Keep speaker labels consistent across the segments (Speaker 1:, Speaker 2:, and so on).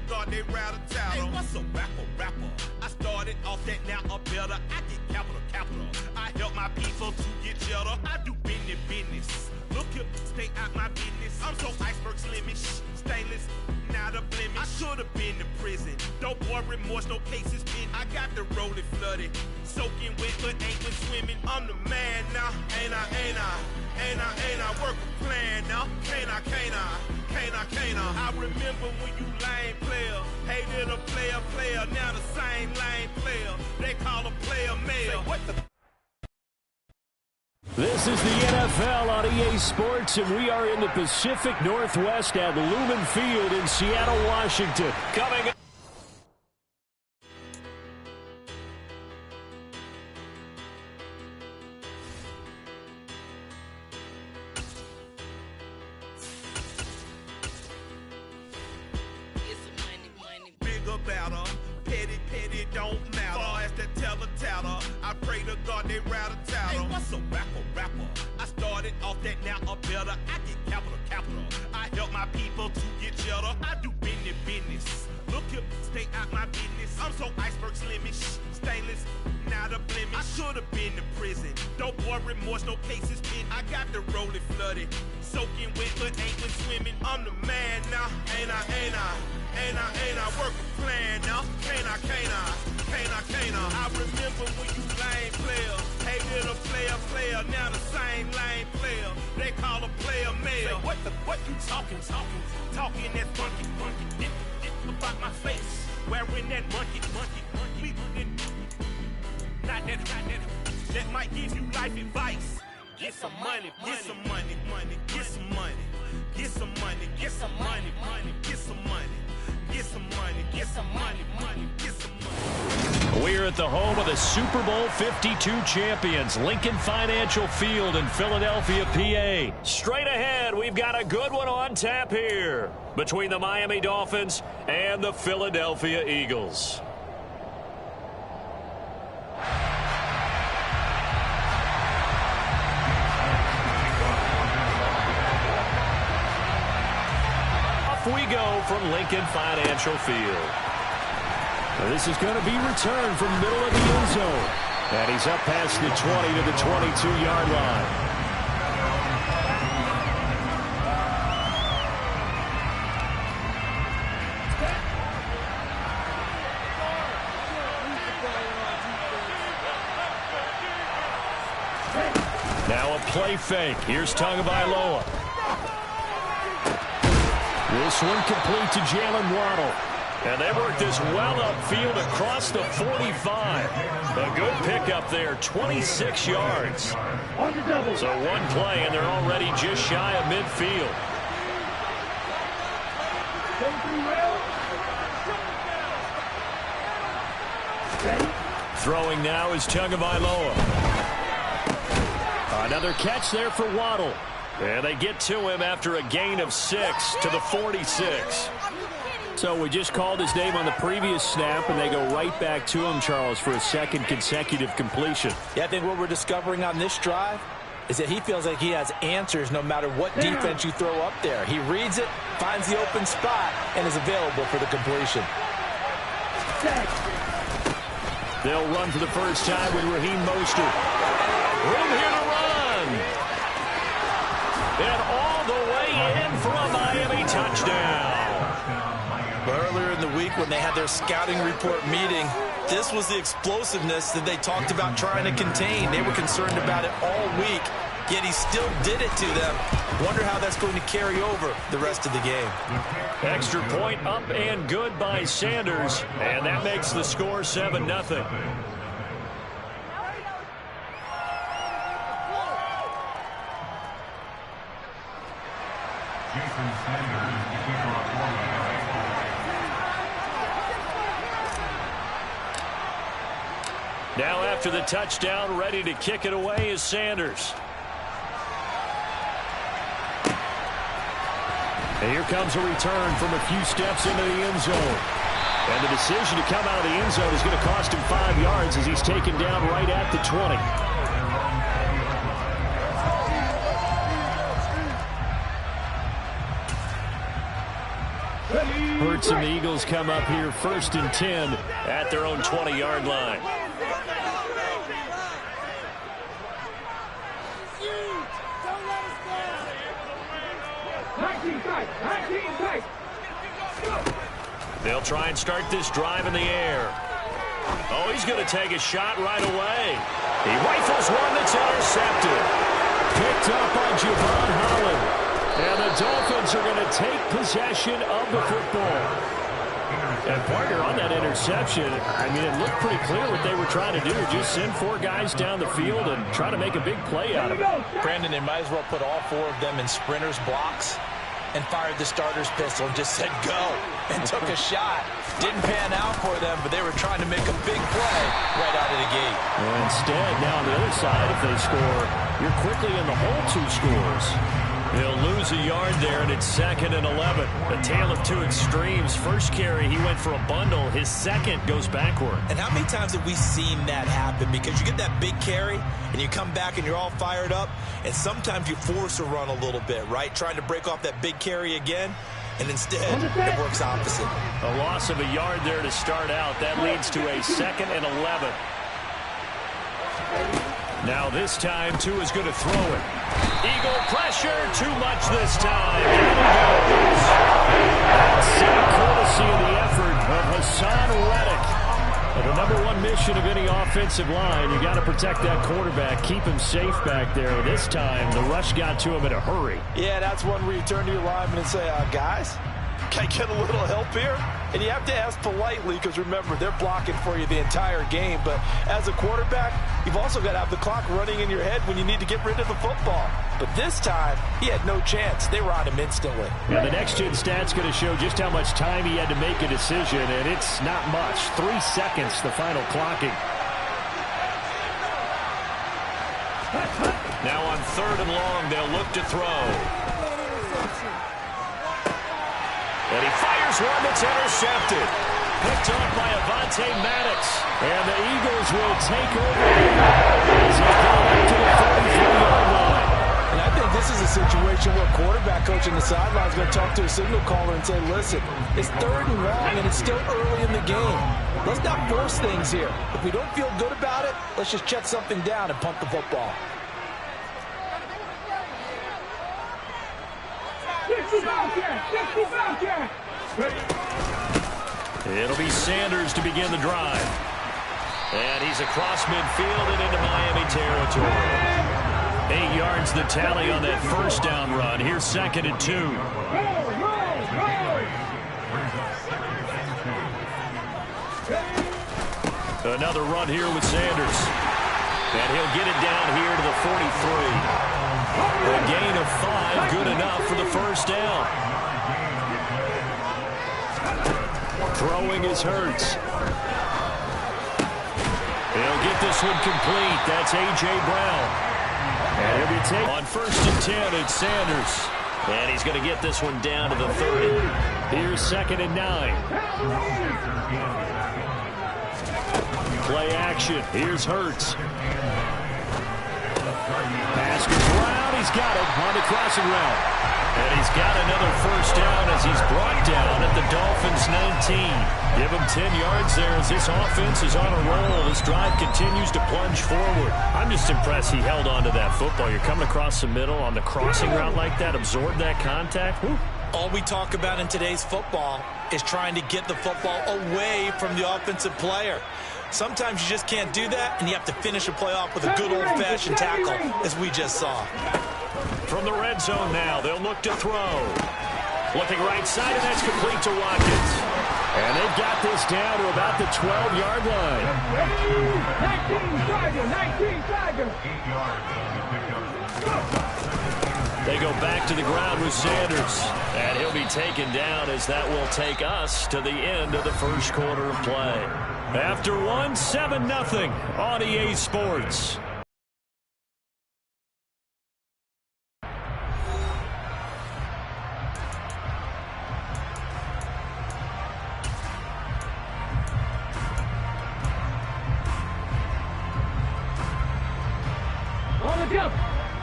Speaker 1: God, they rattle tattle. Hey, what's a rapper? I started off that, now I'm better. I get capital. I help my people to get cheddar. I do business. Look here, stay out my business. I'm so iceberg slimish, stainless, not a blemish. I should've been to prison. Don't boy remorse, no cases pinned. I got the rolling flooded, soaking wet, but ain't been swimming. I'm the man now, ain't I? Work a plan now, can't I? I remember when you lame player, hated a player, now the same lame player. They call a player mayor. What the?
Speaker 2: This is the NFL on EA Sports, and we are in the Pacific Northwest at Lumen Field in Seattle, Washington. Coming up.
Speaker 1: Petty don't matter. Far as that teller, I pray to God they rattle tattle. Hey, what's a rapper? I started off that, now I'm better. I get capital. I help my people to get cheddar. I do business. Look here, stay out my business. I'm so iceberg slimish, stainless, not a blemish. I should've been to prison. Don't boy remorse, no cases pinned. I got the rolling flooded, soaking wet, but ain't been swimming. I'm the man now, ain't I? Work a plan now, can't I? I remember when you lame player, hated a player, now the same lame player. They call a player mayor. What you talking that funky, dip about my face, wearing that monkey. Not that might give you life advice. Get some money.
Speaker 2: We're at the home of the Super Bowl 52 champions, Lincoln Financial Field in Philadelphia, PA. Straight ahead, we've got a good one on tap here between the Miami Dolphins and the Philadelphia Eagles. Off we go from Lincoln Financial Field. This is going to be returned from the middle of the end zone. And he's up past the 20 to the 22-yard line. Now a play fake. Here's Tagovailoa. This one complete to Jalen Waddle. And they work this well upfield across the 45. A good pickup there, 26 yards. So one play, and they're already just shy of midfield. Throwing now is Tagovailoa. Another catch there for Waddle. And they get to him after a gain of 6 to the 46. So we just called his name on the previous snap, and they go right back to him, Charles, for a second consecutive completion.
Speaker 3: Yeah, I think what we're discovering on this drive is that he feels like he has answers no matter what defense you throw up there. He reads it, finds the open spot, and is available for the completion.
Speaker 2: They'll run for the first time with Raheem Mostert. Room here to run. And all the way in for a Miami touchdown.
Speaker 3: Earlier in the week when they had their scouting report meeting, this was the explosiveness that they talked about trying to contain. They were concerned about it all week, yet he still did it to them. Wonder how that's going to carry over the rest of the game.
Speaker 2: Extra point up and good by Sanders, and that makes the score 7-0.
Speaker 4: Jason Sanders, the kicker of Florida.
Speaker 2: Now after the touchdown, ready to kick it away is Sanders. And here comes a return from a few steps into the end zone. And the decision to come out of the end zone is going to cost him 5 yards as he's taken down right at the 20. Hurts and the Eagles come up here 1st and 10 at their own 20-yard line. They'll try and start this drive in the air. Oh, he's going to take a shot right away. He rifles one that's intercepted. Picked up by Javon Holland. And the Dolphins are going to take possession of the football. And partner, on that interception, I mean, it looked pretty clear what they were trying to do. Just send 4 guys down the field and try to make a big play out of it.
Speaker 3: Brandon, they might as well put all 4 of them in sprinters blocks and fired the starter's pistol and just said go and took a shot. Didn't pan out for them, but they were trying to make a big play right out of the gate.
Speaker 2: Well, instead, now on the other side, if they score, you're quickly in the hole 2 scores. He'll lose a yard there, and it's 2nd and 11. A tale of 2 extremes. First carry, he went for a bundle. His second goes backward.
Speaker 3: And how many times have we seen that happen? Because you get that big carry, and you come back and you're all fired up, and sometimes you force a run a little bit, right? Trying to break off that big carry again, and instead it works opposite.
Speaker 2: A loss of a yard there to start out. That leads to a 2nd and 11. Now this time, Tua is going to throw it. Eagle pressure, too much this time. That's courtesy of the effort of Hassan Reddick. The number 1 mission of any offensive line, you got to protect that quarterback, keep him safe back there. This time, the rush got to him in a hurry.
Speaker 3: Yeah, that's one where you turn to your lineman and say, guys, can I get a little help here? And you have to ask politely because, remember, they're blocking for you the entire game. But as a quarterback, you've also got to have the clock running in your head when you need to get rid of the football. But this time, he had no chance. They were on him instantly.
Speaker 2: Now, the next-gen stat's going to show just how much time he had to make a decision, and it's not much. 3 seconds, the final clocking. Now on 3rd and long, they'll look to throw. And he fires one that's intercepted. Picked up by Avonte Maddox. And the Eagles will take over as they go up to the 43-yard line.
Speaker 3: And I think this is a situation where a quarterback coach on the sideline is going to talk to a signal caller and say, listen, it's 3rd and long and it's still early in the game. Let's not force things here. If we don't feel good about it, let's just check something down and punt the football.
Speaker 2: It'll be Sanders to begin the drive. And he's across midfield and into Miami territory. 8 yards the tally on that 1st down run. Here's 2nd and 2. Another run here with Sanders. And he'll get it down here to the 43. A gain of 5, good enough for the 1st down. Throwing is Hurts. He'll get this one complete. That's A.J. Brown. And he'll be taken on 1st and 10. It's Sanders. And he's going to get this one down to the 30. Here's 2nd and 9. Play action. Here's Hurts. Pass goes around. He's got it on the crossing route. And he's got another 1st down as he's brought down at the Dolphins' 19. Give him 10 yards there as this offense is on a roll. This drive continues to plunge forward. I'm just impressed he held on to that football. You're coming across the middle on the crossing route like that, absorb that contact. Woo.
Speaker 3: All we talk about in today's football is trying to get the football away from the offensive player. Sometimes you just can't do that, and you have to finish a play off with a good old-fashioned tackle, as we just saw.
Speaker 2: From the red zone now, they'll look to throw. Looking right side, and that's complete to Watkins. And they've got this down to about the 12-yard line.
Speaker 4: 19 Tiger. 8 yards.
Speaker 2: They go back to the ground with Sanders. And he'll be taken down as that will take us to the end of the 1st quarter of play. After one, 7-0 on EA Sports.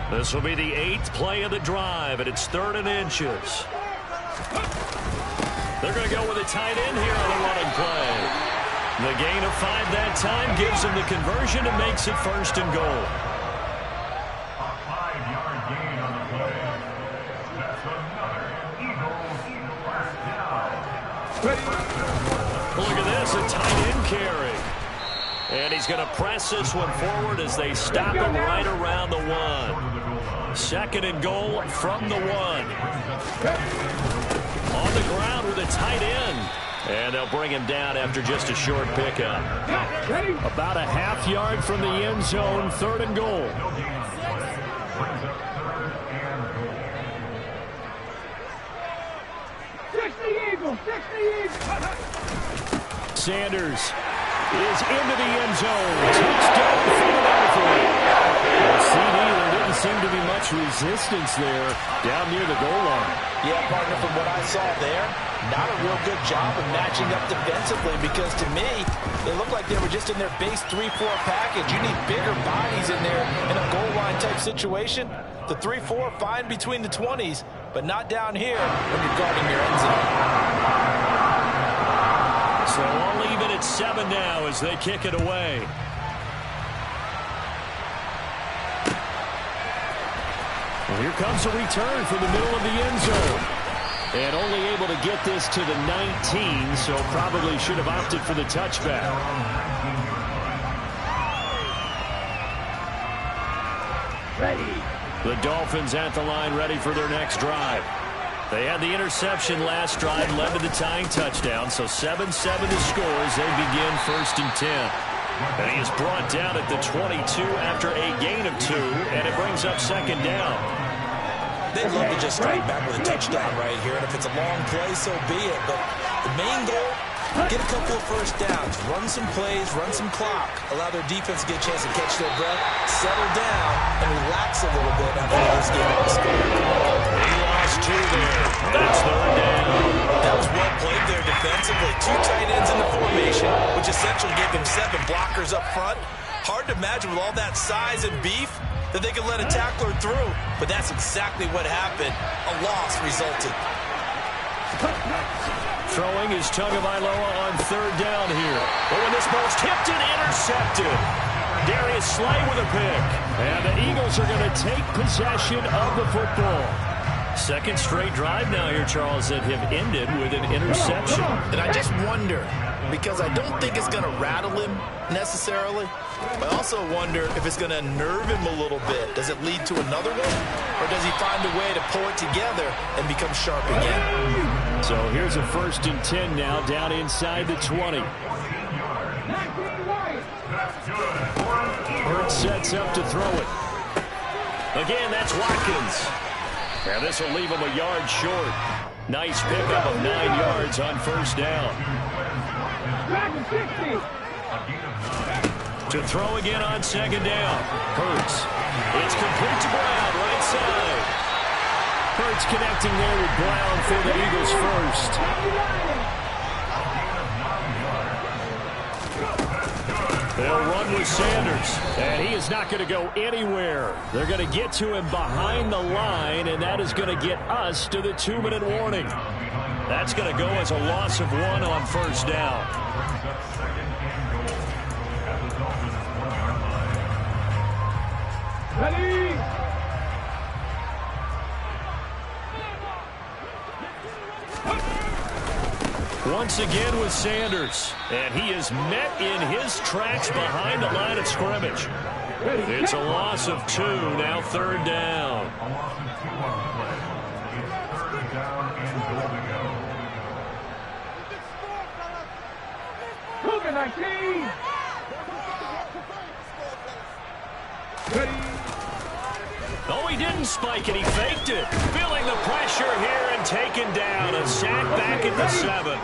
Speaker 2: This will be the 8th play of the drive, and it's 3rd and inches. They're going to go with a tight end here on the running play. The gain of 5 that time gives them the conversion and makes it 1st and goal.
Speaker 4: A 5-yard gain on the play. That's another Eagles first down.
Speaker 2: Look at this, a tight end carry. And he's going to press this one forward as they stop him right around the 1. 2nd and goal from the 1. On the ground with a tight end. And they'll bring him down after just a short pickup. About a half-yard from the end zone, 3rd and goal. Sanders is into the end zone. Touchdown, Philadelphia. CD, there didn't seem to be much resistance there down near the goal line.
Speaker 3: Yeah, partner, from what I saw there, not a real good job of matching up defensively because to me, they looked like they were just in their base 3-4 package. You need bigger bodies in there in a goal line type situation. The 3-4 fine between the 20s, but not down here when you're guarding your end zone.
Speaker 2: So all even at 7 now as they kick it away. Well, here comes a return from the middle of the end zone. And only able to get this to the 19, so probably should have opted for the touchback.
Speaker 4: Ready.
Speaker 2: The Dolphins at the line ready for their next drive. They had the interception last drive, led to the tying touchdown, so 7-7 to score as they begin 1st and 10. And he is brought down at the 22 after a gain of 2, and it brings up 2nd down.
Speaker 3: They'd love to just strike back with a touchdown right here, and if it's a long play, so be it. But the main goal, get a couple of first downs, run some plays, run some clock, allow their defense to get a chance to catch their breath, settle down, and relax a little bit after this game on the score.
Speaker 2: He lost 2 there. That's 3rd down.
Speaker 3: That was well played there defensively. 2 tight ends in the formation, which essentially gave him 7 blockers up front. Hard to imagine with all that size and beef that they could let a tackler through, but that's exactly what happened. A loss resulted.
Speaker 2: Throwing is Tagovailoa on 3rd down here. But when this ball's tipped and intercepted, Darius Slay with a pick. And the Eagles are going to take possession of the football. 2nd straight drive now here, Charles, that have ended with an interception.
Speaker 3: And I just wonder, because I don't think it's going to rattle him necessarily, but I also wonder if it's going to nerve him a little bit. Does it lead to another one? Or does he find a way to pull it together and become sharp again?
Speaker 2: So here's a 1st and 10 now, down inside the 20. Hurts sets up to throw it. Again, that's Watkins. And this will leave him a yard short. Nice pickup of 9 yards on 1st down. To throw again on 2nd down. Hurts. It's complete to Brown, right side. Hurts connecting there with Brown for the Eagles 1st. They'll run with Sanders, and he is not going to go anywhere. They're going to get to him behind the line, and that is going to get us to the 2-minute warning. That's going to go as a loss of 1 on 1st down.
Speaker 4: Ready.
Speaker 2: Once again with Sanders, and he is met in his tracks behind the line of scrimmage. It's a loss of 2, now 3rd down.
Speaker 4: Cougar 19. Ready.
Speaker 2: Oh, he didn't spike it. He faked it. Feeling the pressure here and taken down. A sack back at the 7.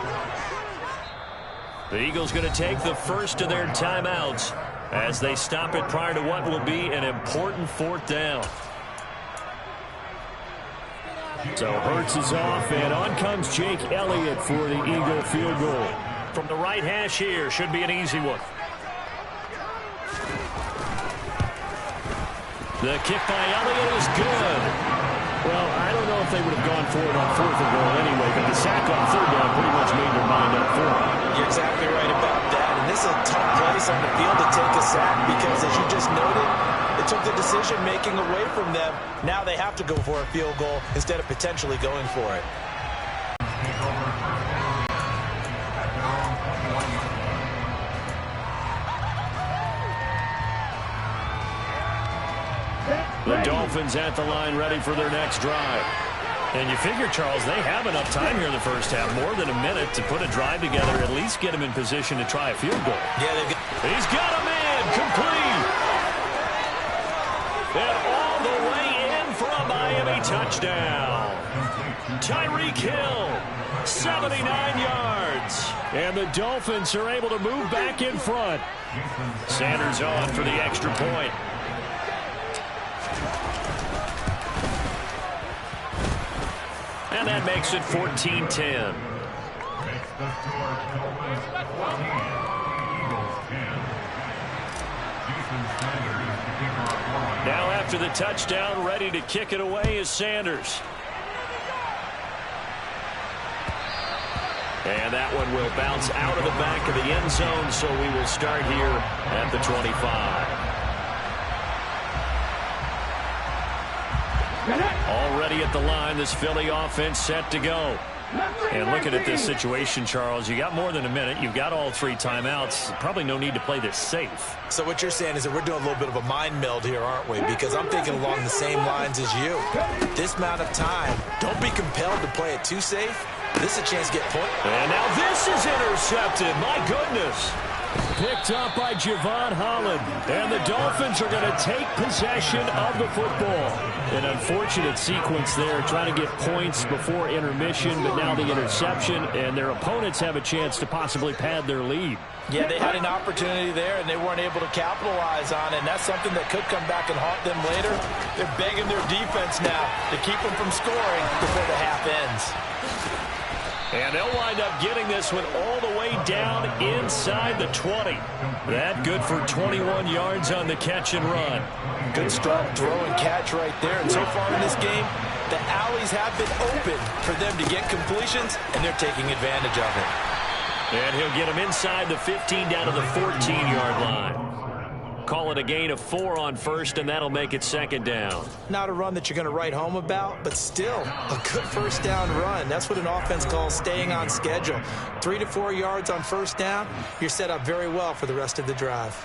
Speaker 2: The Eagles going to take the first of their timeouts as they stop it prior to what will be an important 4th down. So Hurts is off, and on comes Jake Elliott for the Eagle field goal. From the right hash here, should be an easy one. The kick by Elliott is good. Well, I don't know if they would have gone for it on 4th and goal anyway, but the sack on 3rd down pretty much made their mind up for it.
Speaker 3: You're exactly right about that. And this is a tough place on the field to take a sack because, as you just noted, it took the decision-making away from them. Now they have to go for a field goal instead of potentially going for it.
Speaker 2: The Dolphins at the line ready for their next drive. And you figure, Charles, they have enough time here in the first half, more than a minute to put a drive together, at least get him in position to try a field goal.
Speaker 3: Yeah,
Speaker 2: He's got a man, complete. And all the way in for a Miami touchdown. Tyreek Hill, 79 yards. And the Dolphins are able to move back in front. Sanders on for the extra point. And that makes it 14-10.
Speaker 4: Makes the score Dolphins 14, Eagles 10. Jason Sanders, the kicker on one.
Speaker 2: Now after the touchdown, ready to kick it away is Sanders. And that one will bounce out of the back of the end zone, so we will start here at the 25. Already at the line, this Philly offense set to go. And looking at this situation, Charles, you got more than a minute. You've got all 3 timeouts. Probably no need to play this safe.
Speaker 3: So what you're saying is that we're doing a little bit of a mind meld here, aren't we? Because I'm thinking along the same lines as you. This amount of time, don't be compelled to play it too safe. This is a chance to get points.
Speaker 2: And now this is intercepted. My goodness. Picked up by Javon Holland. And the Dolphins are going to take possession of the football. An unfortunate sequence there, trying to get points before intermission, but now the interception, and their opponents have a chance to possibly pad their lead.
Speaker 3: Yeah, they had an opportunity there, and they weren't able to capitalize on it, and that's something that could come back and haunt them later. They're begging their defense now to keep them from scoring before the half ends.
Speaker 2: And they'll wind up getting this one all the way down inside the 20. That good for 21 yards on the catch and run.
Speaker 3: Good strong throw and catch right there. And so far in this game, the alleys have been open for them to get completions, and they're taking advantage of it.
Speaker 2: And he'll get them inside the 15 down to the 14-yard line. Call it a gain of 4 on first, and that'll make it second down.
Speaker 3: Not a run that you're going to write home about, but still a good first down run. That's what an offense calls staying on schedule. 3 to 4 yards on first down, you're set up very well for the rest of the drive.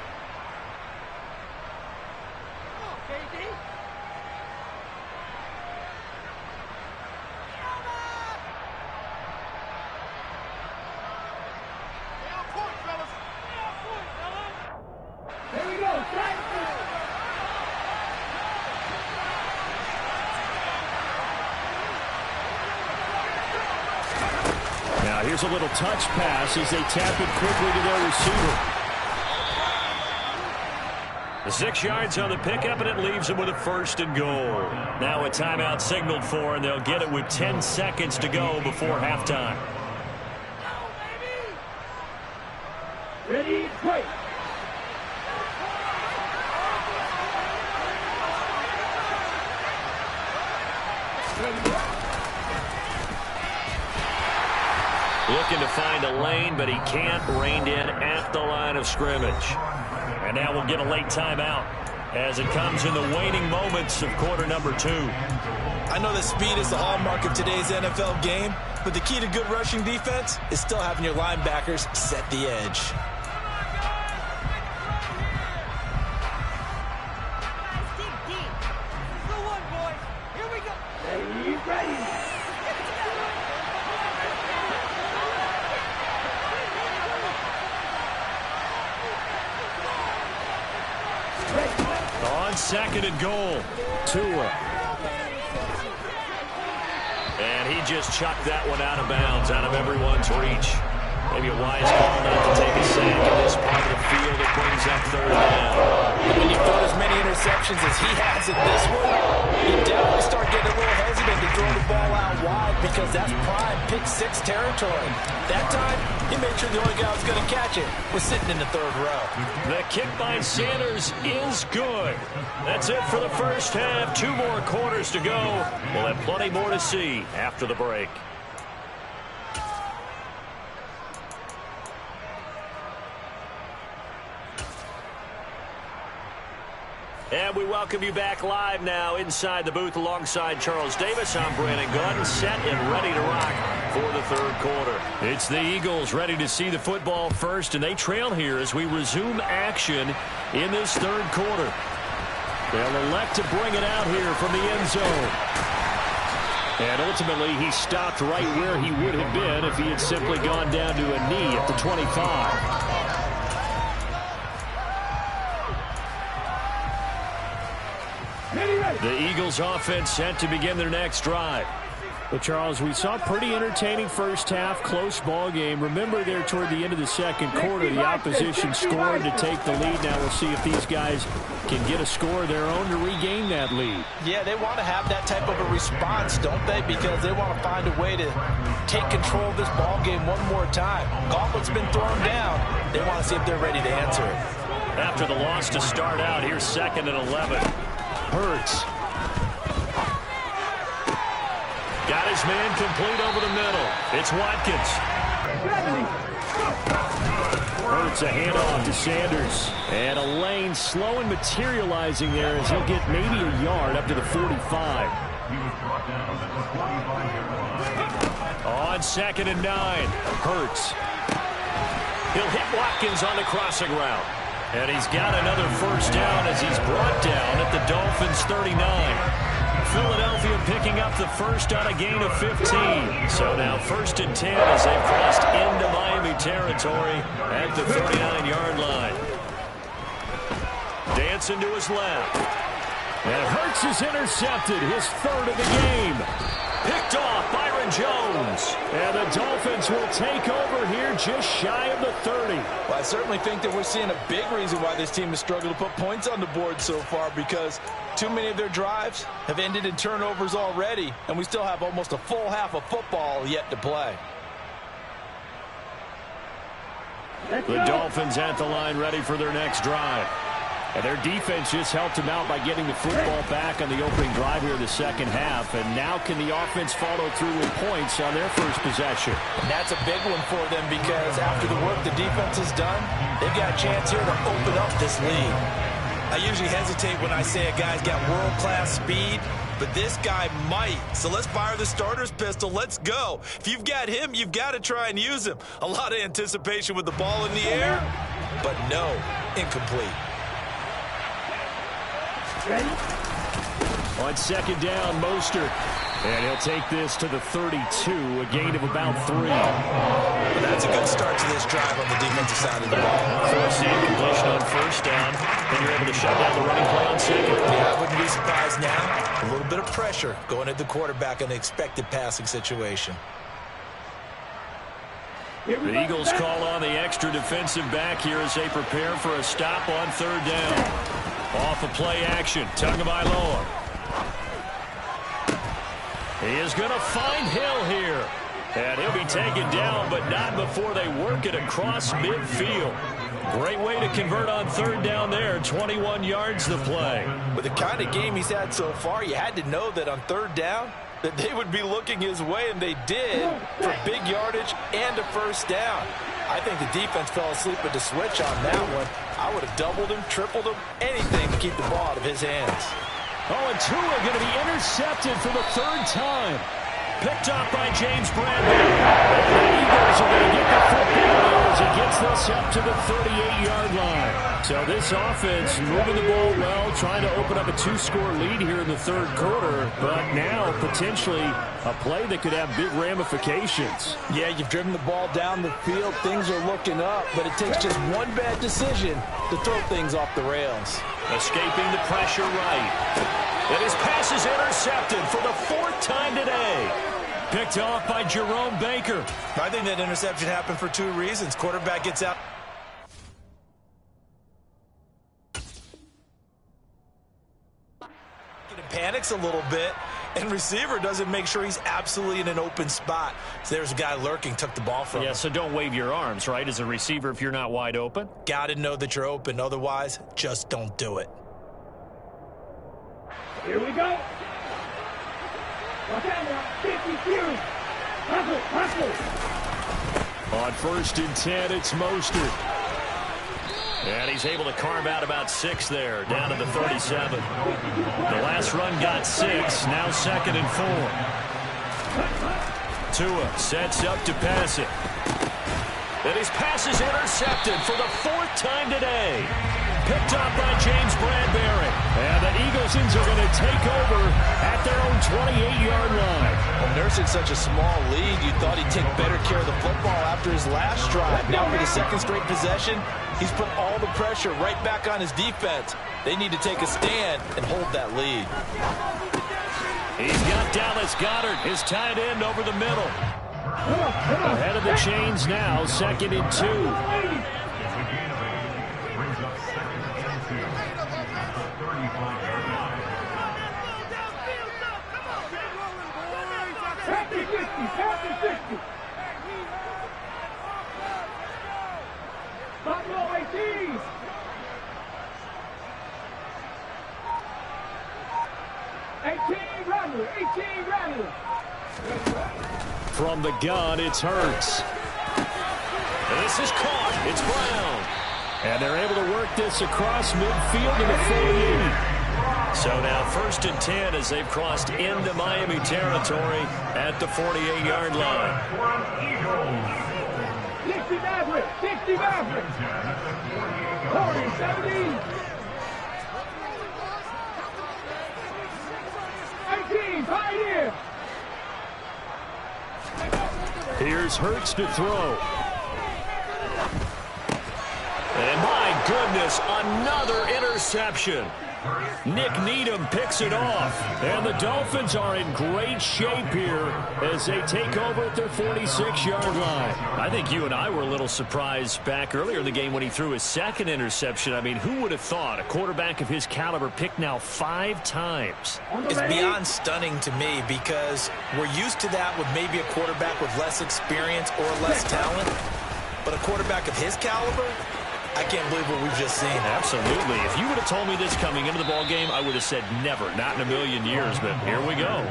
Speaker 2: Now here's a little touch pass as they tap it quickly to their receiver. The 6 yards on the pickup, and it leaves them with a first and goal. Now a timeout signaled for, and they'll get it with 10 seconds to go before halftime.
Speaker 4: Ready, fight.
Speaker 2: Looking to find a lane, but he can't. Reined in at the line of scrimmage. And now we'll get a late timeout as it comes in the waning moments of quarter number 2.
Speaker 3: I know that speed is the hallmark of today's NFL game, but the key to good rushing defense is still having your linebackers set the edge.
Speaker 2: Second and goal. Tua. And he just chucked that one out of bounds, out of everyone's reach. Maybe a wise call not to take a sack in this part of the field. It brings up third down.
Speaker 3: When you throw as many interceptions as he has in this one, you definitely start getting a little hesitant to throw the ball out wide because that's prime pick-6 territory. That time, he made sure the only guy who was going to catch it was sitting in the third row.
Speaker 2: The kick by Sanders is good. That's it for the first half. 2 more quarters to go. We'll have plenty more to see after the break. And we welcome you back live now inside the booth alongside Charles Davis. I'm Brandon Gunn, set and ready to rock for the third quarter. It's the Eagles ready to see the football first, and they trail here as we resume action in this third quarter. They'll elect to bring it out here from the end zone. And ultimately, he stopped right where he would have been if he had simply gone down to a knee at the 25. The Eagles offense set to begin their next drive. Well, Charles, we saw a pretty entertaining first half, close ball game. Remember there toward the end of the second quarter, the opposition scored to take the lead. Now we'll see if these guys can get a score of their own to regain that lead.
Speaker 3: Yeah, they want to have that type of a response, don't they? Because they want to find a way to take control of this ball game one more time. Gauntlet's been thrown down. They want to see if they're ready to answer it.
Speaker 2: After the loss to start out, here's 2nd and 11. Hurts. Got his man complete over the middle. It's Watkins. Hurts a handoff to Sanders. And a lane slow and materializing there as he'll get maybe a yard up to the 45. On 2nd and 9. Hurts. He'll hit Watkins on the crossing route. And he's got another first down as he's brought down at the Dolphins' 39. Philadelphia picking up the first on a gain of 15. So now 1st and 10 as they've crossed into Miami territory at the 39-yard line. Dancing to his left. And Hurts is intercepted, his 3rd of the game. Picked off Byron Jones. And the Dolphins will take over here just shy of the 30.
Speaker 3: Well, I certainly think that we're seeing a big reason why this team has struggled to put points on the board so far, because too many of their drives have ended in turnovers already, and we still have almost a full half of football yet to play.
Speaker 2: The Dolphins at the line ready for their next drive. And their defense just helped them out by getting the football back on the opening drive here in the second half. And now can the offense follow through with points on their first possession?
Speaker 3: And that's a big one for them, because after the work the defense has done, they've got a chance here to open up this lead. I usually hesitate when I say a guy's got world-class speed, but this guy might. So let's fire the starter's pistol. Let's go. If you've got him, you've got to try and use him. A lot of anticipation with the ball in the air, but no, incomplete.
Speaker 2: On 2nd down, Mostert. And he'll take this to the 32, a gain of about 3.
Speaker 3: Well, that's a good start to this drive on the defensive side of the ball.
Speaker 2: Force the incompletion on 1st down, and you're able to shut down the running play on 2nd.
Speaker 3: Yeah, I wouldn't be surprised now. A little bit of pressure going at the quarterback in the expected passing situation.
Speaker 2: The Eagles call on the extra defensive back here as they prepare for a stop on 3rd down. Off of play action, Tagovailoa. He is going to find Hill here. And he'll be taken down, but not before they work it across midfield. Great way to convert on 3rd down there. 21 yards to play.
Speaker 3: With the kind of game he's had so far, you had to know that on 3rd down, that they would be looking his way, and they did, for big yardage and a first down. I think the defense fell asleep with the switch on that one. I would have doubled him, tripled him, anything to keep the ball out of his hands.
Speaker 2: Oh, and Tua going to be intercepted for the 3rd time. Picked up by James Bradley. The Eagles are going to get the football as he gets this up to the 38-yard line. So this offense moving the ball well, trying to open up a 2-score lead here in the 3rd quarter, but now potentially a play that could have big ramifications.
Speaker 3: Yeah, you've driven the ball down the field. Things are looking up, but it takes just one bad decision to throw things off the rails.
Speaker 2: Escaping the pressure right. And his pass is intercepted for the 4th time today. Picked off by Jerome Baker.
Speaker 3: I think that interception happened for 2 reasons. Quarterback gets out. Panics a little bit, And receiver doesn't make sure he's absolutely in an open spot. So there's a guy lurking, took the ball from him.
Speaker 2: Yeah, so don't wave your arms, right, as a receiver if you're not wide open?
Speaker 3: Got to know that you're open. Otherwise, just don't do it.
Speaker 5: Here we go. Watch out now. 52. Hustle.
Speaker 2: On 1st and 10, it's Mostert. And he's able to carve out about 6 there, down to the 37. The last run got 6, now 2nd and 4. Tua sets up to pass it. And his pass is intercepted for the 4th time today. Picked up by James Bradbury. And the Eaglesons are going to take over at their own 28-yard line.
Speaker 3: Well, nursing such a small lead, you thought he'd take better care of the football after his last drive. Now for the 2nd straight possession, he's put all the pressure right back on his defense. They need to take a stand and hold that lead.
Speaker 2: He's got Dallas Goedert, his tight end, over the middle. Ahead of the chains now, 2nd and 2.
Speaker 4: Brings up 2nd and 2 at the 35-yard line.
Speaker 5: Pass to 60. Buffalo 18. Rattler.
Speaker 2: From the gun, it's Hurts. This is caught. It's Brown. And they're able to work this across midfield to the 48. So now 1st and 10 as they've crossed into Miami territory at the 48-yard line.
Speaker 5: 60 Maverick. 40, 70. 18, Pioneer.
Speaker 2: Here's Hurts to throw. And my goodness, another interception. Nick Needham picks it off. And the Dolphins are in great shape here as they take over at their 46-yard line. I think you and I were a little surprised back earlier in the game when he threw his 2nd interception. I mean, who would have thought a quarterback of his caliber picked now 5 times?
Speaker 3: It's beyond stunning to me because we're used to that with maybe a quarterback with less experience or less talent. But a quarterback of his caliber, I can't believe what we've just seen.
Speaker 2: Absolutely. If you would have told me this coming into the ballgame, I would have said never, not in a million years, but here we go.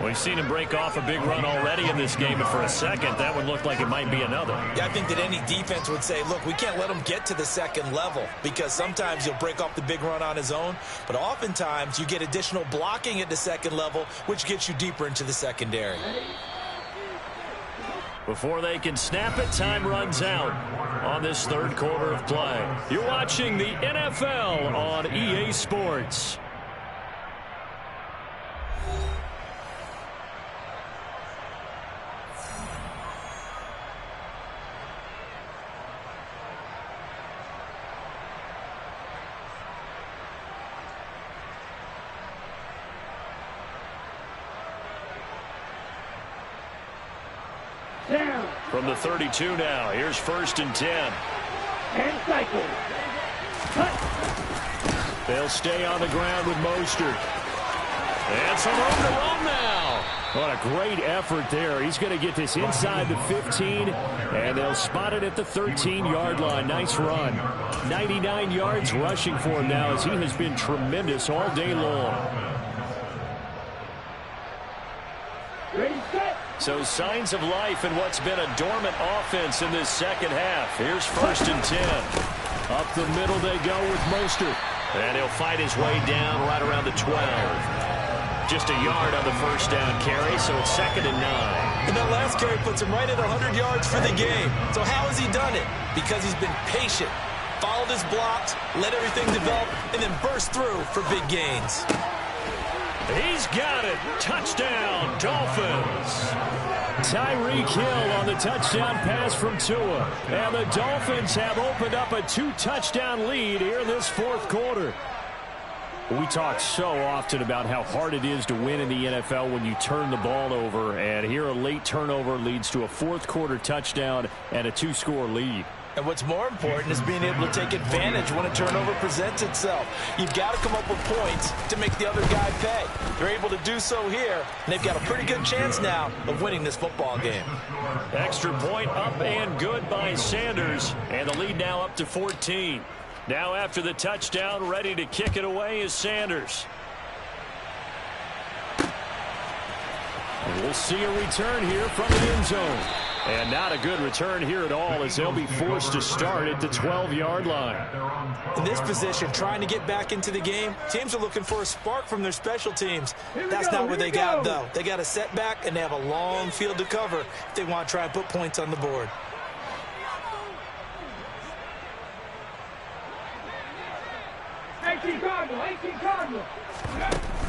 Speaker 2: We've seen him break off a big run already in this game, but for a second, that would look like it might be another.
Speaker 3: Yeah, I think that any defense would say, look, we can't let him get to the 2nd level because sometimes he'll break off the big run on his own, but oftentimes you get additional blocking at the 2nd level, which gets you deeper into the secondary.
Speaker 2: Before they can snap it, time runs out on this 3rd quarter of play. You're watching the NFL on EA Sports.
Speaker 5: Down.
Speaker 2: From the 32 now, here's 1st and 10.
Speaker 5: And cycle. Cut.
Speaker 2: They'll stay on the ground with Mostert. And some room to run now. What a great effort there. He's going to get this inside the 15, and they'll spot it at the 13-yard line. Nice run. 99 yards rushing for him now as he has been tremendous all day long.
Speaker 5: Ready, set.
Speaker 2: So signs of life in what's been a dormant offense in this 2nd half. Here's 1st and 10. Up the middle they go with Mostert. And he'll fight his way down right around the 12. Just a yard on the 1st down carry, so it's 2nd and 9.
Speaker 3: And that last carry puts him right at 100 yards for the game. So how has he done it? Because he's been patient, followed his blocks, let everything develop, and then burst through for big gains.
Speaker 2: He's got it. Touchdown, Dolphins. Tyreek Hill on the touchdown pass from Tua. And the Dolphins have opened up a 2-touchdown lead here in this 4th quarter. We talk so often about how hard it is to win in the NFL when you turn the ball over. And here a late turnover leads to a 4th quarter touchdown and a 2-score lead.
Speaker 3: And what's more important is being able to take advantage when a turnover presents itself. You've got to come up with points to make the other guy pay. They're able to do so here, and they've got a pretty good chance now of winning this football game.
Speaker 2: Extra point up and good by Sanders, and the lead now up to 14. Now after the touchdown, ready to kick it away is Sanders. And we'll see a return here from the end zone. And not a good return here at all, as they'll be forced to start at the 12-yard line.
Speaker 3: In this position, trying to get back into the game, teams are looking for a spark from their special teams. That's not what they got, though. They got a setback, and they have a long field to cover if they want to try and put points on the board.
Speaker 5: Cardinal.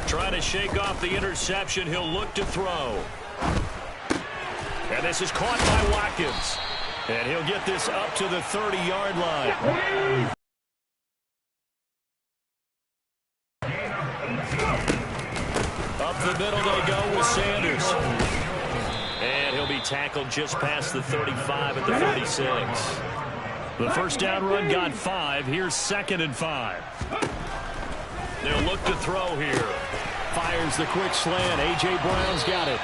Speaker 2: Trying to shake off the interception. He'll look to throw. And this is caught by Watkins. And he'll get this up to the 30-yard line. Up the middle they go with Sanders. And he'll be tackled just past the 35 at the 36. The first down run got 5. Here's 2nd and 5. They'll look to throw here. Fires the quick slant. A.J. Brown's got it.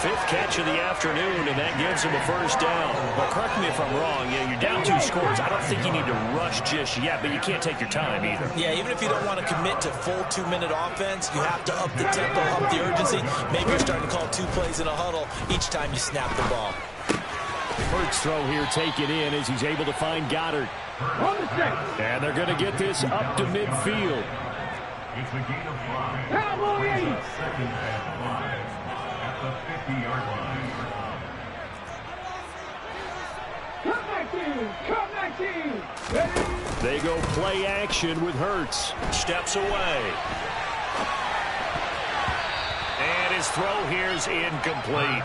Speaker 2: 5th catch of the afternoon, and that gives him a first down. Well, correct me if I'm wrong. Yeah, you're down 2 scores. I don't think you need to rush just yet, but you can't take your time either.
Speaker 3: Yeah, even if you don't want to commit to full 2-minute offense, you have to up the tempo, up the urgency. Maybe you're starting to call 2 plays in a huddle each time you snap the ball.
Speaker 2: Hurts throw here taken in as he's able to find Goddard. And they're going to get this up to midfield.
Speaker 4: It's a gain of 5.
Speaker 5: Cowboys!
Speaker 4: 2nd and 5 at the 50-yard line.
Speaker 5: Come back, team!
Speaker 2: They go play action with Hurts. Steps away. And his throw here is incomplete.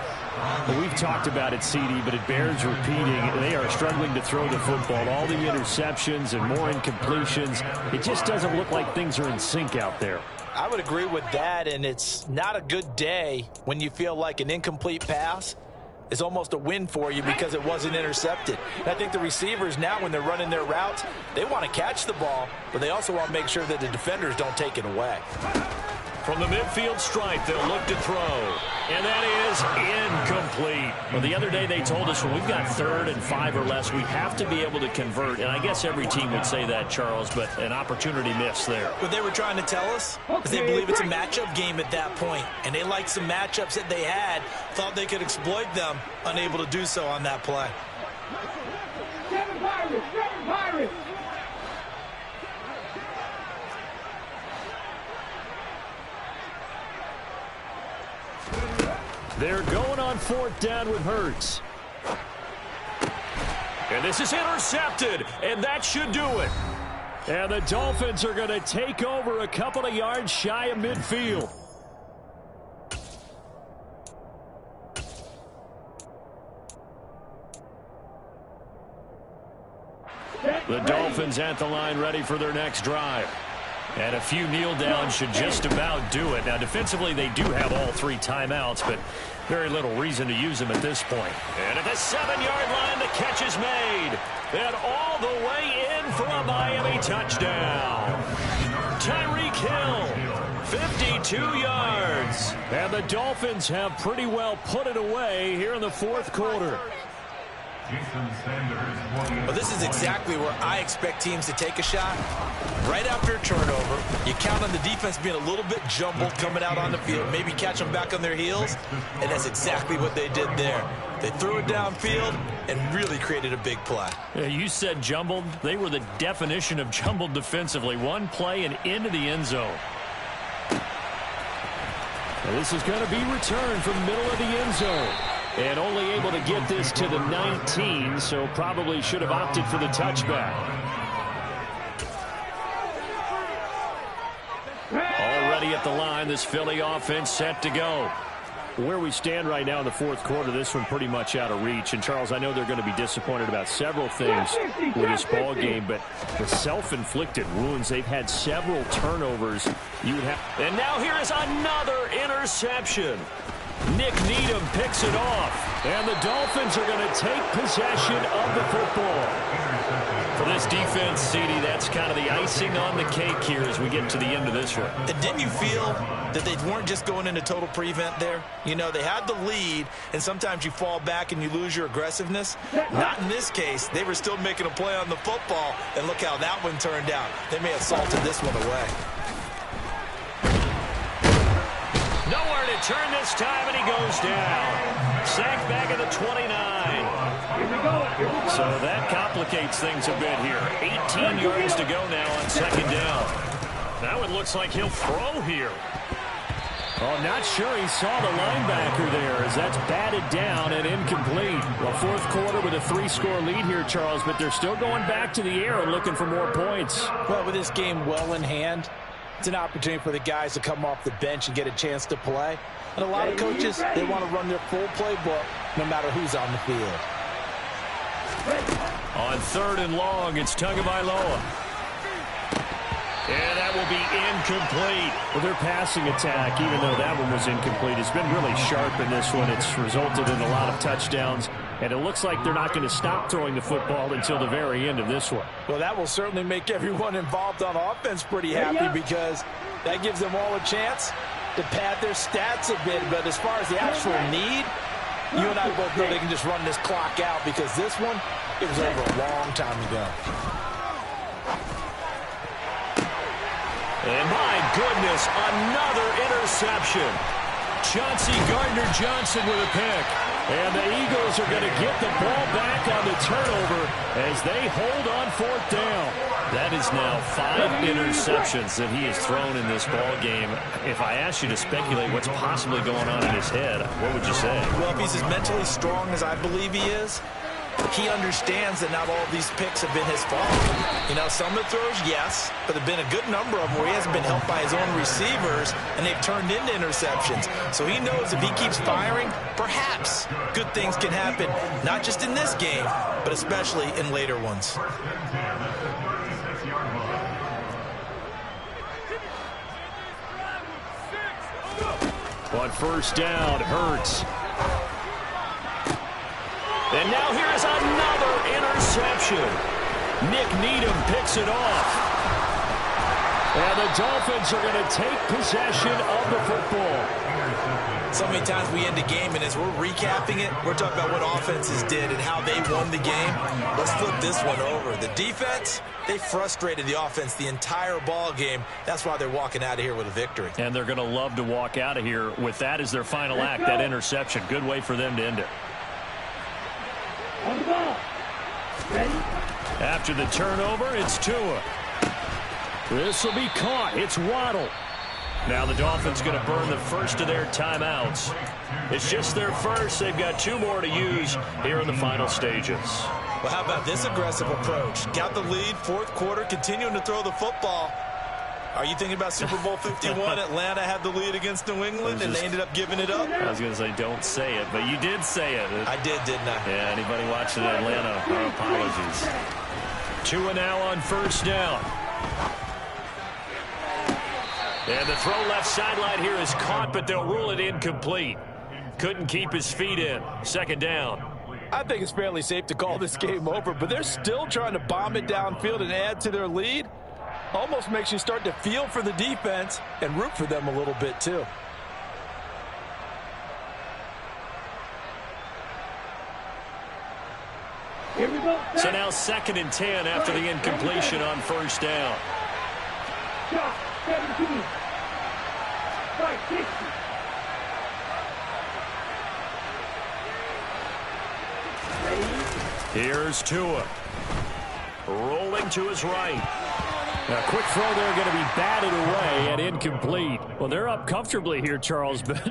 Speaker 2: Well, we've talked about it, CD, but it bears repeating. They are struggling to throw the football. All the interceptions and more incompletions. It just doesn't look like things are in sync out there.
Speaker 3: I would agree with that, and it's not a good day when you feel like an incomplete pass is almost a win for you because it wasn't intercepted. And I think the receivers now, when they're running their routes, they want to catch the ball, but they also want to make sure that the defenders don't take it away.
Speaker 2: From the midfield stripe, they'll look to throw. And that is incomplete. Well, the other day they told us when we've got 3rd and 5 or less, we have to be able to convert. And I guess every team would say that, Charles, but an opportunity missed there.
Speaker 3: What they were trying to tell us is they believe it's a matchup game at that point. And they liked some matchups that they had, thought they could exploit them, unable to do so on that play.
Speaker 5: 7 Pirates!
Speaker 2: They're going on 4th down with Hurts. And this is intercepted, and that should do it. And the Dolphins are going to take over a couple of yards shy of midfield. The Dolphins at the line ready for their next drive. And a few kneel downs should just about do it. Now, defensively, they do have all 3 timeouts, but very little reason to use them at this point. And at the 7-yard line, the catch is made. And all the way in for a Miami touchdown. Tyreek Hill, 52 yards. And the Dolphins have pretty well put it away here in the 4th quarter.
Speaker 3: Well, this is exactly where I expect teams to take a shot. Right after a turnover, you count on the defense being a little bit jumbled coming out on the field, maybe catch them back on their heels, and that's exactly what they did there. They threw it downfield and really created a big play.
Speaker 2: You said jumbled. They were the definition of jumbled defensively. One play and into the end zone. Now this is going to be returned from the middle of the end zone. And only able to get this to the 19, so probably should have opted for the touchback. Already at the line, this Philly offense set to go. Where we stand right now in the 4th quarter, this one pretty much out of reach. And, Charles, I know they're going to be disappointed about several things with this ball game, but the self-inflicted wounds, they've had several turnovers. And now here is another interception. Nick Needham picks it off, and the Dolphins are going to take possession of the football. For this defense, CD, that's kind of the icing on the cake here as we get to the end of this one.
Speaker 3: And didn't you feel that they weren't just going into total prevent there? You know, they had the lead, and sometimes you fall back and you lose your aggressiveness. Not in this case. They were still making a play on the football, and look how that one turned out. They may have salted this one away.
Speaker 2: Nowhere to turn this time, and he goes down. Sacked back at the 29. So that complicates things a bit here. 18 yards to go now on second down. Now it looks like he'll throw here. Oh, not sure he saw the linebacker there as that's batted down and incomplete. Well, fourth quarter with a 3-score lead here, Charles, but they're still going back to the air and looking for more points.
Speaker 6: Well, with this game well in hand, it's an opportunity for the guys to come off the bench and get a chance to play. And a lot of coaches, they want to run their full playbook no matter who's on the field.
Speaker 2: On third and long, it's Tagovailoa. And that will be incomplete. Well, their passing attack, even though that one was incomplete, has been really sharp in this one. It's resulted in a lot of touchdowns, and it looks like they're not going to stop throwing the football until the very end of this one.
Speaker 6: Well, that will certainly make everyone involved on offense pretty happy because that gives them all a chance to pad their stats a bit. But as far as the actual need, you and I both know they can just run this clock out because this one, it was over a long time ago.
Speaker 2: And my goodness, another interception. Chauncey Gardner-Johnson with a pick. And the Eagles are going to get the ball back on the turnover as they hold on fourth down. That is now 5 interceptions that he has thrown in this ball game. If I asked you to speculate what's possibly going on in his head, what would you say?
Speaker 3: Well, if he's as mentally strong as I believe he is, he understands that not all of these picks have been his fault. You know, some of the throws, yes, but there have been a good number of them where he hasn't been helped by his own receivers, and they've turned into interceptions. So he knows if he keeps firing, perhaps good things can happen, not just in this game, but especially in later ones.
Speaker 2: On first down, Hurts. And now here is another interception. Nick Needham picks it off. And the Dolphins are going to take possession of the football.
Speaker 3: So many times we end a game, and as we're recapping it, we're talking about what offenses did and how they won the game. Let's flip this one over. The defense, they frustrated the offense the entire ball game. That's why they're walking out of here with a victory.
Speaker 2: And they're going to love to walk out of here with that as their final act, that interception. Good way for them to end it.
Speaker 5: On the ball. Ready?
Speaker 2: After the turnover, it's Tua. This will be caught. It's Waddle. Now the Dolphins going to burn the first of their timeouts. It's just their first. They've got 2 more to use here in the final stages.
Speaker 3: Well, how about this aggressive approach? Got the lead, fourth quarter, continuing to throw the football. Are you thinking about Super Bowl 51? Atlanta had the lead against New England, and they ended up giving it up?
Speaker 2: I was going to say, don't say it, but you did say it.
Speaker 3: I did, didn't I?
Speaker 2: Yeah, anybody watching Atlanta, our apologies. Tua now on first down. And the throw left sideline here is caught, but they'll rule it incomplete. Couldn't keep his feet in. Second down.
Speaker 6: I think it's fairly safe to call this game over, but they're still trying to bomb it downfield and add to their lead. Almost makes you start to feel for the defense and root for them a little bit, too.
Speaker 5: Here we go.
Speaker 2: So now 2nd and 10 after the incompletion on first down.
Speaker 5: Shot 17. Strike 60.
Speaker 2: Here's Tua. Rolling to his right. A quick throw there going to be batted away and incomplete. Well, they're up comfortably here, Charles, but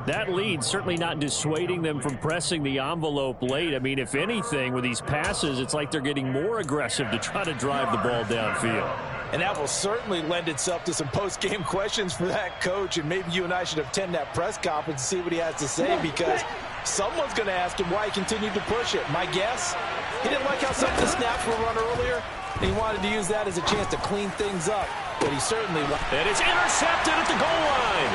Speaker 2: that lead certainly not dissuading them from pressing the envelope late. I mean, if anything, with these passes, it's like they're getting more aggressive to try to drive the ball downfield.
Speaker 6: And that will certainly lend itself to some post-game questions for that coach, and maybe you and I should attend that press conference and see what he has to say, because someone's going to ask him why he continued to push it. My guess, he didn't like how some of the snaps were run earlier. He wanted to use that as a chance to clean things up, but he certainly...
Speaker 2: And it's intercepted at the goal line.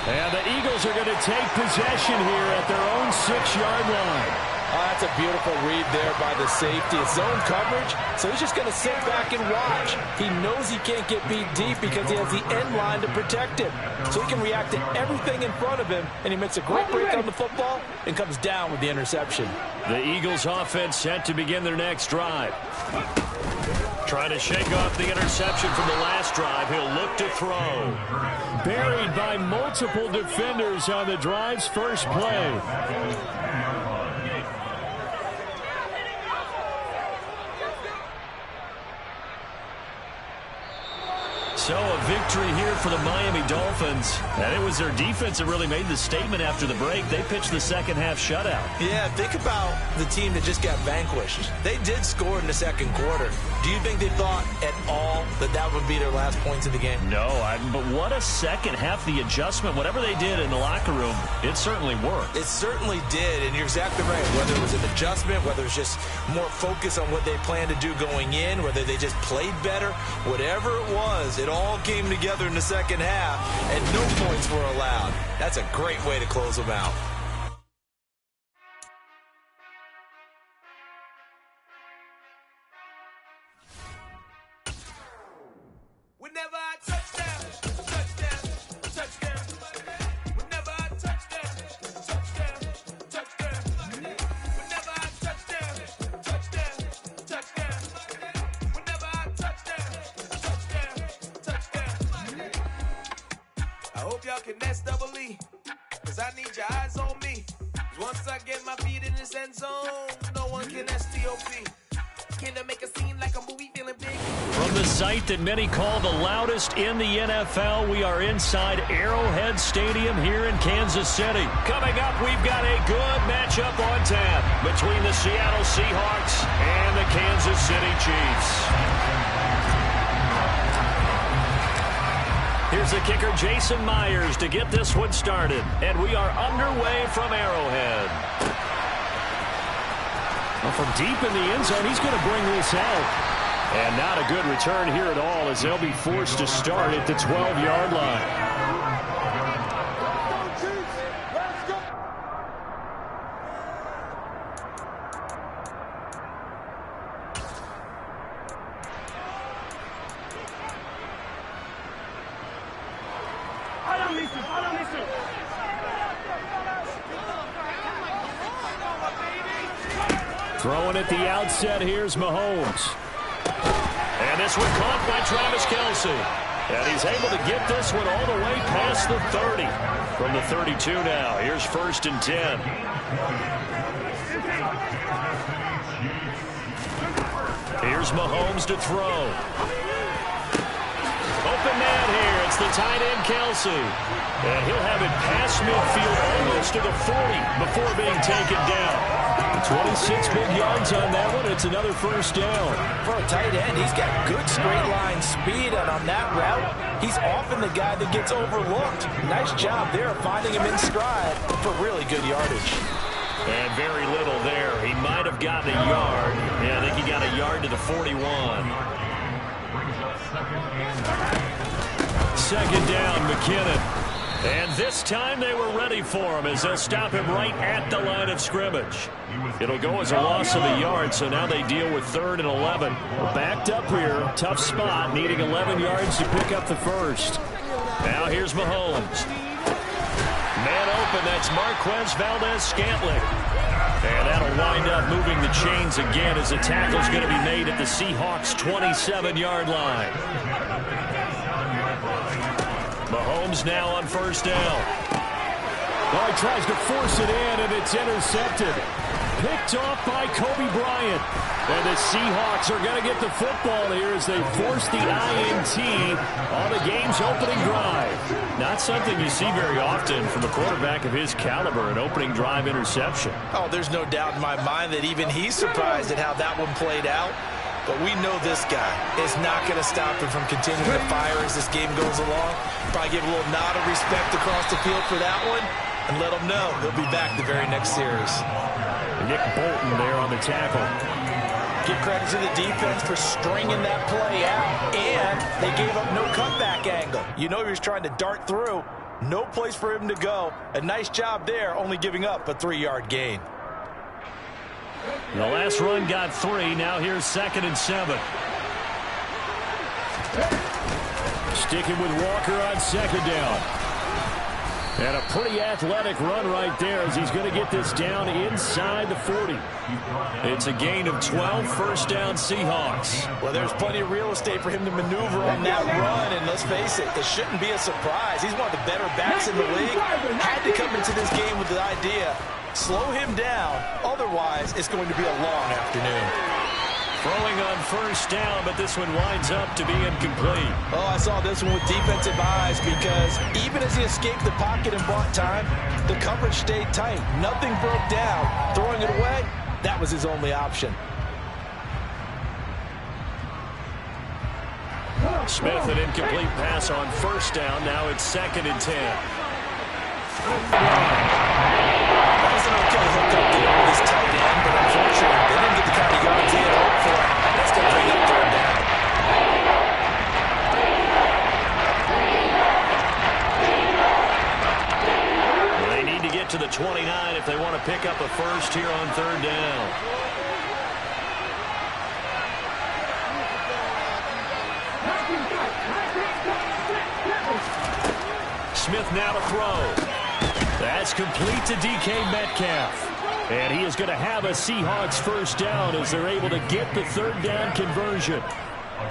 Speaker 2: And the Eagles Eagles are going to take possession here at their own 6-yard line.
Speaker 6: Oh, that's a beautiful read there by the safety. It's zone coverage, so he's just going to sit back and watch. He knows he can't get beat deep because he has the end line to protect him. So he can react to everything in front of him, and he makes a great break on the football and comes down with the interception.
Speaker 2: The Eagles offense set to begin their next drive. Trying to shake off the interception from the last drive. He'll look to throw. Buried by multiple defenders on the drive's first play. So a victory here for the Miami Dolphins. And it was their defense that really made the statement after the break. They pitched the second-half shutout.
Speaker 6: Yeah, think about the team that just got vanquished. They did score in the second quarter. Do you think they thought at all that that would be their last points of the game?
Speaker 2: No, but what a second half. The adjustment, whatever they did in the locker room, it certainly worked.
Speaker 6: It certainly did, and you're exactly right. Whether it was an adjustment, whether it was just more focus on what they planned to do going in, whether they just played better, whatever it was, it all came together in the second half, and no points were allowed. That's a great way to close them out.
Speaker 1: Whenever I touchdown, touchdown, touchdown. Whenever I touchdown, touchdown, touchdown. Whenever I touchdown, touchdown, touchdown. Whenever I touchdown, touchdown, touchdown. I hope y'all can nest double E, 'cause I need your eyes on me. 'Cause once I get my feet in this end zone, no one can STOP. Can I make a scene like a movie feeling big?
Speaker 2: From the site that many call the loudest in the NFL, we are inside Arrowhead Stadium here in Kansas City. Coming up, we've got a good matchup on tap between the Seattle Seahawks and the Kansas City Chiefs. Here's the kicker, Jason Myers, to get this one started. And we are underway from Arrowhead. Well, from deep in the end zone, he's going to bring this out. And not a good return here at all, as they'll be forced to start at the 12-yard line. Throwing at the outset, here's Mahomes. And this one caught by Travis Kelce. And he's able to get this one all the way past the 30. From the 32 now, here's 1st and 10. Here's Mahomes to throw. Open man here. It's the tight end, Kelce. And he'll have it past midfield almost to the 40 before being taken down. 26 big yards on that one. It's another first down.
Speaker 6: For a tight end, he's got good straight line speed, and on that route, he's often the guy that gets overlooked. Nice job there of finding him in stride for really good yardage.
Speaker 2: And very little there. He might have gotten a yard. Yeah, I think he got a yard to the 41. Second down, McKinnon. And this time they were ready for him as they'll stop him right at the line of scrimmage. It'll go as a loss of a yard, so now they deal with 3rd and 11. We're backed up here. Tough spot, needing 11 yards to pick up the first. Now here's Mahomes. Man open, that's Marquez Valdez-Scantling. And that'll wind up moving the chains again as the tackle's going to be made at the Seahawks' 27-yard line. Mahomes now on 1st down. Oh, he tries to force it in, and it's intercepted. Picked off by Kobe Bryant. And the Seahawks are going to get the football here as they force the INT on the game's opening drive. Not something you see very often from a quarterback of his caliber, an opening drive interception.
Speaker 6: Oh, there's no doubt in my mind that even he's surprised at how that one played out. But we know this guy is not going to stop him from continuing to fire as this game goes along. Probably give a little nod of respect across the field for that one and let him know he'll be back the very next series.
Speaker 2: Nick Bolton there on the tackle.
Speaker 6: Give credit to the defense for stringing that play out, and they gave up no cutback angle. You know he was trying to dart through, No place for him to go. A nice job there, only giving up a 3-yard gain.
Speaker 2: The last run got 3. Now here's 2nd and 7. Sticking with Walker on 2nd down. And a pretty athletic run right there as he's going to get this down inside the 40. It's a gain of 12, first down Seahawks.
Speaker 6: Well, there's plenty of real estate for him to maneuver on that run, and let's face it, it shouldn't be a surprise. He's one of the better backs in the league. Had to come into this game with the idea, slow him down, otherwise it's going to be a long afternoon.
Speaker 2: Throwing on first down, but this one winds up to be incomplete.
Speaker 6: Oh, I saw this one with defensive eyes because even as he escaped the pocket and bought time, the coverage stayed tight. Nothing broke down. Throwing it away, that was his only option.
Speaker 2: Smith, an incomplete pass on first down. Now it's 2nd and 10.
Speaker 6: That was an okay hookup there with his tight end, but unfortunately, they didn't get the kind of yards they had hoped for. That's going to bring up 3rd down.
Speaker 2: Well, they need to get to the 29 if they want to pick up a first here on 3rd down. Smith now to throw. That's complete to DK Metcalf. And he is going to have a Seahawks first down as they're able to get the 3rd down conversion.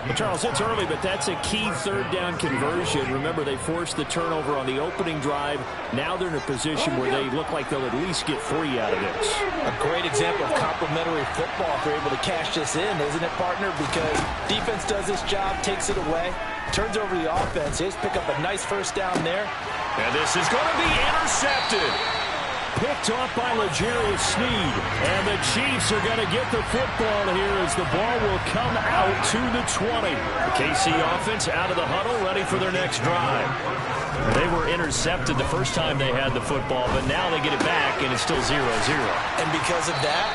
Speaker 2: Well, Charles, it's early, but that's a key 3rd down conversion. Remember, they forced the turnover on the opening drive. Now they're in a position where they look like they'll at least get 3 out of this.
Speaker 6: A great example of complementary football if they're able to cash this in, isn't it, partner? Because defense does this job, takes it away, turns over the offense. They just pick up a nice first down there.
Speaker 2: And this is going to be intercepted. Picked off by L'Jarius Sneed. And the Chiefs are going to get the football here as the ball will come out to the 20. The KC offense out of the huddle, ready for their next drive. They were intercepted the first time they had the football, but now they get it back, and it's still 0-0.
Speaker 6: And because of that,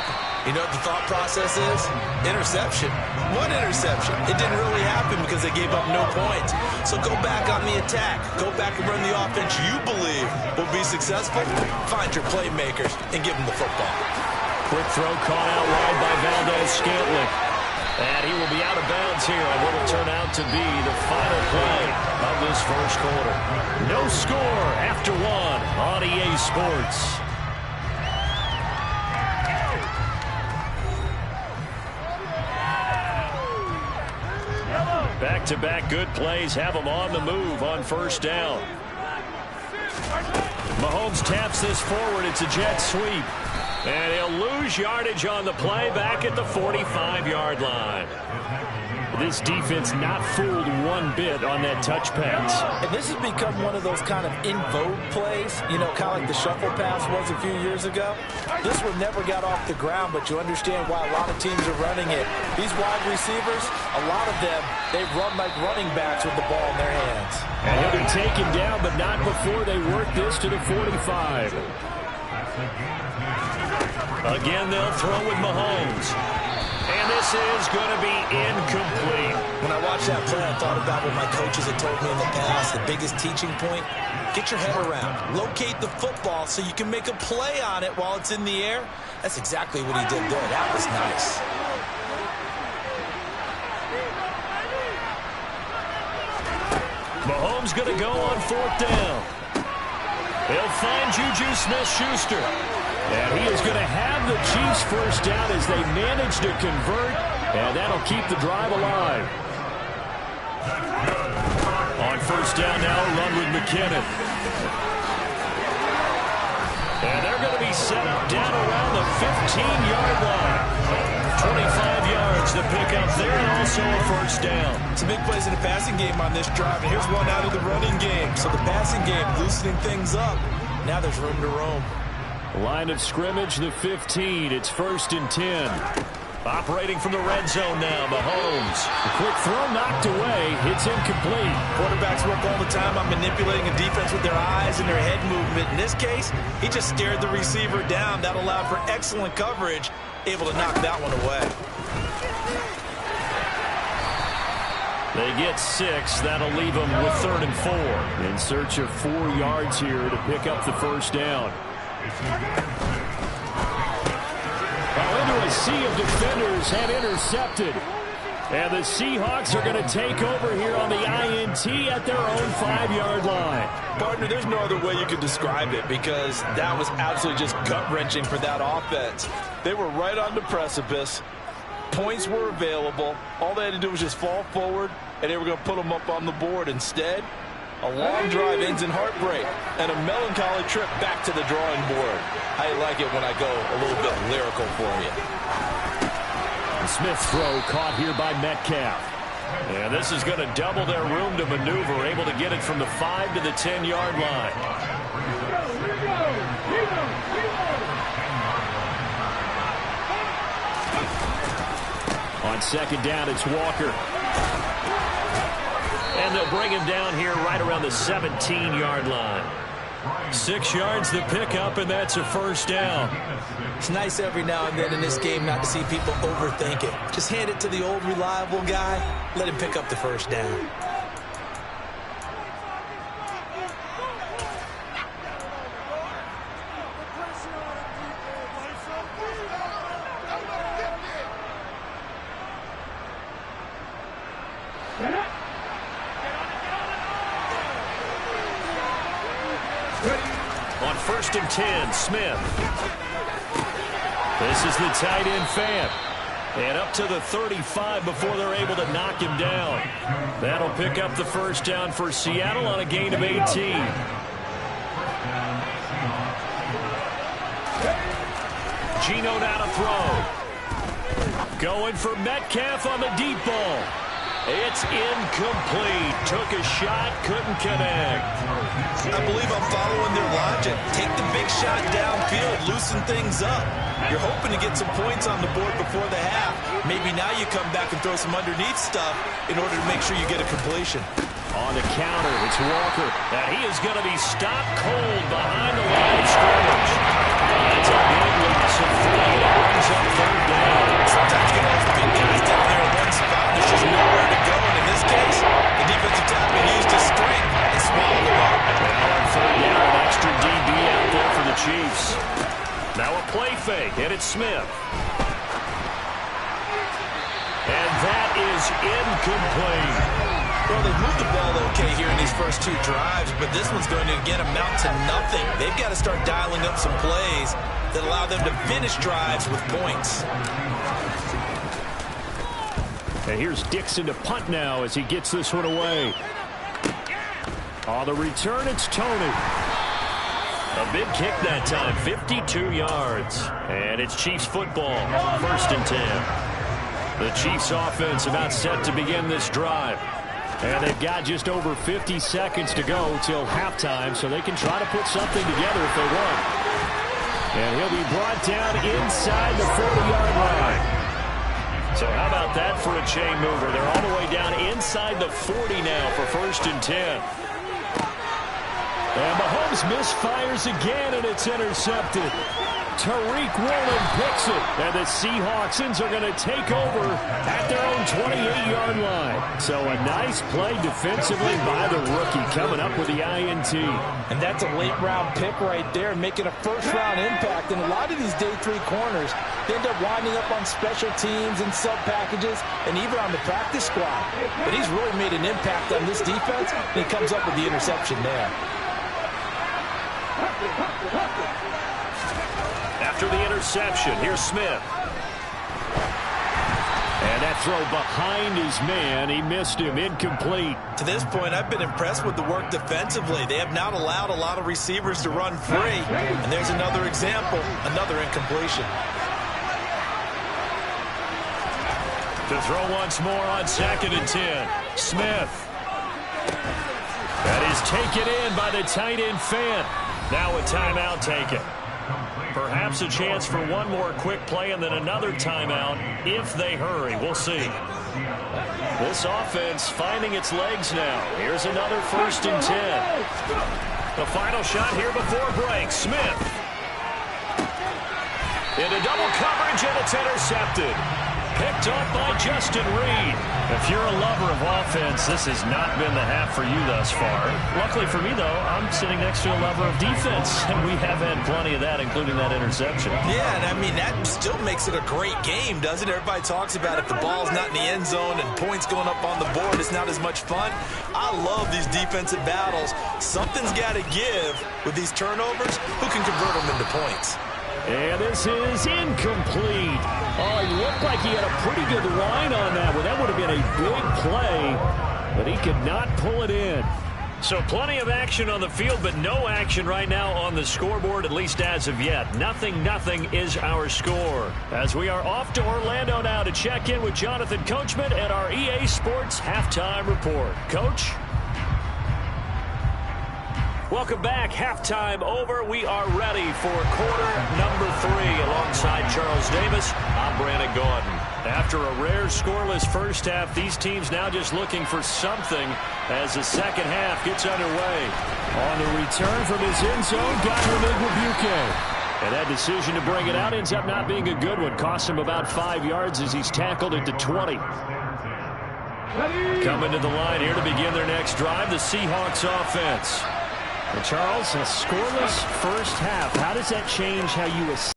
Speaker 6: you know what the thought process is? Interception. What interception? It didn't really happen because they gave up no points. So go back on the attack. Go back and run the offense you believe will be successful. Find your playmakers and give them the football.
Speaker 2: Quick throw caught out wide by Valdez-Scantling. And he will be out of bounds here on what will turn out to be the final play of this first quarter. No score after 1 on EA Sports. Back-to-back good plays have them on the move on first down. Mahomes taps this forward. It's a jet sweep. And he'll lose yardage on the play back at the 45-yard line. This defense not fooled one bit on that touch pass.
Speaker 6: And this has become one of those kind of in vogue plays, you know, kind of like the shuffle pass was a few years ago. This one never got off the ground, but you understand why a lot of teams are running it. These wide receivers, a lot of them, they run like running backs with the ball in their hands.
Speaker 2: And he'll be taken down, but not before they work this to the 45. Again, they'll throw with Mahomes. And this is going to be incomplete.
Speaker 6: When I watched that play, I thought about what my coaches had told me in the past. The biggest teaching point, get your head around. Locate the football so you can make a play on it while it's in the air. That's exactly what he did there. That was nice.
Speaker 2: Mahomes going to go on 4th down. He'll find Juju Smith-Schuster. And he is going to have the Chiefs first down as they manage to convert, and that'll keep the drive alive. On first down now, run with McKinnon. And they're going to be set up down around the 15-yard line. 25 yards to pick up there, and also a first down.
Speaker 6: Some big plays in the passing game on this drive, and here's one out of the running game. So the passing game loosening things up. Now there's room to roam.
Speaker 2: Line of scrimmage, the 15. It's 1st and 10. Operating from the red zone now, Mahomes. The quick throw knocked away. It's incomplete.
Speaker 6: Quarterbacks work all the time on manipulating a defense with their eyes and their head movement. In this case, he just stared the receiver down. That allowed for excellent coverage, able to knock that one away.
Speaker 2: They get 6. That'll leave them with 3rd and 4. In search of 4 yards here to pick up the first down. Well, into a sea of defenders had intercepted. And the Seahawks are going to take over here on the INT at their own 5-yard line.
Speaker 6: Partner, there's no other way you could describe it because that was absolutely just gut-wrenching for that offense. They were right on the precipice. Points were available. All they had to do was just fall forward, and they were going to put them up on the board. Instead, a long drive ends in heartbreak and a melancholy trip back to the drawing board. I like it when I go a little bit lyrical for you.
Speaker 2: Smith's throw caught here by Metcalf. And this is going to double their room to maneuver, able to get it from the 5 to the 10-yard line. On 2nd down, it's Walker. And they'll bring him down here right around the 17-yard line. 6 yards the pickup, and that's a first down.
Speaker 6: It's nice every now and then in this game not to see people overthink it. Just hand it to the old reliable guy. Let him pick up the first down.
Speaker 2: On 1st and 10, Smith. This is the tight end Fant. And up to the 35 before they're able to knock him down. That'll pick up the first down for Seattle on a gain of 18. Geno now to throw. Going for Metcalf on the deep ball. It's incomplete. Took a shot, couldn't connect.
Speaker 3: I believe I'm following their logic. Take the big shot downfield, loosen things up. You're hoping to get some points on the board before the half. Maybe now you come back and throw some underneath stuff in order to make sure you get a completion.
Speaker 2: On the counter, it's Walker. And he is going to be stopped cold behind the line of scrimmage. That's a big loss of 3. It brings up 3rd down.
Speaker 3: Sometimes you get those big guys down there in one spot. There's just nowhere to go. And in this case, the defensive tackle used his strength and swallowed them up.
Speaker 2: Well, on 3rd down, an extra DB out there for the Chiefs. Now a play fake, and it's Smith. And that is incomplete.
Speaker 3: Well, they've moved the ball okay here in these first 2 drives, but this one's going to again amount to nothing. They've got to start dialing up some plays that allow them to finish drives with points.
Speaker 2: And here's Dixon to punt now as he gets this one away. On the return, it's Tony. A big kick that time, 52 yards. And it's Chiefs football, 1st and 10. The Chiefs offense about set to begin this drive. And they've got just over 50 seconds to go till halftime, so they can try to put something together if they want. And he'll be brought down inside the 40-yard line. So how about that for a chain mover? They're all the way down inside the 40 now for 1st and 10. And Mahomes misfires again, and it's intercepted. Tariq Woolen picks it, and the Seahawksans are going to take over at their own 28-yard line. So a nice play defensively by the rookie coming up with the INT.
Speaker 6: And that's a late-round pick right there, making a first-round impact. And a lot of these day 3 corners, they end up winding up on special teams and sub-packages and even on the practice squad. But he's really made an impact on this defense, and he comes up with the interception there.
Speaker 2: After the interception, here's Smith. And that throw behind his man. He missed him. Incomplete.
Speaker 3: To this point, I've been impressed with the work defensively. They have not allowed a lot of receivers to run free. And there's another example, another incompletion.
Speaker 2: To throw once more on 2nd and 10. Smith. That is taken in by the tight end Fant. Now a timeout taken. Perhaps a chance for one more quick play and then another timeout if they hurry. We'll see. This offense finding its legs now. Here's another 1st and 10. The final shot here before break. Smith. Into double coverage, and it's intercepted. Picked off by Justin Reed. If you're a lover of offense, this has not been the half for you thus far. Luckily for me, though, I'm sitting next to a lover of defense, and we have had plenty of that, including that interception.
Speaker 3: Yeah, and I mean, that still makes it a great game, doesn't it? Everybody talks about if the ball's not in the end zone and points going up on the board, it's not as much fun. I love these defensive battles. Something's got to give with these turnovers. Who can convert them into points?
Speaker 2: And this is incomplete. Oh, he looked like he had a pretty good line on that one. That would have been a big play, but he could not pull it in. So plenty of action on the field, but no action right now on the scoreboard, at least as of yet. 0-0 is our score. As we are off to Orlando now to check in with Jonathan Coachman and our EA Sports Halftime Report. Coach? Welcome back. Halftime over. We are ready for quarter number 3. Alongside Charles Davis, I'm Brandon Gaudin. After a rare scoreless first half, these teams now just looking for something as the second half gets underway. On the return from his end zone, Godwin Igwebuike. And that decision to bring it out ends up not being a good one. Costs him about 5 yards as he's tackled at the 20. Coming to the line here to begin their next drive, the Seahawks offense. And Charles, a scoreless first half. How does that change how you assess?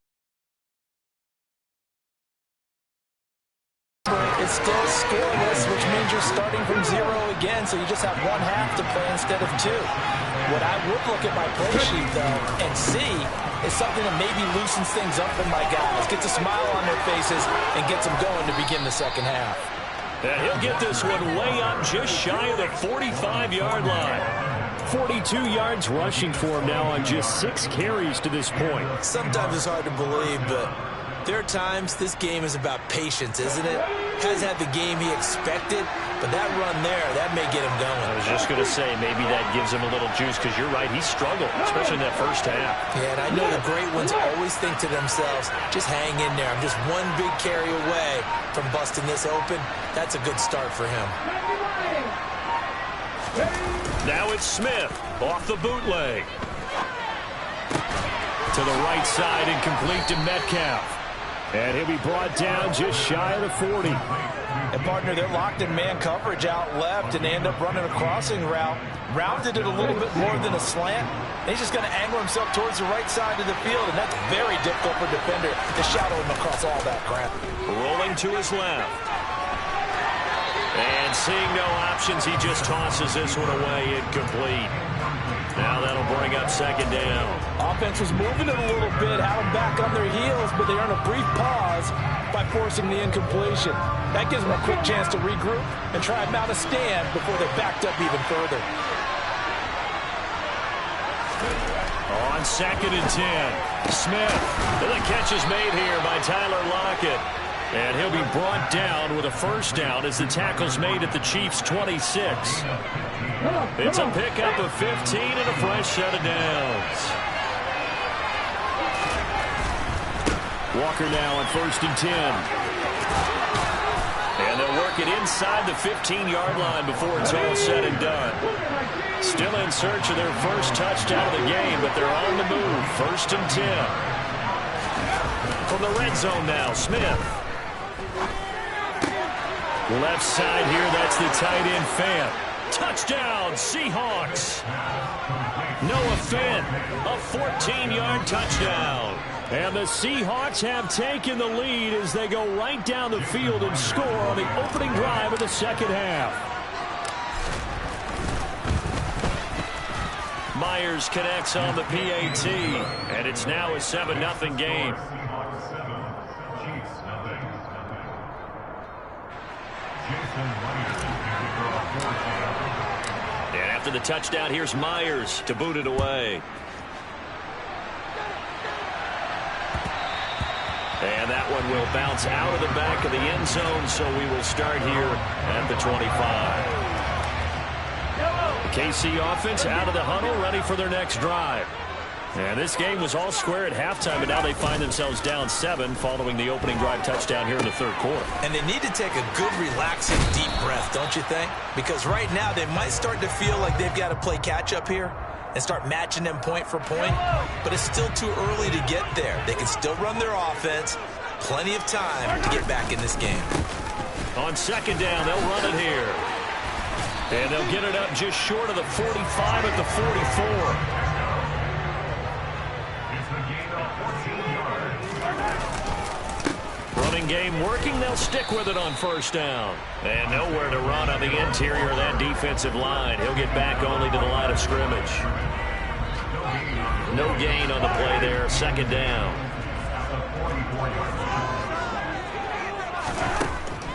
Speaker 6: It's still scoreless, which means you're starting from 0 again, so you just have one half to play instead of 2. What I would look at my play sheet, though, and see is something that maybe loosens things up for my guys, gets a smile on their faces, and gets them going to begin the second half.
Speaker 2: And he'll get this one way up just shy of the 45-yard line. 42 yards rushing for him now on just 6 carries to this point.
Speaker 3: Sometimes it's hard to believe, but there are times this game is about patience, isn't it? Hasn't had the game he expected, but that run there, that may get him going.
Speaker 2: I was just going to say, maybe that gives him a little juice, because you're right, he struggled, especially in that first half.
Speaker 3: Yeah, and I know the great ones always think to themselves, just hang in there. I'm just one big carry away from busting this open. That's a good start for him.
Speaker 2: Now it's Smith off the bootleg. To the right side and complete to Metcalf. And he'll be brought down just shy of the 40.
Speaker 6: And, partner, they're locked in man coverage out left, and they end up running a crossing route. Rounded it a little bit more than a slant. And he's just going to angle himself towards the right side of the field, and that's very difficult for a defender to shadow him across all that ground.
Speaker 2: Rolling to his left. And seeing no options, he just tosses this one away, incomplete. Now that'll bring up second down.
Speaker 6: Offense was moving it a little bit, had them back on their heels, but they earn a brief pause by forcing the incompletion. That gives them a quick chance to regroup and try and mount a stand before they're backed up even further.
Speaker 2: On 2nd and 10, Smith. And the catch is made here by Tyler Lockett. And he'll be brought down with a first down as the tackle's made at the Chiefs' 26. It's a pickup of 15 and a fresh set of downs. Walker now on 1st and 10. And they'll work it inside the 15-yard line before it's all said and done. Still in search of their first touchdown of the game, but they're on the move. 1st and 10. From the red zone now, Smith. Left side here, that's the tight end, Fant. Touchdown, Seahawks. Noah Fant, a 14-yard touchdown. And the Seahawks have taken the lead as they go right down the field and score on the opening drive of the second half. Myers connects on the PAT, and it's now a 7-0 game. And after the touchdown, here's Myers to boot it away. And that one will bounce out of the back of the end zone, so we will start here at the 25. The KC offense out of the huddle, ready for their next drive. And this game was all square at halftime, but now they find themselves down 7 following the opening drive touchdown here in the third quarter. And
Speaker 3: they need to take a good, relaxing, deep breath, don't you think? Because right now they might start to feel like they've got to play catch-up here and start matching them point for point, but it's still too early to get there. They can still run their offense, Plenty of time to get back in this game.
Speaker 2: On second down, they'll run it here. And they'll get it up just short of the 45 at the 44. Running game working. They'll stick with it on first down. And nowhere to run on the interior of that defensive line. He'll get back only to the line of scrimmage. No gain on the play there. Second down.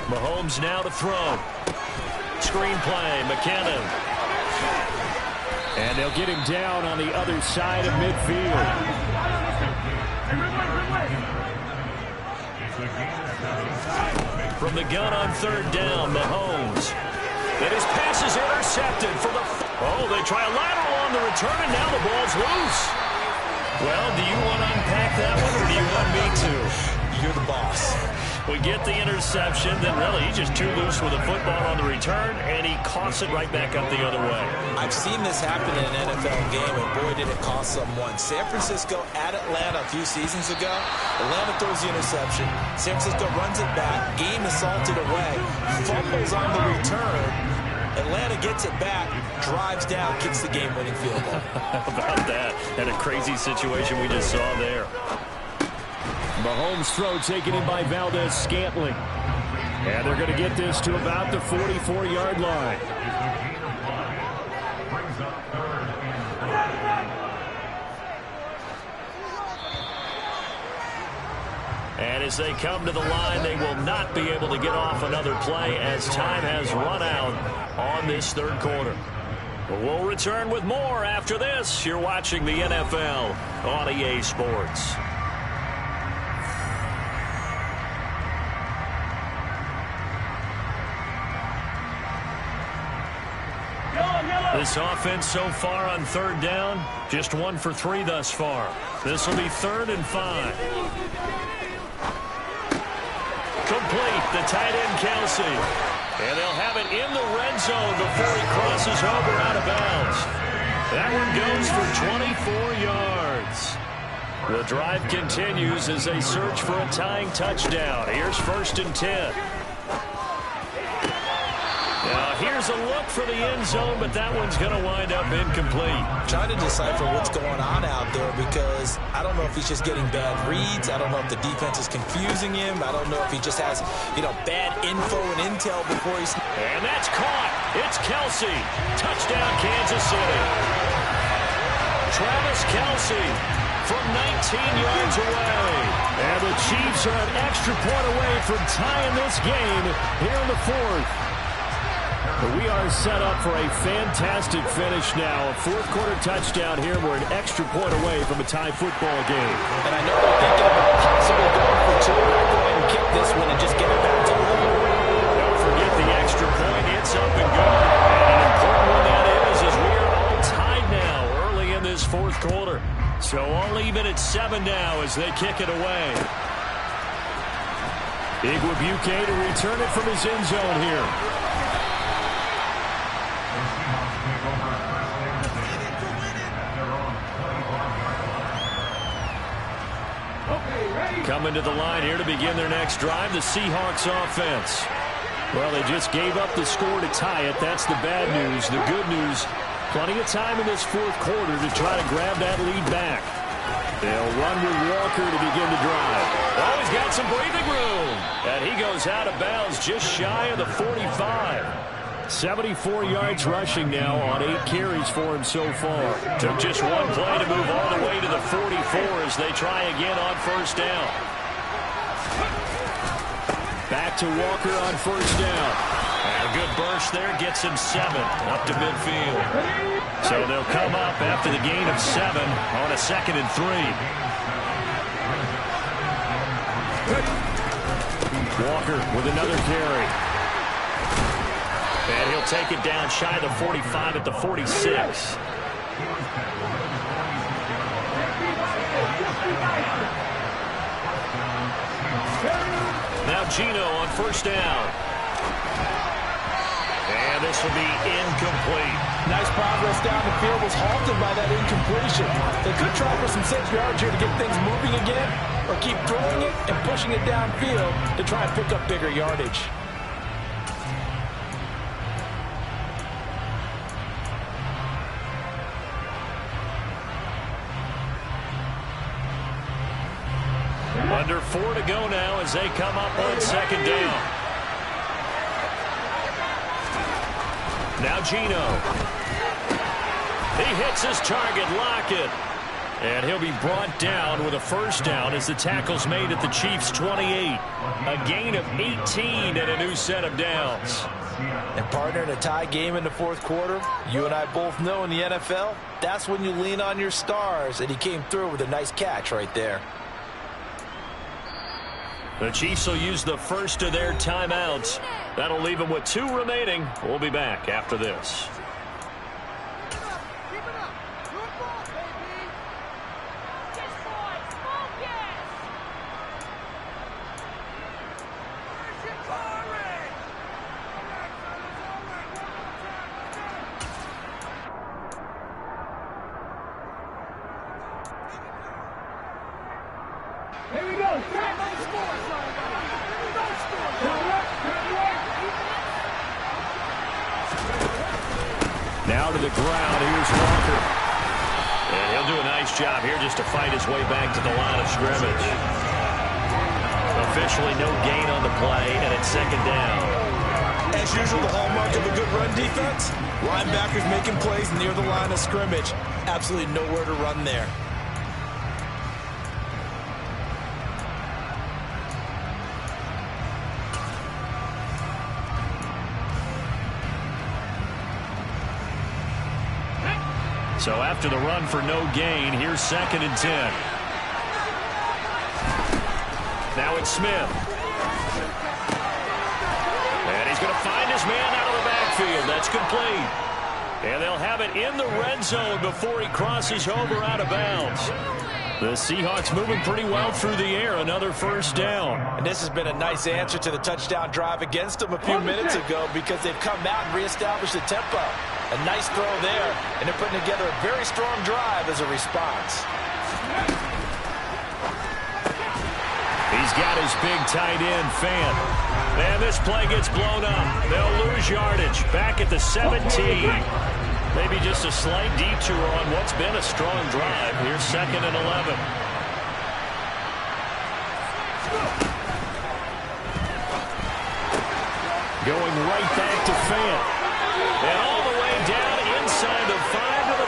Speaker 2: Mahomes now to throw. Screen play, McKinnon. And they'll get him down on the other side of midfield. From the gun on third down, Mahomes. And his pass is intercepted for the... Oh, they try a lateral on the return, and now the ball's loose. Well, do you want to unpack that one, or do you want me to?
Speaker 3: You're the boss.
Speaker 2: We get the interception, then really he's just too loose with the football on the return, and he coughs it right back up the other way.
Speaker 3: I've seen this happen in an NFL game, and boy, did it cost someone. San Francisco at Atlanta a few seasons ago. Atlanta throws the interception. San Francisco runs it back. Game is salted away. Fumbles on the return. Atlanta gets it back, drives down, kicks the game-winning field goal.
Speaker 2: How about that? And a crazy situation we just saw there. Mahomes' throw taken in by Valdez-Scantling. And they're going to get this to about the 44-yard line. And as they come to the line, they will not be able to get off another play as time has run out on this third quarter. We'll return with more after this. You're watching the NFL on EA Sports. This offense so far on third down, just 1 for 3 thus far. This will be 3rd and 5. Complete, the tight end Kelsey. And they'll have it in the red zone before he crosses over out of bounds. That one goes for 24 yards. The drive continues as they search for a tying touchdown. Here's 1st and 10. Now, here's a look for the end zone, but that one's going to wind up incomplete.
Speaker 3: Trying to decipher what's going on out there because I don't know if he's just getting bad reads. I don't know if the defense is confusing him. I don't know if he just has, bad info and intel before he's...
Speaker 2: And that's caught. It's Kelsey. Touchdown, Kansas City. Travis Kelsey from 19 yards away. And the Chiefs are an extra point away from tying this game here in the 4th. We are set up for a fantastic finish now. A 4th quarter touchdown here. We're an extra point away from a tie football game.
Speaker 3: And I know they're thinking about possibly going for 2. They'll go ahead and kick this one and just get it back to them.
Speaker 2: Don't forget the extra point. It's up and good. And an important one that is we are all tied now early in this 4th quarter. So all even at 7 now as they kick it away. Igwebuike to return it from his end zone here. Coming to the line here to begin their next drive, the Seahawks offense. Well, they just gave up the score to tie it. That's the bad news. The good news, plenty of time in this 4th quarter to try to grab that lead back. They'll run with Walker to begin the drive. Oh, he's got some breathing room. And he goes out of bounds just shy of the 45. 74 yards rushing now on 8 carries for him so far. Took just one play to move all the way to the 44 as they try again on first down. Back to Walker on first down. And a good burst there gets him 7 up to midfield. So they'll come up after the gain of 7 on a 2nd and 3. Walker with another carry. And he'll take it down shy of the 45 at the 46. Now Geno on first down. And this will be incomplete.
Speaker 6: Nice progress down the field, was halted by that incompletion. They could try for some 6 yards here to get things moving again, or keep throwing it and pushing it downfield to try and pick up bigger yardage.
Speaker 2: Under 4 to go now as they come up on second down. Now Geno. He hits his target, Lockett. And he'll be brought down with a first down as the tackle's made at the Chiefs' 28. A gain of 18 and a new set of downs.
Speaker 6: And partner, in a tie game in the fourth quarter, you and I both know in the NFL, that's when you lean on your stars, and he came through with a nice catch right there.
Speaker 2: The Chiefs will use the first of their timeouts. That'll leave them with 2 remaining. We'll be back after this.
Speaker 5: Here we go.
Speaker 2: Now to the ground. Here's Walker. And he'll do a nice job here just to fight his way back to the line of scrimmage. Officially no gain on the play, and it's second down.
Speaker 6: As usual, the hallmark of a good run defense, linebackers making plays near the line of scrimmage. Absolutely nowhere to run there.
Speaker 2: So after the run for no gain, here's second and 10. Now it's Smith. And he's going to find his man out of the backfield. That's complete. And they'll have it in the red zone before he crosses over out of bounds. The Seahawks moving pretty well through the air. Another first down.
Speaker 6: And this has been a nice answer to the touchdown drive against them a few minutes ago because they've come out and reestablished the tempo. A nice throw there, and they're putting together a very strong drive as a response.
Speaker 2: He's got his big tight end, Fant. And this play gets blown up. They'll lose yardage. Back at the 17. Maybe just a slight detour on what's been a strong drive. Here's second and 11. Going right back to Fant. And all the way down inside the 5 to the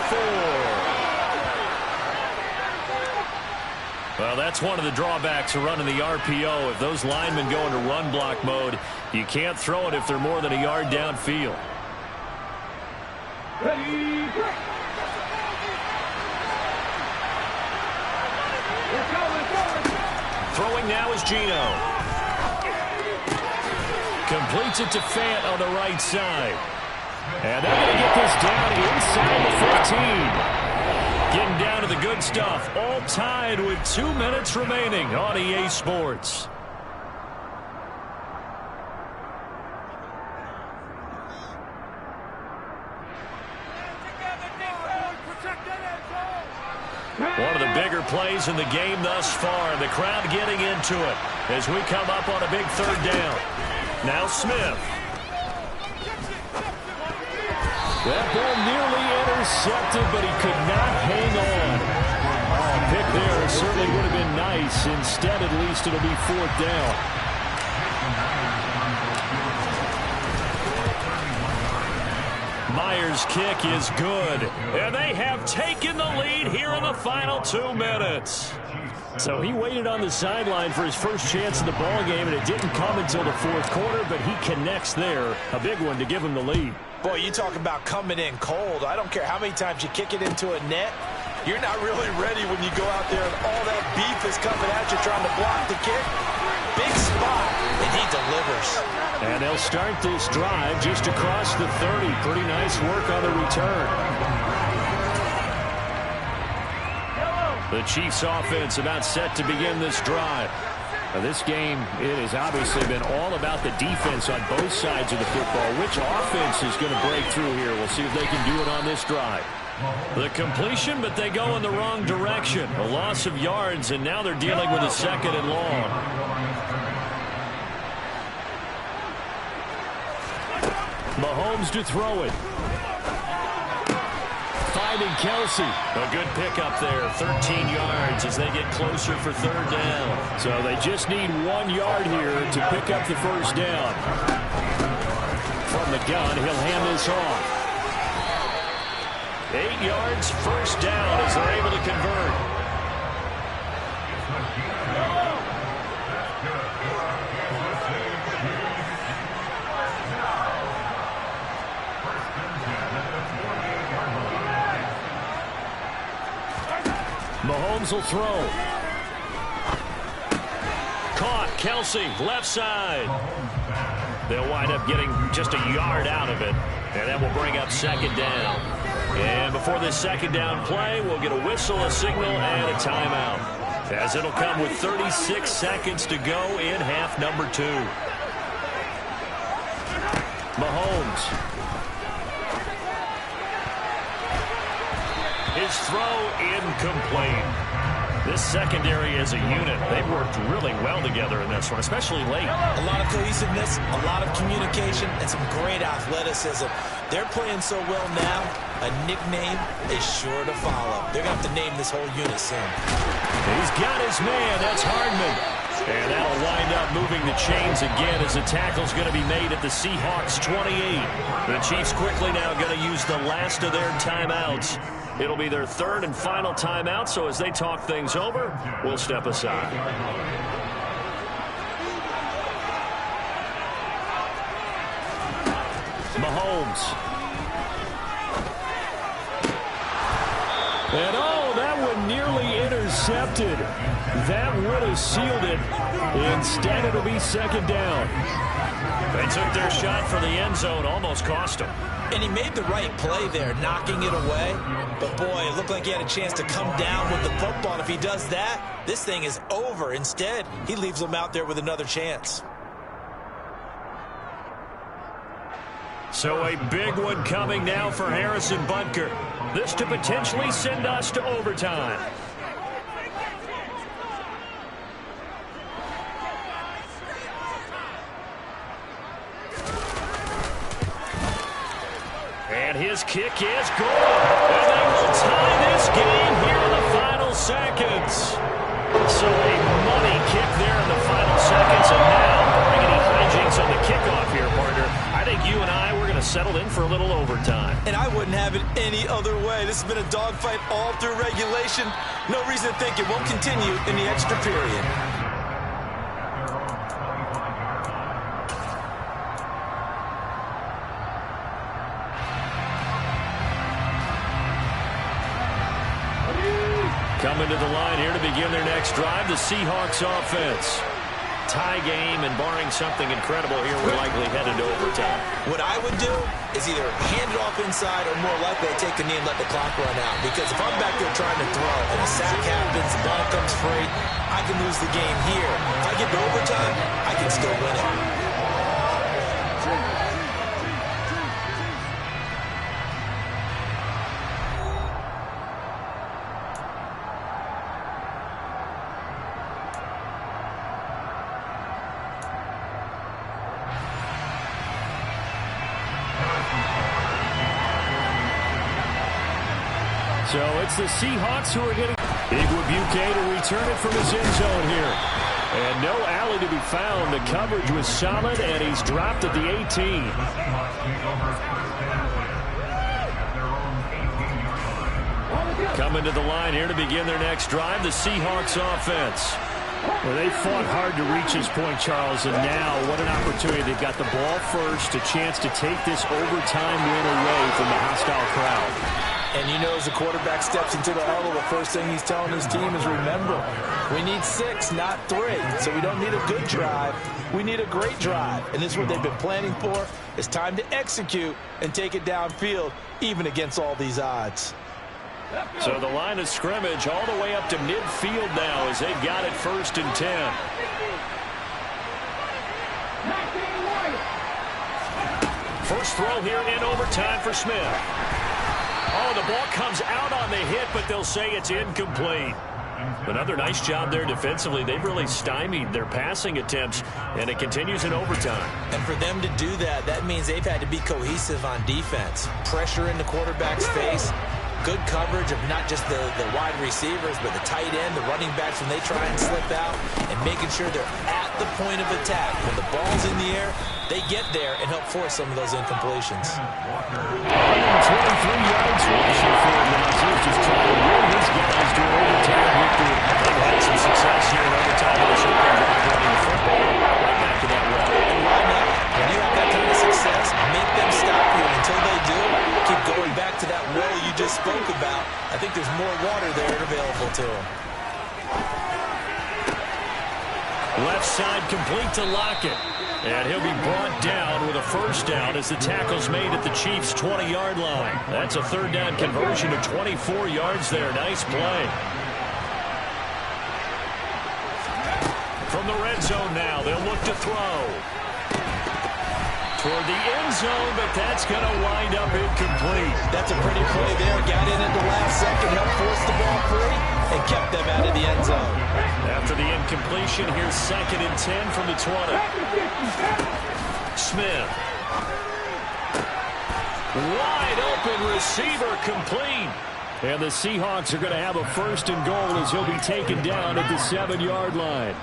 Speaker 2: 4. Well, that's one of the drawbacks of running the RPO. If those linemen go into run block mode, you can't throw it if they're more than a yard downfield.
Speaker 5: Ready, go.
Speaker 2: Throwing now is Geno. Completes it to Fant on the right side. And they're going to get this down inside the 15. Getting down to the good stuff. All tied with 2 minutes remaining on EA Sports. One of the bigger plays in the game thus far. The crowd getting into it as we come up on a big third down. Now Smith. That ball nearly intercepted, but he could not hang on. Oh, pick there certainly would have been nice. Instead, at least it'll be fourth down. Myers' kick is good. And they have taken the lead here in the final 2 minutes. So he waited on the sideline for his first chance in the ballgame, and it didn't come until the fourth quarter, but he connects there. A big one to give him the lead.
Speaker 6: Boy, you talk about coming in cold. I don't care how many times you kick it into a net. You're not really ready when you go out there and all that beef is coming at you trying to block the kick. Big spot, and he delivers.
Speaker 2: And they'll start this drive just across the 30. Pretty nice work on the return. The Chiefs offense about set to begin this drive. Now this game, it has obviously been all about the defense on both sides of the football. Which offense is going to break through here? We'll see if they can do it on this drive. The completion, but they go in the wrong direction. A loss of yards, and now they're dealing with a 2nd and long. Mahomes to throw it. Finding Kelsey. A good pickup there. 13 yards as they get closer for 3rd down. So they just need 1 yard here to pick up the 1st down. From the gun, he'll hand this off. 8 yards, 1st down as they're able to convert. Mahomes will throw. Caught. Kelsey, left side. They'll wind up getting just a yard out of it, and that will bring up 2nd down. And before this 2nd down play, we'll get a whistle, a signal, and a timeout, as it'll come with 36 seconds to go in half number 2. Mahomes. His throw incomplete. This secondary as a unit, they've worked really well together in this one, especially late.
Speaker 6: A lot of cohesiveness, a lot of communication, and some great athleticism. They're playing so well now, a nickname is sure to follow. They're going to have to name this whole unit soon.
Speaker 2: He's got his man. That's Hardman. And that'll wind up moving the chains again as the tackle's going to be made at the Seahawks 28. The Chiefs quickly now going to use the last of their timeouts. It'll be their 3rd and final timeout, so as they talk things over, we'll step aside. Mahomes. And that one nearly intercepted. That would have sealed it. Instead, it'll be 2nd down. They took their shot for the end zone, almost cost them.
Speaker 6: And he made the right play there, knocking it away. But, boy, it looked like he had a chance to come down with the football. And if he does that, this thing is over. Instead, he leaves them out there with another chance.
Speaker 2: So a big one coming now for Harrison Butker. This to potentially send us to overtime. And his kick is good. And they will tie this game here in the final seconds. So a money kick there in the final seconds. And now, barring any hijinks on the kickoff here, partner, I think you and I, we're going to settle in for a little overtime.
Speaker 6: And I wouldn't have it any other way. This has been a dogfight all through regulation. No reason to think it won't continue in the extra period.
Speaker 2: Coming to the line here to begin their next drive, the Seahawks offense. Tie game, and barring something incredible here, we're likely headed to overtime.
Speaker 6: What I would do is either hand it off inside or more likely take a knee and let the clock run out. Because if I'm back there trying to throw and a sack happens, the ball comes free, I can lose the game here. If I get to overtime, I can still win it.
Speaker 2: So it's the Seahawks who are getting Igwebuike to return it from his end zone here. And no alley to be found. The coverage was solid, and he's dropped at the 18. Coming to the line here to begin their next drive, the Seahawks offense. Well, they fought hard to reach this point, Charles, and now what an opportunity. They've got the ball first, a chance to take this overtime win away from the hostile crowd.
Speaker 6: And you know, as the quarterback steps into the huddle, the first thing he's telling his team is, remember, we need 6, not 3. So we don't need a good drive. We need a great drive. And this is what they've been planning for. It's time to execute and take it downfield, even against all these odds.
Speaker 2: So the line of scrimmage all the way up to midfield now as they've got it 1st and 10. First throw here in overtime for Smith. Oh, the ball comes out on the hit, but they'll say it's incomplete. Another nice job there defensively. They've really stymied their passing attempts, and it continues in overtime.
Speaker 6: And for them to do that, that means they've had to be cohesive on defense. Pressure in the quarterback's face, good coverage of not just the wide receivers, but the tight end, the running backs when they try and slip out, and making sure they're at the point of attack. When the ball's in the air, they get there and help force some of those incompletions.
Speaker 2: 123 yards rushing for him. He's just trying to win his guys to an overtime victory. They've had some success here in overtime. They should come back running the football right back to that well.
Speaker 6: And why not? When you have that kind of success, make them stop you. And until they do, keep going back to that well you just spoke about. I think there's more water there available to them.
Speaker 2: Left side complete to Lockett. And he'll be brought down with a first down as the tackle's made at the Chiefs' 20-yard line. That's a third down conversion of 24 yards there. Nice play. From the red zone now, they'll look to throw. Toward the end zone, but that's going to wind up incomplete.
Speaker 6: That's a pretty play there. Got in at the last second, helped force the ball free, and kept them out of the end zone.
Speaker 2: After the incompletion, here's 2nd and 10 from the 20. Smith. Wide open receiver complete. And the Seahawks are going to have a 1st and goal as he'll be taken down at the 7-yard line.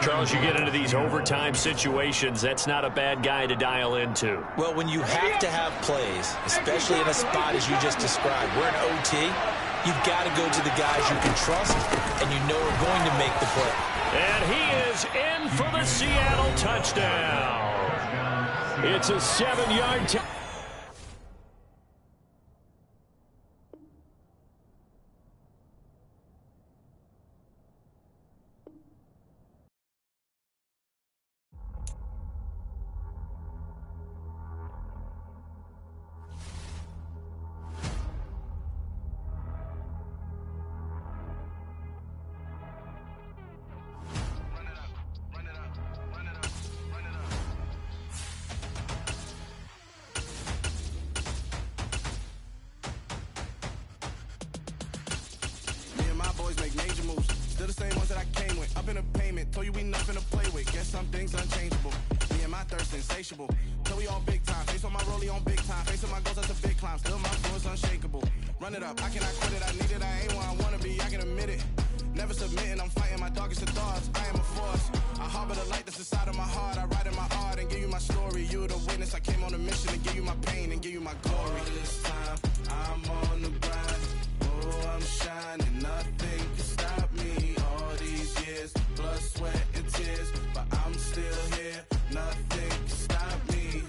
Speaker 2: Charles, you get into these overtime situations, that's not a bad guy to dial into.
Speaker 6: Well, when you have to have plays, especially in a spot as you just described, we're in OT, you've got to go to the guys you can trust and you know are going to make the play.
Speaker 2: And he is in for the Seattle touchdown. It's a 7-yard touchdown.
Speaker 7: Till we all big time. Face on my rollie on big time. Face on my goals, that's a big climb. Still my flow is unshakable. Run it up, I cannot quit it. I need it, I ain't where I wanna be, I can admit it. Never submitting, I'm fighting my darkest of thoughts. I am a force. I harbor the light that's inside of my heart. I write in my art and give you my story. You the witness, I came on a mission to give you my pain and give you my glory. All this time, I'm on the grind. Oh, I'm shining, nothing can stop me. All these years, blood, sweat, and tears. But I'm still here, nothing can stop me.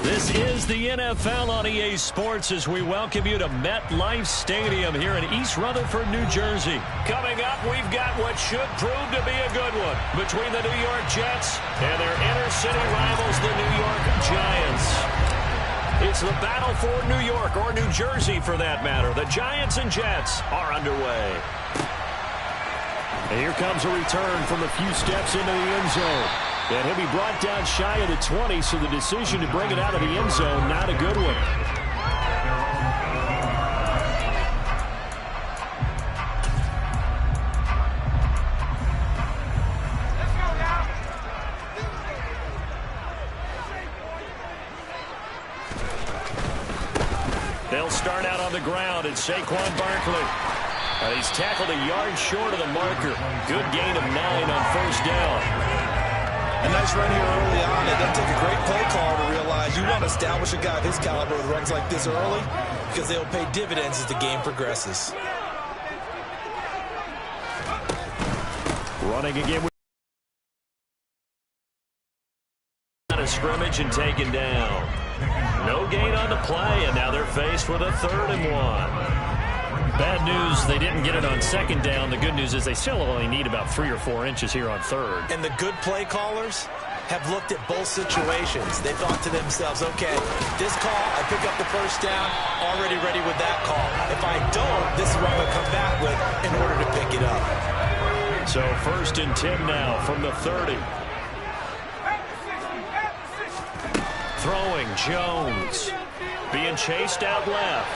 Speaker 2: This is the NFL on EA Sports as we welcome you to MetLife Stadium here in East Rutherford, New Jersey. Coming up, we've got what should prove to be a good one between the New York Jets and their inner-city rivals, the New York Giants. It's the battle for New York, or New Jersey for that matter. The Giants and Jets are underway. And here comes a return from a few steps into the end zone. And he'll be brought down shy of the 20, so the decision to bring it out of the end zone, not a good one. They'll start out on the ground, and Saquon Barkley. He's tackled a yard short of the marker. Good gain of 9 on first down.
Speaker 6: A nice run here early on. It doesn't take a great play call to realize you want to establish a guy of his caliber with runs like this early because they'll pay dividends as the game progresses.
Speaker 2: Running again with out of scrimmage and taken down. No gain on the play, and now they're faced with a 3rd and 1. Bad news, they didn't get it on 2nd down. The good news is they still only need about 3 or 4 inches here on 3rd.
Speaker 6: And the good play callers have looked at both situations. They thought to themselves, okay, this call, I pick up the first down, already ready with that call. If I don't, this is what I'm going to come back with in order to pick it up.
Speaker 2: So 1st and 10 now from the 30. Throwing, Jones. Being chased out left.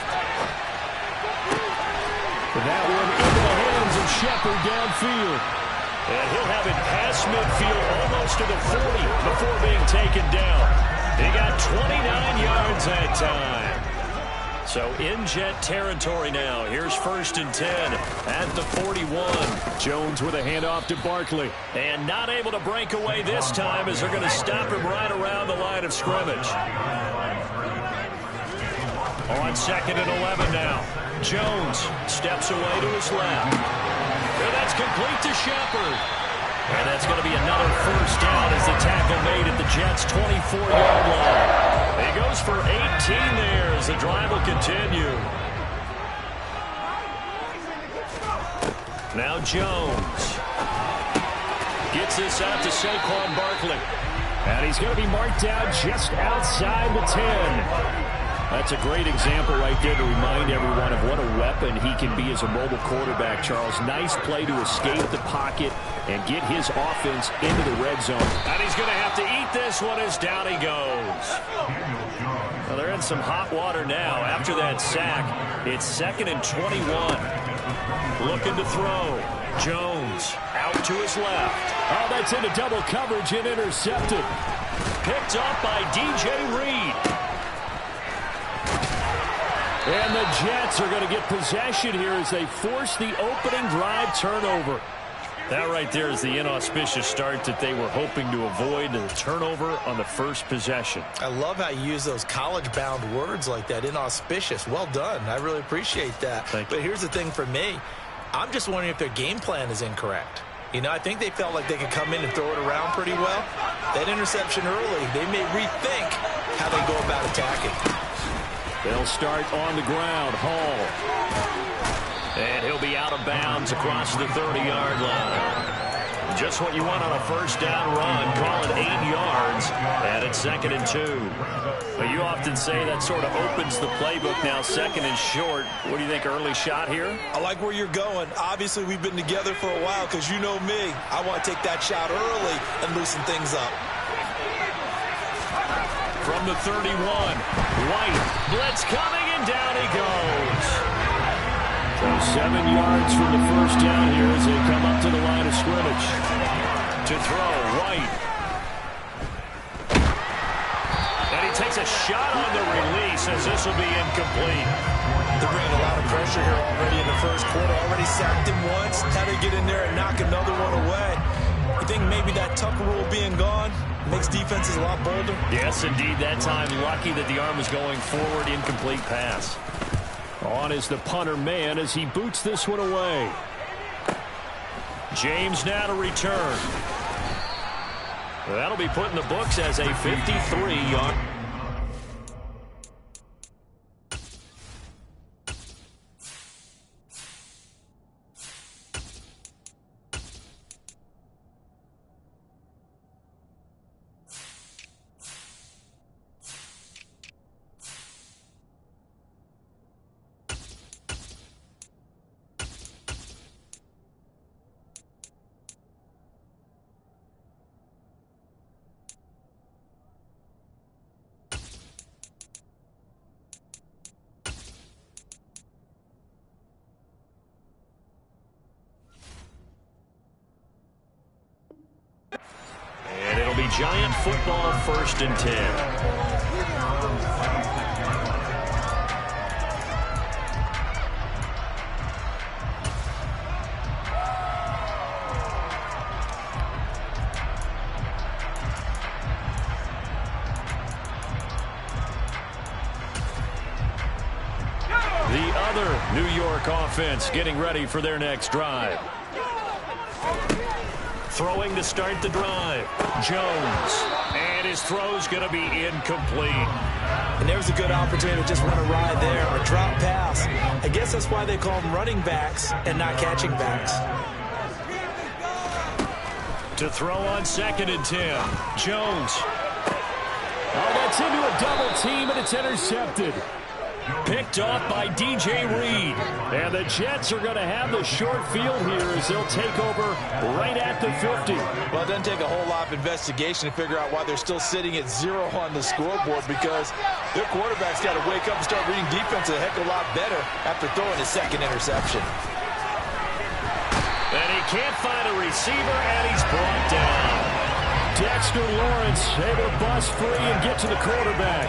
Speaker 2: that one into the hands of Shepard downfield. And he'll have it past midfield almost to the 40 before being taken down. He got 29 yards that time. So in Jet territory now. Here's 1st and 10 at the 41. Jones with a handoff to Barkley. And not able to break away this time as they're going to stop him right around the line of scrimmage. On 2nd and 11 now. Jones steps away to his left. And that's complete to Shepard. And that's going to be another 1st down as the tackle made at the Jets' 24-yard line. He goes for 18 there as the drive will continue. Now Jones gets this out to Saquon Barkley. And he's going to be marked out just outside the 10. That's a great example right there to remind everyone of what a weapon he can be as a mobile quarterback, Charles. Nice play to escape the pocket and get his offense into the red zone. And he's going to have to eat this one as down he goes. Well, they're in some hot water now. After that sack, it's 2nd and 21. Looking to throw. Jones out to his left. Oh, that's into double coverage and intercepted. Picked up by DJ Reed. And the Jets are going to get possession here as they force the opening drive turnover. That right there is the inauspicious start that they were hoping to avoid, the turnover on the first possession.
Speaker 6: I love how you use those college-bound words like that, inauspicious. Well done. I really appreciate that. But here's the thing for me. I'm just wondering if their game plan is incorrect. You know, I think they felt like they could come in and throw it around pretty well. That interception early, they may rethink how they go about attacking.
Speaker 2: They'll start on the ground. Hall. And he'll be out of bounds across the 30-yard line. Just what you want on a 1st down run. Call it 8 yards. And it's 2nd and 2. But you often say that sort of opens the playbook now, 2nd and short. What do you think, early shot here?
Speaker 6: I like where you're going. Obviously, we've been together for a while because you know me. I want to take that shot early and loosen things up.
Speaker 2: From the 31, White, blitz coming, and down he goes. So 7 yards from the 1st down here as they come up to the line of scrimmage. To throw, White. And he takes a shot on the release as this will be incomplete.
Speaker 6: They're bringing a lot of pressure here already in the 1st quarter. Already sacked him once. Had to get in there and knock another one away. You think maybe that Tucker rule being gone makes defenses a lot bolder?
Speaker 2: Yes, indeed. That time, lucky that the arm was going forward. Incomplete pass. On is the punter man as he boots this one away. James now to return. That'll be put in the books as a 53-yard. Giant football, 1st and 10. The other New York offense getting ready for their next drive. Throwing to start the drive. Jones. And his throw's going to be incomplete.
Speaker 6: And there's a good opportunity to just run a ride there or drop pass. I guess that's why they call them running backs and not catching backs.
Speaker 2: To throw on 2nd and 10. Jones. Oh, that's into a double team, and it's intercepted. Picked off by DJ Reed. And the Jets are going to have the short field here as they'll take over right at the 50.
Speaker 6: Well, it doesn't take a whole lot of investigation to figure out why they're still sitting at 0 on the scoreboard, because their quarterback's got to wake up and start reading defense a heck of a lot better after throwing his 2nd interception.
Speaker 2: can't find a receiver, and he's brought down. Dexter Lawrence able to bust free and get to the quarterback.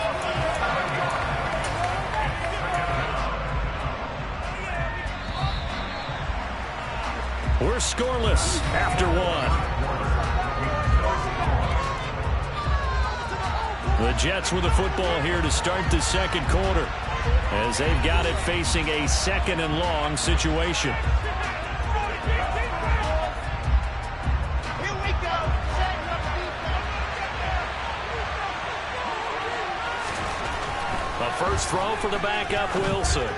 Speaker 2: We're scoreless after one. The Jets with the football here to start the second quarter, as they've got it facing a second and long situation.
Speaker 5: Here we go.
Speaker 2: A first throw for the backup Wilson.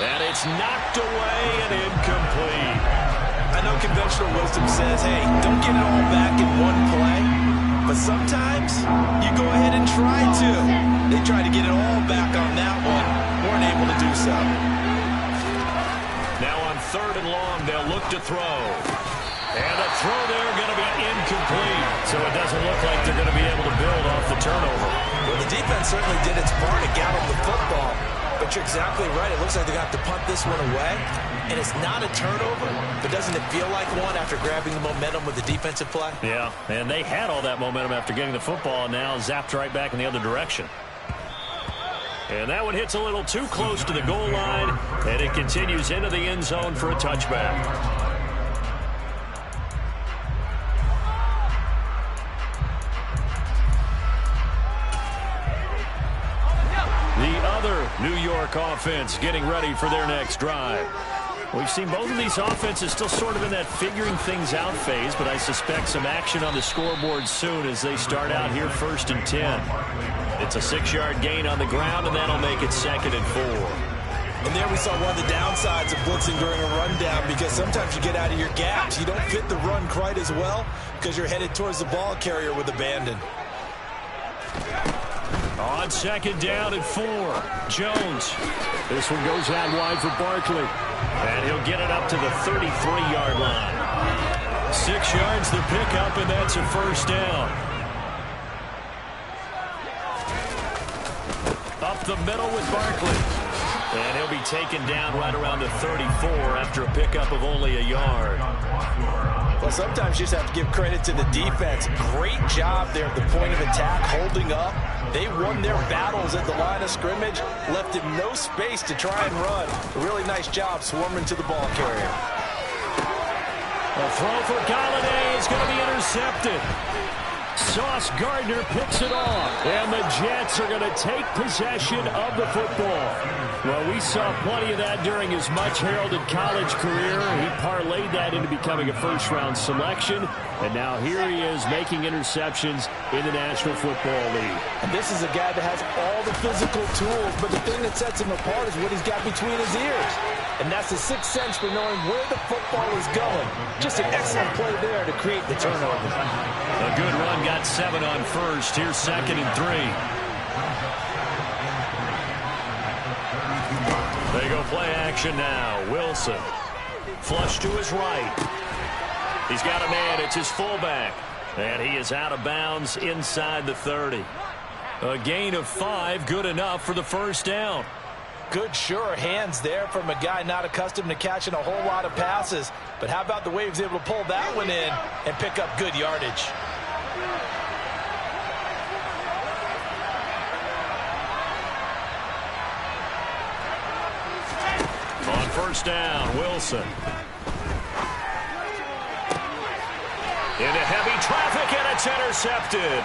Speaker 2: And it's knocked away and incomplete.
Speaker 3: I know conventional wisdom says, hey, don't get it all back in one play. But sometimes you go ahead and try to. They tried to get it all back on that one. Weren't able to do so.
Speaker 2: Now on third and long, they'll look to throw. And a throw there going to be incomplete. So it doesn't look like they're going to be able to build off the turnover.
Speaker 3: Well, the defense certainly did its part to gather the football. But you're exactly right. It looks like they're going to have to punt this one away. And it's not a turnover, but doesn't it feel like one after grabbing the momentum with the defensive play?
Speaker 2: Yeah, and they had all that momentum after getting the football, and now zapped right back in the other direction. And that one hits a little too close to the goal line, and it continues into the end zone for a touchback. The other New York offense getting ready for their next drive. We've seen both of these offenses still sort of in that figuring things out phase, but I suspect some action on the scoreboard soon as they start out here 1st and 10. It's a 6-yard gain on the ground, and that'll make it 2nd and 4.
Speaker 3: And there we saw one of the downsides of blitzing during a rundown, because sometimes you get out of your gaps. You don't fit the run quite as well because you're headed towards the ball carrier with abandon.
Speaker 2: On 2nd down and 4, Jones. This one goes out wide for Barkley. And he'll get it up to the 33-yard line. 6 yards the pickup, and that's a first down. Up the middle with Barkley. And he'll be taken down right around the 34 after a pickup of only a yard.
Speaker 3: Well, sometimes you just have to give credit to the defense. Great job there at the point of attack, holding up. They won their battles at the line of scrimmage, left him no space to try and run. A really nice job swarming to the ball carrier.
Speaker 2: A throw for Golladay is going to be intercepted. Sauce Gardner picks it off, and the Jets are going to take possession of the football. Well, we saw plenty of that during his much-heralded college career. He parlayed that into becoming a first-round selection, and now here he is making interceptions in the National Football League.
Speaker 6: And this is a guy that has all the physical tools, but the thing that sets him apart is what he's got between his ears. And that's the sixth sense for knowing where the football is going. Just an excellent play there to create the turnover.
Speaker 2: A good run, got 7 on first. Here's 2nd and 3. They go play action now. Wilson. Flush to his right. He's got a man. It's his fullback. And he is out of bounds inside the 30. A gain of 5, good enough for the first down.
Speaker 6: Good, sure hands there from a guy not accustomed to catching a whole lot of passes. But how about the way he was able to pull that one in and pick up good yardage?
Speaker 2: On first down, Wilson. Into heavy traffic, and it's intercepted.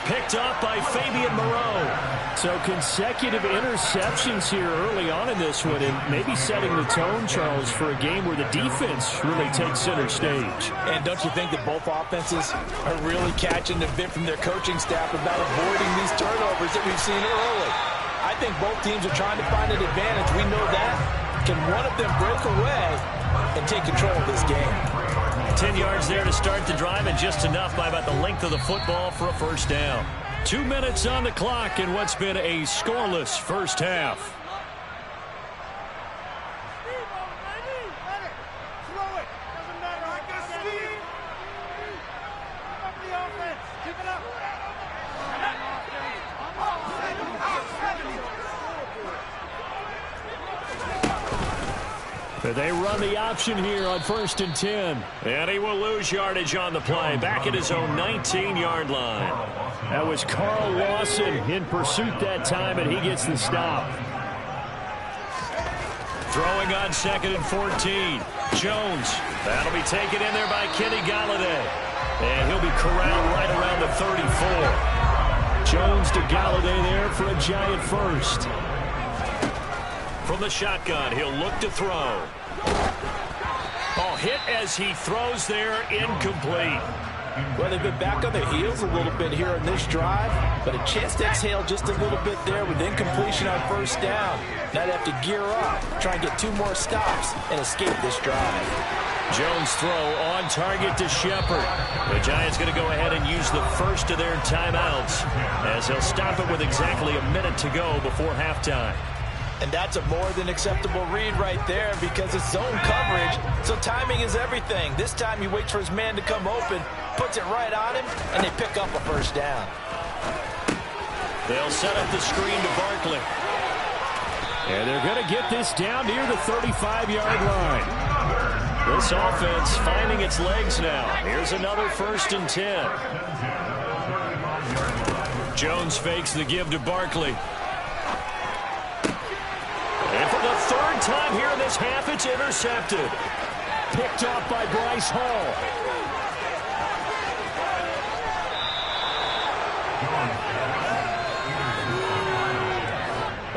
Speaker 2: Picked up by Fabian Moreau. So consecutive interceptions here early on in this one, and maybe setting the tone, Charles, for a game where the defense really takes center stage.
Speaker 6: And don't you think that both offenses are really catching the bit from their coaching staff about avoiding these turnovers that we've seen early? I think both teams are trying to find an advantage. We know that. Can one of them break away and take control of this game?
Speaker 2: 10 yards there to start the drive, and just enough by about the length of the football for a first down. 2 minutes on the clock in what's been a scoreless first half. They run the option here on 1st and 10. And he will lose yardage on the play. Back at his own 19-yard line. That was Carl Lawson in pursuit that time, and he gets the stop. Throwing on 2nd and 14. Jones. That'll be taken in there by Kenny Golladay. And he'll be corralled right around the 34. Jones to Golladay there for a Giant first. From the shotgun, he'll look to throw. Oh, hit as he throws there, incomplete.
Speaker 6: Well, they've been back on their heels a little bit here in this drive, but a chance to exhale just a little bit there with incompletion on 1st down. Now they have to gear up, try and get 2 more stops, and escape this drive.
Speaker 2: Jones throw on target to Shepard. The Giants going to go ahead and use the first of their timeouts as they'll stop it with exactly a minute to go before halftime.
Speaker 6: And that's a more than acceptable read right there because it's zone coverage, so timing is everything. This time he waits for his man to come open, puts it right on him, and they pick up a 1st down.
Speaker 2: They'll set up the screen to Barkley. And they're going to get this down near the 35-yard line. This offense finding its legs now. Here's another 1st and 10. Jones fakes the give to Barkley. And for the 3rd time here in this half, it's intercepted. Picked off by Bryce Hall.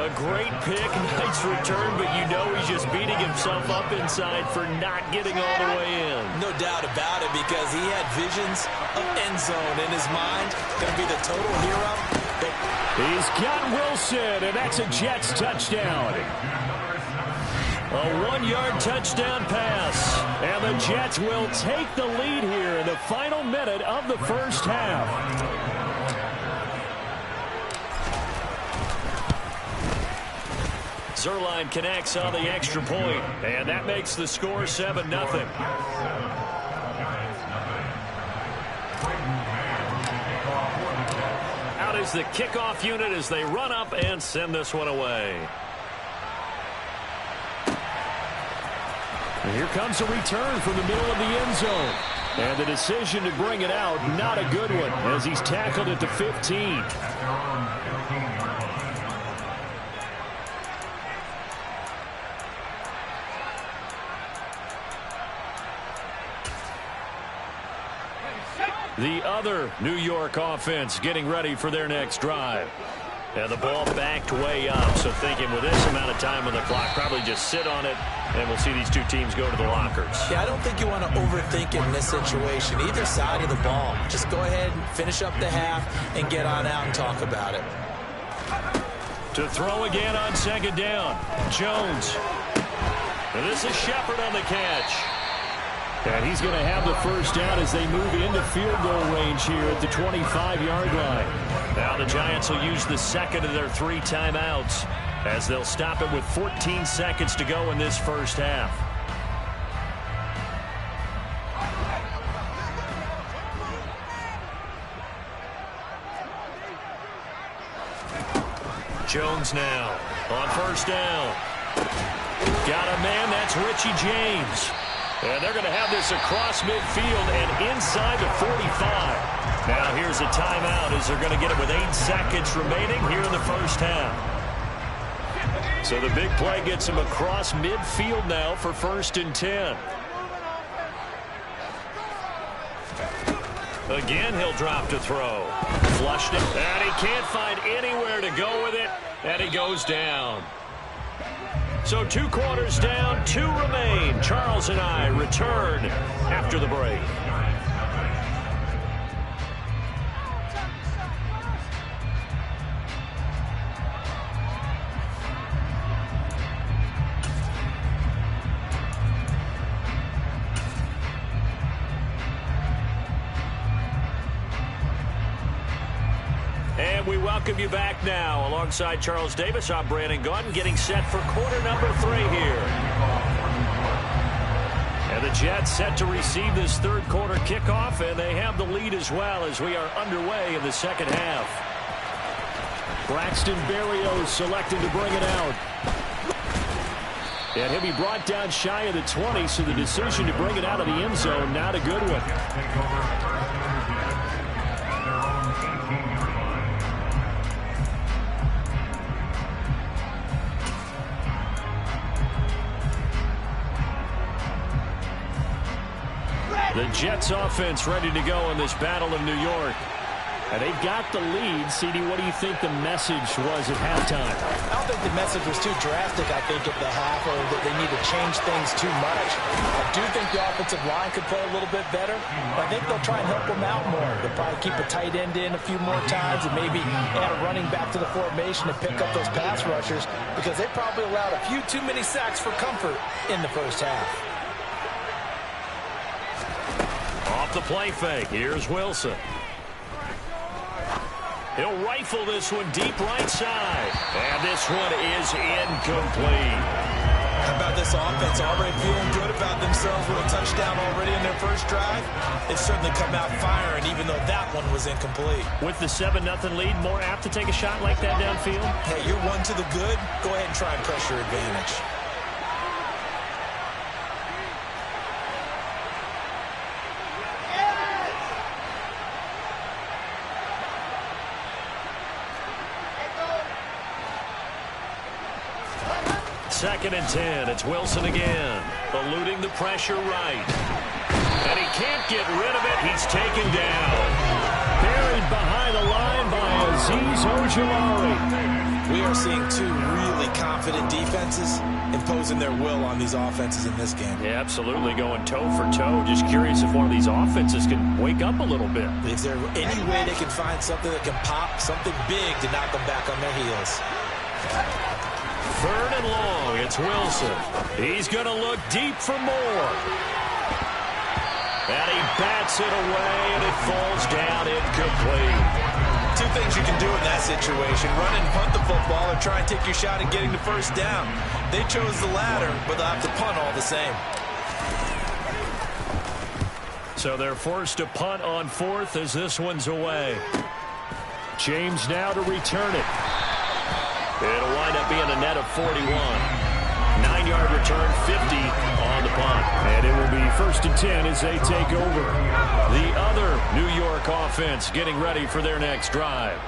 Speaker 2: A great pick, nice return, but you know he's just beating himself up inside for not getting all the way in.
Speaker 6: No doubt about it, because he had visions of end zone in his mind. Going to be the total hero.
Speaker 2: He's got Wilson, and that's a Jets touchdown. A 1-yard touchdown pass. And the Jets will take the lead here in the final minute of the 1st half. Zuerlein connects on the extra point, and that makes the score 7-0. Out is the kickoff unit as they run up and send this one away. And here comes a return from the middle of the end zone. And the decision to bring it out, not a good one, as he's tackled at the 15. The other New York offense getting ready for their next drive. And the ball backed way up, so thinking with this amount of time on the clock, probably just sit on it, and we'll see these two teams go to the lockers.
Speaker 6: Yeah, I don't think you want to overthink it in this situation. Either side of the ball. Just go ahead and finish up the half and get on out and talk about it.
Speaker 2: To throw again on 2nd down, Jones. And this is Shepard on the catch. And he's going to have the 1st down as they move into field goal range here at the 25-yard line. Now the Giants will use the 2nd of their 3 timeouts as they'll stop it with 14 seconds to go in this 1st half. Jones now on 1st down. Got a man, that's Richie James. And they're going to have this across midfield and inside the 45. Now here's a timeout as they're going to get it with 8 seconds remaining here in the 1st half. So the big play gets him across midfield now for 1st and 10. Again, he'll drop to throw. Flushed it, and he can't find anywhere to go with it, and he goes down. So 2 quarters down, 2 remain. Charles and I return after the break. And we welcome you back now. Alongside Charles Davis, I'm Brandon Gaudin, getting set for quarter number 3 here. And the Jets set to receive this 3rd quarter kickoff, and they have the lead as well as we are underway in the 2nd half. Braxton Berrios selected to bring it out. And he'll be brought down shy of the 20, so the decision to bring it out of the end zone, not a good one.
Speaker 4: Take over at their own 18-yard line.
Speaker 2: The Jets offense ready to go in this Battle of New York. And they've got the lead. CD, what do you think the message was at halftime?
Speaker 6: I don't think the message was too drastic, I think, at the half, or that they need to change things too much. I do think the offensive line could play a little bit better. I think they'll try and help them out more. They'll probably keep a tight end in a few more times and maybe add a running back to the formation to pick up those pass rushers, because they probably allowed a few too many sacks for comfort in the first half.
Speaker 2: Off the play fake. Here's Wilson. He'll rifle this one deep right side. And this one is incomplete.
Speaker 3: How about this offense already feeling good about themselves with a touchdown already in their first drive? They've certainly come out firing, even though that one was incomplete.
Speaker 2: With the 7-0 lead, more apt to take a shot like that downfield?
Speaker 3: Hey, you're one to the good. Go ahead and try and press your advantage.
Speaker 2: Second and 10. It's Wilson again. Eluding the pressure right. And he can't get rid of it. He's taken down. Buried behind the line by Azeez Ojulari.
Speaker 3: We are seeing two really confident defenses imposing their will on these offenses in this game.
Speaker 2: Yeah, absolutely. Going toe for toe. Just curious if one of these offenses can wake up a little bit.
Speaker 3: Is there any way they can find something that can pop, something big to knock them back on their heels?
Speaker 2: Third and long, it's Wilson. He's going to look deep for more. And he bats it away, and it falls down incomplete.
Speaker 3: Two things you can do in that situation: run and punt the football, or try and take your shot at getting the first down. They chose the latter, but they'll have to punt all the same.
Speaker 2: So they're forced to punt on fourth as this one's away. James now to return it. It'll wind up being a net of 41. 9-yard return, 50 on the punt. And it will be first and 10 as they take over. The other New York offense getting ready for their next drive.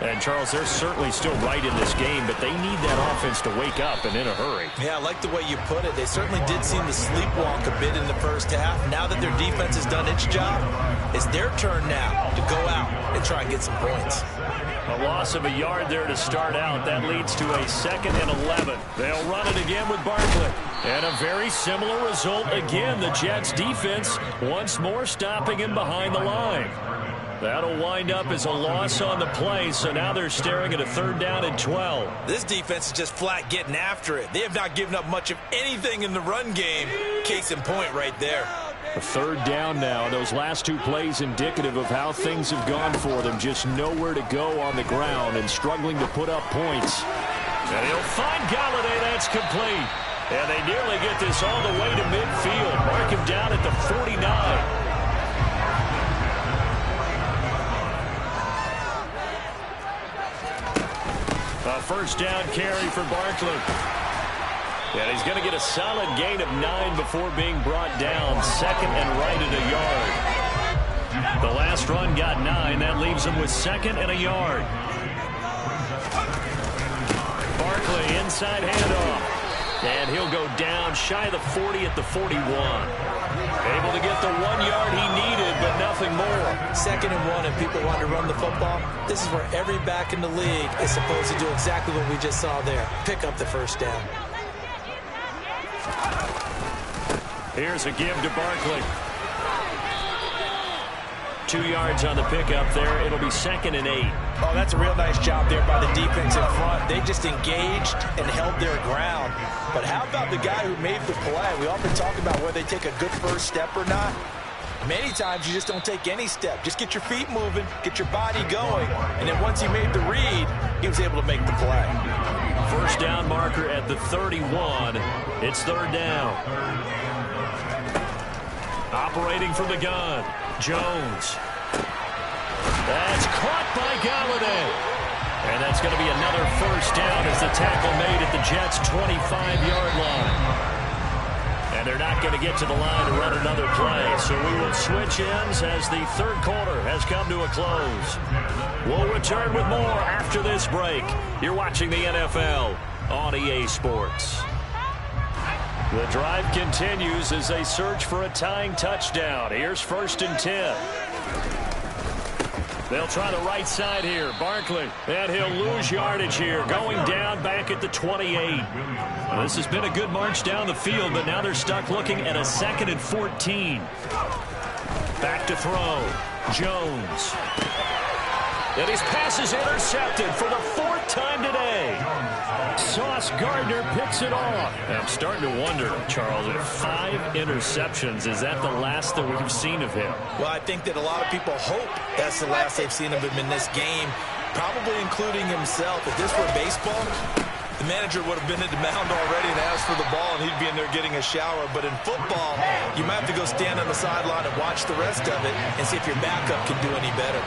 Speaker 2: And, Charles, they're certainly still right in this game, but they need that offense to wake up and in a hurry.
Speaker 3: Yeah, I like the way you put it. They certainly did seem to sleepwalk a bit in the first half. Now that their defense has done its job, it's their turn now to go out and try and get some points.
Speaker 2: A loss of a yard there to start out. That leads to a 2nd and 11. They'll run it again with Barkley. And a very similar result again. The Jets defense once more stopping him behind the line. That'll wind up as a loss on the play, so now they're staring at a 3rd down and 12.
Speaker 3: This defense is just flat getting after it. They have not given up much of anything in the run game. Case in point right there.
Speaker 2: A 3rd down now. Those last 2 plays indicative of how things have gone for them. Just nowhere to go on the ground and struggling to put up points. And he'll find Golladay. That's complete. And they nearly get this all the way to midfield. Mark him down at the 49. A 1st down carry for Barkley. And he's going to get a solid gain of 9 before being brought down. 2nd and right at a yard. The last run got 9. That leaves him with 2nd and a yard. Barkley inside handoff. And he'll go down shy of the 40 at the 41. Able to get the 1 yard he needed, but nothing more.
Speaker 3: 2nd and 1, and people want to run the football. This is where every back in the league is supposed to do exactly what we just saw there. Pick up the 1st down.
Speaker 2: Here's a give to Barkley. 2 yards on the pickup there. It'll be 2nd and 8.
Speaker 6: Oh, that's a real nice job there by the defense in front. They just engaged and held their ground. But how about the guy who made the play? We often talk about whether they take a good first step or not. Many times you just don't take any step. Just get your feet moving, get your body going, and then once he made the read, he was able to make the play.
Speaker 2: 1st down marker at the 31. It's 3rd down. Operating from the gun, Jones. That's caught by Golladay. And that's going to be another first down as the tackle made at the Jets' 25-yard line. And they're not going to get to the line to run another play. So we will switch ends as the third quarter has come to a close. We'll return with more after this break. You're watching the NFL on EA Sports. The drive continues as they search for a tying touchdown. Here's 1st and 10. They'll try the right side here. Barkley. And he'll lose yardage here. Going down back at the 28. Well, this has been a good march down the field, but now they're stuck looking at a 2nd and 14. Back to throw. Jones. And his pass is intercepted for the 4th time today. Sauce Gardner picks it off. And I'm starting to wonder, Charles, if 5 interceptions, is that the last that we've seen of him?
Speaker 3: Well, I think that a lot of people hope that's the last they've seen of him in this game, probably including himself. If this were baseball, the manager would have been at the mound already and asked for the ball, and he'd be in there getting a shower. But in football, you might have to go stand on the sideline and watch the rest of it and see if your backup can do any better.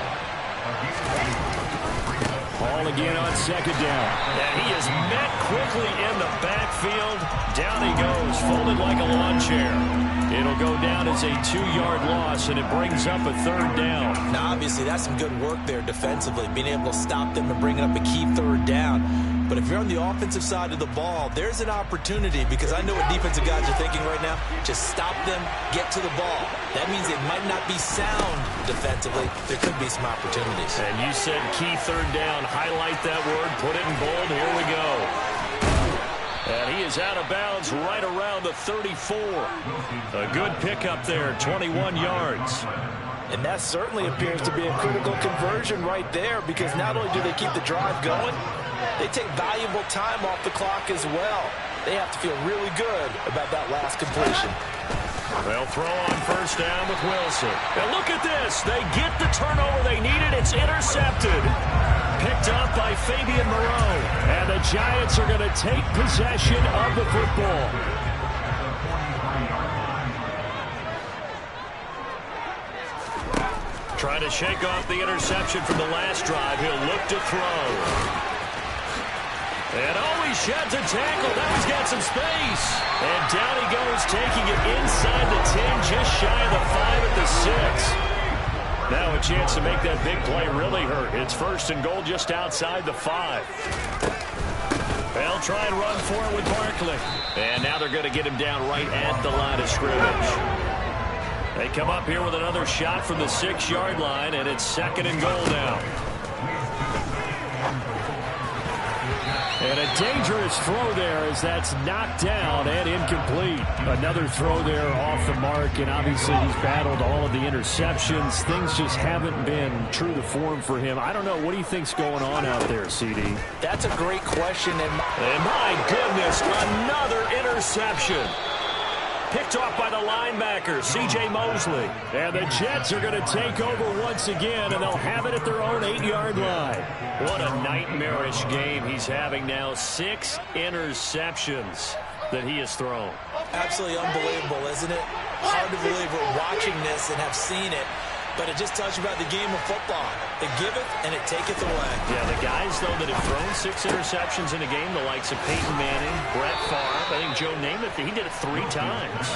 Speaker 2: Ball again on 2nd down. And he is met quickly in the backfield. Down he goes, folded like a lawn chair. It'll go down as a 2-yard loss, and it brings up a 3rd down. Now, obviously, that's some good work there defensively, being able to stop them and bringing up a key 3rd down. But if you're on the offensive side of the ball, there's an opportunity, because I know what defensive guys are thinking right now. Just stop them, get to the ball. That means it might not be sound defensively. There could be some opportunities. And you said key 3rd down. Highlight that word. Put it in bold. Here we go. And he is out of bounds right around the 34. A good pickup there, 21 yards. And that certainly appears to be a critical conversion right there, because not only do they keep the drive going, they take valuable time off the clock as well. They have to feel really good about that last completion. They'll throw on 1st down with Wilson. And look at this. They get the turnover they needed. It's intercepted. Picked up by Fabian Moreau. And the Giants are going to take possession of the football. Trying to shake off the interception from the last drive. He'll look to throw. And he sheds a tackle. Now he's got some space. And down he goes, taking it inside the 10, just shy of the 5 at the 6. Now a chance to make that big play really hurt. It's 1st and goal just outside the 5. They'll try and run for it with Barkley. And now they're going to get him down right at the line of scrimmage. They come up here with another shot from the 6-yard line, and it's 2nd and goal now. And a dangerous throw there as that's knocked down and incomplete. Another throw there off the mark, and obviously he's battled all of the interceptions. Things just haven't been true to form for him. I don't know. What do you think's going on out there, CD? That's a great question. And my goodness, another interception. Picked off by the linebacker, C.J. Mosley. And the Jets are going to take over once again, and they'll have it at their own 8-yard line. What a nightmarish game he's having now. 6 interceptions that he has thrown. Absolutely unbelievable, isn't it? Hard to believe we're watching this and have seen it. But it just tells you about the game of football. It giveth and it taketh away. Yeah, the guys, though, that have thrown 6 interceptions in a game, the likes of Peyton Manning, Brett Favre, I think Joe Namath, he did it 3 times.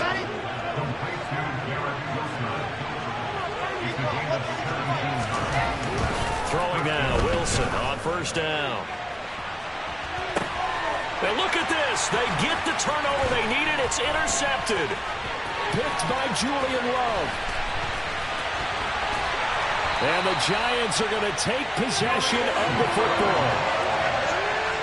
Speaker 2: Throwing now, Wilson on 1st down. Now look at this. They get the turnover they needed. It's intercepted. Picked by Julian Love. And the Giants are going to take possession of the football.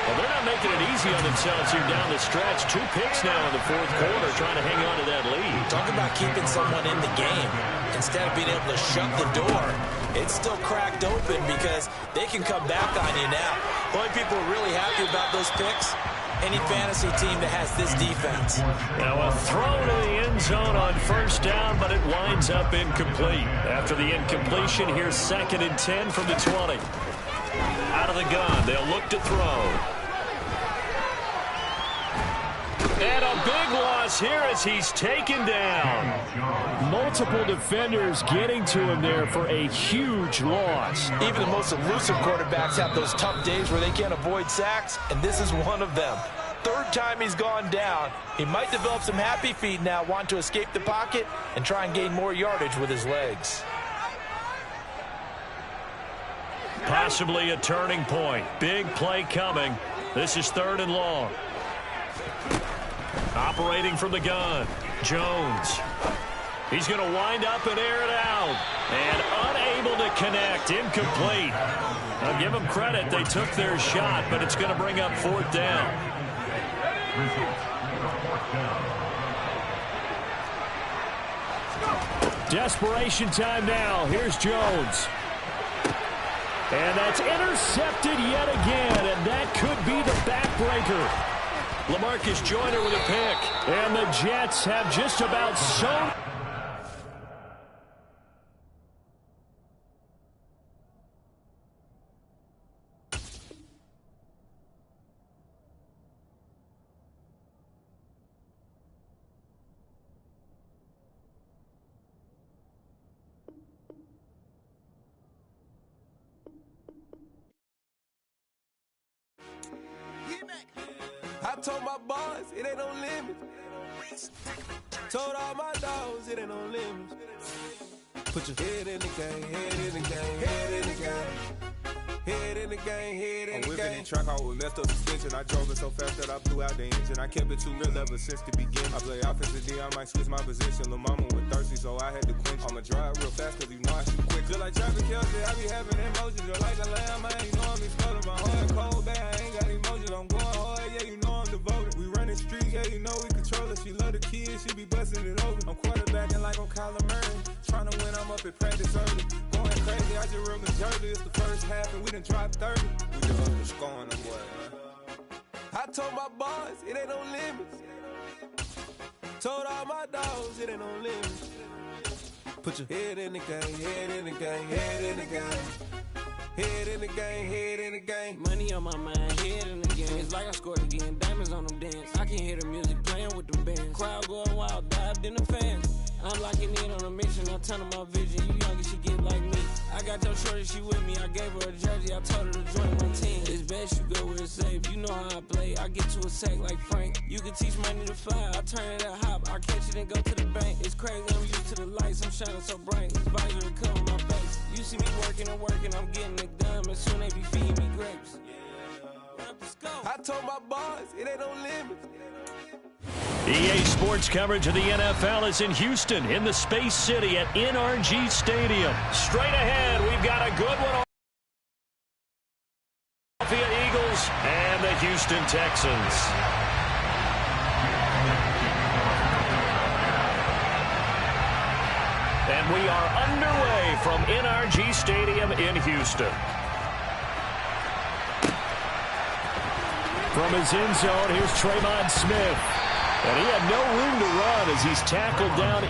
Speaker 2: Well, they're not making it easy on themselves here down the stretch. 2 picks now in the 4th quarter, trying to hang on to that lead. Talk about keeping someone in the game. Instead of being able to shut the door, it's still cracked open because they can come back on you now. The only people really happy about those picks, any fantasy team that has this defense. Now a throw to the end zone on 1st down, but it winds up incomplete. After the incompletion, here's 2nd and 10 from the 20. Out of the gun, they'll look to throw. And a big loss here as he's taken down. principal defenders getting to him there for a huge loss.
Speaker 3: Even the most elusive quarterbacks have those tough days where they can't avoid sacks, and this is one of them. Third time he's gone down. He might develop some happy feet now, want to escape the pocket and try and gain more yardage with his legs.
Speaker 2: Possibly a turning point. Big play coming. This is 3rd and long. Operating from the gun, Jones. He's going to wind up and air it out. And unable to connect. Incomplete. I'll give them credit. They took their shot, but it's going to bring up 4th down. Desperation time now. Here's Jones. And that's intercepted yet again, and that could be the backbreaker. LaMarcus Joyner with a pick. And the Jets have just about sewn.
Speaker 7: I told my boys it ain't no limit. Told all my dogs it ain't no limit. Put your head in the game, head in the game, head in the game. Head in the game, head in the game. I'm whipping in track out with messed up suspension. I drove it so fast that I blew out the engine. I kept it too real ever since the beginning. I play offensive D, I might switch my position. Lil' mama was thirsty, so I had to quench. I'ma drive real fast, cause you know I shoot quick. Feel like traffic Kelsey, I be having emotions. You're like a lamb, man. You know I'm exploding. My heart cold, bad, I ain't got emotions. I'm going hard, yeah, you know I'm devoted. We running streets, yeah, you know we control it. She love the kids, she be busting it over. I'm quarterbacking like I'm Kyler Murray. Trying to win, I'm up at practice early. Going crazy, I just real the jersey. It's the first half, and we done dropped 30. We just up the scoring them, boy, man. I told my boys, it ain't no limits. Told all my dogs, it ain't no limits. Put your head in the game, head in the game, head in the game. Head in the game, head in the game.
Speaker 8: Money on my mind, head in the game. It's like I scored again, diamonds on them dance. I can hear the music playing with them bands. Crowd going wild, dived in the fans. I'm locking in on a mission, I'm telling my vision. You young and she get like me. I got your shorty, she with me. I gave her a jersey, I told her to join my team. It's best you go where it's safe. You know how I play. I get to a sack like Frank. You can teach money to fly. I turn it at hop. I catch it and go to the bank. It's crazy, I'm used to the lights. I'm shining so bright. This visor cover my face. You see me working and working. I'm getting it done. And soon they be feeding me grapes.
Speaker 7: I told my boys, it ain't no limits.
Speaker 2: EA Sports coverage of the NFL is in Houston, in the Space City at NRG Stadium. Straight ahead, we've got a good one on the Philadelphia Eagles and the Houston Texans. And we are underway from NRG Stadium in Houston. From his end zone, here's Tremon Smith. And he had no room to run as he's tackled down.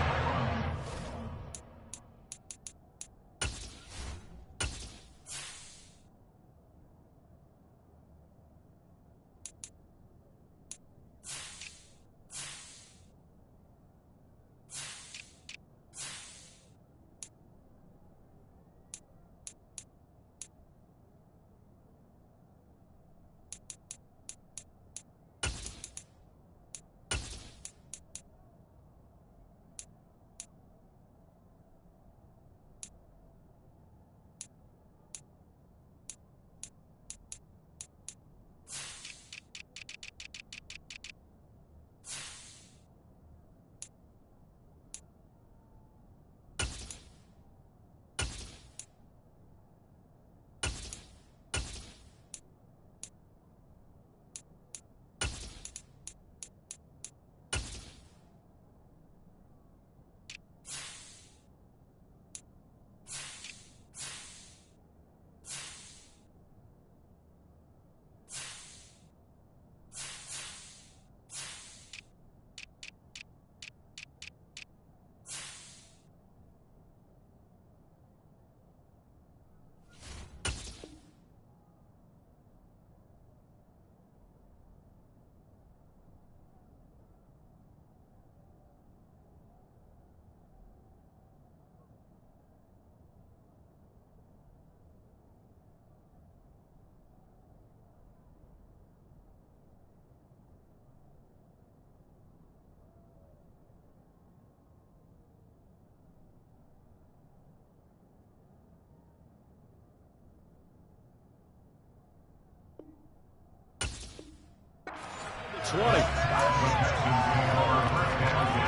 Speaker 2: 20.
Speaker 4: The Texans score first and 10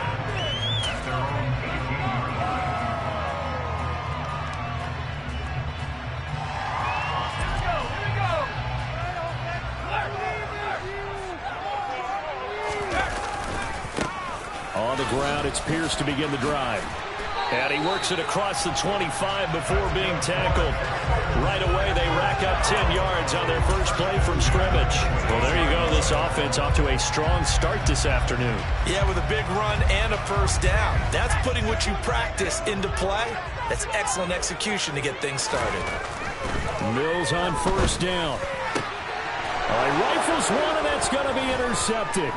Speaker 4: at their own 18-yard line.
Speaker 2: On the ground, it's Pierce to begin the drive. And he works it across the 25 before being tackled. Right away, they rack up 10 yards on their first play from scrimmage. Well, there you go. This offense off to a strong start this afternoon.
Speaker 3: Yeah, with a big run and a first down. That's putting what you practice into play. That's excellent execution to get things started.
Speaker 2: Mills on first down. He rifles one, and that's going to be intercepted.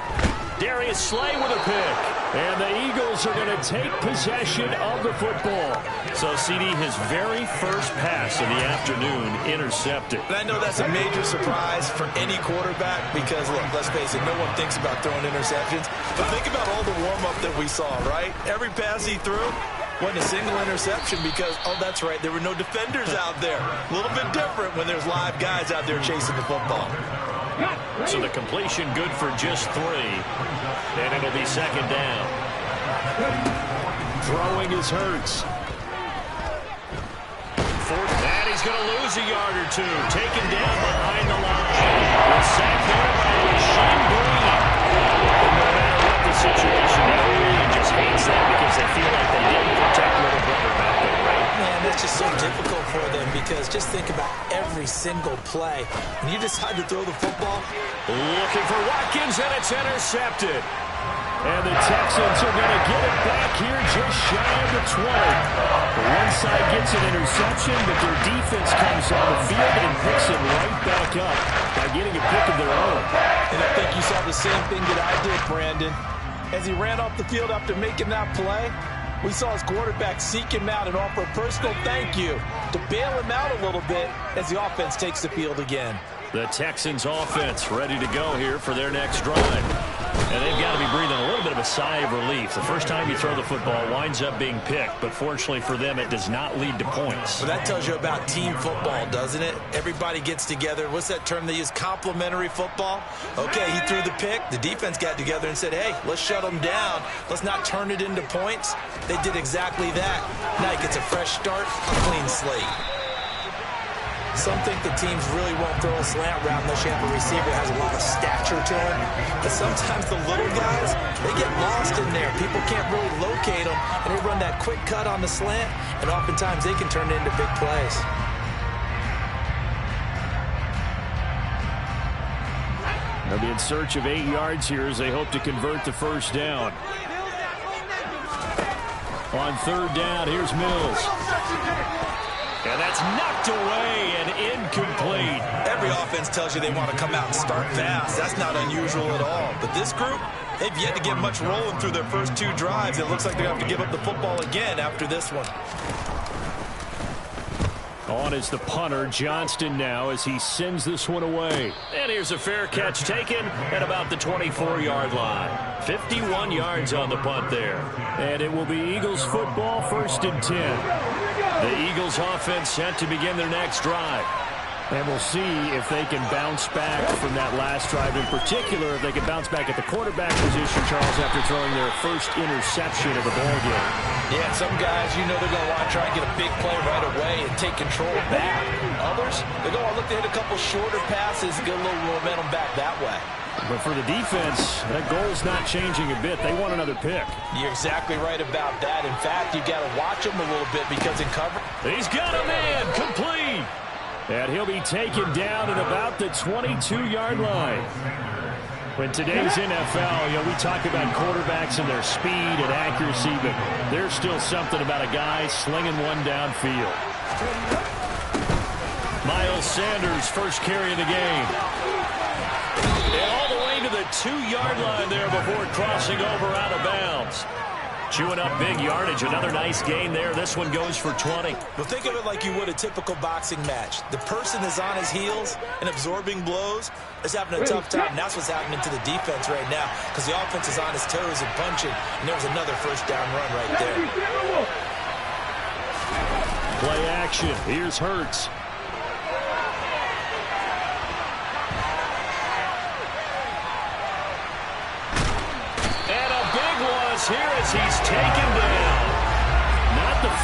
Speaker 2: Darius Slay with a pick. And the Eagles are going to take possession of the football. So, CD, his very first pass of the afternoon intercepted.
Speaker 3: And I know that's a major surprise for any quarterback because, look, let's face it, no one thinks about throwing interceptions. But think about all the warm-up that we saw, right? Every pass he threw wasn't a single interception because, oh, that's right, there were no defenders out there. A little bit different when there's live guys out there chasing the football.
Speaker 2: So the completion good for just 3. And it'll be second down. Throwing is Hurts. And he's going to lose a yard or two. Taken down behind the line. The sack there by Shane Green. And no matter what the situation, everyone just hates that because they feel like they didn't protect little brother back there, right?
Speaker 3: Man, that's just so difficult for them because just think about every single play. When you decide to throw the football.
Speaker 2: Looking for Watkins, and it's intercepted. And the Texans are going to get it back here just shy of the 20. One side gets an interception, but their defense comes on the field and picks it right back up by getting a pick of their own.
Speaker 6: And I think you saw the same thing that I did, Brandon. As he ran off the field after making that play, we saw his quarterback seek him out and offer a personal thank you to bail him out a little bit as the offense takes the field again.
Speaker 2: The Texans offense ready to go here for their next drive. And they've got to be breathing a little bit of a sigh of relief. The first time you throw the football winds up being picked, but fortunately for them, it does not lead to points.
Speaker 3: Well, that tells you about team football, doesn't it? Everybody gets together. What's that term they use? Complementary football? Okay, he threw the pick. The defense got together and said, hey, let's shut them down. Let's not turn it into points. They did exactly that. Now he gets a fresh start, a clean slate. Some think the teams really won't throw a slant route unless you have a receiver who has a lot of stature to him. But sometimes the little guys, they get lost in there. People can't really locate them, and they run that quick cut on the slant, and oftentimes they can turn it into big plays.
Speaker 2: They'll be in search of 8 yards here as they hope to convert the first down. On third down, here's Mills. And that's knocked away and incomplete.
Speaker 3: Every offense tells you they want to come out and start fast. That's not unusual at all. But this group, they've yet to get much rolling through their first 2 drives. It looks like they're going to have to give up the football again after this one.
Speaker 2: On is the punter, Johnston now, as he sends this one away. And here's a fair catch taken at about the 24-yard line. 51 yards on the punt there. And it will be Eagles football, 1st and 10. The Eagles offense set to begin their next drive. And we'll see if they can bounce back from that last drive. In particular, if they can bounce back at the quarterback position, Charles, after throwing their first interception of the ballgame.
Speaker 6: Yeah, some guys, you know they're going to want to try and get a big play right away and take control back. Others, they're going to look to hit a couple shorter passes and get a little momentum back that way.
Speaker 2: But for the defense, that goal's not changing a bit. They want another pick.
Speaker 6: You're exactly right about that. In fact, you've got to watch him a little bit because in cover.
Speaker 2: He's got a man, complete. And he'll be taken down at about the 22-yard line. When today's NFL, we talk about quarterbacks and their speed and accuracy, but there's still something about a guy slinging one downfield. Miles Sanders, first carry of the game. And all the way to the 2-yard line there before crossing over out of bounds. Chewing up big yardage. Another nice gain there. This one goes for 20.
Speaker 3: Well, think of it like you would a typical boxing match. The person is on his heels and absorbing blows is having a tough time. And that's what's happening to the defense right now because the offense is on his toes and punching. And there was another first down run right there.
Speaker 2: Play action. Here's Hurts.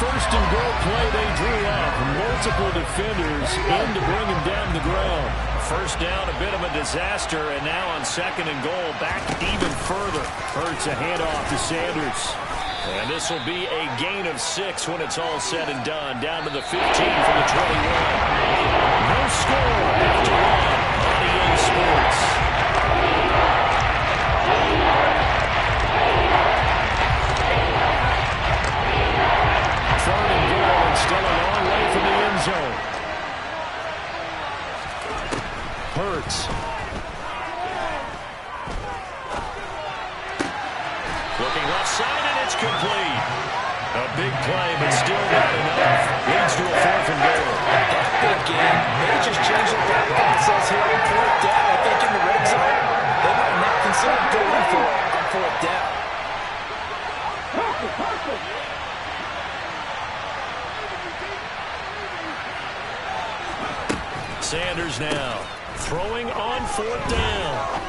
Speaker 2: first and goal play, they drew up multiple defenders in to bring him down to the ground. First down, a bit of a disaster, and now on second and goal, back even further. Hurts a handoff to Sanders. And this will be a gain of 6 when it's all said and done. Down to the 15 from the 21. No score after one on EA Sports. Third and goal, and still a long way from the end zone. Hurts. Looking left side, and it's complete. A big play, but still not enough. Leads to a 4th and goal.
Speaker 6: Big game. They just changed the thought process here on 4th down. I think in the red zone, they might not consider going for it on 4th down.
Speaker 2: Sanders now throwing on 4th down.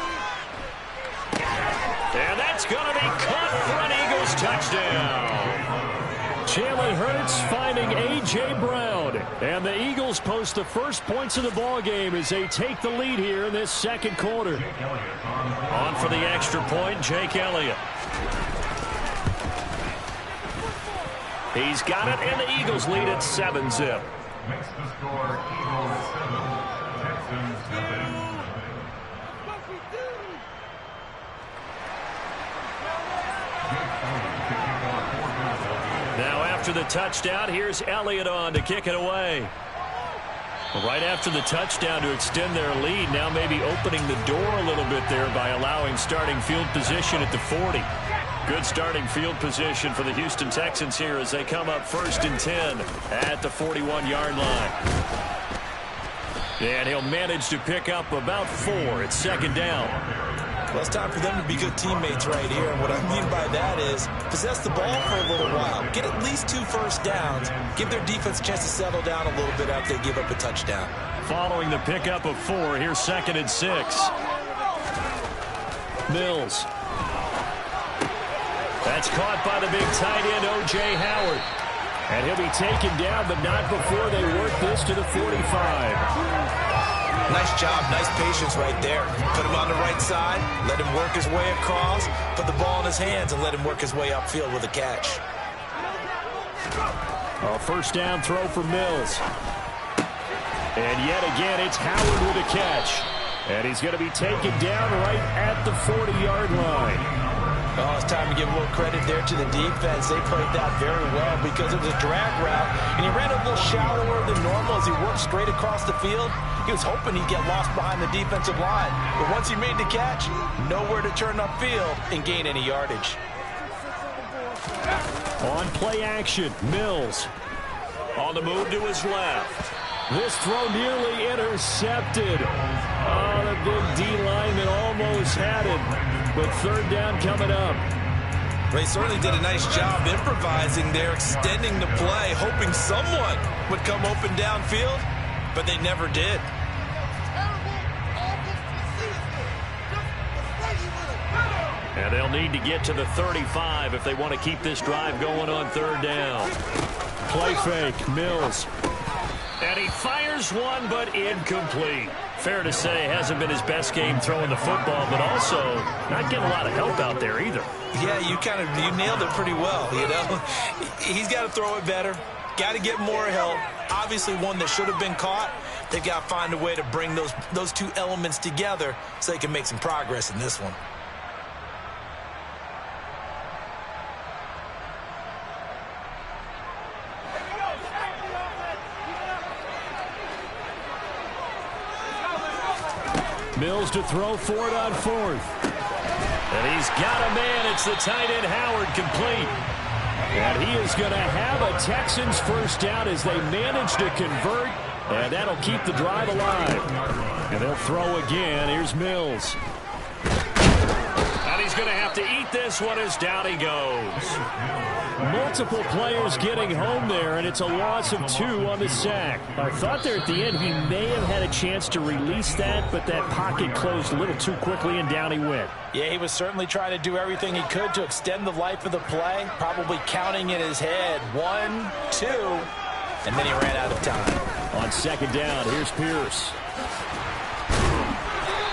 Speaker 2: And that's going to be caught for an Eagles touchdown. Jalen Hurts finding A.J. Brown. And the Eagles post the first points of the ball game as they take the lead here in this second quarter. On for the extra point, Jake Elliott. He's got it, and the Eagles lead at 7-zip.
Speaker 4: Makes the score Eagles 7, Texans 7.
Speaker 2: Now after the touchdown, here's Elliott on to kick it away. Right after the touchdown to extend their lead, now maybe opening the door a little bit there by allowing starting field position at the 40. Good starting field position for the Houston Texans here as they come up 1st and 10 at the 41-yard line. And he'll manage to pick up about 4 at 2nd down.
Speaker 6: Well, it's time for them to be good teammates right here. And what I mean by that is possess the ball for a little while. Get at least 2 first downs. Give their defense a chance to settle down a little bit after they give up a touchdown.
Speaker 2: Following the pickup of 4, here's 2nd and 6. Mills. That's caught by the big tight end, O.J. Howard. And he'll be taken down, but not before they work this to the 45.
Speaker 6: Nice job, nice patience right there. Put him on the right side, let him work his way across, put the ball in his hands, and let him work his way upfield with a catch.
Speaker 2: A first down throw for Mills. And yet again, it's Howard with a catch. And he's going to be taken down right at the 40-yard line.
Speaker 6: Oh, it's time to give a little credit there to the defense. They played that very well because it was a drag route, and he ran a little shallower than normal as he worked straight across the field. He was hoping he'd get lost behind the defensive line, but once he made the catch, nowhere to turn upfield and gain any yardage.
Speaker 2: On play action, Mills. On the move to his left. This throw nearly intercepted. Oh, the big D lineman almost had it. But 3rd down coming up.
Speaker 6: They certainly did a nice job improvising there, extending the play, hoping someone would come open downfield, but they never did.
Speaker 2: And they'll need to get to the 35 if they want to keep this drive going on 3rd down. Play fake, Mills. And he fires one, but incomplete. Fair to say, hasn't been his best game throwing the football, but also not getting a lot of help out there either.
Speaker 6: Yeah, you nailed it pretty well, you know. He's got to throw it better, got to get more help. Obviously one that should have been caught. They've got to find a way to bring those 2 elements together so they can make some progress in this one.
Speaker 2: Mills to throw for it on 4th. And he's got a man. It's the tight end Howard, complete. And he is going to have a Texans first down as they manage to convert. And that'll keep the drive alive. And they'll throw again. Here's Mills. And he's going to have to eat this one as down he goes. Multiple players getting home there, and it's a loss of 2 on the sack. I thought there at the end he may have had a chance to release that, but that pocket closed a little too quickly, and down he went.
Speaker 6: Yeah, he was certainly trying to do everything he could to extend the life of the play, probably counting in his head 1, 2, and then he ran out of time.
Speaker 2: On second down, here's Pierce.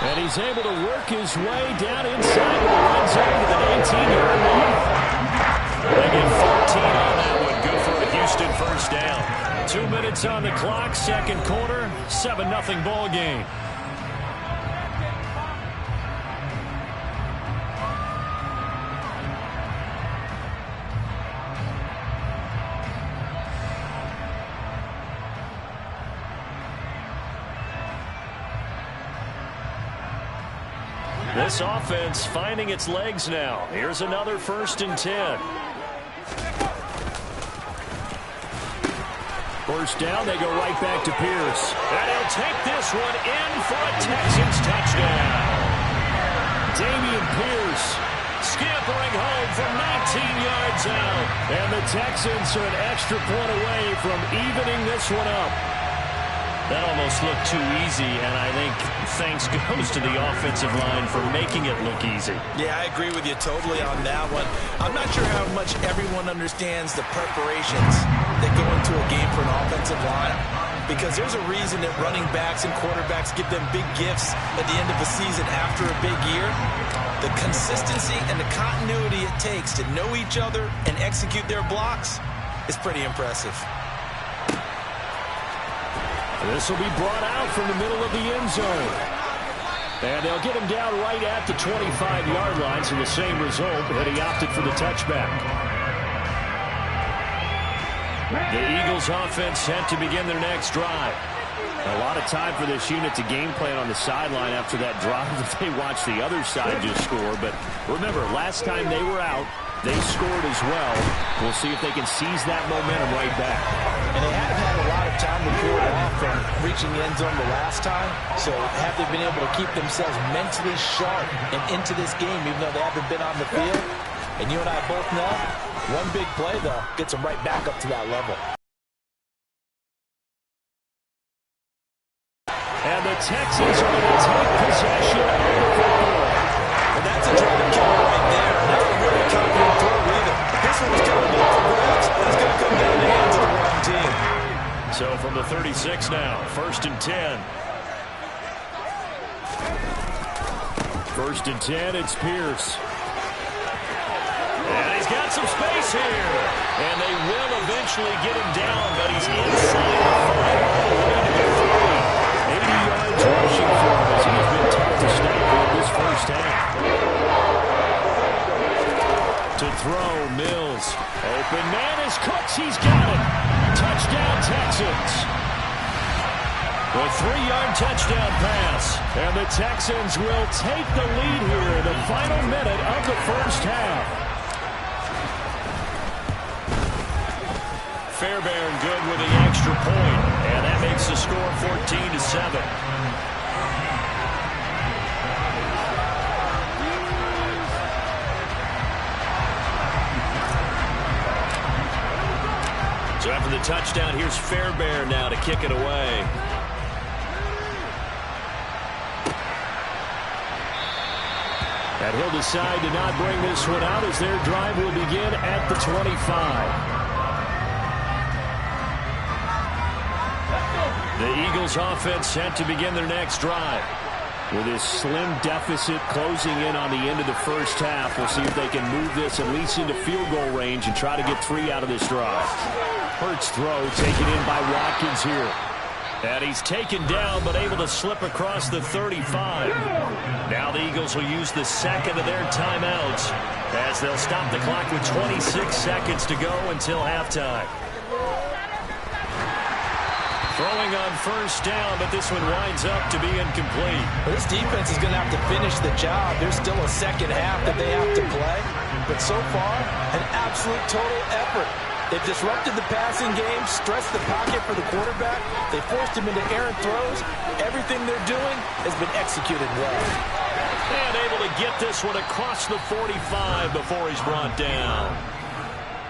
Speaker 2: And he's able to work his way down inside the red zone to the 19-yard line. They get 14 on that one. Good for a Houston first down. 2 minutes on the clock, second quarter, 7-0 ball game. This offense finding its legs now. Here's another 1st and 10. First down, they go right back to Pierce. And he'll take this one in for a Texans touchdown. Dameon Pierce scampering home from 19 yards out. And the Texans are an extra point away from evening this one up. That almost looked too easy, and I think thanks goes to the offensive line for making it look easy. Yeah, I agree with you totally on that one. I'm not sure how much everyone understands the preparations that go into a game for an offensive line, because there's a reason that running backs and quarterbacks give them big gifts at the end of the season after a big year. The consistency and the continuity it takes to know each other and execute their blocks is pretty impressive. This will be brought out from the middle of the end zone. And they'll get him down right at the 25-yard line, so the same result, but he opted for the touchback. The Eagles offense set to begin their next drive. A lot of time for this unit to game plan on the sideline after that drive that they watched the other side just score. But remember, last time they were out, they scored as well. We'll see if they can seize that momentum right back. And they haven't had a lot of time to pull it off from reaching the end zone the last time. So have they been able to keep themselves mentally sharp and into this game, even though they haven't been on the field? And you and I both know, one big play, though, gets them right back up to that level. And the Texans are going to take possession of the football. And that's a try to kill right there. Not a really confident throw either. This one's going to be up for grabs. It's going to come down the hands of the wrong team. So from the 36 now, 1st and 10. 1st and 10, it's Pierce. And he's got some space here. And they will eventually get him down, but he's inside the 5 all the way to the 3. 80 yards rushing for him as he's been tough to stop in this first half. To throw, Mills. Open man is Cooks. He's got it. Touchdown, Texans. The 3-yard touchdown pass. And the Texans will take the lead here in the final minute of the first half. Fairbairn good with the extra point, and that makes the score 14-7. So after the touchdown, here's Fairbairn now to kick it away. And he'll decide to not bring this one out as their drive will begin at the 25. The Eagles offense set to begin their next drive. With this slim deficit closing in on the end of the first half, we'll see if they can move this at least into field goal range and try to get 3 out of this drive. Hurts throw taken in by Watkins here. And he's taken down but able to slip across the 35. Now the Eagles will use the second of their timeouts as they'll stop the clock with 26 seconds to go until halftime. Throwing on first down, but this one winds up to be incomplete. Well, this defense is going to have to finish the job. There's still a second half that they have to play. But so far, an absolute total effort. They've disrupted the passing game, stressed the pocket for the quarterback. They forced him into errant throws. Everything they're doing has been executed well. And able to get this one across the 45 before he's brought down.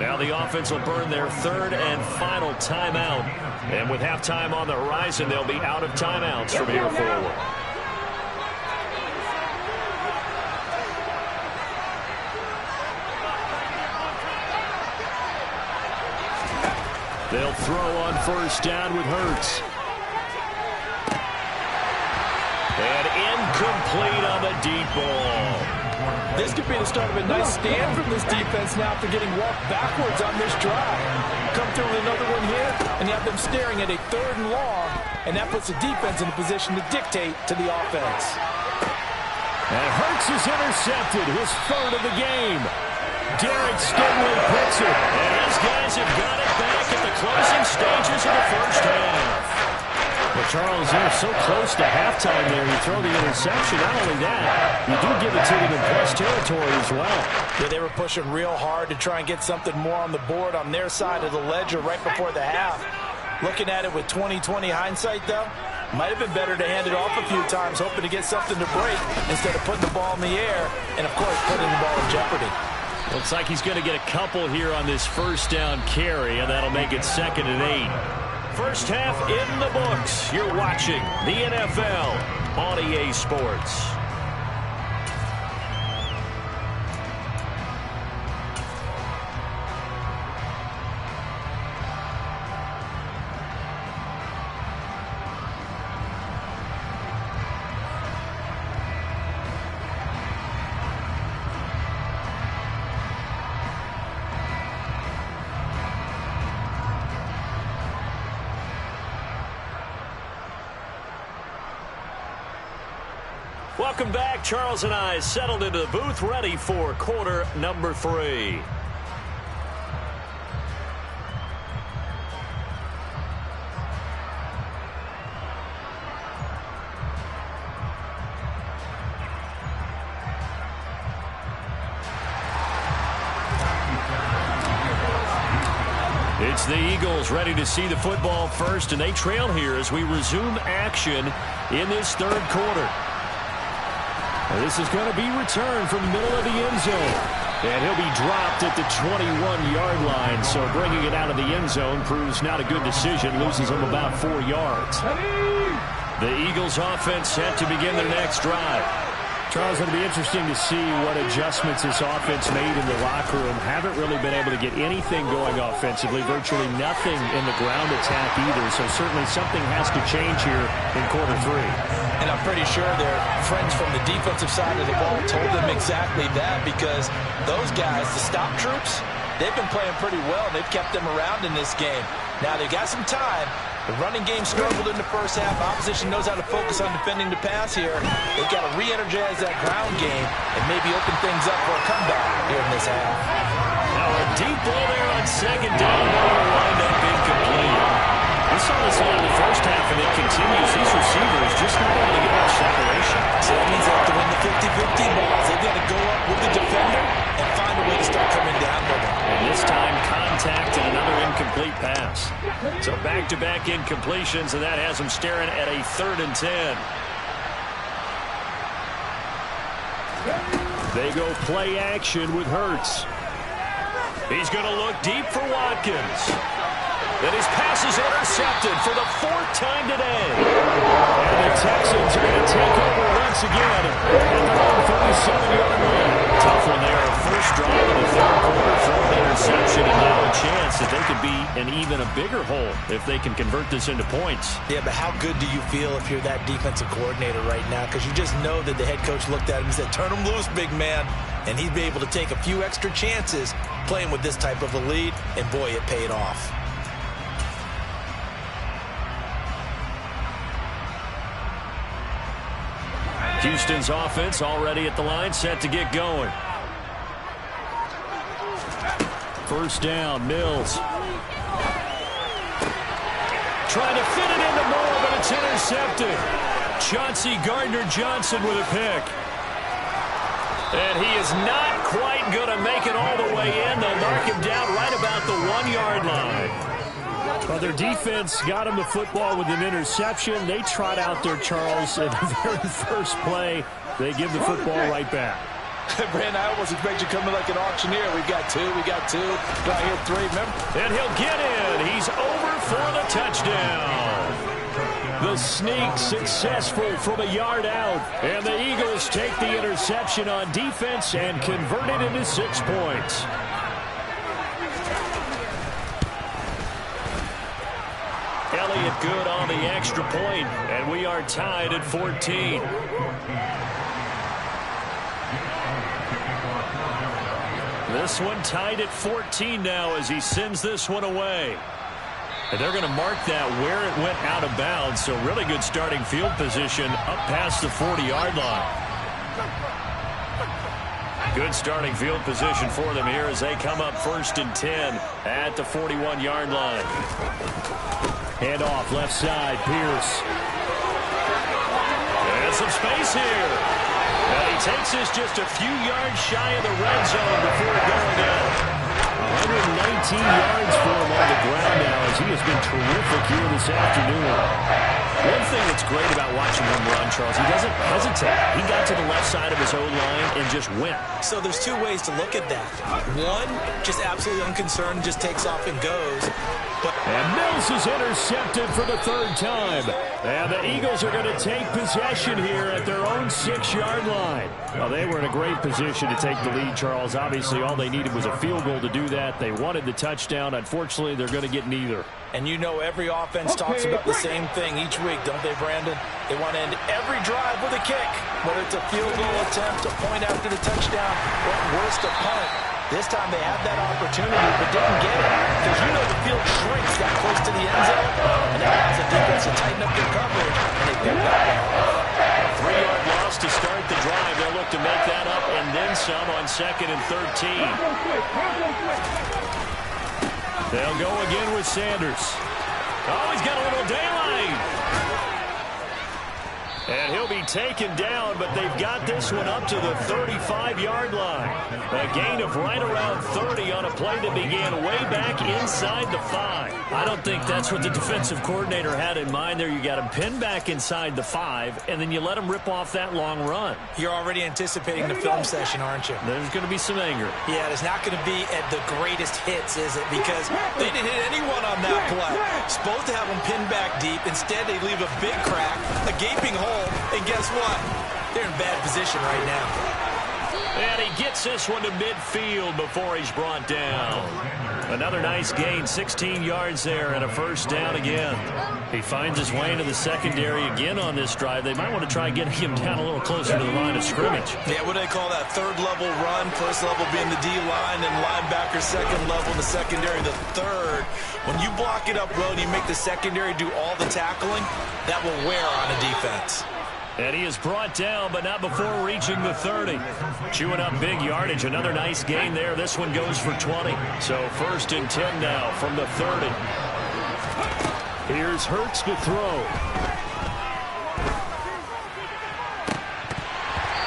Speaker 2: Now the offense will burn their third and final timeout. And with halftime on the horizon, they'll be out of timeouts from here forward. They'll throw on first down with Hurts. And incomplete on the deep ball.
Speaker 6: This could be the start of a nice stand from this defense now after getting walked backwards on this drive. Come through with another one here, and you have them staring at a 3rd and long, and that puts the defense in a position to dictate to the offense.
Speaker 2: And Hurts is intercepted, his 3rd of the game. Derek Stingley puts it, and his guys have got it back at the closing stages of the first half. Well, Charles, they're so close to halftime there. You throw the interception. Not only that, you do give it to them in plus territory as well.
Speaker 6: Yeah, they were pushing real hard to try and get something more on the board on their side of the ledger right before the half. Looking at it with 20/20 hindsight, though, might have been better to hand it off a few times, hoping to get something to break instead of putting the ball in the air and, of course, putting the ball in jeopardy.
Speaker 2: Looks like he's going to get a couple here on this first down carry, and that'll make it 2nd and 8. First half in the books. You're watching the NFL on EA Sports. Welcome back. Charles and I settled into the booth, ready for quarter number 3. It's the Eagles ready to see the football first, and they trail here as we resume action in this 3rd quarter. This is going to be returned from the middle of the end zone. And he'll be dropped at the 21-yard line. So bringing it out of the end zone proves not a good decision. Loses him about 4 yards. The Eagles offense set to begin their next drive. Charles, it'll be interesting to see what adjustments this offense made in the locker room. Haven't really been able to get anything going offensively. Virtually nothing in the ground attack either. So certainly something has to change here in quarter 3.
Speaker 6: And I'm pretty sure their friends from the defensive side of the ball told them exactly that, because those guys, the stop troops, they've been playing pretty well. They've kept them around in this game. Now they've got some time. The running game struggled in the first half. Opposition knows how to focus on defending the pass here. They've got to re-energize that ground game and maybe open things up for a comeback here in this half.
Speaker 2: Now a deep ball there on 2nd down. Will wind up incomplete. We saw this all in the first half, and it continues. These receivers just not able to get much separation.
Speaker 6: So that means they have to win the 50-50 balls. They've got to go up with the defender and find a way to start coming down with them.
Speaker 2: And this time, contact and another incomplete pass. So back-to-back incompletions, and that has them staring at a 3rd and 10. They go play action with Hurts. He's going to look deep for Watkins. And his pass is intercepted for the 4th time today. And the Texans are going to take over once again at the 37-yard line. Tough one there. First drive of the 3rd quarter from the interception, and now a chance that they could be in even a bigger hole if they can convert this into points.
Speaker 6: Yeah, but how good do you feel if you're that defensive coordinator right now? Because you just know that the head coach looked at him and said, turn him loose, big man. And he'd be able to take a few extra chances playing with this type of a lead, and boy, it paid off.
Speaker 2: Houston's offense already at the line, set to get going. First down, Mills. Trying to fit it into Moore, but it's intercepted. Chauncey Gardner-Johnson with a pick. And he is not quite going to make it all the way in. They'll mark him down right about the 1-yard line. Well, their defense got him the football with an interception. They trot out there, Charles, at the very first play. They give the football right back.
Speaker 6: Brandon, I almost expect you to come in like an auctioneer. We got two. Do I hear three? Remember?
Speaker 2: And he'll get in. He's over for the touchdown. The sneak successful from a yard out. And the Eagles take the interception on defense and convert it into 6 points. Elliott good on the extra point, and we are tied at 14. This one tied at 14 now as he sends this one away. And they're going to mark that where it went out of bounds, so really good starting field position up past the 40-yard line. Good starting field position for them here as they come up 1st and 10 at the 41-yard line. Hand off left side, Pierce. And some space here. And he takes this just a few yards shy of the red zone before going down. 119 yards for him on the ground now as he has been terrific here this afternoon. One thing that's great about watching him run, Charles, he doesn't hesitate. He got to the left side of his own line and just went.
Speaker 3: So there's two ways to look at that. One, just absolutely unconcerned, just takes off and goes.
Speaker 2: And Mills is intercepted for the 3rd time. And the Eagles are going to take possession here at their own 6-yard line. Well, they were in a great position to take the lead, Charles. Obviously, all they needed was a field goal to do that. They wanted the touchdown. Unfortunately, they're going to get neither.
Speaker 6: And you know every offense talks about the same thing each week, don't they, Brandon? They want to end every drive with a kick, whether it's a field goal attempt, a point after the touchdown, or at worst, a punt. This time they had that opportunity but didn't get it because you know the field shrinks that close to the end zone, and it allows the defense to tighten up their coverage, and they picked that one off.
Speaker 2: 3-yard loss to start the drive. They'll look to make that up and then some on 2nd and 13. They'll go again with Sanders. Oh, he's got a little daylight. And he'll be taken down, but they've got this one up to the 35-yard line. A gain of right around 30 on a play that began way back inside the 5. I don't think that's what the defensive coordinator had in mind there. You got him pinned back inside the 5, and then you let him rip off that long run.
Speaker 6: You're already anticipating the film session, aren't you?
Speaker 2: There's going to be some anger.
Speaker 6: Yeah, it's not going to be at the greatest hits, is it? Because they didn't hit anyone on that play. Supposed to have them pinned back deep. Instead, they leave a big crack, a gaping hole. And guess what? They're in bad position right now.
Speaker 2: And he gets this one to midfield before he's brought down. Another nice gain, 16 yards there and a 1st down again. He finds his way into the secondary again on this drive. They might want to try getting him down a little closer to the line of scrimmage.
Speaker 6: Yeah, what do they call that? 3rd level run, 1st level being the D-line, and linebacker 2nd level, the secondary the 3rd. When you block it up well and you make the secondary do all the tackling, that will wear on a defense.
Speaker 2: And he is brought down, but not before reaching the 30. Chewing up big yardage. Another nice gain there. This one goes for 20. So 1st and 10 now from the 30. Here's Hurts to throw.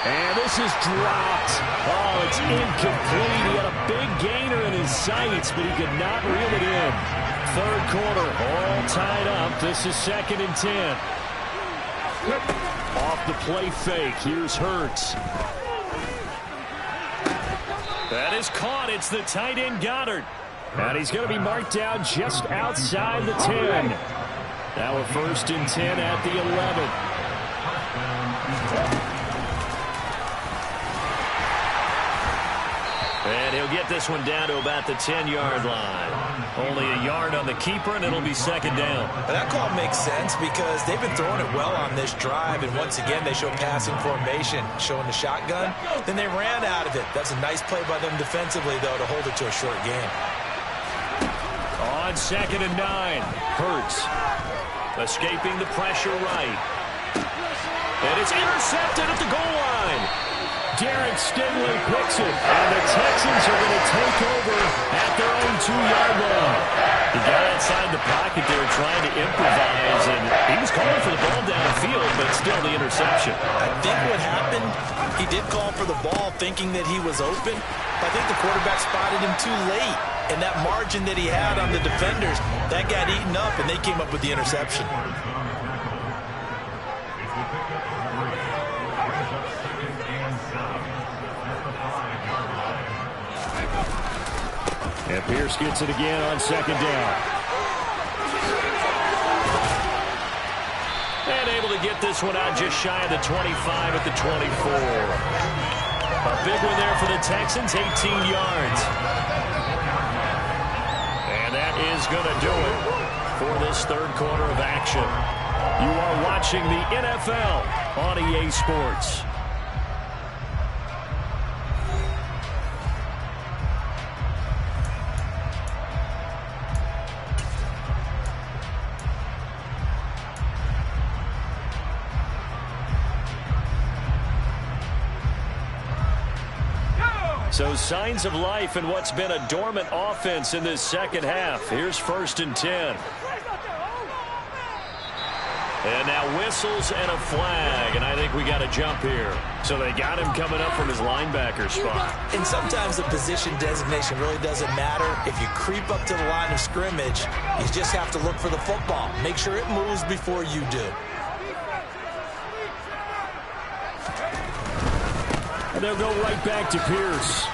Speaker 2: And this is dropped. Oh, it's incomplete. He had a big gainer in his sights, but he could not reel it in. 3rd quarter, all tied up. This is 2nd and 10. Off the play fake. Here's Hurts. That is caught. It's the tight end Goddard. And he's going to be marked down just outside the 10. Now a 1st and 10 at the 11. And he'll get this one down to about the 10-yard line. Only a yard on the keeper, and it'll be 2nd down.
Speaker 6: But that call makes sense because they've been throwing it well on this drive, and once again, they show passing formation, showing the shotgun. Then they ran out of it. That's a nice play by them defensively, though, to hold it to a short game.
Speaker 2: On 2nd and 9, Hurts escaping the pressure right. And it's intercepted at the goal line. Derek Stingley picks it, and the Texans are going to take over at their own 2-yard line. The guy outside the pocket there trying to improvise, and he was calling for the ball downfield, but still the interception.
Speaker 6: I think what happened, he did call for the ball thinking that he was open. I think the quarterback spotted him too late, and that margin that he had on the defenders, that got eaten up, and they came up with the interception.
Speaker 2: And Pierce gets it again on second down. And able to get this one out just shy of the 25 at the 24. A big one there for the Texans, 18 yards. And that is going to do it for this third quarter of action. You are watching the NFL on EA Sports. So signs of life in what's been a dormant offense in this second half. Here's 1st and 10. And now whistles and a flag, and I think we got a jump here. So they got him coming up from his linebacker spot.
Speaker 6: And sometimes the position designation really doesn't matter. If you creep up to the line of scrimmage, you just have to look for the football. Make sure it moves before you do.
Speaker 2: And they'll go right back to Pierce.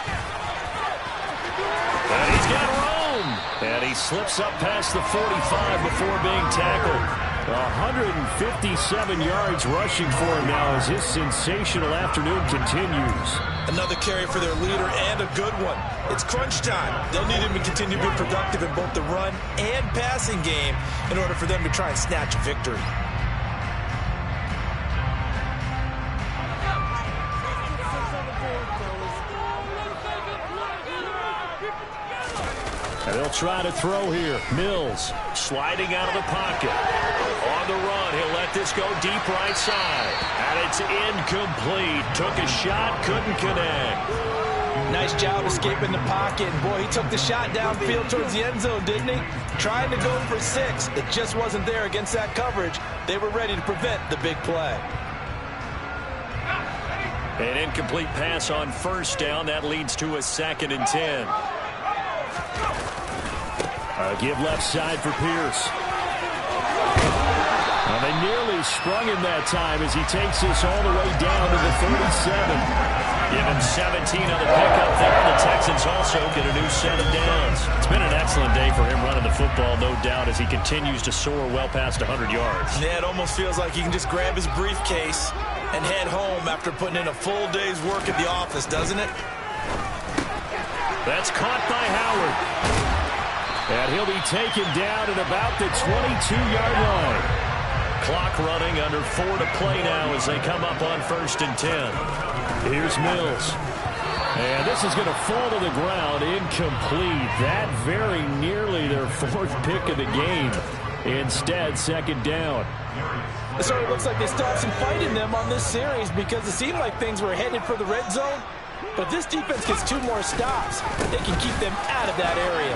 Speaker 2: And he's got room. And he slips up past the 45 before being tackled. 157 yards rushing for him now as his sensational afternoon continues.
Speaker 6: Another carry for their leader and a good one. It's crunch time. They'll need him to continue to be productive in both the run and passing game in order for them to try and snatch a victory.
Speaker 2: And they'll try to throw here. Mills sliding out of the pocket. On the run, he'll let this go deep right side. And it's incomplete. Took a shot, couldn't connect.
Speaker 6: Nice job escaping the pocket. And boy, he took the shot downfield towards the end zone, didn't he? Trying to go for 6. It just wasn't there against that coverage. They were ready to prevent the big play.
Speaker 2: An incomplete pass on 1st down. That leads to a 2nd and 10. Give left side for Pierce. Well, they nearly sprung him that time as he takes this all the way down to the 37. Give him 17 on the pickup there. The Texans also get a new set of downs. It's been an excellent day for him running the football, no doubt, as he continues to soar well past 100 yards.
Speaker 6: Yeah, it almost feels like he can just grab his briefcase and head home after putting in a full day's work at the office, doesn't it?
Speaker 2: That's caught by Howard. And he'll be taken down at about the 22-yard line. Clock running, under 4 to play now as they come up on 1st and 10. Here's Mills. And this is going to fall to the ground, incomplete. That very nearly their 4th pick of the game. Instead, 2nd down.
Speaker 6: It sort of looks like they still have some fight in them on this series because it seemed like things were headed for the red zone. But if this defense gets 2 more stops, they can keep them out of that area.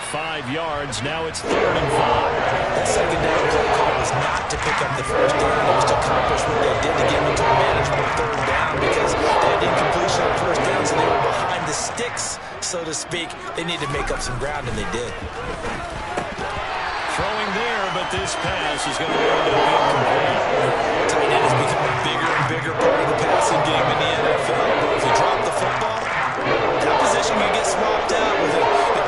Speaker 2: 5 yards. Now it's 3rd and 5.
Speaker 6: That 2nd down play call was not to pick up the 1st down. It was to accomplish what they did to get into a manageable 3rd down because they had incompletion on 1st down, so they were behind the sticks, so to speak. They needed to make up some ground, and they did.
Speaker 2: Throwing there, but this pass is going to end up incomplete.
Speaker 6: Tight end has become a bigger and bigger part of the passing game in the NFL. But if you drop the football, that position can get swapped out with a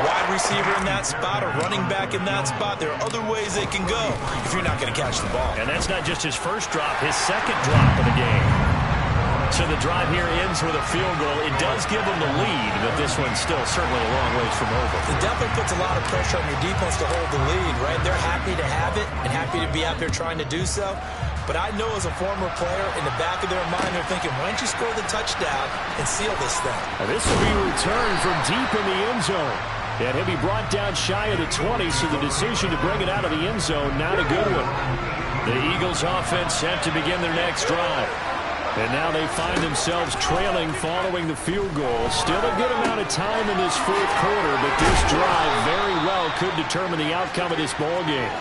Speaker 6: wide receiver in that spot, a running back in that spot. There are other ways they can go if you're not going to catch the ball.
Speaker 2: And that's not just his first drop, his 2nd drop of the game. So the drive here ends with a field goal. It does give them the lead, but this one's still certainly a long ways from over.
Speaker 6: It definitely puts a lot of pressure on your defense to hold the lead, right? They're happy to have it and happy to be out there trying to do so. But I know as a former player, in the back of their mind, they're thinking, why don't you score the touchdown and seal this thing?
Speaker 2: Now this will be returned from deep in the end zone. And he'll be brought down shy of the 20, so the decision to bring it out of the end zone, not a good one. The Eagles offense set to begin their next drive. And now they find themselves trailing following the field goal. Still a good amount of time in this 4th quarter, but this drive very well could determine the outcome of this ball game.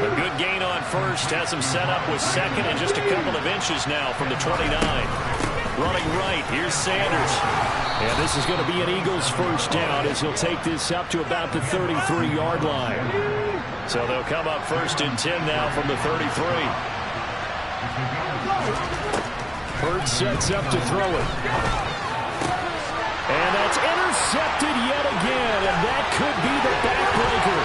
Speaker 2: A good gain on 1st, has him set up with 2nd and just a couple of inches now from the 29. Running right, here's Sanders. And this is going to be an Eagles 1st down as he'll take this up to about the 33-yard line. So they'll come up 1st and 10 now from the 33. Bird sets up to throw it. And that's intercepted yet again, and that could be the backbreaker.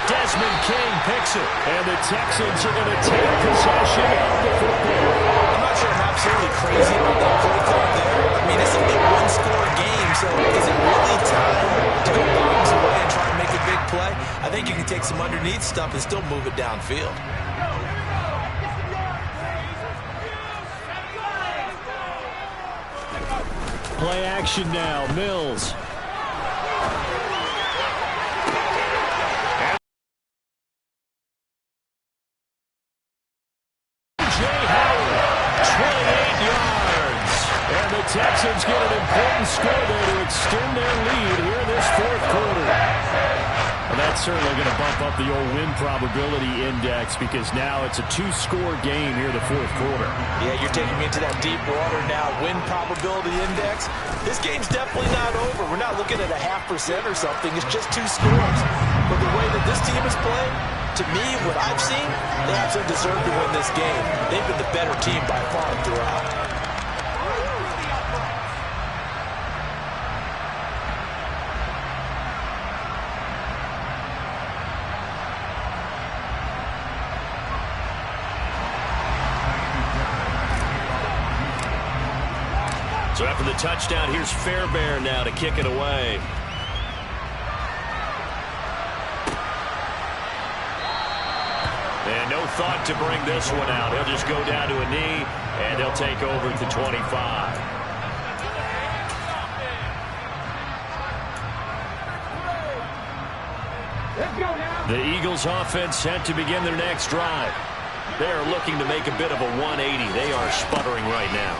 Speaker 2: Desmond King picks it, and the Texans are going to take possession of the football.
Speaker 3: I'm not sure I'm absolutely crazy about that play call there. I mean, it's a one-score game, so is it really time to go bombs away and try and make a big play? I think you can take some underneath stuff and still move it downfield.
Speaker 2: Play action now, Mills. Texans get an important score there to extend their lead here in this fourth quarter. And that's certainly going to bump up the old win probability index because now it's a two-score game here in the fourth quarter.
Speaker 6: Yeah, you're taking me into that deep water now. Win probability index. This game's definitely not over. We're not looking at a 0.5% or something. It's just two scores. But the way that this team is playing, to me, what I've seen, they absolutely deserve to win this game. They've been the better team by far throughout.
Speaker 2: So after the touchdown, here's Fairbairn now to kick it away. And no thought to bring this one out. He'll just go down to a knee, and he'll take over at the 25. The Eagles offense set to begin their next drive. They are looking to make a bit of a 180. They are sputtering right now.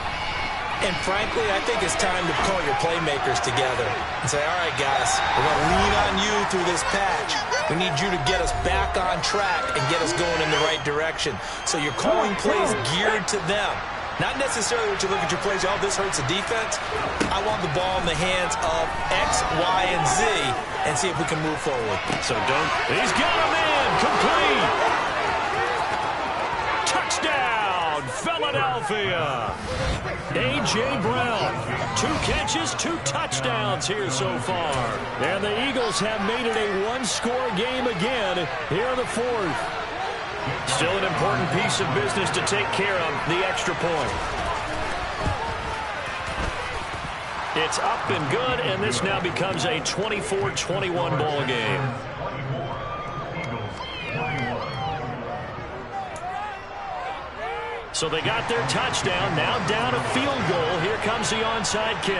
Speaker 6: And frankly, I think it's time to call your playmakers together and say, all right, guys, we're going to lean on you through this patch. We need you to get us back on track and get us going in the right direction. So you're calling plays geared to them. Not necessarily what you look at your plays, oh, this hurts the defense. I want the ball in the hands of X, Y, and Z and see if we can move forward.
Speaker 2: So he's got him in, complete. Touchdown, Philadelphia. A.J. Brown, 2 catches, 2 touchdowns here so far. And the Eagles have made it a one-score game again here in the fourth. Still an important piece of business to take care of, the extra point. It's up and good, and this now becomes a 24-21 ball game. So they got their touchdown, now down a field goal. Here comes the onside kick.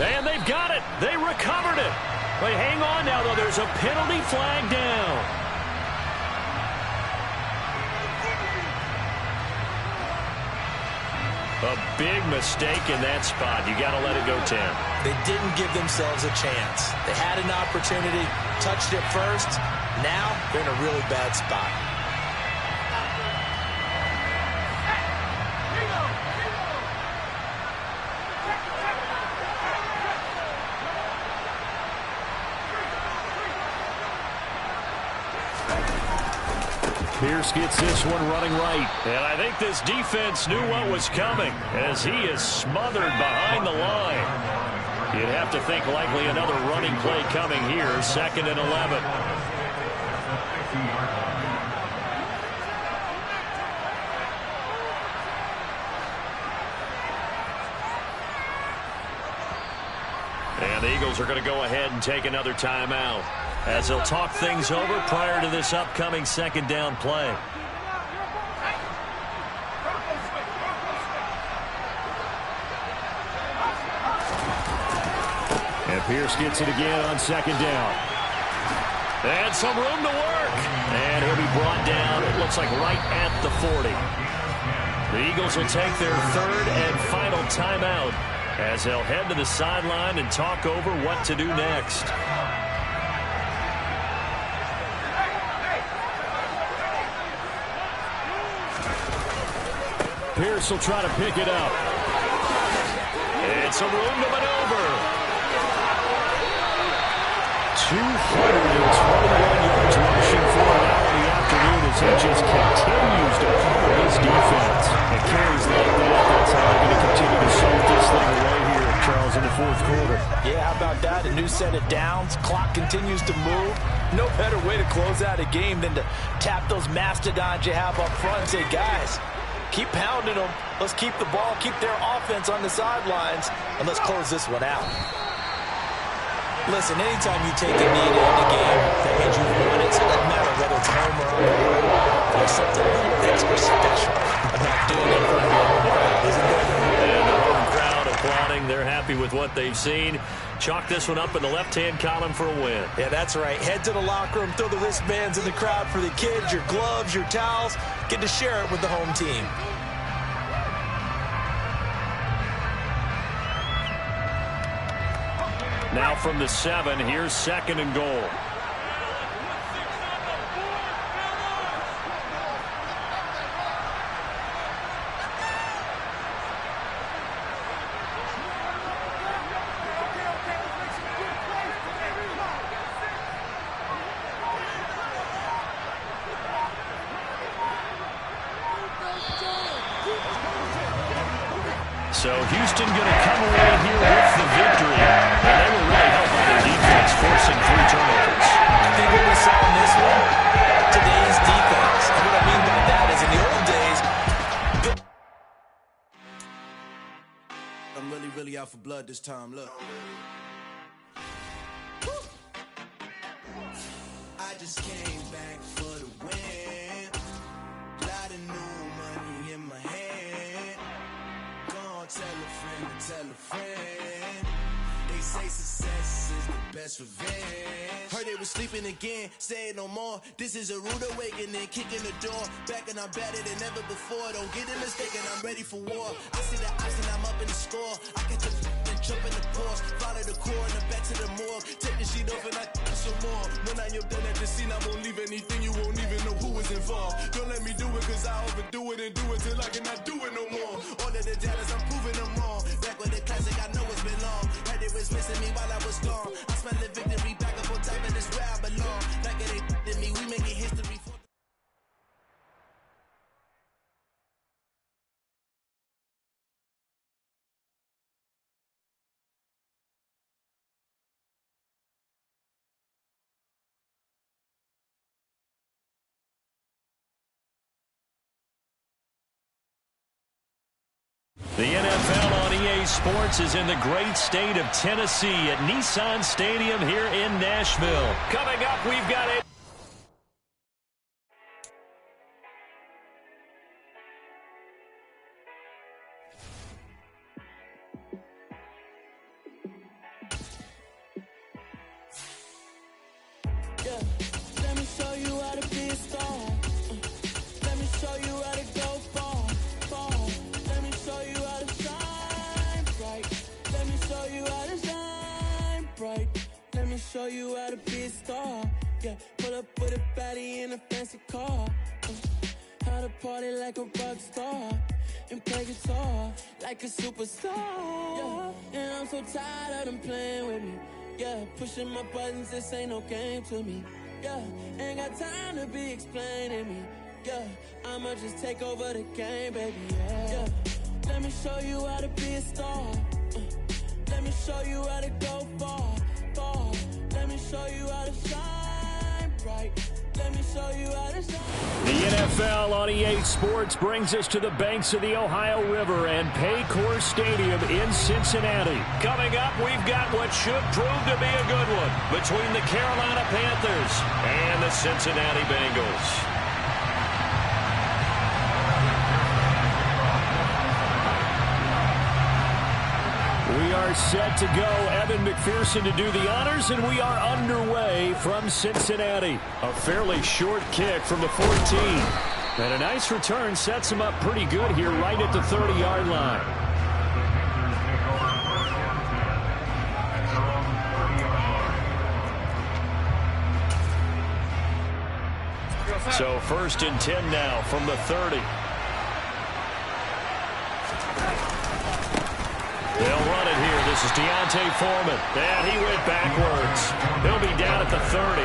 Speaker 2: And they've got it. They recovered it. But hang on now, though. There's a penalty flag down. A big mistake in that spot. You got to let it go, Tim.
Speaker 6: They didn't give themselves a chance. They had an opportunity, touched it first. Now they're in a really bad spot.
Speaker 2: Pierce gets this one running right. And I think this defense knew what was coming as he is smothered behind the line. You'd have to think likely another running play coming here. 2nd and 11. And the Eagles are going to go ahead and take another timeout as they'll talk things over prior to this upcoming 2nd down play. And Pierce gets it again on 2nd down. And some room to work. And he'll be brought down, it looks like right at the 40. The Eagles will take their 3rd and final timeout as they'll head to the sideline and talk over what to do next. Pierce will try to pick it up. It's a room to maneuver. 221 yards rushing for an hour in the afternoon as he just continues to pummel his defense. And carries like that, that's how they're going to continue to salt this thing away here, Charles, in the fourth quarter.
Speaker 6: Yeah, how about that? A new set of downs. Clock continues to move. No better way to close out a game than to tap those mastodons you have up front and say, guys, keep pounding them. Let's keep the ball, keep their offense on the sidelines, and let's close this one out. Listen, anytime you take a knee to end a game, that means you've won it. So it doesn't matter whether it's home or on the road. There's something a little extra special about doing it in front of your home crowd, isn't there?
Speaker 2: And the home crowd applauding. They're happy with what they've seen. Chalk this one up in the left-hand column for a win.
Speaker 6: Yeah, that's right. Head to the locker room, throw the wristbands in the crowd for the kids, your gloves, your towels. Get to share it with the home team.
Speaker 2: Now from the 7, here's 2nd and goal. So Houston going to come away here with the victory. And they were really helped by their defense, forcing 3 turnovers.
Speaker 6: I think what we saw in this one, today's defense. And what I mean by that is in the old days,
Speaker 7: I'm really out for blood this time, look. I just came back for the win. Lot of new money in my hand. Gonna tell a friend. They say success is the best revenge. Heard they was sleeping again, say it no more. This is a rude awakening, kicking the door. Back and I'm better than ever before. Don't get it mistaken, I'm ready for war. I see the option, I'm up in the score. I catch a and jump in the Porsche. Follow the core and the back to the morgue. Take the sheet off and I some more. When I am done at the scene, I won't leave anything. You won't even know who was involved. Don't let me do it, cause I overdo it and do it till I cannot do it no more. All of the doubters, I'm proving them wrong. Back with the classic, I know it's been long. Heard it was missing me while I was gone. I smell the victory back up on top, and it's where I belong. Like it ain't to me, we making history for.
Speaker 2: The NFL on EA Sports is in the great state of Tennessee at Nissan Stadium here in Nashville. Coming up, we've got a...
Speaker 8: Yeah, let me show you how to be a star. Let me show you how to go far. Let me show you how to shine bright. Let me show you how to shine bright. Let me show you how to be a star. Yeah, pull up with a baddie in a fancy car. How to party like a rock star. And play guitar like a superstar. Yeah, and I'm so tired of them playing with me. Yeah, pushing my buttons, this ain't no game to me. Yeah, ain't got time to be explaining me. Yeah, I'ma just take over the game, baby. Yeah, let me show you how to be a star. Let me show you how to go far. Let me show you how to shine bright. Let me show you how to shine.
Speaker 2: The NFL on EA Sports brings us to the banks of the Ohio River and Paycor Stadium in Cincinnati. Coming up, we've got what should prove to be a good one between the Carolina Panthers and the Cincinnati Bengals. We are set to go. Evan McPherson to do the honors, and we are underway from Cincinnati. A fairly short kick from the 14. And a nice return sets him up pretty good here right at the 30-yard line. So 1st and 10 now from the 30. They'll run it here. This is D'Onta Foreman. And he went backwards. He'll be down at the 30.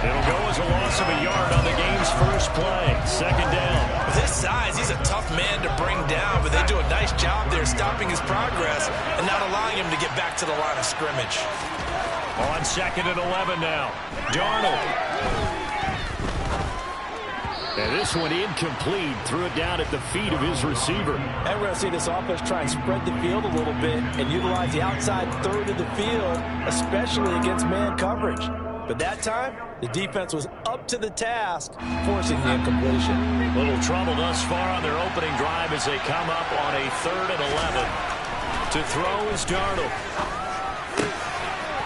Speaker 2: It'll go as a loss of a yard on the game's first play. Second down.
Speaker 3: With his size, he's a tough man to bring down, but they do a nice job there stopping his progress and not allowing him to get back to the line of scrimmage.
Speaker 2: On second and 11 now. Darnold. And this one incomplete. Threw it down at the feet of his receiver.
Speaker 6: And we're going to see this offense try and spread the field a little bit and utilize the outside third of the field, especially against man coverage. But that time, the defense was up to the task, forcing the incompletion.
Speaker 2: Little trouble thus far on their opening drive as they come up on a 3rd and 11. To throw is Darnold.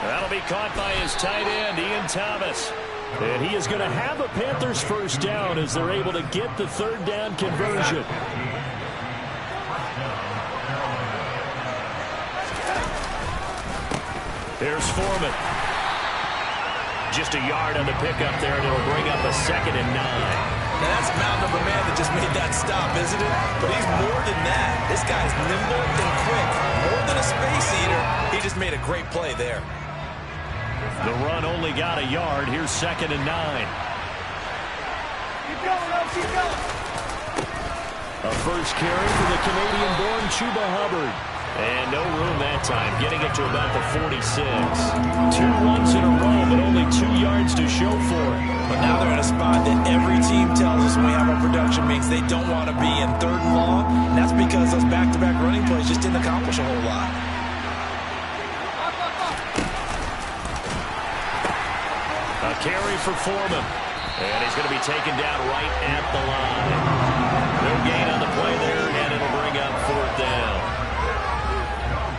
Speaker 2: That'll be caught by his tight end, Ian Thomas. And he is going to have a Panthers first down as they're able to get the 3rd down conversion. Here's Foreman. Just a yard on the pickup there, and it'll bring up a 2nd and 9.
Speaker 3: Now that's a mountain of a man that just made that stop, isn't it? But he's more than that. This guy's nimble and quick. More than a space eater. He just made a great play there.
Speaker 2: The run only got a yard. Here's 2nd and 9.
Speaker 5: Keep going, keep going.
Speaker 2: A first carry for the Canadian-born Chuba Hubbard. And no room that time, getting it to about the 46. 2 runs in a row, but only 2 yards to show for it.
Speaker 3: But now they're in a spot that every team tells us when we have our production meetings they don't want to be in 3rd and long. And that's because those back-to-back running plays just didn't accomplish a whole lot.
Speaker 2: A carry for Foreman. And he's going to be taken down right at the line. No gain on the play there, and it'll bring up 4th down.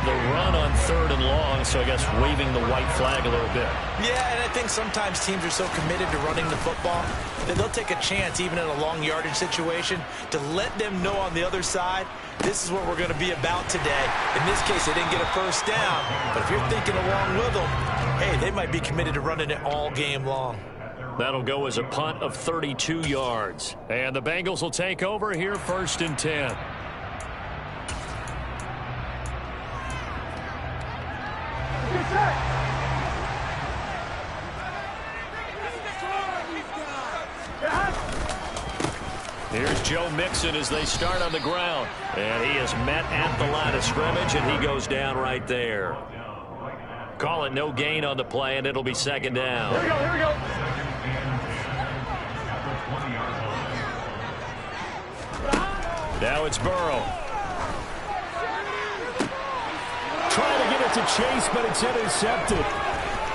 Speaker 2: The run on 3rd and long, so I guess waving the white flag a little bit.
Speaker 3: Yeah, and I think sometimes teams are so committed to running the football that they'll take a chance, even in a long yardage situation, to let them know on the other side, this is what we're going to be about today. In this case, they didn't get a first down, but if you're thinking along with them, hey, they might be committed to running it all game long.
Speaker 2: That'll go as a punt of 32 yards. And the Bengals will take over here, 1st and 10. Here's Joe Mixon as they start on the ground. And he is met at the line of scrimmage, and he goes down right there. Call it no gain on the play, and it'll be 2nd down.
Speaker 5: Here we go, here we go.
Speaker 2: Now it's Burrow. Trying to get it to Chase, but it's intercepted.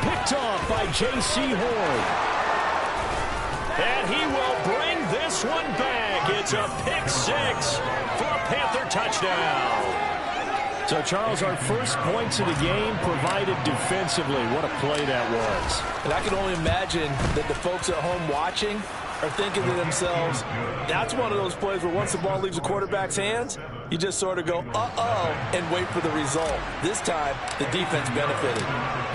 Speaker 2: Picked off by J.C. Horn. And he will bring this one back. It's a pick 6 for a Panther touchdown. So, Charles, our first points of the game provided defensively. What a play that was.
Speaker 6: And I can only imagine that the folks at home watching are thinking to themselves, that's one of those plays where once the ball leaves the quarterback's hands, you just sort of go, uh-oh, and wait for the result. This time, the defense benefited.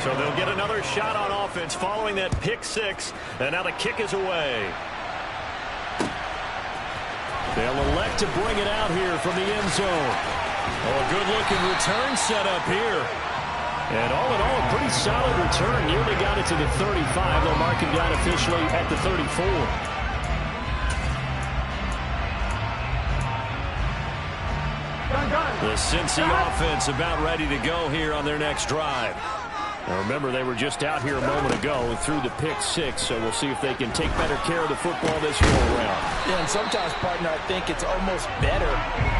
Speaker 2: So they'll get another shot on offense following that pick 6, and now the kick is away. They'll elect to bring it out here from the end zone. Oh, a good-looking return set up here. And all in all, a pretty solid return. Nearly got it to the 35. They'll mark him down officially at the 34. The Cincy offense about ready to go here on their next drive. Now remember, they were just out here a moment ago and threw the pick 6, so we'll see if they can take better care of the football this go-around.
Speaker 6: Yeah, and sometimes, partner, I think it's almost better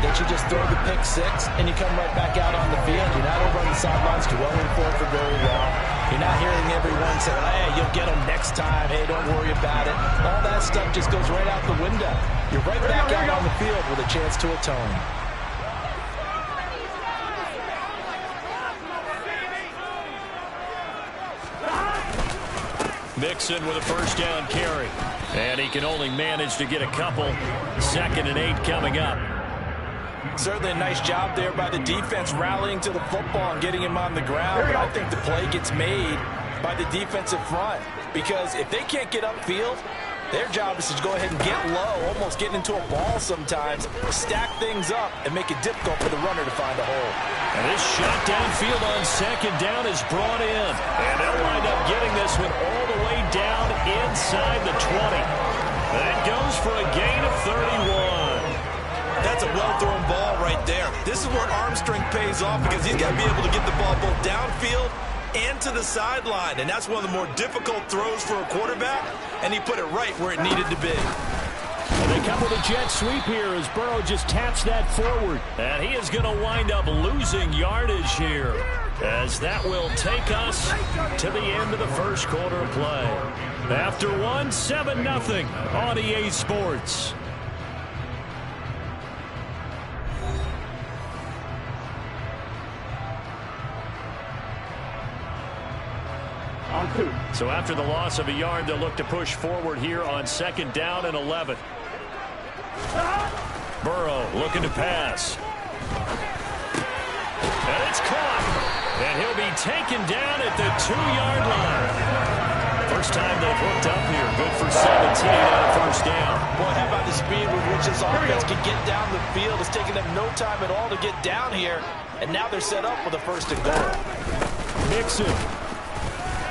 Speaker 6: that you just throw the pick 6 and you come right back out on the field. You're not over on the sidelines dwelling for it for very long. You're not hearing everyone say, hey, you'll get them next time. Hey, don't worry about it. All that stuff just goes right out the window. You're right back out on the field with a chance to atone.
Speaker 2: Mixon with a first down carry. And he can only manage to get a couple. 2nd and 8 coming up.
Speaker 6: Certainly a nice job there by the defense rallying to the football and getting him on the ground. But I think the play gets made by the defensive front. Because if they can't get upfield, Their job is to go ahead and get low, almost getting into a ball sometimes, stack things up, and make it difficult for the runner to find a hole.
Speaker 2: And this shot downfield on second down is brought in. And they'll wind up getting this one all the way down inside the 20. That goes for a gain of 31.
Speaker 3: That's a well-thrown ball right there. This is where arm strength pays off because he's got to be able to get the ball both downfield and to the sideline. And that's one of the more difficult throws for a quarterback, and he put it right where it needed to be.
Speaker 2: And they come with a jet sweep here as Burrow just taps that forward. And he is going to wind up losing yardage here, as that will take us to the end of the first quarter of play. After one, 7-0 on EA Sports. So after the loss of a yard, they'll look to push forward here on second down and 11. Burrow looking to pass. And it's caught. And he'll be taken down at the 2-yard line. First time they've hooked up here. Good for 17 on a first down.
Speaker 6: Boy, how about the speed with which this offense can get down the field? It's taken them no time at all to get down here. And now they're set up with a first and goal.
Speaker 2: Mixon.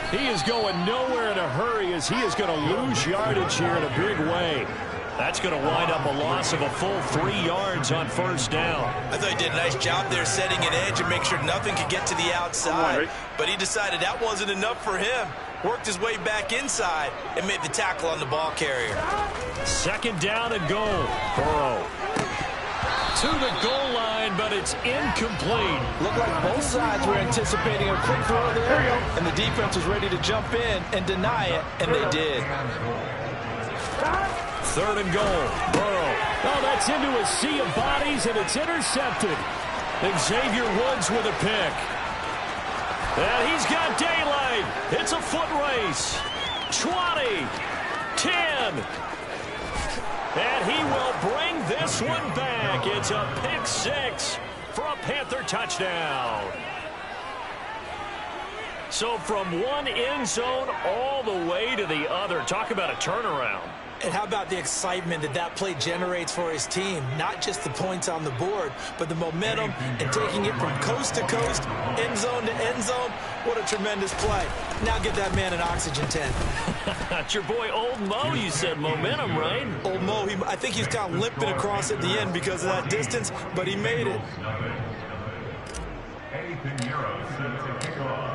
Speaker 2: He is going nowhere in a hurry as he is going to lose yardage here in a big way. That's going to wind up a loss of a full 3 yards on first down.
Speaker 3: I thought he did a nice job there setting an edge and make sure nothing could get to the outside. But he decided that wasn't enough for him. Worked his way back inside and made the tackle on the ball carrier.
Speaker 2: Second down and goal. Burrow to the goal line, but it's incomplete.
Speaker 6: Looked like both sides were anticipating a quick throw there, and the defense was ready to jump in and deny it, and they did.
Speaker 2: Third and goal. Burrow. Oh, that's into a sea of bodies, and it's intercepted. Xavier Woods with a pick. And he's got daylight. It's a foot race. 20, 10. And he will bring this one back. It's a pick six for a Panther touchdown. So from one end zone all the way to the other. Talk about a turnaround.
Speaker 6: And how about the excitement that that play generates for his team? Not just the points on the board, but the momentum and taking it from coast to coast, end zone to end zone. What a tremendous play. Now get that man an oxygen tent.
Speaker 2: That's your boy Old Mo, you said. Momentum, right?
Speaker 6: Old Mo, I think he's kind of limping across at the end because of that distance, but he made it.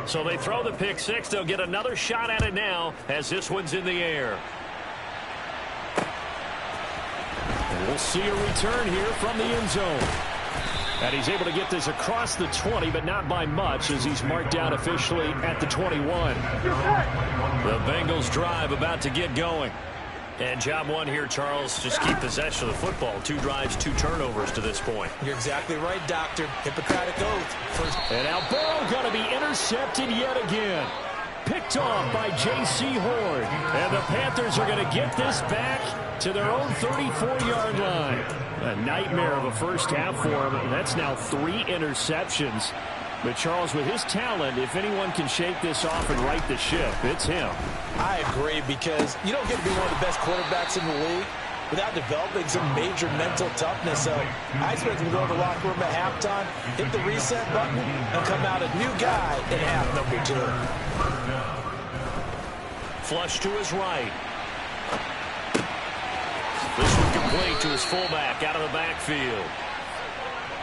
Speaker 2: So they throw the pick six. They'll get another shot at it now as this one's in the air. We'll see a return here from the end zone. And he's able to get this across the 20, but not by much as he's marked down officially at the 21. The Bengals drive about to get going. And job one here, Charles, just keep possession of the football. 2 drives, 2 turnovers to this point.
Speaker 6: You're exactly right, Doctor. Hippocratic oath. First.
Speaker 2: And now Burrow going to be intercepted yet again. Picked off by J.C. Horn. And the Panthers are going to get this back to their own 34-yard line. A nightmare of a first half for him. And that's now 3 interceptions. But Charles, with his talent, if anyone can shake this off and right the ship, it's him.
Speaker 6: I agree, because you don't get to be one of the best quarterbacks in the league without developing some major mental toughness. So I expect him to go to the locker room at halftime, hit the reset button, and come out a new guy in half number 2.
Speaker 2: Flush to his right. This one complete to his fullback out of the backfield.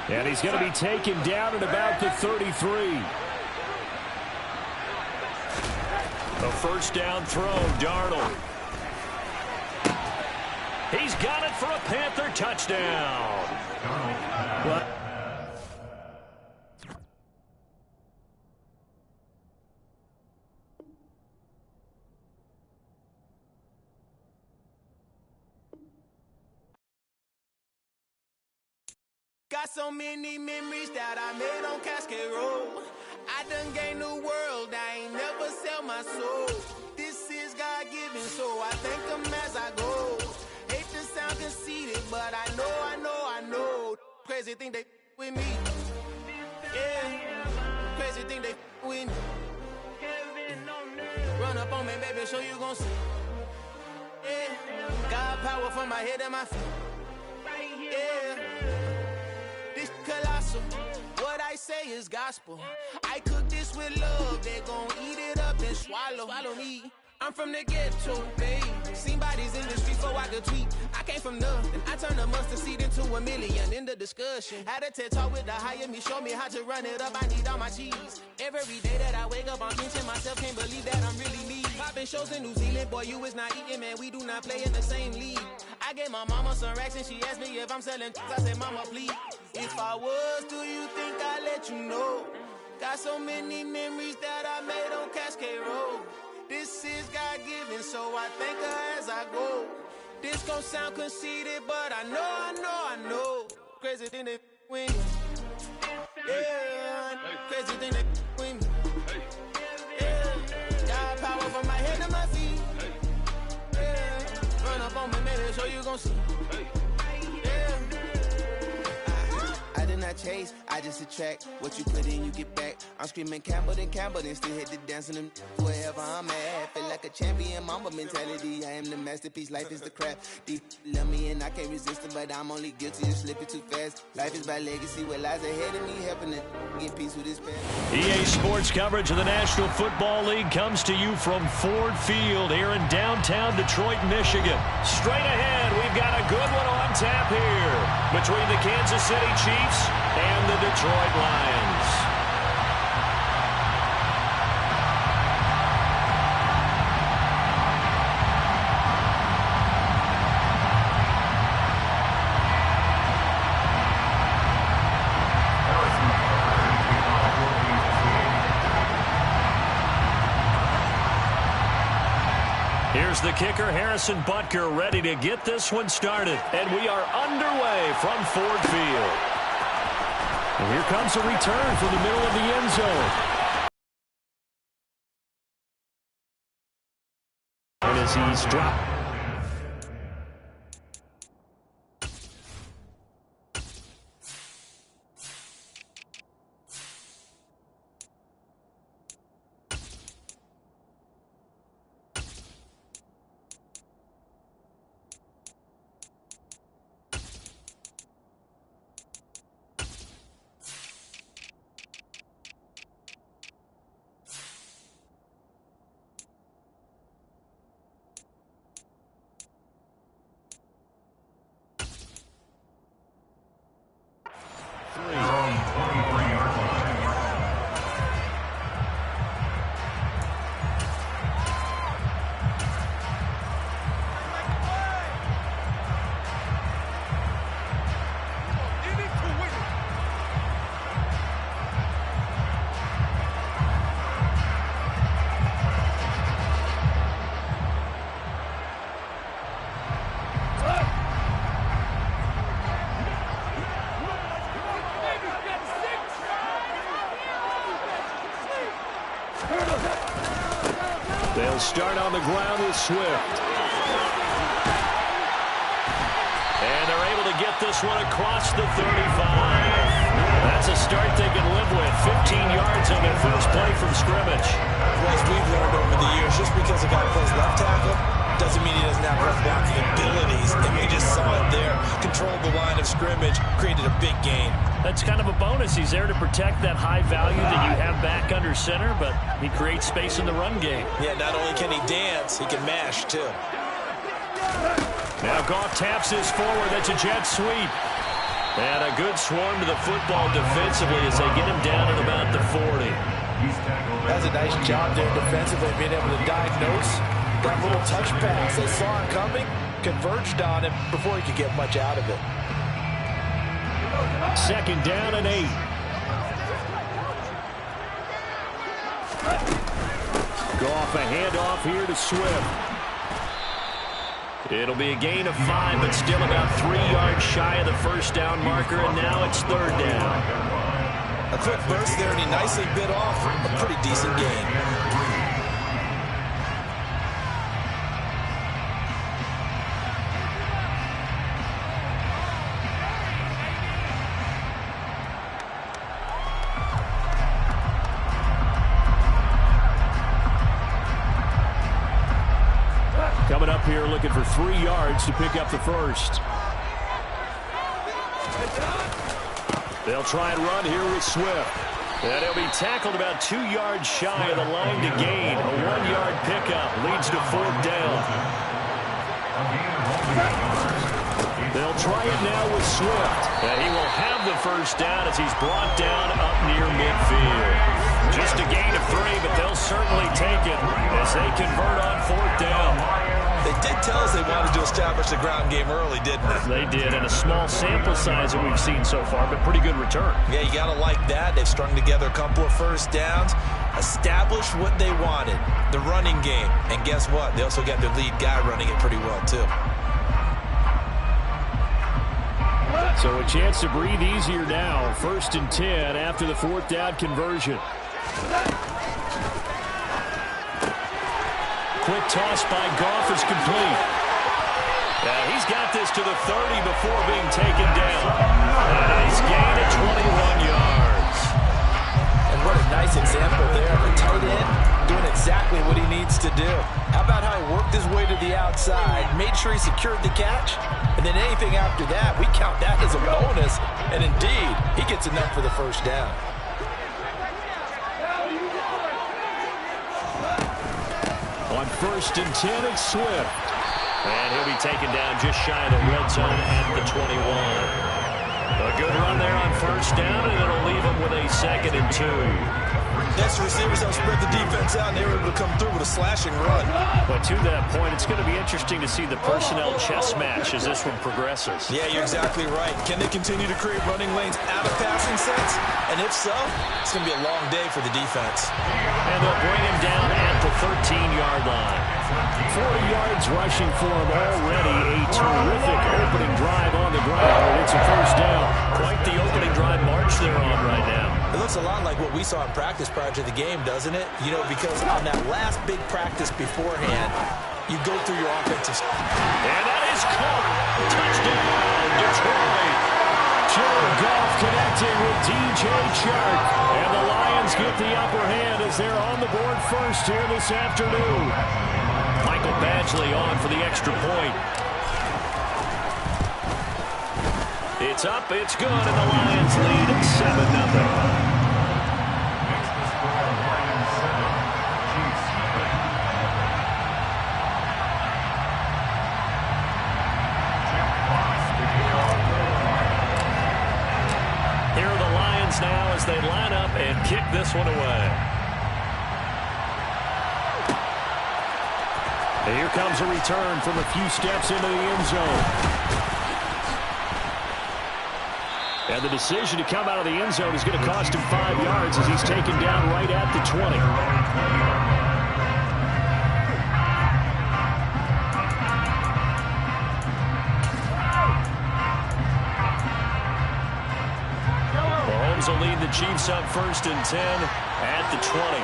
Speaker 2: And he's going to be taken down at about the 33. A first down throw, Darnold. He's got it for a Panther touchdown.
Speaker 8: Got so many memories that I made on Cascade Road. I done gained the world, I ain't never sell my soul. This is God-given, so I thank him as I go. Hate to sound conceited, but I know. Crazy thing they with me. Yeah, crazy thing they with me. Run up on me, baby, show you gon' see. Yeah.
Speaker 7: God power from my head and my feet. Yeah. This colossal. What I say is gospel. I cook this with love. They gon' eat it up and swallow me. I'm from the ghetto, babe. Seen bodies in the street so I could tweet. I came from nothing. I turned a mustard seed into $1 million in the discussion. Had a TED talk with the hire me, show me how to run it up. I need all my cheese. Every day that I wake up, I'm pinching myself. Can't believe that I'm really me. Popping shows in New Zealand, boy, you is not eating, man. We do not play in the same league. I gave my mama some racks and she asked me if I'm selling. I said, mama, please. If I was, do you think I'd let you know? Got so many memories that I made on Cascade Road. This is God-given, so I thank her as I go. This gon' sound conceited, but I know. Crazy than they win. Yeah, crazy than they win. Yeah, got power from my head to my feet. Yeah, run up on me, maybe, so you gon' see. Yeah. I did not chase, I just attract. What you put in, you get back. I'm screaming Campbell, then still hit the dance and wherever I'm at. Feel like a champion, mamba mentality. I am the masterpiece, life is the crap. Deep love me and I can't resist it, but I'm only guilty of slipping too fast. Life is by legacy, what lies ahead of me, helping to get peace with this past.
Speaker 2: EA Sports coverage of the National Football League comes to you from Ford Field here in downtown Detroit, Michigan. Straight ahead, we've got a good one on tap here between the Kansas City Chiefs and the Detroit Lions. Here's the kicker, Harrison Butker, ready to get this one started. And we are underway from Ford Field. And here comes a return from the middle of the end zone. And as he's dropped. They'll start on the ground with Swift. And they're able to get this one across the 35. That's a start they can live with. 15 yards on their first play from scrimmage.
Speaker 6: As we've learned over the years, just because a guy plays left tackle doesn't mean he doesn't have left blocking abilities. And we just saw it there. Controlled the line of scrimmage, created a big gain.
Speaker 2: That's kind of a bonus. He's there to protect that high value that you have back under center, but he creates space in the run game.
Speaker 6: Yeah, not only can he dance, he can mash, too.
Speaker 2: Now Goff taps this forward. That's a jet sweep. And a good swarm to the football defensively as they get him down at about the 40.
Speaker 6: That's a nice job there defensively, being able to diagnose that little touch pass. They saw it coming, converged on him before he could get much out of it.
Speaker 2: Second down and 8. Goff a handoff here to Swift. It'll be a gain of 5, but still about 3 yards shy of the first down marker, and now it's third down.
Speaker 6: A quick burst there, and he nicely bit off a pretty decent gain.
Speaker 2: coming up here looking for 3 yards to pick up the first. They'll try and run here with Swift. And he'll be tackled about 2 yards shy of the line to gain. A 1-yard pickup leads to 4th down. They'll try it now with Swift. And he will have the first down as he's brought down up near midfield. Just a gain of 3, but they'll certainly take it as they convert on 4th down.
Speaker 3: They did tell us they wanted to establish the ground game early, didn't they?
Speaker 2: They did, and a small sample size that we've seen so far, but pretty good return.
Speaker 3: Yeah, you got to like that. They've strung together a couple of first downs, established what they wanted, the running game. And guess what? They also got their lead guy running it pretty well, too.
Speaker 2: So a chance to breathe easier now. 1st and 10 after the 4th down conversion. Quick toss by Goff is complete. He's got this to the 30 before being taken down. A nice gain of 21 yards.
Speaker 6: And what a nice example there of a tight end doing exactly what he needs to do. How about how he worked his way to the outside, made sure he secured the catch, and then anything after that, we count that as a bonus. And indeed, he gets enough for the first down.
Speaker 2: On 1st and 10, it's Swift. And he'll be taken down just shy of the red zone at the 21. A good run there on 1st down, and it'll leave him with a 2nd and 2.
Speaker 3: Yes, the receivers have spread the defense out, and they were able to come through with a slashing run.
Speaker 2: But to that point, it's going to be interesting to see the personnel chess match as this one progresses.
Speaker 3: Yeah, you're exactly right. Can they continue to create running lanes out of passing sets? And if so, it's going to be a long day for the defense.
Speaker 2: And they'll bring him down at the 13-yard line. 40 yards rushing for him already. A terrific opening drive on the ground. It's a first down. Quite the opening drive march they're on right now.
Speaker 3: It looks a lot like what we saw in practice prior to the game, doesn't it? You know, because on that last big practice beforehand, you go through your offensive...
Speaker 2: And that is caught. Touchdown, Detroit. Jared Goff connecting with DJ Chark. And the Lions get the upper hand as they're on the board first here this afternoon. Michael Badgley on for the extra point. It's up, it's good, and the Lions lead 7-0. Here are the Lions now as they line up and kick this one away. And here comes a return from a few steps into the end zone. And the decision to come out of the end zone is going to cost him 5 yards as he's taken down right at the 20. Mahomes will lead the Chiefs up 1st and 10 at the 20.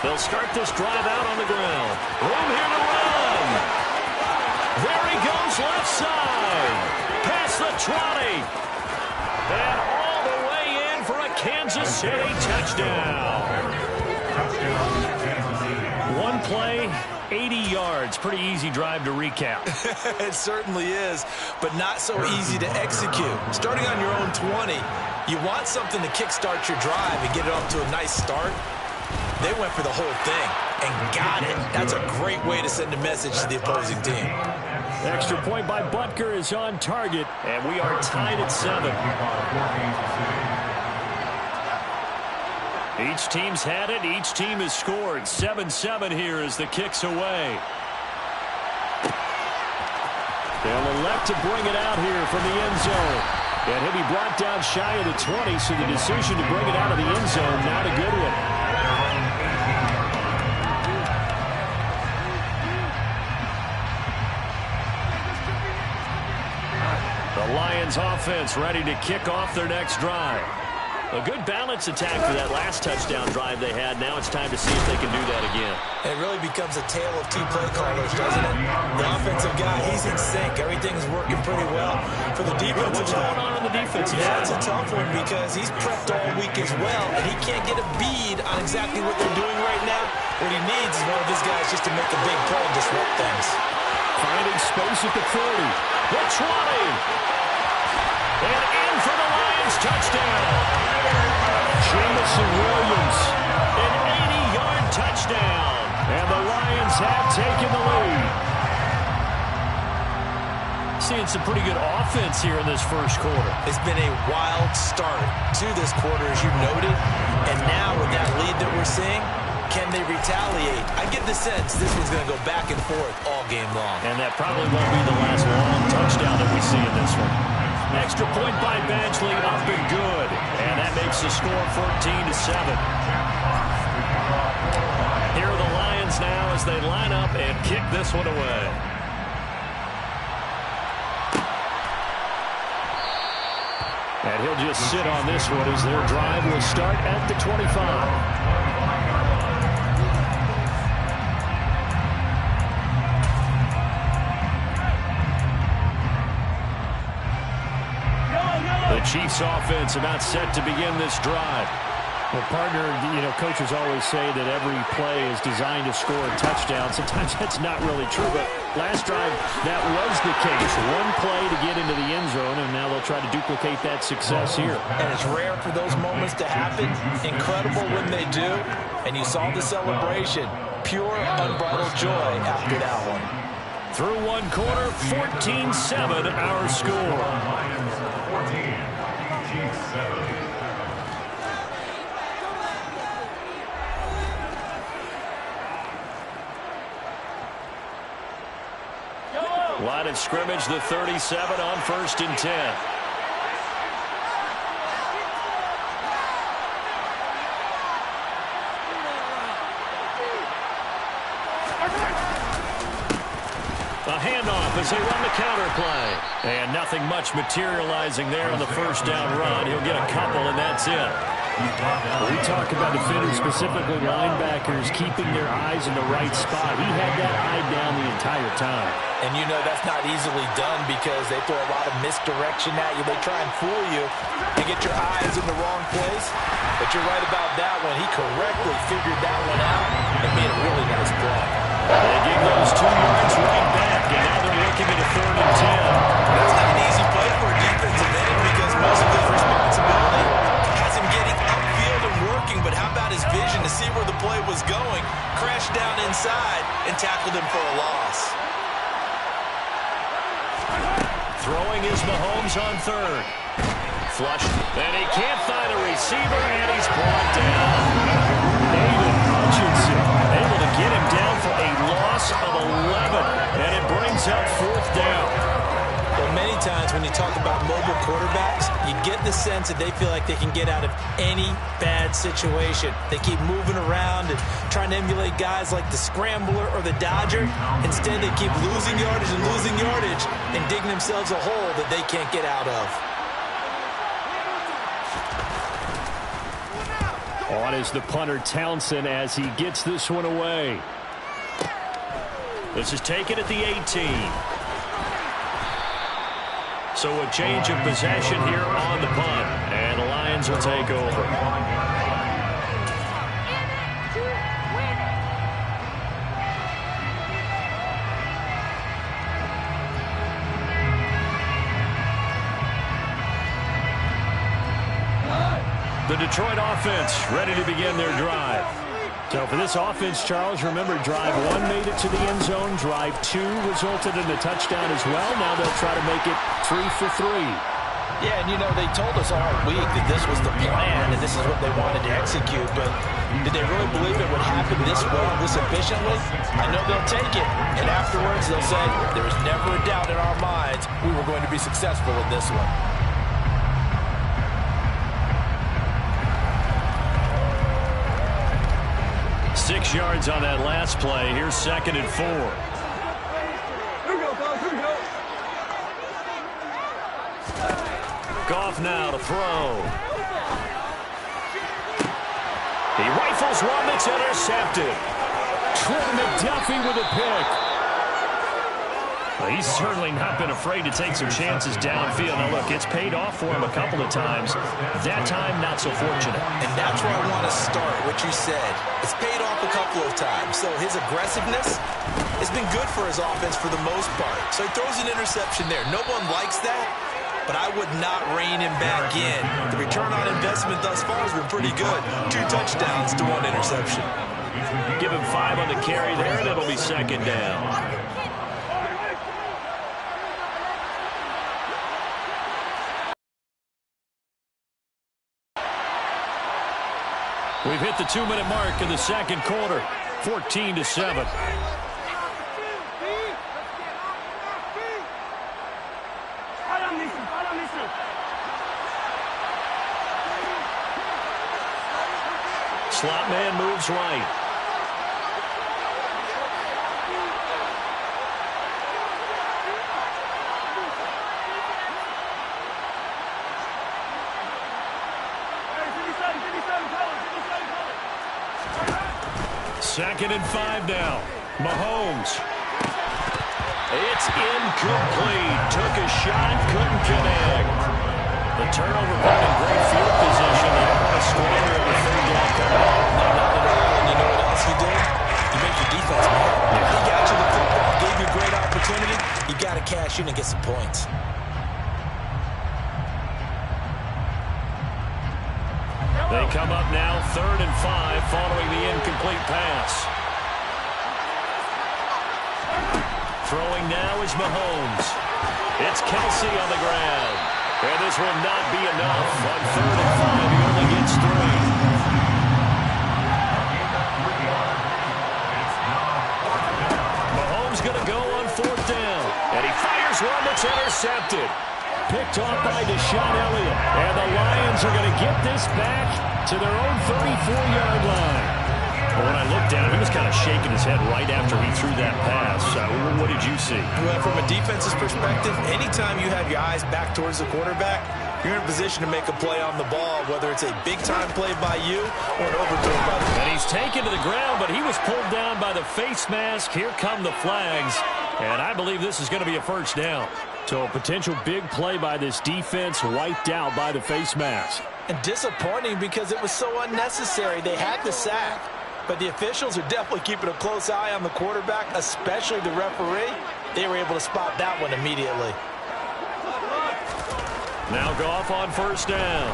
Speaker 2: They'll start this drive out on the ground. Room here to run. There he goes left side. Past the 20. And all the way in for a Kansas City touchdown. One play, 80 yards. Pretty easy drive to recap.
Speaker 3: It certainly is, but not so easy to execute. Starting on your own 20, you want something to kickstart your drive and get it off to a nice start. They went for the whole thing and got it. That's a great way to send a message to the opposing team.
Speaker 2: Extra point by Butker is on target, and we are tied at 7. Each team's had it. Each team has scored. 7-7 here as the kick's away. They'll elect to bring it out here from the end zone. And he'll be brought down shy of the 20, so the decision to bring it out of the end zone, not a good one. The Lions offense ready to kick off their next drive. A good balance attack for that last touchdown drive they had. Now it's time to see if they can do that again.
Speaker 6: It really becomes a tale of two play callers, doesn't it? The offensive guy, he's in sync. Everything's working pretty well. For the defensive
Speaker 2: What's
Speaker 6: guy,
Speaker 2: going on the defensive
Speaker 6: yeah,
Speaker 2: side?
Speaker 6: it's a tough one because he's prepped all week as well, and he can't get a bead on exactly what they're doing right now. What he needs is one of his guys just to make a big play and disrupt things.
Speaker 2: Finding space at the 40. The 20. And in for the Lions touchdown. Jameson Williams, an 80-yard touchdown. And the Lions have taken the lead. Seeing some pretty good offense here in this first quarter.
Speaker 6: It's been a wild start to this quarter, as you noted. And now with that lead that we're seeing, can they retaliate? I get the sense this one's going to go back and forth all game long.
Speaker 2: And that probably won't be the last long touchdown that we see in this one. Extra point by Badgley, up and good. And that makes the score 14-7. Here are the Lions now as they line up and kick this one away. And he'll just sit on this one as their drive will start at the 25. The Chiefs offense about set to begin this drive.
Speaker 9: Well, partner, coaches always say that every play is designed to score a touchdown. Sometimes that's not really true, but last drive, that was the case. One play to get into the end zone, and now they'll try to duplicate that success here.
Speaker 6: And it's rare for those moments to happen. Incredible when they do. And you saw the celebration. Pure, unbridled joy after that one.
Speaker 2: Through one quarter, 14-7 our score.
Speaker 4: 14, Chiefs 7.
Speaker 2: Line of scrimmage, the 37 on 1st and 10. A handoff as they run the counter play. And nothing much materializing there on the first down run. He'll get a couple, and that's it.
Speaker 9: We talk about defenders, specifically linebackers, keeping their eyes in the right spot. He had that eye down the entire time.
Speaker 6: And you know that's not easily done because they throw a lot of misdirection at you. They try and fool you and get your eyes in the wrong place. But you're right about that one. He correctly figured that one out and made a really nice play.
Speaker 2: They give those 2 yards right back, and now they're looking at a 3rd and 10.
Speaker 6: That's not an easy play for a defensive end because most of his responsibility has him getting upfield and working. But how about his vision to see where the play was going, crashed down inside, and tackled him for a loss.
Speaker 2: Throwing is Mahomes on 3rd. Flushed, and he can't find a receiver, and he's brought down. Aiden Hutchinson able to get him down for a loss of 11, and it brings up 4th down.
Speaker 6: Well, many times when you talk about mobile quarterbacks, you get the sense that they feel like they can get out of any bad situation. They keep moving around and trying to emulate guys like the Scrambler or the Dodger. Instead, they keep losing yardage and digging themselves a hole that they can't get out of.
Speaker 2: On is the punter Townsend as he gets this one away. This is taken at the 18. So a change of possession here on the punt, and the Lions will take over. The Detroit offense ready to begin their drive.
Speaker 9: So for this offense, Charles, remember drive 1 made it to the end zone. Drive 2 resulted in a touchdown as well. Now they'll try to make it 3 for 3.
Speaker 6: Yeah, and they told us all week that this was the plan and this is what they wanted to execute, but did they really believe it would happen this well, this efficiently? I know they'll take it, and afterwards they'll say, there was never a doubt in our minds we were going to be successful in this one.
Speaker 2: Six yards on that last play. Here's 2nd and 4.
Speaker 5: Here we go, fellas. Here we go.
Speaker 2: Goff now to throw. Rifles one that's intercepted.
Speaker 9: Trent McDuffie with a pick.
Speaker 2: Well, he's certainly not been afraid to take some chances downfield. Now, look, it's paid off for him a couple of times. That time, not so fortunate.
Speaker 3: And that's where I want to start, what you said. It's paid off a couple of times. So his aggressiveness has been good for his offense for the most part. So he throws an interception there. No one likes that, but I would not rein him back in. The return on investment thus far has been pretty good. 2 touchdowns to 1 interception.
Speaker 2: Give him 5 on the carry there, and it'll be second down. We've hit the 2-minute mark in the second quarter, 14-7. Slot man moves right. Second and 5 now. Mahomes. It's incomplete. Took a shot, couldn't connect. The turnover put in great field position. They don't want to squander it with 3 down coming up.
Speaker 3: And you know what else you did? You make your defense mad. He got you the football, gave you a great opportunity. You got to cash in and get some points.
Speaker 2: They come up now 3rd and 5 following the incomplete pass. Throwing now is Mahomes. It's Kelsey on the ground. And this will not be enough. On 3rd and 5, he only gets 3. Mahomes going to go on 4th down. And he fires one that's intercepted. Picked off by Deshaun Elliott. And the Lions are going to get this back to their own 34-yard line. Well, when I looked at him, he was kind of shaking his head right after he threw that pass. What did you see?
Speaker 3: Well, from a defense's perspective, anytime you have your eyes back towards the quarterback, you're in a position to make a play on the ball, whether it's a big-time play by you or an overthrow by the...
Speaker 2: And he's taken to the ground, but he was pulled down by the face mask. Here come the flags. And I believe this is going to be a first down. So a potential big play by this defense wiped out by the face mask.
Speaker 6: And disappointing because it was so unnecessary. They had the sack. But the officials are definitely keeping a close eye on the quarterback, especially the referee. They were able to spot that one immediately.
Speaker 2: Now Goff on 1st down.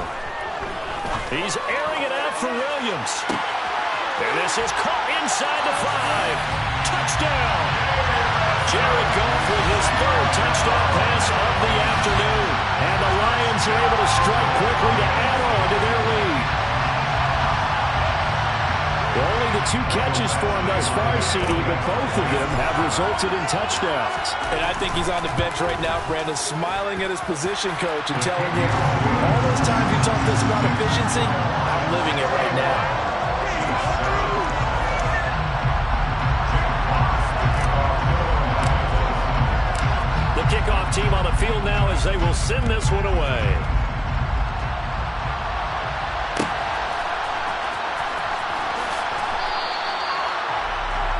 Speaker 2: He's airing it out for Williams. And this is caught inside the 5. Touchdown! Jared Goff with his 3rd touchdown pass of the afternoon. And the Lions are able to strike quickly to add on to their lead. Only the 2 catches for him thus far, CD, but both of them have resulted in touchdowns.
Speaker 6: And I think he's on the bench right now, Brandon, smiling at his position coach and telling him, all those times you talked to us about efficiency, I'm living it right now.
Speaker 2: The kickoff team on the field now as they will send this one away.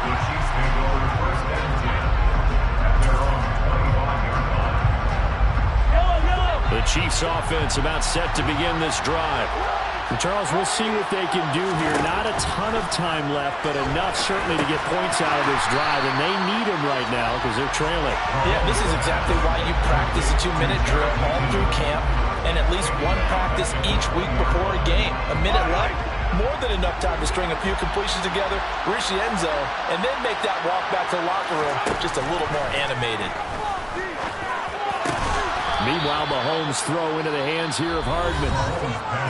Speaker 4: The Chiefs take over 1st and 10 at their own 25-yard line.
Speaker 2: The Chiefs offense about set to begin this drive.
Speaker 9: And Charles, we'll see what they can do here. Not a ton of time left, but enough certainly to get points out of this drive, and they need them right now because they're trailing.
Speaker 6: Yeah, this is exactly why you practice a 2-minute drill all through camp and at least one practice each week before a game. A minute left, more than enough time to string a few completions together, reach the end zone, and then make that walk back to the locker room just a little more animated.
Speaker 2: Meanwhile, Mahomes throw into the hands here of Hardman.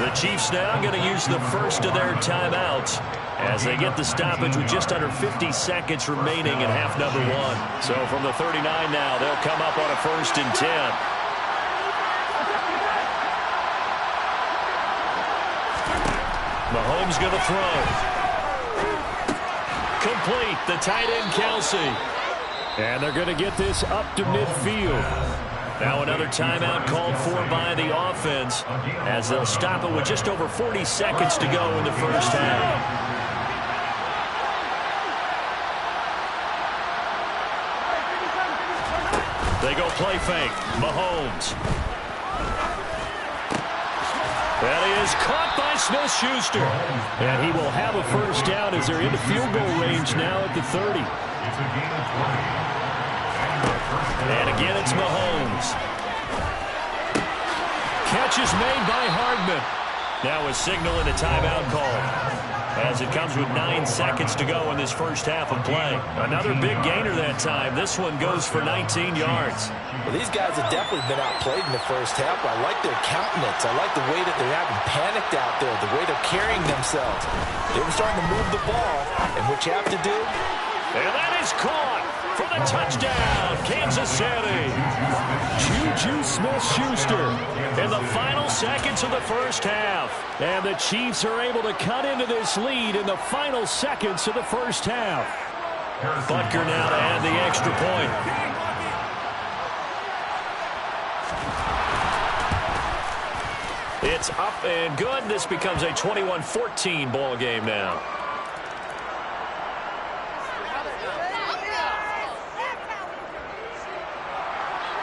Speaker 2: The Chiefs now going to use the first of their timeouts as they get the stoppage with just under 50 seconds remaining in half number 1. So from the 39 now, they'll come up on a 1st and 10. Mahomes going to throw. Complete, the tight end Kelsey.
Speaker 9: And they're going to get this up to midfield.
Speaker 2: Now another timeout called for by the offense as they'll stop it with just over 40 seconds to go in the first half. They go play fake. Mahomes. That is caught by Smith-Schuster. And he will have a first down as they're into field goal range now at the 30.
Speaker 4: It's a gain of 20.
Speaker 2: And again, it's Mahomes. Catch is made by Hardman. Now a signal and a timeout call, as it comes with 9 seconds to go in this first half of play. Another big gainer that time. This one goes for 19 yards.
Speaker 6: Well, these guys have definitely been outplayed in the first half. I like their countenance. I like the way that they're having panicked out there, the way they're carrying themselves. They were starting to move the ball, and what you have to do...
Speaker 2: And that is caught for the touchdown, Kansas City. Juju Smith-Schuster in the final seconds of the first half. And the Chiefs are able to cut into this lead in the final seconds of the first half. Butker now to add the extra point. It's up and good. This becomes a 21-14 ball game now.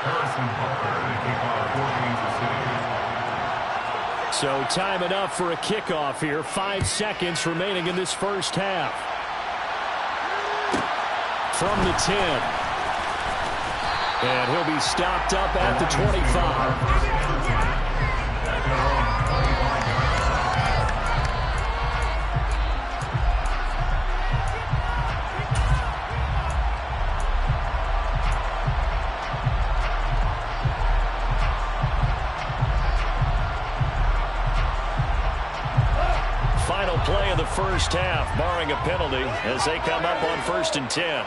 Speaker 4: Harrison Butker to kick off for Kansas City.
Speaker 9: So time enough for a kickoff here. 5 seconds remaining in this first half. From the 10. And he'll be stopped up at the 25.
Speaker 2: Final play of the first half, barring a penalty, as they come up on 1st and 10.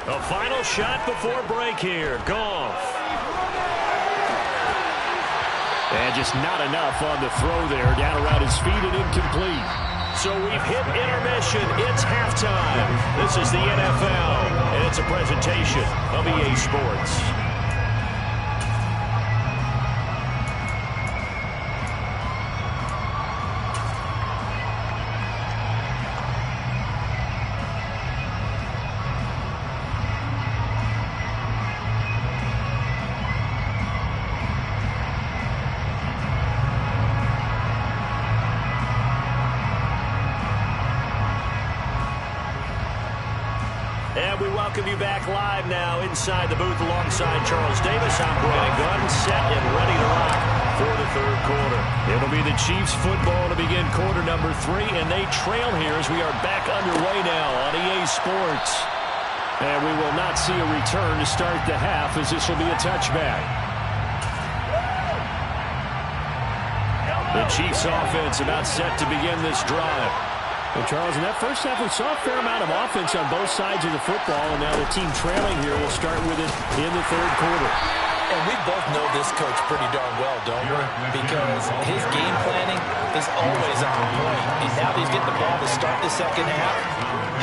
Speaker 2: A final shot before break here. Goff.
Speaker 9: And just not enough on the throw there. Down around his feet and incomplete.
Speaker 2: So we've hit intermission. It's halftime. This is the NFL, and it's a presentation of EA Sports. And we welcome you back live now inside the booth alongside Charles Davis. I'm Brandon Gunn, set and ready to rock for the third quarter. It'll be the Chiefs football to begin quarter number 3, and they trail here as we are back underway now on EA Sports.
Speaker 9: And we will not see a return to start the half, as this will be a touchback.
Speaker 2: The Chiefs offense about set to begin this drive.
Speaker 9: Well, Charles, in that first half, we saw a fair amount of offense on both sides of the football, and now the team trailing here will start with it in the third quarter.
Speaker 6: And we both know this coach pretty darn well, don't we? Because his game planning is always on point. And now that he's getting the ball to start the second half,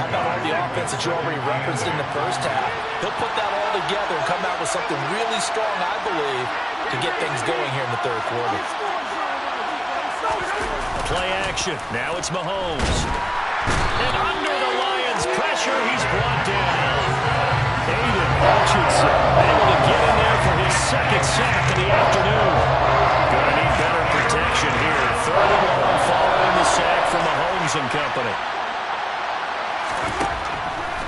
Speaker 6: how about all the offense that you already referenced in the first half? He'll put that all together and come out with something really strong, I believe, to get things going here in the third quarter.
Speaker 2: Play action. Now it's Mahomes. And under the Lions' pressure, he's brought down.
Speaker 9: Aiden Hutchinson able to get in there for his second sack of the afternoon.
Speaker 2: Gonna need better protection here. 3rd and long following the sack from Mahomes and company.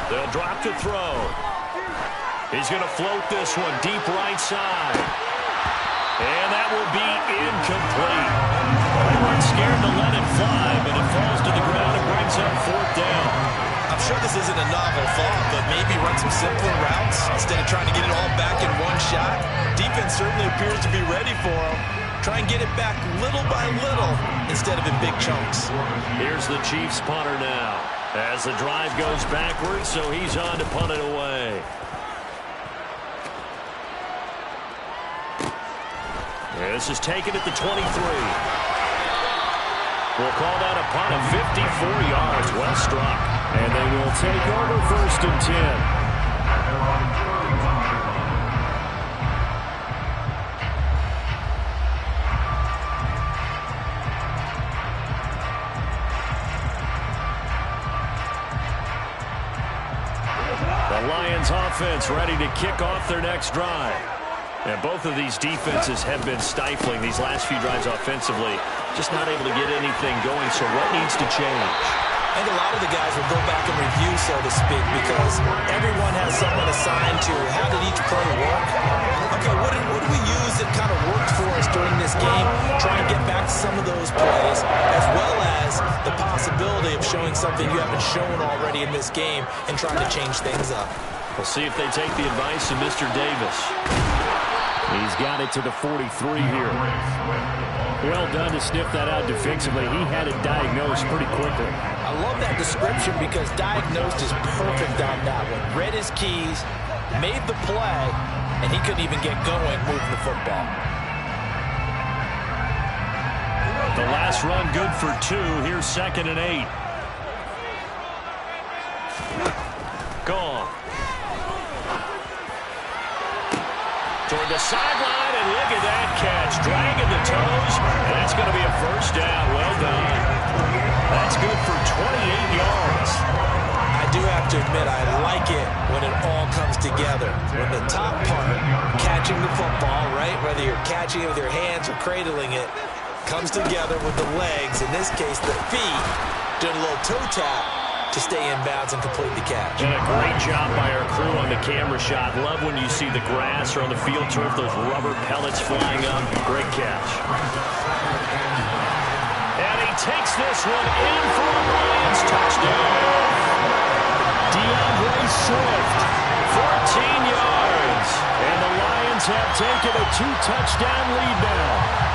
Speaker 2: They'll drop to throw. He's going to float this one deep right side. And that will be incomplete. They weren't scared to let it fly, but it falls to the ground and brings up 4th down.
Speaker 3: I'm sure this isn't a novel thought, but maybe run some simpler routes instead of trying to get it all back in one shot. Defense certainly appears to be ready for him. Try and get it back little by little instead of in big chunks.
Speaker 2: Here's the Chiefs punter now as the drive goes backwards, so he's on to punt it away. This is taken at the 23. We'll call that a punt of 54 yards. Well struck.
Speaker 9: And they will take over 1st and 10.
Speaker 2: offense ready to kick off their next drive. And both of these defenses have been stifling these last few drives offensively. Just not able to get anything going, so what needs to change?
Speaker 3: I think a lot of the guys will go back and review, so to speak, because everyone has someone assigned to how did each play work. Okay, what did we use that kind of worked for us during this game? Try and get back to some of those plays, as well as the possibility of showing something you haven't shown already in this game and trying to change things up.
Speaker 2: We'll see if they take the advice of Mr. Davis.
Speaker 9: He's got it to the 43 here. Well done to sniff that out defensively. He had it diagnosed pretty quickly.
Speaker 6: I love that description because diagnosed is perfect on that one. Read his keys, made the play, and he couldn't even get going moving the football.
Speaker 2: The last run good for 2. Here's 2nd and 8. Gone. Toward the sideline, and look at that catch. Dragging the toes, and that's going to be a first down. Well done. That's good for 28 yards.
Speaker 6: I do have to admit, I like it when it all comes together. When the top part, catching the football, right, whether you're catching it with your hands or cradling it, comes together with the legs, in this case the feet, doing a little toe tap to stay in bounds and complete the catch.
Speaker 2: And a great job by our crew on the camera shot. Love when you see the grass or on the field turf, those rubber pellets flying up. Great catch. And he takes this one in for a Lions touchdown. DeAndre Swift, 14 yards. And the Lions have taken a 2-touchdown lead now.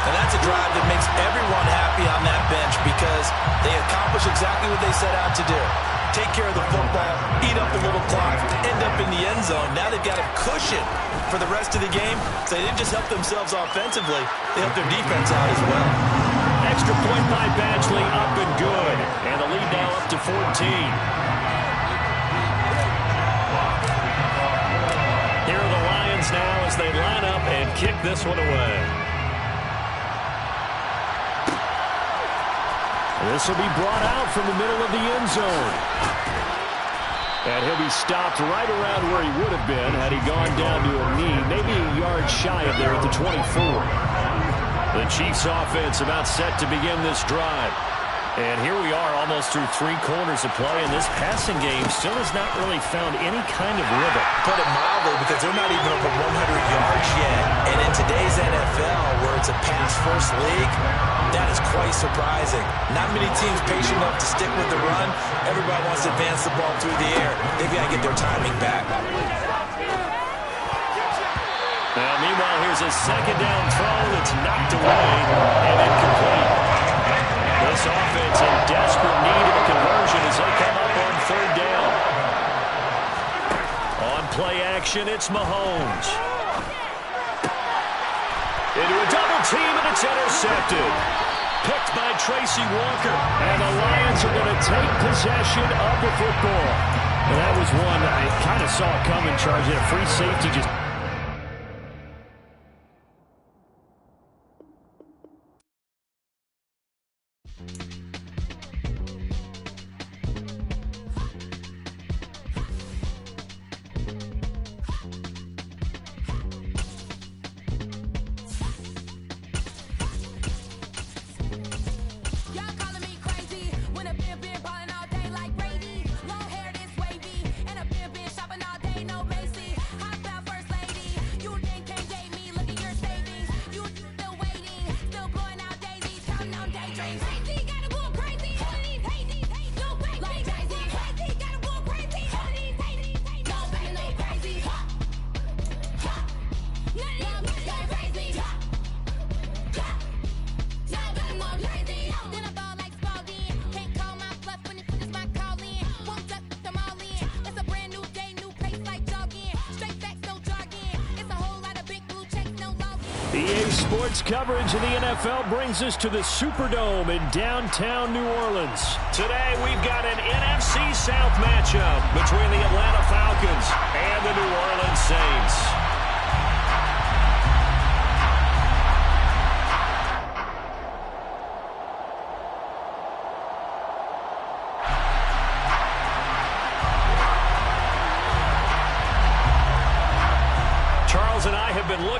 Speaker 6: And that's a drive that makes everyone happy on that bench because they accomplish exactly what they set out to do. Take care of the football, eat up a little clock, end up in the end zone. Now they've got a cushion for the rest of the game, so they didn't just help themselves offensively, they helped their defense out as well.
Speaker 2: Extra point by Badgley, up and good. And the lead now up to 14. Here are the Lions now as they line up and kick this one away. This will be brought out from the middle of the end zone. And he'll be stopped right around where he would have been had he gone down to a knee, maybe a yard shy of there at the 24. The Chiefs offense about set to begin this drive. And here we are almost through 3 quarters of play, and this passing game still has not really found any kind of rhythm.
Speaker 6: Put it mildly, because they're not even over 100 yards yet. And in today's NFL, where it's a pass-first league, that is quite surprising. Not many teams patient enough to stick with the run. Everybody wants to advance the ball through the air. They've got to get their timing back.
Speaker 2: Meanwhile, here's a 2nd down throw that's knocked away and incomplete. This offense in desperate need of a conversion as they come up on 3rd down. On play action, it's Mahomes. Into a double team, and it's intercepted. Picked by Tracy Walker. And the Lions are going to take possession of the football. And that was one I kind of saw coming, charge at a free safety just... EA Sports coverage of the NFL brings us to the Superdome in downtown New Orleans. Today, we've got an NFC South matchup between the Atlanta Falcons and the New Orleans Saints.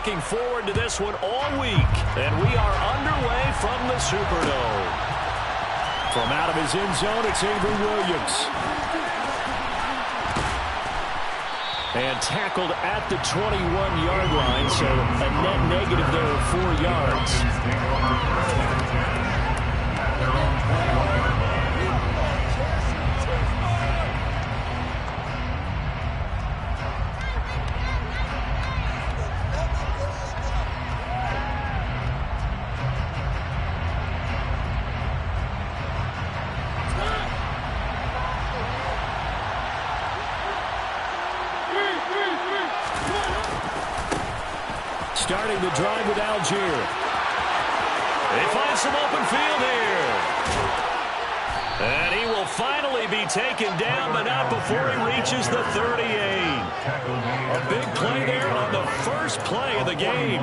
Speaker 2: looking forward to this one all week. And we are underway from the Superdome. From out of his end zone, it's Avery Williams. And tackled at the 21-yard line, so a net negative there of 4 yards. Starting the drive with Algier. They find some open field here. And he will finally be taken down, but not before he reaches the 38. A big play there on the first play of the game.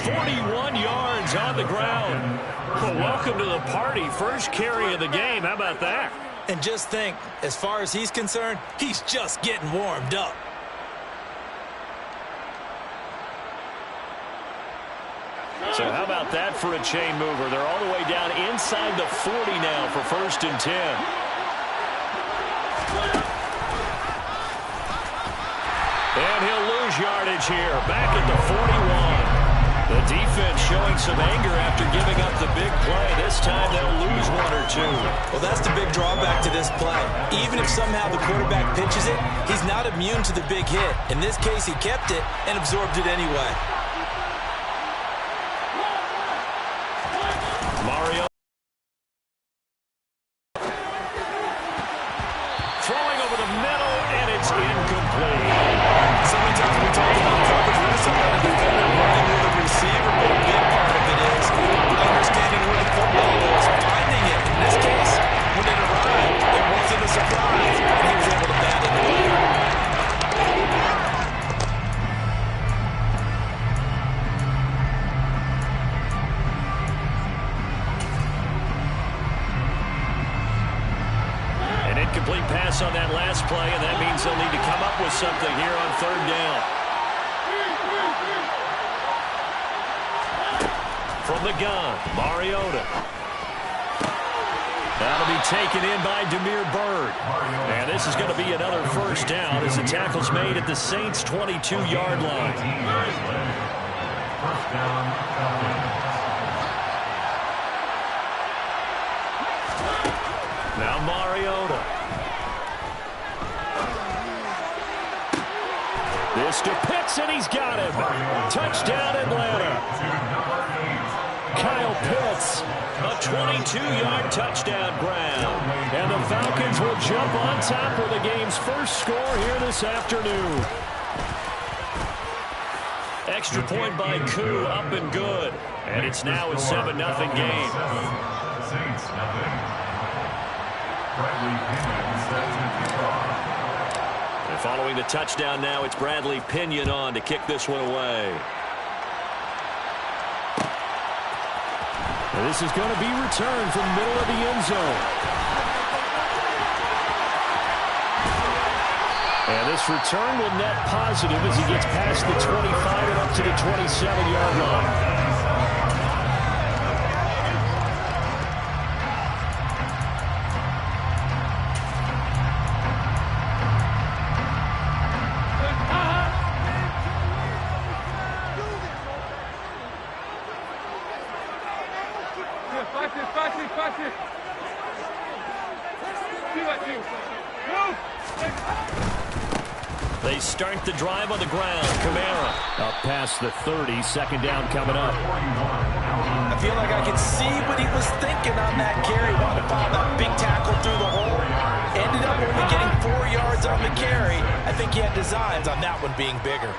Speaker 2: 41 yards on the ground. Well, welcome to the party. First carry of the game. How about that?
Speaker 3: And just think, as far as he's concerned, he's just getting warmed up.
Speaker 2: So how about that for a chain mover? They're all the way down inside the 40 now for 1st and 10. And he'll lose yardage here. Back at the 41. The defense showing some anger after giving up the big play. This time they'll lose 1 or 2.
Speaker 3: Well, that's the big drawback to this play. Even if somehow the quarterback pitches it, he's not immune to the big hit. In this case, he kept it and absorbed it anyway.
Speaker 2: Mario throwing over the middle, and it's incomplete.
Speaker 3: So many times we talk about coverage, we're just about a defender running with a receiver, but a big part of it is understanding where the football is, finding it. In this case, when it arrived, it wasn't a surprise, and he was able to bat it away.
Speaker 2: Incomplete pass on that last play, and that means they'll need to come up with something here on 3rd down. From the gun, Mariota. That'll be taken in by Damiere Byrd. And this is going to be another 1st down as the tackle's made at the Saints' 22-yard line.
Speaker 4: 1st down,
Speaker 2: now Mariota. This to Pitts, and he's got him. Touchdown, Atlanta. Kyle Pitts, a 22-yard touchdown grab. And the Falcons will jump on top of the game's first score here this afternoon. Extra point by Koo, up and good. And it's now a 7-0 game.
Speaker 4: Saints, nothing. Bradley Pinion sets it to draw.
Speaker 2: And following the touchdown now, it's Bradley Pinion on to kick this one away. And this is going to be returned from the middle of the end zone. And this return will net positive as he gets past the 25 and up to the 27-yard line. They start the drive on the ground. Kamara up past the 30. 2nd down coming up.
Speaker 3: I feel like I can see what he was thinking on that carry. Wanted to follow that big tackle through the hole. Ended up only getting 4 yards on the carry. I think he had designs on that one being bigger.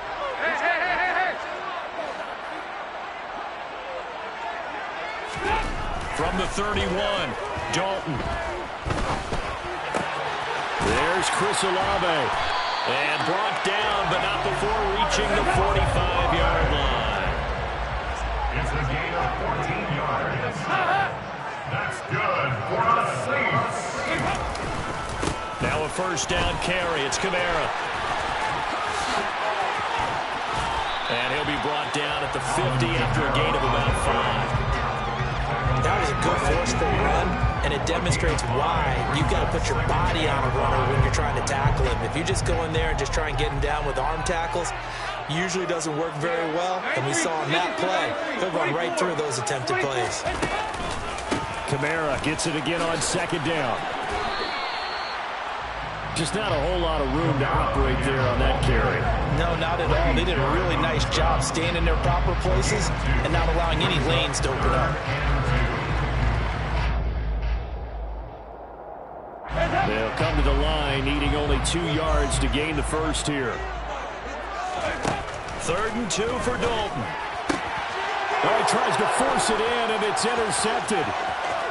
Speaker 2: From the 31, Dalton. There's Chris Olave. And brought down, but not before reaching the 45-yard line.
Speaker 4: It's a gain of 14 yards. That's good for the Saints.
Speaker 2: Now a 1st down carry. It's Kamara. And he'll be brought down at the 50 after a gain of about 5.
Speaker 6: That was a good forceful run, and it demonstrates why you've got to put your body on a runner when you're trying to tackle him. If you just go in there and just try and get him down with arm tackles, usually doesn't work very well, and we saw on that play, he'll run right through those attempted plays.
Speaker 9: Kamara gets it again on second down. Just not a whole lot of room to operate there on that carry.
Speaker 6: No, not at all. They did a really nice job staying in their proper places and not allowing any lanes to open up.
Speaker 9: They'll come to the line, needing only 2 yards to gain the first here.
Speaker 2: 3rd and 2 for Dalton.
Speaker 9: Well, he tries to force it in, and it's intercepted.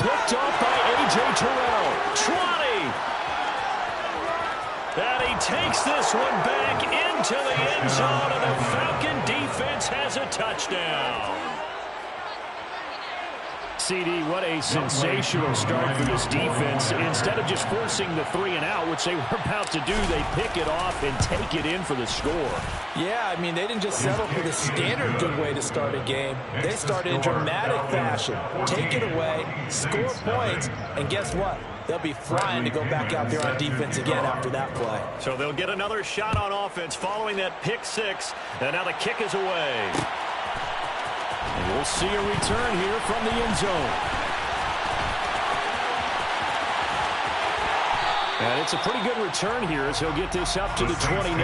Speaker 9: Picked off by A.J. Terrell. 20. And he takes this one back into the end zone, and the Falcon defense has a touchdown. CD, what a sensational start for this defense. Instead of just forcing the 3-and-out, which they were about to do, they pick it off and take it in for the score.
Speaker 6: Yeah, I mean, they didn't just settle for the standard good way to start a game. They started in dramatic fashion. Take it away, score points, and guess what? They'll be flying to go back out there on defense again after that play.
Speaker 2: So they'll get another shot on offense following that pick 6, and now the kick is away.
Speaker 9: And we'll see a return here from the end zone. And it's a pretty good return here as he'll get this up to the 29.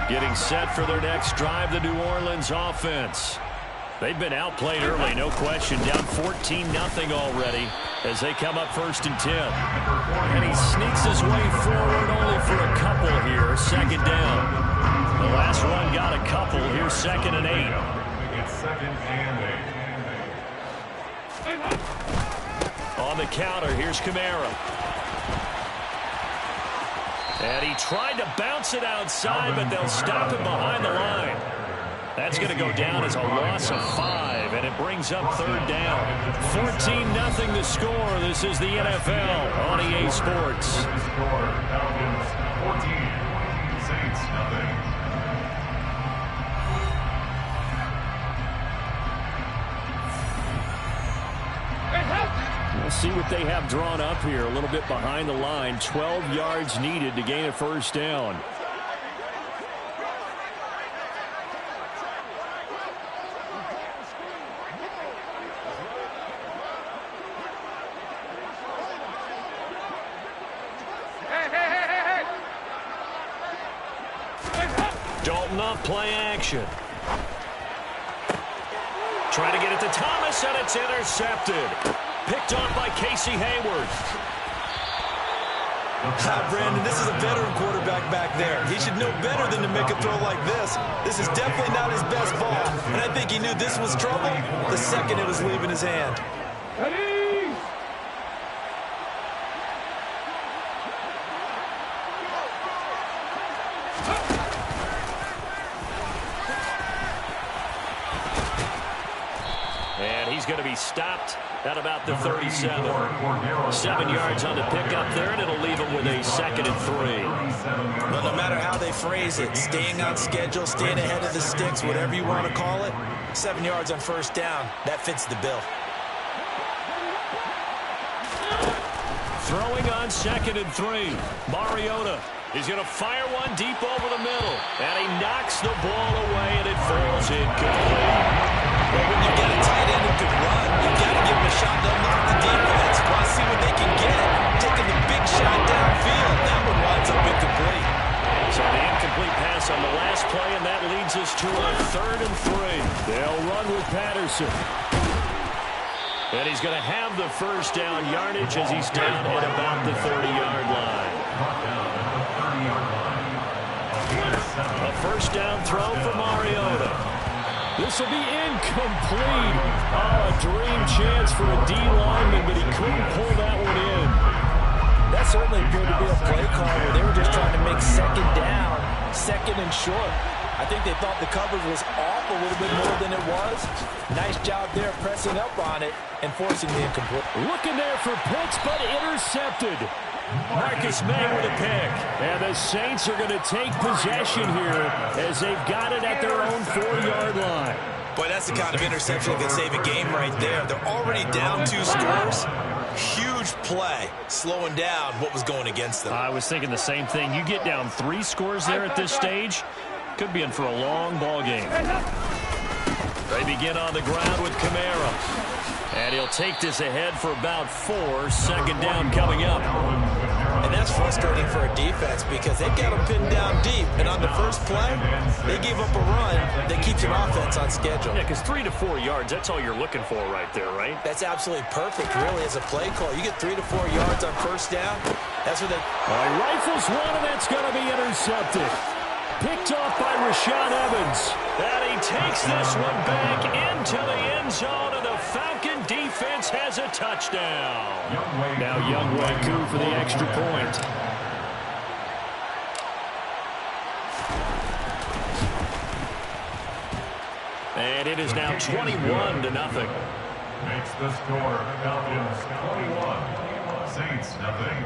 Speaker 2: Getting set for their next drive, the New Orleans offense. They've been outplayed early, no question. Down 14-0 already as they come up 1st and 10. And he sneaks his way forward only for a couple here. 2nd down. The last run got a couple. Here's 2nd and 8.
Speaker 4: It's 2nd and 8.
Speaker 2: On the counter, here's Kamara. And he tried to bounce it outside, but they'll stop him behind the line. That's going to go down as a loss of 5, and it brings up 3rd down. 14-0 the score. This is the NFL on EA Sports.
Speaker 4: Falcons 14, Saints nothing.
Speaker 9: We'll see what they have drawn up here. A little bit behind the line. 12 yards needed to gain a 1st down.
Speaker 2: Dalton off play action. Trying to get it to Thomas, and it's intercepted. Picked off by Casey Hayward.
Speaker 3: Brandon, this is a veteran quarterback back there. He should know better than to make a throw like this. This is definitely not his best ball, and I think he knew this was trouble the second it was leaving his hand.
Speaker 2: And he's going to be stopped at about the 37. 7 yards on the pickup there, and it'll leave him with a 2nd and 3.
Speaker 3: Well, no matter how they phrase it, staying on schedule, staying ahead of the sticks, whatever you want to call it, 7 yards on 1st down, that fits the bill.
Speaker 2: Throwing on 2nd and 3. Mariota is going to fire one deep over the middle, and he knocks the ball away, and it falls incomplete.
Speaker 3: Well, when you get a tight end who can run, you've got to give him a shot to unlock the defense. Want to see what they can get. Taking the big shot downfield. That one winds up incomplete.
Speaker 2: So the incomplete pass on the last play, and that leads us to a 3rd and 3.
Speaker 9: They'll run with Patterson.
Speaker 2: And he's going to have the 1st down yardage as he's down at about the 30-yard line. A 1st down throw for Mariota.
Speaker 9: This will be incomplete. Oh, a dream chance for a D lineman, but he couldn't pull that one in.
Speaker 6: That certainly appeared to be a play call where they were just trying to make 2nd down, 2nd and short. I think they thought the coverage was off a little bit more than it was. Nice job there pressing up on it and forcing the incomplete.
Speaker 9: Looking there for Pitts, but intercepted. Marcus May with a pick. And the Saints are going to take possession here as they've got it at their own 4-yard line.
Speaker 3: Boy, that's the kind of interception that can save a game right there. They're already down 2 scores. Huge play, slowing down what was going against them.
Speaker 2: I was thinking the same thing. You get down 3 scores there at this stage, could be in for a long ball game. They begin on the ground with Kamara. And he'll take this ahead for about 4. Second down coming up.
Speaker 3: And that's frustrating for a defense because they've got them pinned down deep. And on the first play, they gave up a run that keeps an offense on schedule.
Speaker 2: Yeah, because 3 to 4 yards, that's all you're looking for right there, right?
Speaker 3: That's absolutely perfect, really, as a play call. You get 3 to 4 yards on first down. That's what they...
Speaker 9: Rifles one, and that's going to be intercepted. Picked off by Rashaan Evans.
Speaker 2: And he takes this one back into the end zone, and the Falcon defense has a touchdown.
Speaker 9: Now Younghoe Koo for the extra point.
Speaker 2: And it is now 21-0.
Speaker 4: Makes the score Falcons 21, Saints nothing.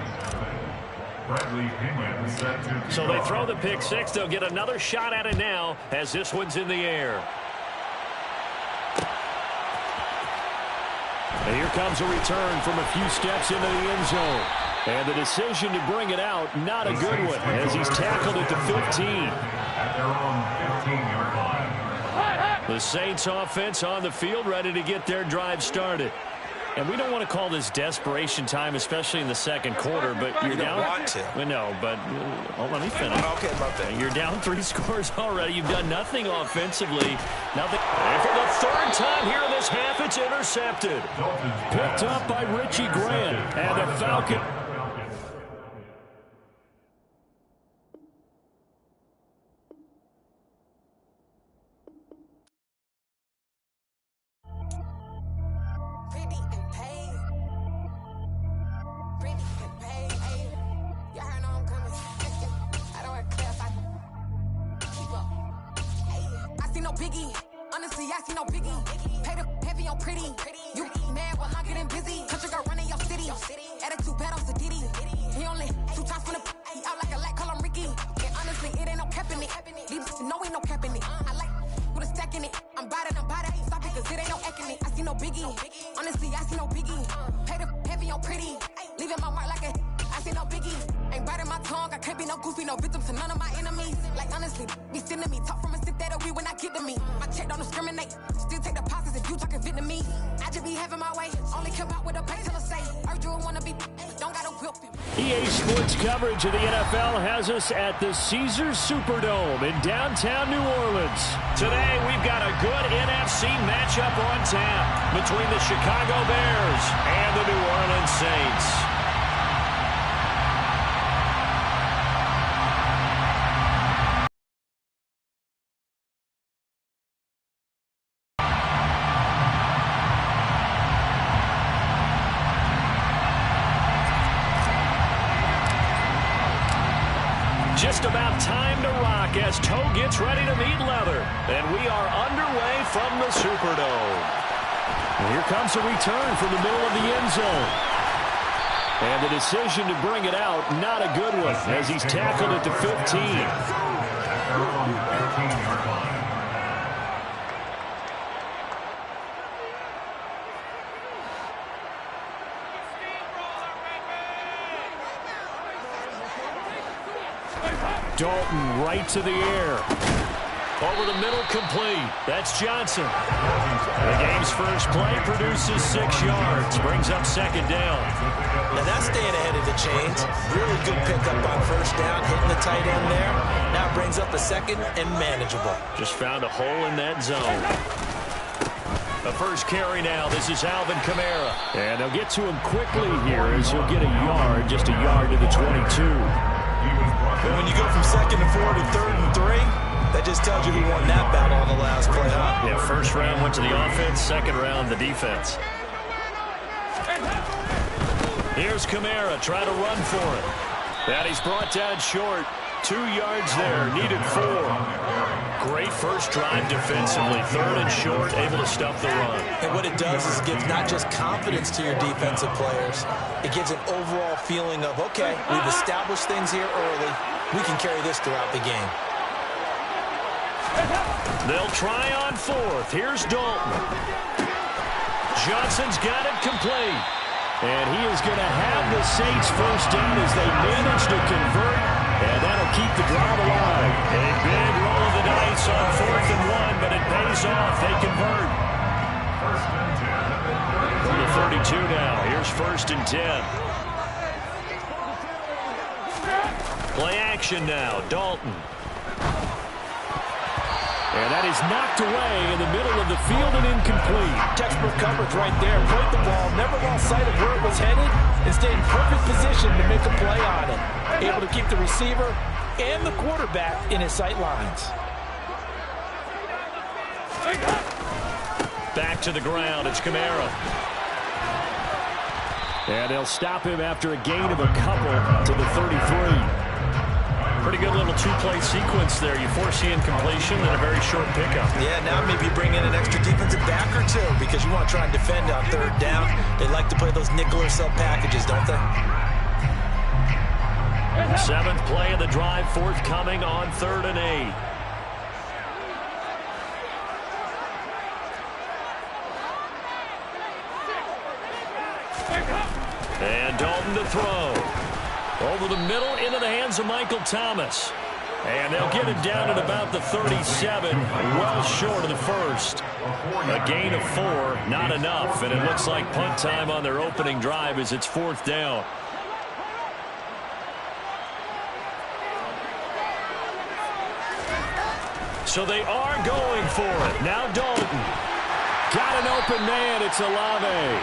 Speaker 2: So they throw the pick 6. They'll get another shot at it now as this one's in the air.
Speaker 9: And here comes a return from a few steps into the end zone. And the decision to bring it out, not a good one, as he's tackled at the 15.
Speaker 4: At their own 15-yard line.
Speaker 2: The Saints offense on the field, ready to get their drive started. And we don't want to call this desperation time, especially in the second quarter, but you're down.
Speaker 3: You don't want to.
Speaker 2: Well, no, but let me finish.
Speaker 3: Okay, my bad.
Speaker 2: You're down 3 scores already. You've done nothing offensively. Nothing. And for the 3rd time here in this half, it's intercepted.
Speaker 9: Picked up by Richie Grant. And the Falcon. EA Sports coverage of the NFL has us at the Caesars Superdome in downtown New Orleans.
Speaker 2: Today, we've got a good NFC matchup on tap between the Chicago Bears and the New Orleans Saints. Just about time to rock as toe gets ready to meet leather. And we are underway from the Superdome.
Speaker 9: And here comes a return from the middle of the end zone. And the decision to bring it out, not a good one, as he's tackled at the 15.
Speaker 4: At their own 15-yard line.
Speaker 9: Dalton right to the air.
Speaker 2: Over the middle, complete. That's Johnson. The game's first play produces 6 yards. Brings up second down.
Speaker 3: Now that's staying ahead of the chains. Really good pickup on first down, hitting the tight end there. Now brings up a second and manageable.
Speaker 2: Just found a hole in that zone. The first carry now. This is Alvin Kamara.
Speaker 9: And they'll get to him quickly here as he'll get a yard, just a yard to the 22.
Speaker 3: But when you go from 2nd and 4 to 3rd and 3, that just tells you who won that battle on the last play, huh?
Speaker 2: Yeah, first round went to the offense, second round the defense. Here's Kamara trying to run for it. And he's brought down short. 2 yards there, needed 4. Great first drive defensively. Third and short, able to stuff the run.
Speaker 3: And what it does is it gives not just confidence to your defensive players, it gives an overall feeling of, okay, we've established things here early. We can carry this throughout the game.
Speaker 2: They'll try on fourth. Here's Dalton. Johnson's got it complete. And he is going to have the Saints first down as they manage to convert. And that'll keep the drive alive. A big roll of the dice on 4th and 1, but it pays off. They convert. From the 32 now. Here's 1st and 10. Play action now. Dalton. And that is knocked away in the middle of the field and incomplete.
Speaker 6: Textbook coverage right there. Played the ball, never lost sight of where it was headed, and stayed in perfect position to make a play on it. Able to keep the receiver and the quarterback in his sight lines.
Speaker 2: Back to the ground. It's Kamara. And they'll stop him after a gain of a couple to the 33. Pretty good little two-play sequence there. You force the incompletion and a very short pickup.
Speaker 3: Yeah, now maybe you bring in an extra defensive back or two because you want to try and defend on 3rd down. They like to play those nickel or sub packages, don't they?
Speaker 2: 7th play of the drive, forthcoming on 3rd and 8. And Dalton to throw. Over the middle, into the hands of Michael Thomas. And they'll get it down at about the 37, well short of the first. A gain of 4, not enough, and it looks like punt time on their opening drive as it's 4th down. So they are going for it. Now Dalton. Got an open man. It's Olave.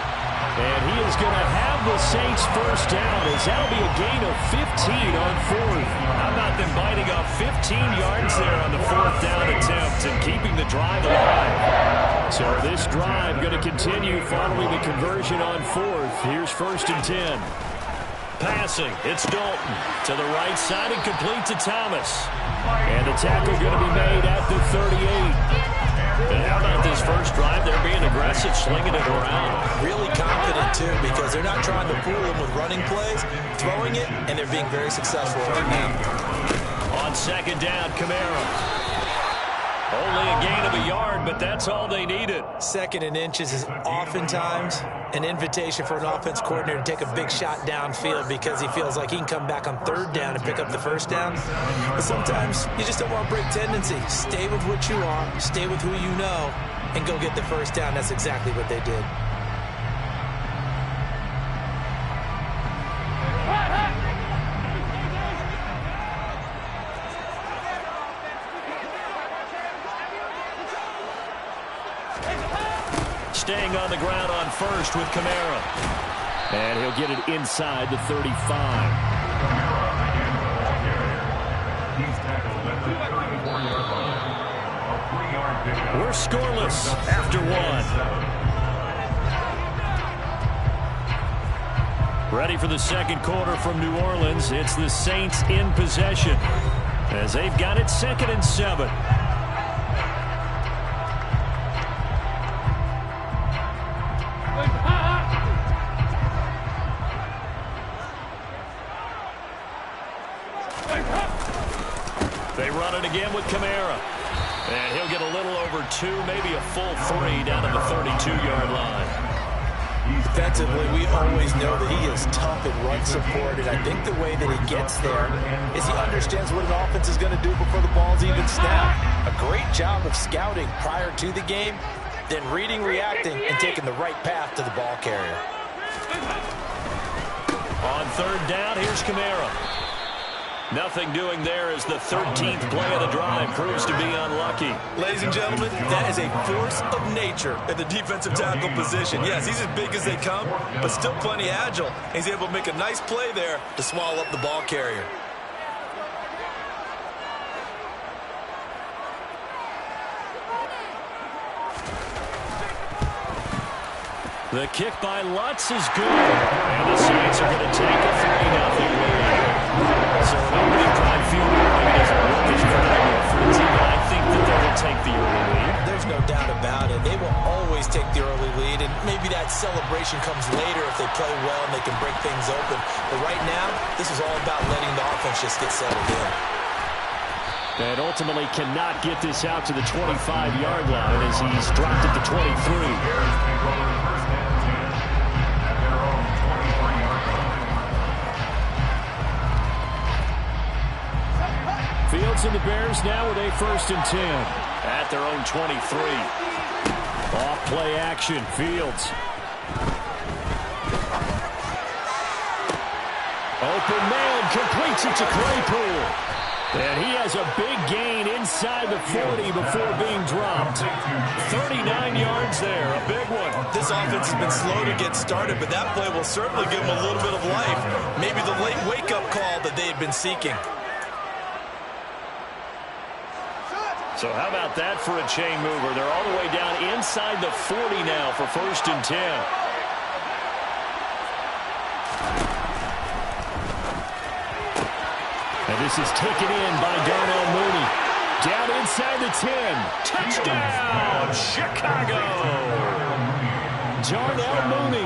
Speaker 2: And he is going to have the Saints first down as that'll be a gain of 15 on 4th. How about them biting off 15 yards there on the 4th down attempt and keeping the drive alive? So this drive going to continue following the conversion on 4th. Here's 1st and 10. Passing, it's Dalton to the right side and complete to Thomas. And the tackle going to be made at the 38. And how about this first drive? They're being aggressive, slinging it around.
Speaker 3: Really confident, too, because they're not trying to fool them with running plays, throwing it, and they're being very successful right now.
Speaker 2: On 2nd down, Kamara. Only a gain of a yard, but that's all they needed.
Speaker 3: 2nd and inches is oftentimes an invitation for an offense coordinator to take a big shot downfield because he feels like he can come back on 3rd down and pick up the first down. But sometimes you just don't want to break tendency. Stay with what you are, stay with who you know, and go get the first down. That's exactly what they did.
Speaker 2: Staying on the ground on 1st with Kamara. And he'll get it inside the 35. We're scoreless after 1. Ready for the 2nd quarter from New Orleans. It's the Saints in possession as they've got it 2nd and 7. They run it again with Kamara. And he'll get a little over 2, maybe a full 3 down to the 32-yard line.
Speaker 3: Defensively, we always know that he is tough in run support, and I think the way that he gets there is he understands what an offense is going to do before the ball's even snapped. A great job of scouting prior to the game, then reading, reacting, and taking the right path to the ball carrier.
Speaker 2: On 3rd down, here's Kamara. Nothing doing there as the 13th play of the drive proves to be unlucky.
Speaker 3: Ladies and gentlemen, that is a force of nature at the defensive tackle position. Yes, he's as big as they come, but still plenty agile. He's able to make a nice play there to swallow up the ball carrier.
Speaker 2: The kick by Lutz is good. And the Saints are going to take a 3-0 lead. So an opening drive field goal maybe doesn't work as critical for a team that I think that they will take the early lead.
Speaker 3: There's no doubt about it. They will always take the early lead, and maybe that celebration comes later if they play well and they can break things open. But right now, this is all about letting the offense just get settled in.
Speaker 9: And ultimately cannot get this out to the 25-yard line as he's dropped it to 23. Fields and the Bears now with a 1st and 10
Speaker 2: at their own 23.
Speaker 9: Off play action. Fields. Open man, completes it to Claypool. And he has a big gain inside the 40 before being dropped. 39 yards there, a big one.
Speaker 3: This offense has been slow to get started, but that play will certainly give them a little bit of life. Maybe the late wake-up call that they had been seeking.
Speaker 2: So how about that for a chain mover? They're all the way down inside the 40 now for 1st and 10.
Speaker 9: And this is taken in by Darnell Mooney. Down inside the 10.
Speaker 2: Touchdown, Chicago!
Speaker 9: Darnell Mooney,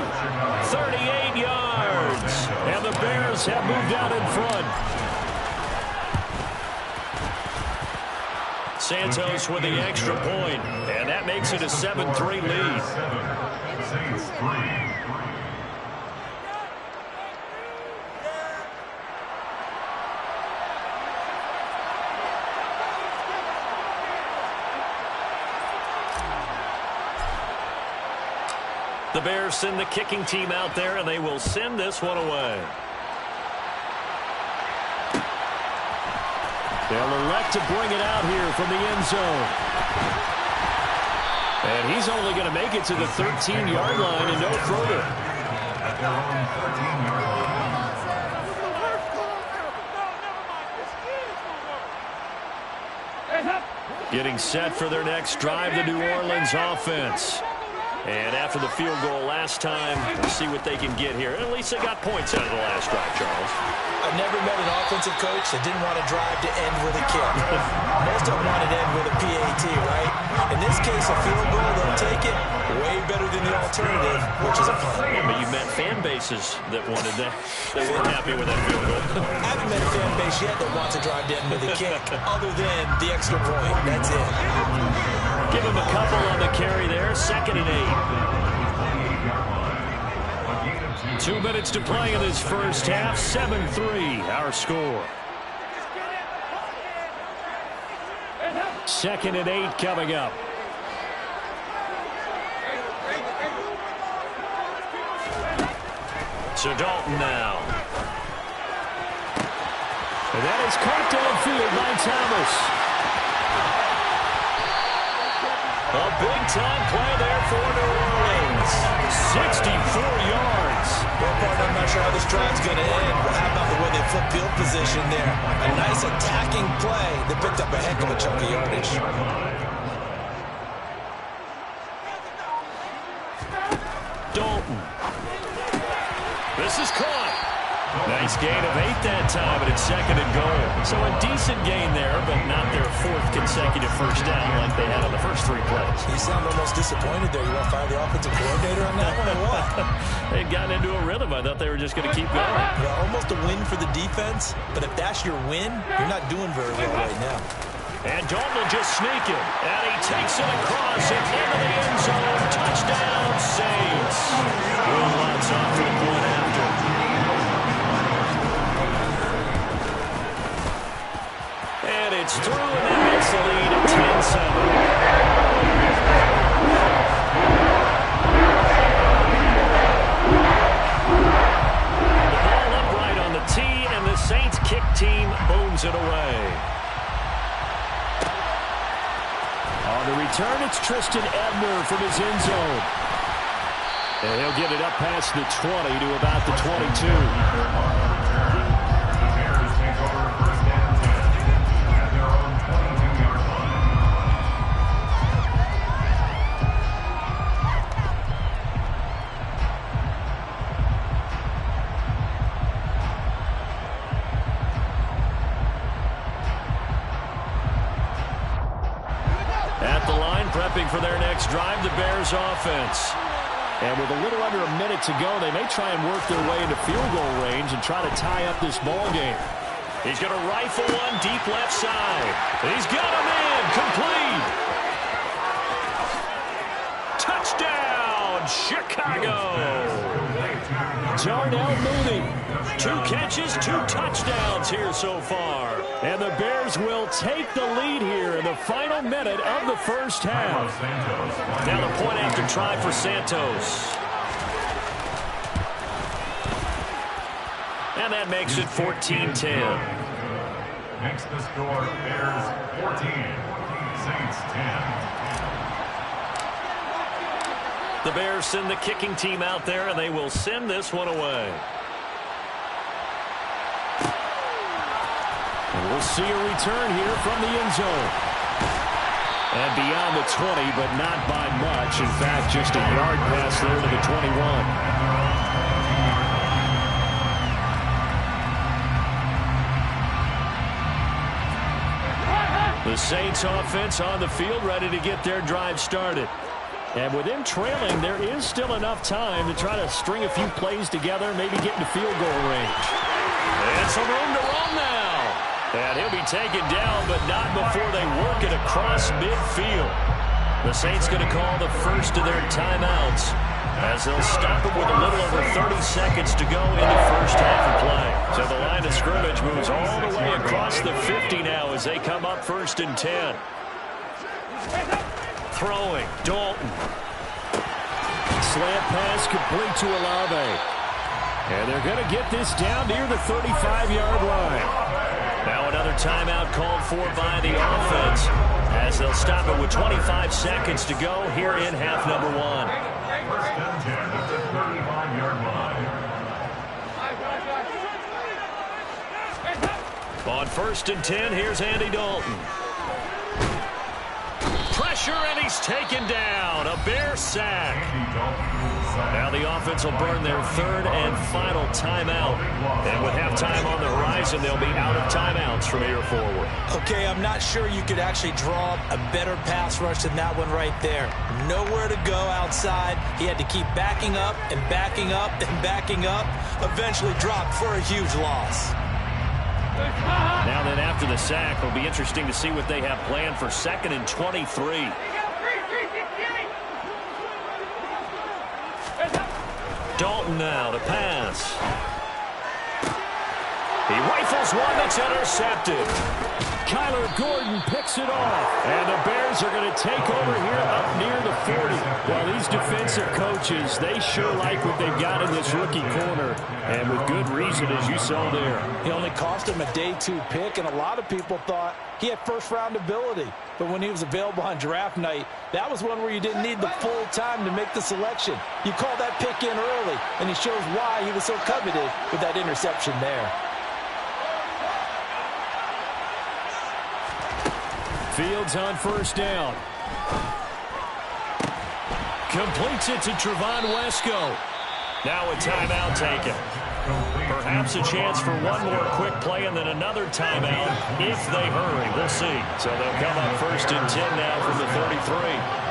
Speaker 2: 38 yards.
Speaker 9: and the Bears have moved out in front.
Speaker 2: Santos with the extra point, and that makes it a 7-3 lead.
Speaker 4: Saints 3.
Speaker 2: The Bears send the kicking team out there, and they will send this one away.
Speaker 9: They'll elect to bring it out here from the end zone. And he's only going to make it to the 13-yard line and no further.
Speaker 4: At their own 13-yard line.
Speaker 2: Getting set for their next drive, the New Orleans offense. And after the field goal last time, we'll see what they can get here. At least they got points out of the last drive, Charles.
Speaker 3: I've never met an offensive coach that didn't want to drive to end with a kick. Most of them wanted to end with a PAT, right? In this case, a field goal, they'll take it. Way better than the alternative, which is a punt.
Speaker 2: Yeah, but you met fan bases that wanted that. They weren't happy with that field goal.
Speaker 3: I haven't met a fan base yet that wants to drive to end with a kick, other than the extra point. That's it.
Speaker 2: Give him a couple on the carry there. 2nd and 8.
Speaker 9: 2 minutes to play in this first half. 7-3, our score. 2nd and 8 coming up.
Speaker 2: So Dalton now.
Speaker 9: And that is caught downfield by Thomas.
Speaker 2: A big-time play there for New Orleans. 64 yards.
Speaker 3: Well, partner, I'm not sure how this drive's going to end, but how about the way they flip field position there? A nice attacking play that picked up a heck of a chunk of yardage.
Speaker 2: Dalton. This is caught. Nice gain of 8 that time, but it's 2nd and goal. So a decent gain there, but not their 4th consecutive first down like they had on the first 3 plays.
Speaker 3: You sound almost disappointed there. You want to fire the offensive coordinator on that one or what?
Speaker 2: They'd gotten into a rhythm. I thought they were just going to keep going.
Speaker 3: Well, almost a win for the defense, but if that's your win, you're not doing very well right now.
Speaker 2: And Dalton will just sneak it. And he takes it across and into the end zone. Touchdown, Saints. Will Lutz off for the point after. And it's through, and that makes the lead at 10-7. The ball upright on the tee, and the Saints kick team booms it away.
Speaker 9: On the return, it's Tristan Ebner from his end zone. And he'll get it up past the 20 to about the 22.
Speaker 4: Bears take over 1st and 10 at their own 22-yard line.
Speaker 2: for their next drive, the Bears offense.
Speaker 9: And with a little under a minute to go, they may try and work their way into field goal range and try to tie up this ball game.
Speaker 2: He's going to rifle one deep left side. He's got him in. Complete. Touchdown, Chicago.
Speaker 9: Darnell Mooney.
Speaker 2: 2 catches, 2 touchdowns here so far.
Speaker 9: And the Bears will take the lead here in the final minute of the first half.
Speaker 2: Now the point after try for Santos. And that makes it 14-10.
Speaker 4: Next the score, Bears 14, Saints 10.
Speaker 2: The Bears send the kicking team out there, and they will send this one away.
Speaker 9: And we'll see a return here from the end zone. And beyond the 20, but not by much. In fact, just a yard pass there to the 21.
Speaker 2: The Saints offense on the field, ready to get their drive started.
Speaker 9: And with them trailing, there is still enough time to try to string a few plays together, maybe get into field goal range.
Speaker 2: And some room to run now. And he'll be taken down, but not before they work it across midfield. The Saints going to call the first of their timeouts as they'll stop it with a little over 30 seconds to go in the first half of play. So the line of scrimmage moves all the way across the 50 now as they come up 1st and 10. Throwing, Dalton.
Speaker 9: Slant pass complete to Olave. And they're going to get this down near the 35-yard line.
Speaker 2: Now another timeout called for by the offense as they'll stop it with 25 seconds to go here in half number 1.
Speaker 4: 1st and 10 at the 35-yard line.
Speaker 2: On 1st and 10, here's Andy Dalton. Pressure, and he's taken down. A Bear sack. Now the offense will burn their 3rd and final timeout. And with halftime on the horizon, they'll be out of timeouts from here forward.
Speaker 6: Okay, I'm not sure you could actually draw a better pass rush than that one right there. Nowhere to go outside. He had to keep backing up and backing up and backing up. Eventually dropped for a huge loss.
Speaker 2: Now then, after the sack, it'll be interesting to see what they have planned for 2nd and 23. Dalton now to pass. He rifles one that's intercepted.
Speaker 9: Kyler Gordon picks it off. And the Bears are going to take over here up near the 40. Well, these defensive coaches, they sure like what they've got in this rookie corner. And with good reason, as you saw there.
Speaker 6: He only cost him a day 2 pick, and a lot of people thought he had first-round ability. But when he was available on draft night, that was one where you didn't need the full time to make the selection. You called that pick in early, and he shows why he was so coveted with that interception there.
Speaker 9: Fields on 1st down.
Speaker 2: Completes it to Trevon Wesco. Now a timeout taken. Perhaps a chance for one more quick play and then another timeout if they hurry. We'll see. So they'll come up 1st and 10 now from the 33.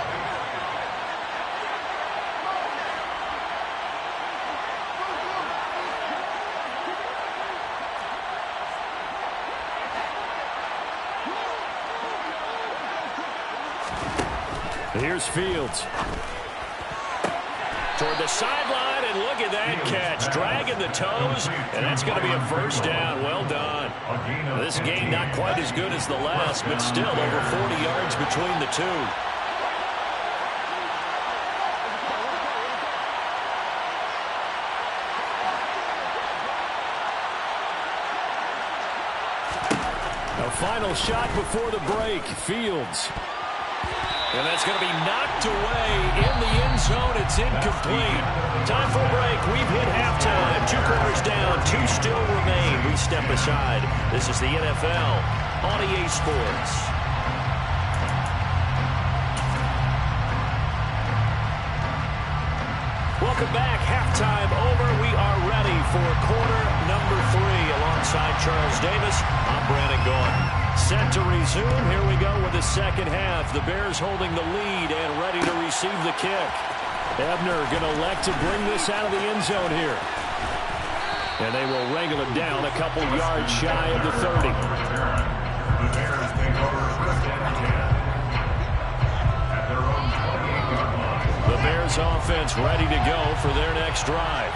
Speaker 9: Here's Fields.
Speaker 2: Toward the sideline, and look at that catch. Dragging the toes, and that's going to be a 1st down. Well done. This game not quite as good as the last, but still over 40 yards between the two.
Speaker 9: A final shot before the break. Fields.
Speaker 2: And that's going to be knocked away in the end zone. It's incomplete. Time for a break. We've hit halftime. 2 quarters down. 2 still remain. We step aside. This is the NFL on EA Sports. Welcome back. Halftime over. We are ready for quarter number 3. Alongside Charles Davis, I'm Brandon Gaudin. Set to resume. Here we go with the second half. The Bears holding the lead and ready to receive the kick. Ebner going to elect to bring this out of the end zone here. And they will wrangle it down a couple yards shy of the 30.
Speaker 4: The Bears take over first and 10 at their own 28-yard line.
Speaker 2: The Bears offense ready to go for their next drive.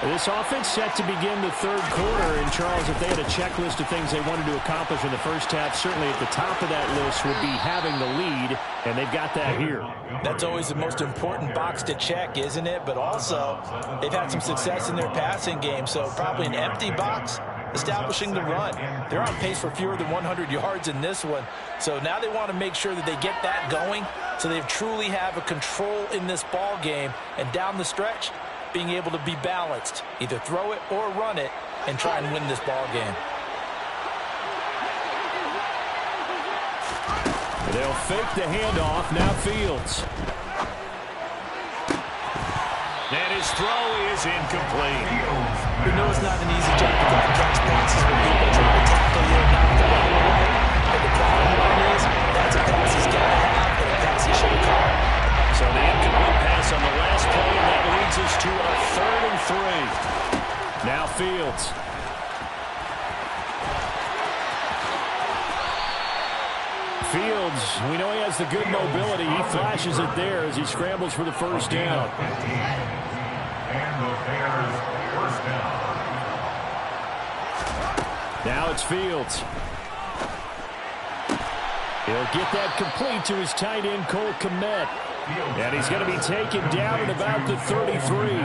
Speaker 9: This offense set to begin the third quarter. And, Charles, if they had a checklist of things they wanted to accomplish in the first half, certainly at the top of that list would be having the lead, and they've got that here.
Speaker 6: That's always the most important box to check, isn't it? But also, they've had some success in their passing game, so probably an empty box establishing the run. They're on pace for fewer than 100 yards in this one, so now they want to make sure that they get that going so they truly have a control in this ball game, and down the stretch, being able to be balanced, either throw it or run it, and try and win this ball game.
Speaker 2: They'll fake the handoff. Now Fields. And his throw is incomplete.
Speaker 6: We know it's not an easy job to try to catch passes when people try to tackle you and knock the ball away. But the bottom line is, that's a pass he's got to have, and a pass he should have caught.
Speaker 2: So the incomplete pass on the last play, and that leads us to a 3rd and 3. Now Fields. Fields, we know he has the good mobility. He flashes it there as he scrambles for the first down.
Speaker 4: And the Bears first down.
Speaker 2: Now it's Fields. He'll get that complete to his tight end, Cole Kmet. And he's going to be taken down at about the 33.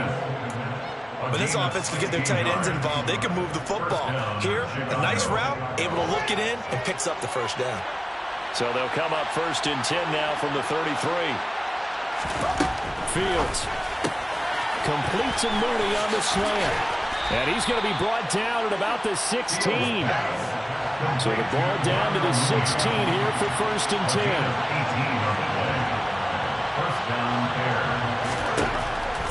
Speaker 3: When this offense can get their tight ends involved, they can move the football. Here, a nice route, able to look it in, and picks up the first down.
Speaker 2: So they'll come up 1st and 10 now from the 33. Fields complete to Mooney on the slant. And he's going to be brought down at about the 16. So the ball down to the 16 here for 1st and 10.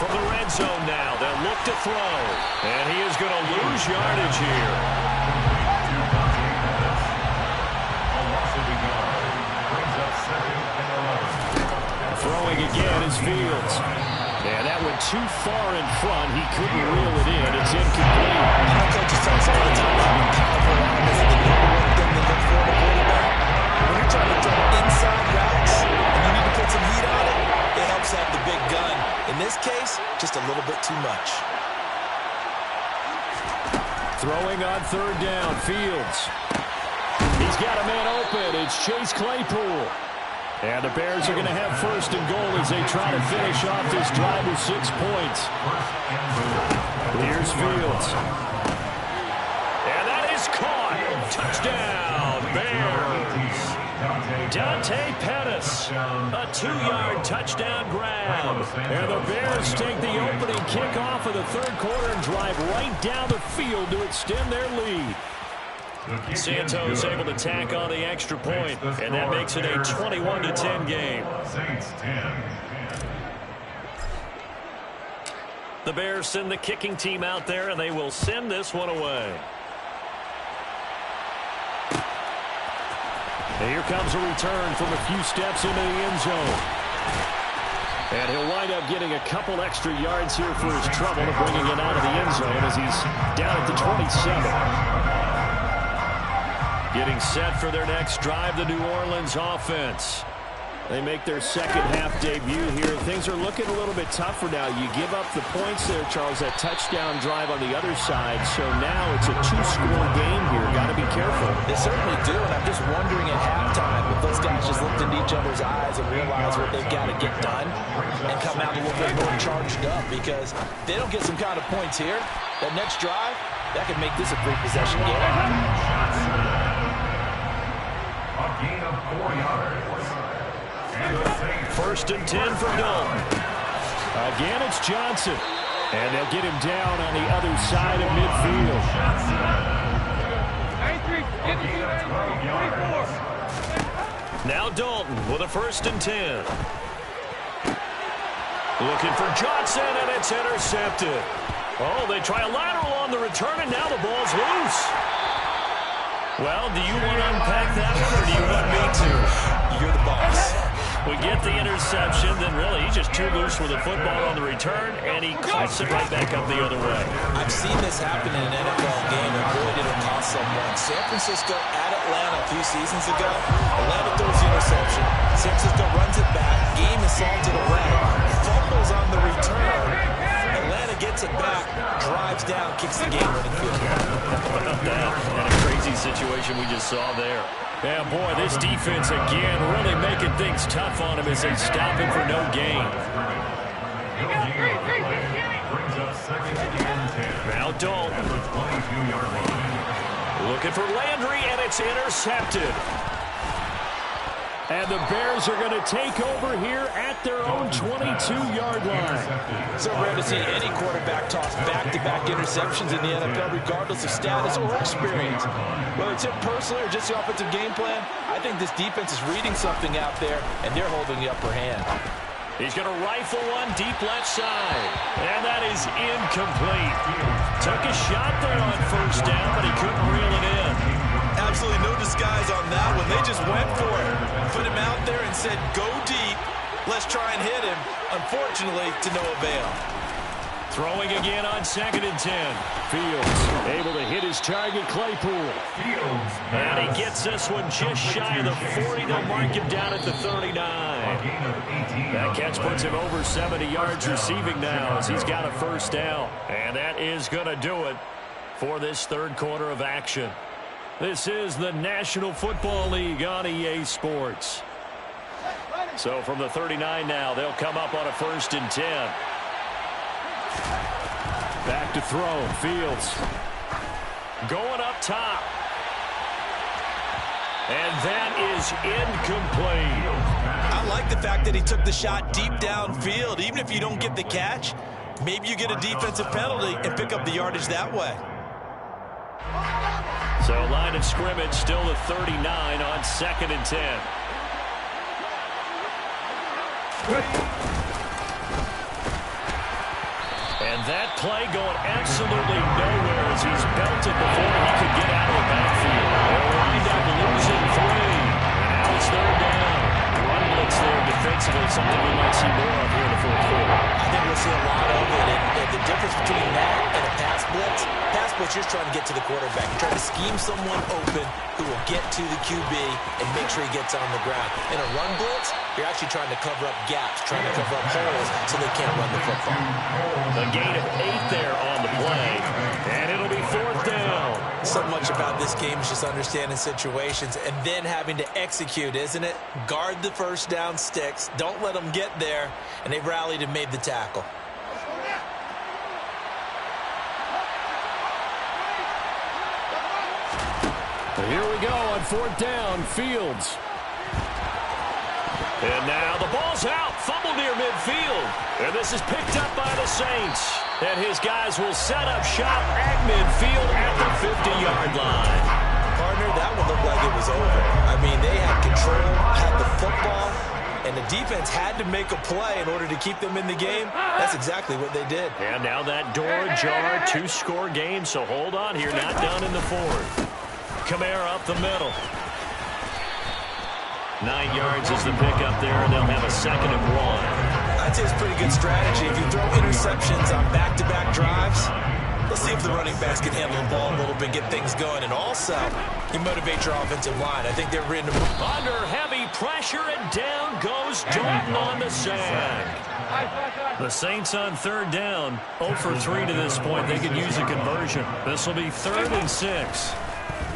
Speaker 2: From the red zone now, they'll look to throw. And he is going to lose yardage here. Throwing again is Fields. And that went too far in front. He couldn't reel it in. It's incomplete.
Speaker 6: Coaches talk all the time about powerful line. This is the number one thing to look for in a quarterback. When you're trying to throw inside routes and you need to put some heat on it, it helps have the big gun. In this case, just a little bit too much.
Speaker 2: Throwing on 3rd down, Fields. He's got a man open. It's Chase Claypool. And the Bears are going to have 1st and goal as they try to finish off this drive with 6 points. Here's Fields. And that is caught. Touchdown, Bears. Dante Pettis, a 2-yard touchdown grab. And the Bears take the opening kickoff of the 3rd quarter and drive right down the field to extend their lead. Santos able to tack on the extra point, and that makes it a 21-10 game. The Bears send the kicking team out there, and they will send this one away. And here comes a return from a few steps into the end zone. And he'll wind up getting a couple extra yards here for his trouble to bringing it out of the end zone as he's down at the 27. Getting set for their next drive, the New Orleans offense. They make their second half debut here. Things are looking a little bit tougher now. You give up the points there, Charles, that touchdown drive on the other side. So now it's a 2-score game here. Got to be careful.
Speaker 6: They certainly do, and I'm just wondering at halftime if those guys just looked into each other's eyes and realize what they've got to get done and come out a little bit more charged up, because if they don't get some kind of points here, that next drive, that could make this a 3-possession game.
Speaker 4: A gain of 4 yards.
Speaker 2: 1st and 10 for Dalton. Again, it's Johnson. And they'll get him down on the other side of midfield. Now Dalton with a 1st and 10. Looking for Johnson, and it's intercepted. Oh, they try a lateral on the return, and now the ball's loose. Well, do you want to unpack that one, or do you want me to?
Speaker 3: You're the boss.
Speaker 2: We get the interception, then really he's just too loose with the football on the return, and he cuts it right back up the other way.
Speaker 3: I've seen this happen in an NFL game, and boy, did it cost someone. San Francisco at Atlanta a few seasons ago. Atlanta throws the interception. San Francisco runs it back. Game is salted away. Fumbles on the return. Atlanta gets it back, drives down, kicks the game-winning field goal.
Speaker 2: And a crazy situation we just saw there. Yeah, boy, this defense again really making things tough on him as they stop him for no gain. Now Dalton. Looking for Landry, and it's intercepted. And the Bears are going to take over here at their own 22-yard line.
Speaker 6: So rare to see any quarterback toss back-to-back interceptions in the NFL, regardless of status or experience. Whether it's him personally or just the offensive game plan, I think this defense is reading something out there, and they're holding the upper hand.
Speaker 2: He's going to rifle one deep left side. And that is incomplete. Took a shot there on first down, but he couldn't reel it in.
Speaker 3: Absolutely no disguise on that one. They just went for it. Put him out there and said, go deep. Let's try and hit him. Unfortunately, to no avail.
Speaker 2: Throwing again on 2nd and 10. Fields able to hit his target, Claypool. And he gets this one just shy of the 40. They'll mark him down at the 39. That catch puts him over 70 yards receiving now as he's got a first down. And that is going to do it for this third quarter of action. This is the National Football League on EA Sports. So from the 39 now, they'll come up on a 1st and 10. Back to throw. Fields going up top. And that is incomplete.
Speaker 3: I like the fact that he took the shot deep downfield. Even if you don't get the catch, maybe you get a defensive penalty and pick up the yardage that way.
Speaker 2: So line of scrimmage still the 39 on 2nd and 10. And that play going absolutely nowhere as he's belted before he could get out of the backfield. They'll wind up losing 3. And now it's 3rd down. Run blitz there defensively, something we might see more of here in the 4th quarter.
Speaker 3: I think we'll see a lot of it. And the difference between that and a pass blitz, you're just trying to get to the quarterback. You're trying to scheme someone open who will get to the QB and make sure he gets on the ground. In a run blitz, you're actually trying to cover up gaps, trying to cover up holes so they can't run the football.
Speaker 2: A gain of 8 there on the play, and it'll be 4th down.
Speaker 3: So much about this game is just understanding situations and then having to execute, isn't it? Guard the first down sticks. Don't let them get there, and they rallied and made the tackle.
Speaker 2: Here we go on 4th down. Fields. And now the ball's out. Fumble near midfield. And this is picked up by the Saints. And his guys will set up shop at midfield at the 50-yard line.
Speaker 3: Partner, that one looked like it was over. I mean, they had control, had the football, and the defense had to make a play in order to keep them in the game. That's exactly what they did.
Speaker 2: And now that door ajar, 2-score game, so hold on here. Not done in the 4th. Kamara up the middle. 9 yards is the pickup there, and they'll have a 2nd and 1.
Speaker 3: I'd say it's a pretty good strategy. If you throw interceptions on back-to-back drives, let's see if the running backs can handle the ball a little bit, get things going, and also you motivate your offensive line. I think they're ready to move.
Speaker 2: Under heavy pressure, and down goes Dalton on the sack. The Saints on 3rd down, 0 for 3 to this point. They could use a conversion. This will be 3rd and 6.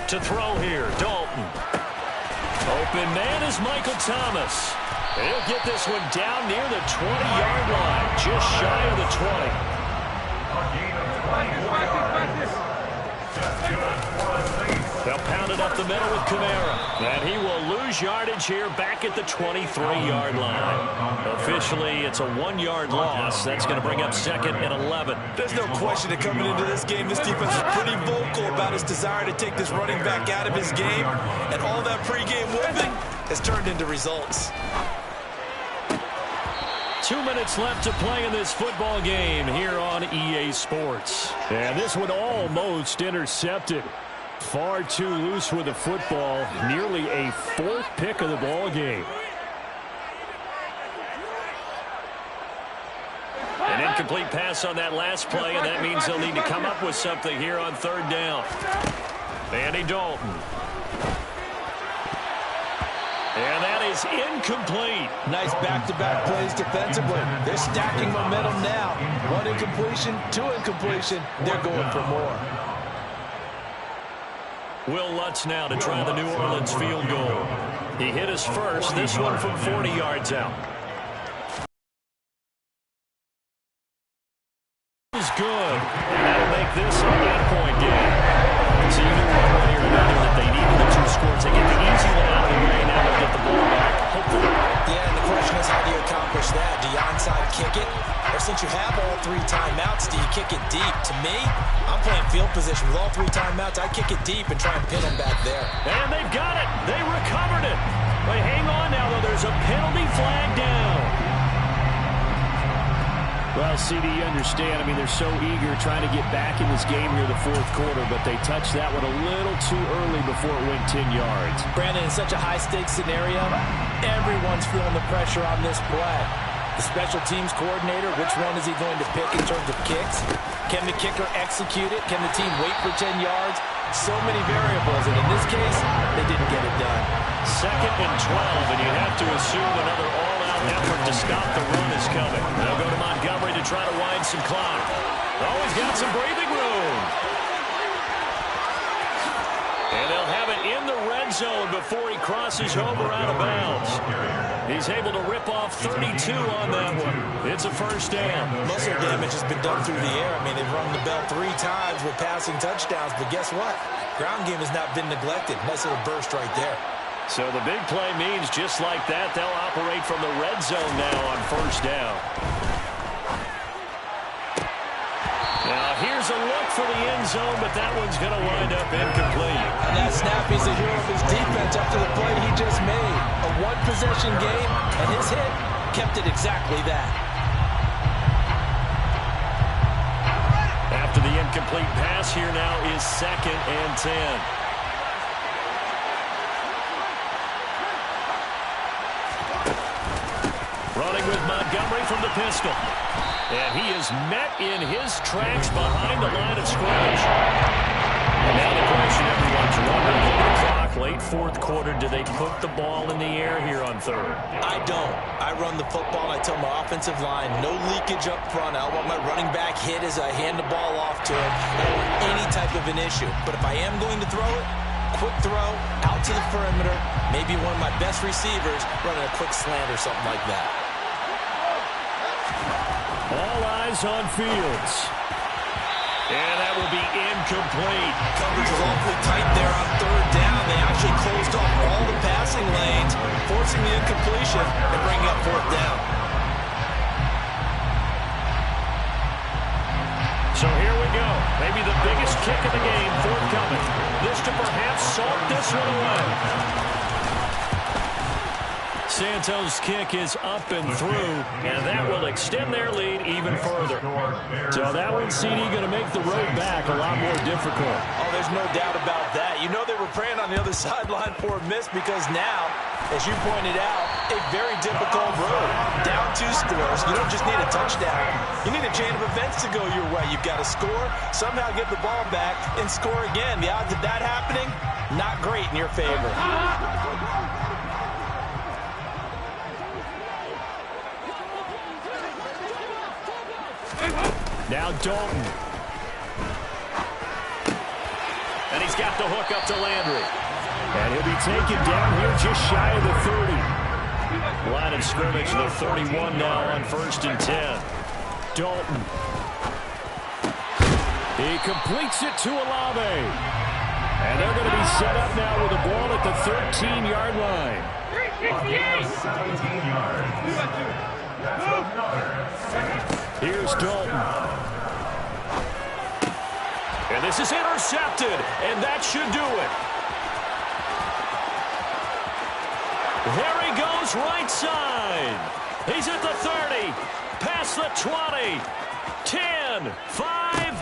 Speaker 2: To throw here, Dalton. Open man is Michael Thomas. And he'll get this one down near the 20-yard line, just shy of the 20. They'll pound it up the middle with Kamara. And he will lose yardage here back at the 23-yard line. Officially, it's a 1-yard loss. That's going to bring up 2nd and 11.
Speaker 3: There's no question that coming into this game, this defense is pretty vocal about his desire to take this running back out of his game. And all that pregame whooping has turned into results.
Speaker 2: 2 minutes left to play in this football game here on EA Sports. And this one almost intercepted.
Speaker 9: Far too loose with the football. Nearly a fourth pick of the ball game.
Speaker 2: An incomplete pass on that last play, and that means they'll need to come up with something here on third down. Andy Dalton. And that is incomplete.
Speaker 6: Nice back-to-back plays defensively. They're stacking momentum now. One incompletion, two incompletion. They're going for more.
Speaker 2: Will Lutz now to try the New Orleans field goal. He hit his first, this one from 40 yards out. Is good, and that'll make this a 8-point game. So you knew one way or another that they needed the two scores. They get the easy one out of the way, now they'll get the ball back, hopefully.
Speaker 3: Yeah, and the question is, how do you accomplish that? Do you onside kick it? Or since you have all three timeouts, do you kick it deep? To me, I'm playing field position with all three timeouts. I kick it deep and try and pin them back there.
Speaker 2: And they've got it. They recovered it. But hang on now, though. There's a penalty flag down.
Speaker 9: Well, CD, you understand. I mean, they're so eager trying to get back in this game here the fourth quarter, but they touched that one a little too early before it went 10 yards.
Speaker 6: Brandon, in such a high-stakes scenario, everyone's feeling the pressure on this play. The special teams coordinator, which one is he going to pick in terms of kicks? Can the kicker execute it? Can the team wait for 10 yards? So many variables, and in this case, they didn't get it done.
Speaker 2: 2nd and 12, and you have to assume another all-out effort to stop the run is coming. They'll go to Montgomery to try to wind some clock. Always got some breathing room. And they'll have it in the red zone before he crosses over out of bounds. He's able to rip off 32 on that one. It's a first down.
Speaker 6: Muscle damage has been done through the air. I mean, they've rung the bell 3 times with passing touchdowns, but guess what? Ground game has not been neglected. Nice little burst right there.
Speaker 2: So the big play means just like that, they'll operate from the red zone now on first down. Now here's a look for the end zone, but that one's going to wind up incomplete.
Speaker 6: And that snap, he's the hero of his defense after the play he just made. A one-possession game, and his hit kept it exactly that.
Speaker 2: After the incomplete pass, here now is 2nd and 10. Running with Montgomery from the pistol. And he is met in his tracks behind the line of scrimmage. And now the question everyone's wondering, over the clock, late fourth quarter, do they put the ball in the air here on third?
Speaker 6: I don't. I run the football, and I tell my offensive line, no leakage up front. I don't want my running back hit as I hand the ball off to him. I don't want any type of an issue. But if I am going to throw it, quick throw, out to the perimeter, maybe one of my best receivers running a quick slant or something like that.
Speaker 2: All eyes on Fields. And that will be incomplete.
Speaker 6: Coverage was awfully tight there on third down. They actually closed off all the passing lanes, forcing the incompletion and bringing up fourth down.
Speaker 2: So here we go. Maybe the biggest kick of the game forthcoming. This to perhaps salt this one away. Santos' kick is up and through, and that will extend their lead even further.
Speaker 9: So that one, CD, going to make the road back a lot more difficult.
Speaker 6: Oh, there's no doubt about that. You know they were praying on the other sideline for a miss because now, as you pointed out, a very difficult road. Down 2 scores. You don't just need a touchdown. You need a chain of events to go your way. You've got to score, somehow get the ball back, and score again. The odds of that happening, not great in your favor.
Speaker 9: Now Dalton.
Speaker 2: And he's got the hook up to Landry.
Speaker 9: And he'll be taken down here just shy of the 30.
Speaker 2: Line of scrimmage, the 31 now on 1st and 10.
Speaker 9: Dalton. He completes it to Olave. And they're going to be set up now with the ball at the 13-yard line.
Speaker 4: 17 yards. That's another second.
Speaker 9: Here's Dalton.
Speaker 2: And this is intercepted, and that should do it. There he goes, right side. He's at the 30, past the 20, 10, 5.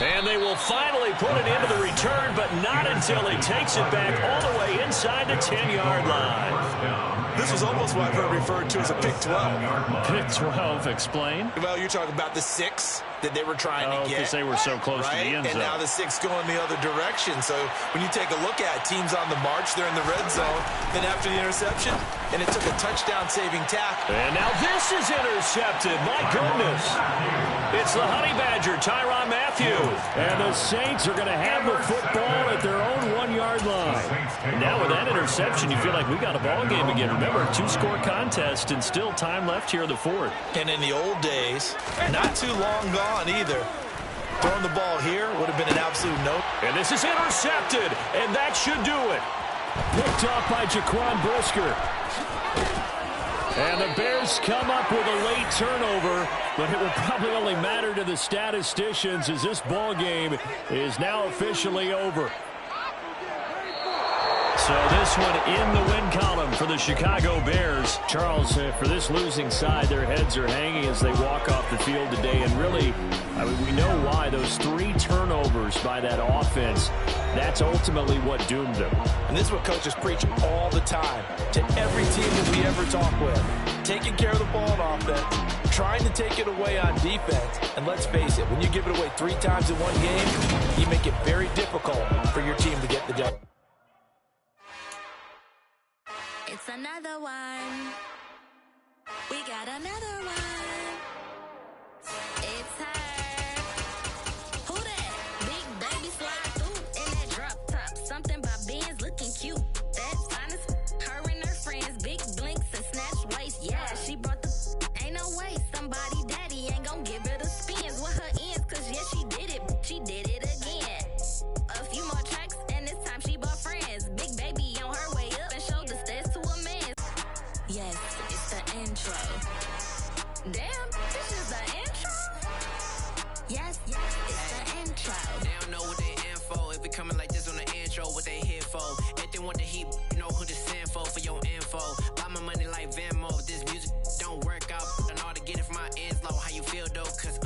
Speaker 2: And they will finally put it into the return, but not until he takes it back all the way inside the 10-yard line.
Speaker 3: This was almost what I've heard referred to as a pick 12.
Speaker 9: Pick 12, explain.
Speaker 3: Well, you're talking about the 6 that they were trying to get.
Speaker 9: Because they were so close to the end zone.
Speaker 3: And now the 6 going the other direction. So when you take a look at teams on the march, they're in the red zone. Then after the interception, and it took a touchdown-saving tackle.
Speaker 2: And now this is intercepted. My goodness. It's the Honey Badger, Tyrann Mathieu.
Speaker 9: And the Saints are going to have the football at their own 1-yard line. And now with that interception, you feel like we got a ball game again. Remember, 2-score contest and still time left here in the fourth.
Speaker 3: And in the old days, not too long gone either, throwing the ball here would have been an absolute no.
Speaker 2: And this is intercepted, and that should do it.
Speaker 9: Picked off by Jaquan Brisker. And the Bears come up with a late turnover, but it will probably only matter to the statisticians as this ball game is now officially over. So this one in the win column for the Chicago Bears. Charles, for this losing side, their heads are hanging as they walk off the field today. And really, I mean, we know why. Those 3 turnovers by that offense, that's ultimately what doomed them.
Speaker 6: And this is what coaches preach all the time to every team that we ever talk with. Taking care of the ball on offense, trying to take it away on defense. And let's face it, when you give it away 3 times in one game, you make it very difficult for your team to get the dub.
Speaker 10: It's another one. We got another one. It's her. Who that? Big baby slide through in that drop top. Something about Benz looking cute. That's honest. Her and her friends, big blinks and snatch waist. Yeah, she brought the. Ain't no way somebody daddy ain't gonna give her the spins with her ends. Cause yeah, she did it. She did it again. A few more tracks and this time she bought friends. Big baby on her way up and showed the stairs to a man. Yes, it's the intro. Damn, this is the intro? Yes, it's the intro.
Speaker 8: They don't know what they in for. If we coming like this on the intro, what they here for? If they want the heat, you know who to send for your info. Buy my money like Venmo. This music don't work out. And all to get it from my ends low. How you feel though? Cause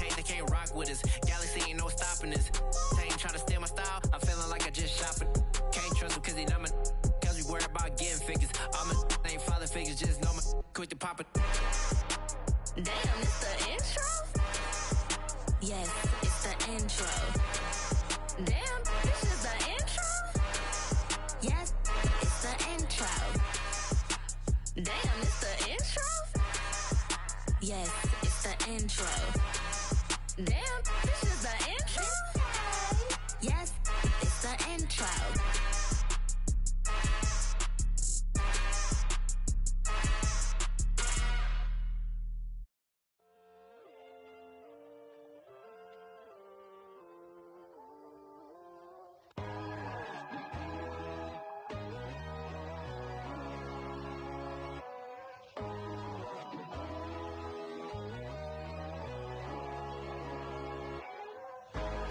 Speaker 8: hey, they can't rock with us. Galaxy ain't no stopping us. They ain't trying to steal my style. I'm feeling like I just shop it. Can't trust them cause they numb it. Cause we worried about getting figures. All my ain't father figures, just know my quick to pop it.
Speaker 10: Damn, it's the intro? Yes, it's the intro. Damn, this is the intro? Yes, it's the intro. Damn, it's the intro? Yes, it's the intro. Damn, this is the intro? Yes, it's the intro.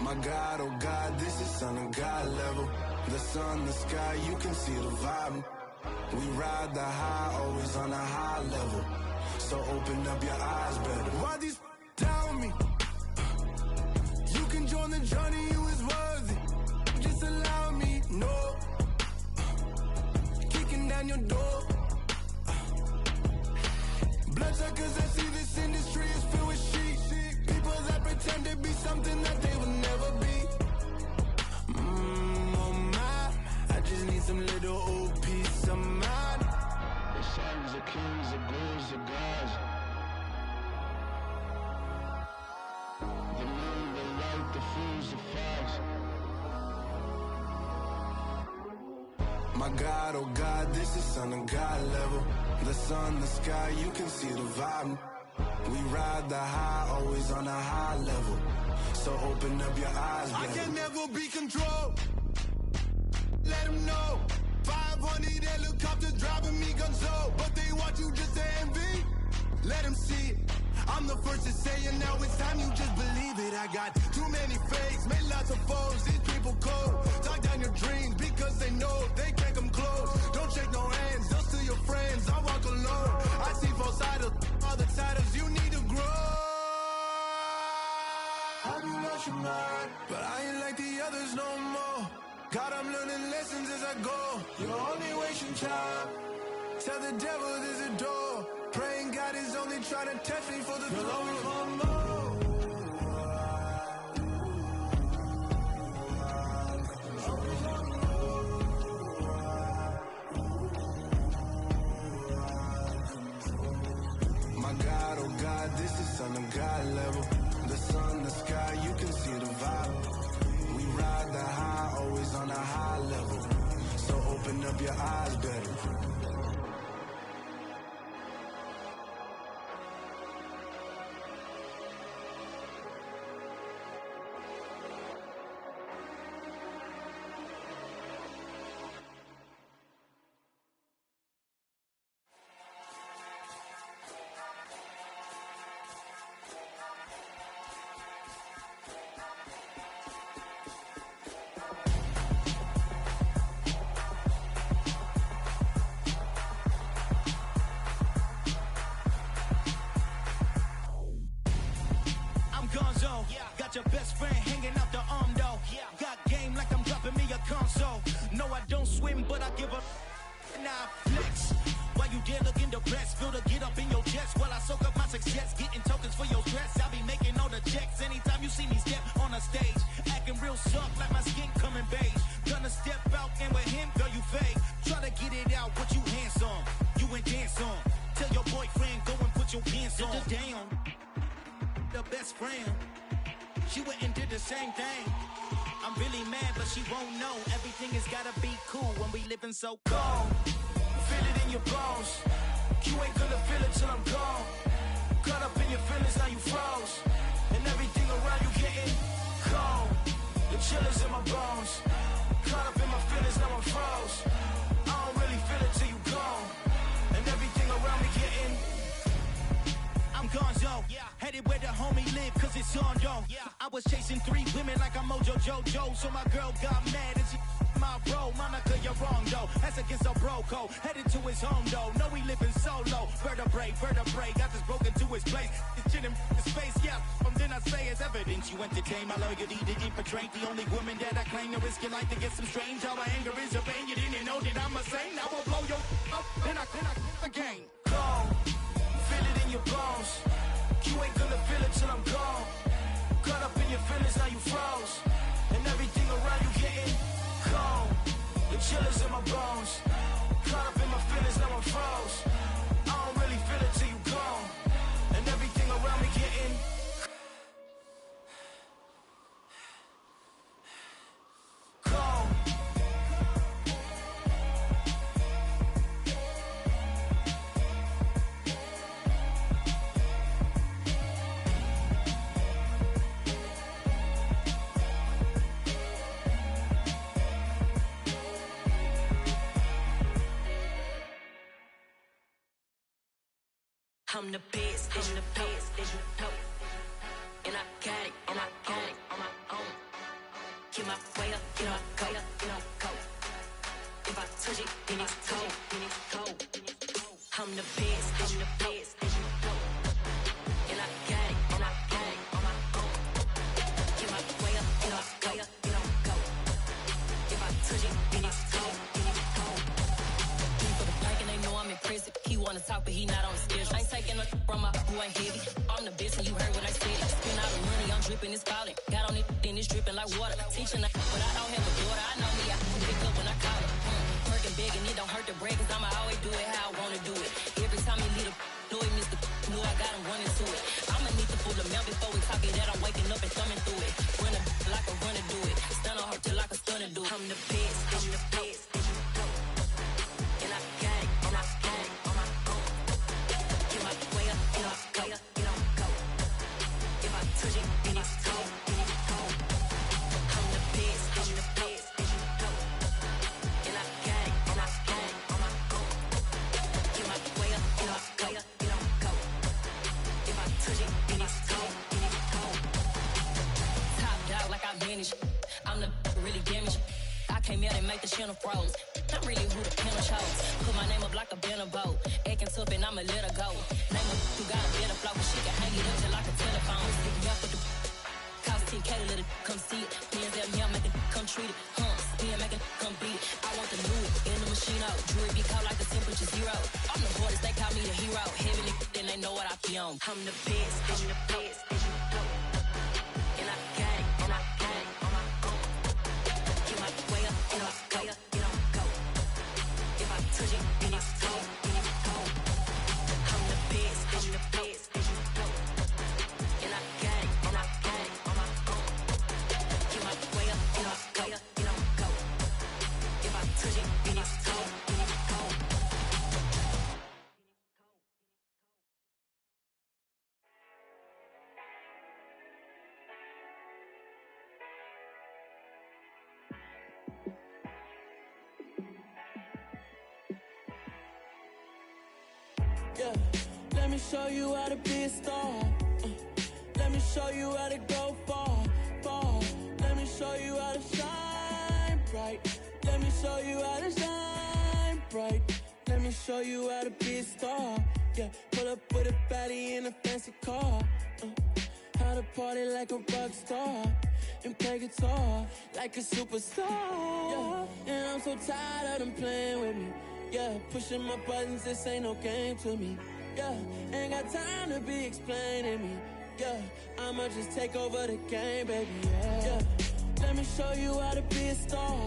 Speaker 7: My God, oh God, this is Son of God level. The sun, the sky, you can see the vibe. We ride the high, always on a high level. So open up your eyes better. Why these tell me? You can join the journey, you is worthy. Just allow me, no. Kicking down your door. Bloodsuckers, I see this industry is filled with sheep. People that pretend to be something that they will never be. Oh my, I just need some little old peace of mind. The sons of kings, the ghouls, the gods. The moon, the light, the fools, the facts. My God, oh God, this is Son of God level. The sun, the sky, you can see the vibe. We ride the high, always on a high level. So open up your eyes, baby. I can never be controlled. Let them know. 500 helicopters driving me gonzo. But they want you just to envy. Let them see it. I'm the first to say it, now it's time you just believe it. I got too many fakes, made lots of foes. These people cold. Talk down your dreams because they know they can't come close. Don't shake no hands, just to your friends. I walk alone. I see both sides, other titles you need to grow. Have you lost your mind? But I ain't like the others no more. God, I'm learning lessons as I go. You're only wasting time. Tell the devil there's a door. Praying God is only trying to test me for the glory. You'll always want more. My God, oh God, this is Son of God level. The sun, the sky, you can see the vibe. We ride the high, always on a high level. So open up your eyes better.
Speaker 1: Got your best friend hanging out the arm though. Got game like I'm dropping me a console. No, I don't swim, but I give a nah flex. While you there looking depressed, feel the get up in your chest while I soak up my success, getting tokens for your stress. I'll be making all the checks anytime you see me step on a stage, acting real soft like my skin coming beige. Gonna step out and with him, girl, you fake. Try to get it out, what you handsome, you ain't dance on. Tell your boyfriend go and put your pants on. Down, the best friend. She went and did the same thing. I'm really mad, but she won't know. Everything has gotta be cool when we living so cold. Feel it in your bones. You ain't gonna feel it till I'm gone. Caught up in your feelings, now you froze. And everything around you getting cold. The chill is in my bones. Caught up in my feelings, now I'm froze. I don't really feel it till you gone. And everything around me getting I'm gonzo, headed where the homie live, cause it's on, yo. I was chasing 3 women like I'm Mojo Jojo, so my girl got mad and she my bro. Monica, you're wrong, though. That's against a bro code. Headed to his home, though. No, we living solo. Vertebrae, got this broken to his place. This shit in space, yeah. Then I say it's evidence you entertain my loyalty to infiltrate the only woman that I claim to risk your life to get some strange. How my anger is your pain. You didn't know that I'm a saint. I will blow your up, then I again. Gone. Feel it in your bones. You ain't gonna feel it till I'm gone. Caught up in your feelings, now you froze. And everything around you getting cold. The chill is in my bones. Caught up in my feelings, now I'm froze. I don't really feel it till you gone. And everything around me getting cold.
Speaker 11: I'm the best, I'm the best, and I got it, and I own it on my own. Get my way up, get my go, go. If I touch it, then it's cold, I'm the best, I'm the best, and I got it, and I own it on my own. Get my way up, get my go. If I touch it, then it's cold, For the blank and they know I'm in prison. He wanna talk, but he not on the schedule. I ain't taking a from my who ain't heavy. I'm the best and you heard what I said. Spend all the money, I'm dripping, it's falling. Got on it, then it's dripping like water. Teaching, but I don't have a daughter. I know me, I can pick up when I call it. Working big and it don't hurt the break, cause I'ma always do it how I wanna do it. Every time he lead a know he missed the knew I got him running to it. I'ma need to pull the mail before we talk it that I'm waking up and thumbing through it. Run a like a runner do it. Stun on her till like a stunner do it. I'm the best, I'm the best. And I got it, and I got it on my own. Get my way up, get my go. If I touch it, then it's cold, I'm the best, I'm the best. And I got it, and I got it on my own. Get my way up, get my go. If I touch it, then it's cold, Top dog like I manage. I'm the really damaged. I came out and make the channel froze. I'm really who the piano chose. Put my name up like a banner boat. Acting tough and I'ma let her go. Name her who got a better flow, but she can hang it up just like a telephone. Stick me up with the cause Katie, let it come see it. Hands down here, make it come treat it. Spin, make it come beat it. I want the new in the machine out. Jewelry be caught like the temperature 0. I'm the hardest, they call me the hero. Heaven, then they know what I be on. I'm the best, and you the best, and you know. And I got it, and I got it on my own. Get my way up, and I'll go up, and I'll go. If I touch it, then it's cold, then it's cold. I'm the best, and you the best, and you know. And I got it, and I got it on my own. Get my way up, and I'll go up, and I'll go. If I touch it, then it's cold, then it's cold.
Speaker 8: Yeah, let me show you how to be a star. Let me show you how to go far, far. Let me show you how to shine bright. Let me show you how to shine bright. Let me show you how to be a star. Yeah, pull up with a baddie in a fancy car. How to party like a rock star and play guitar like a superstar. Yeah, and I'm so tired of them playing with me. Yeah, pushing my buttons, this ain't no game to me. Yeah, ain't got time to be explaining me. Yeah, I'ma just take over the game, baby. Yeah, let me show you how to be a star.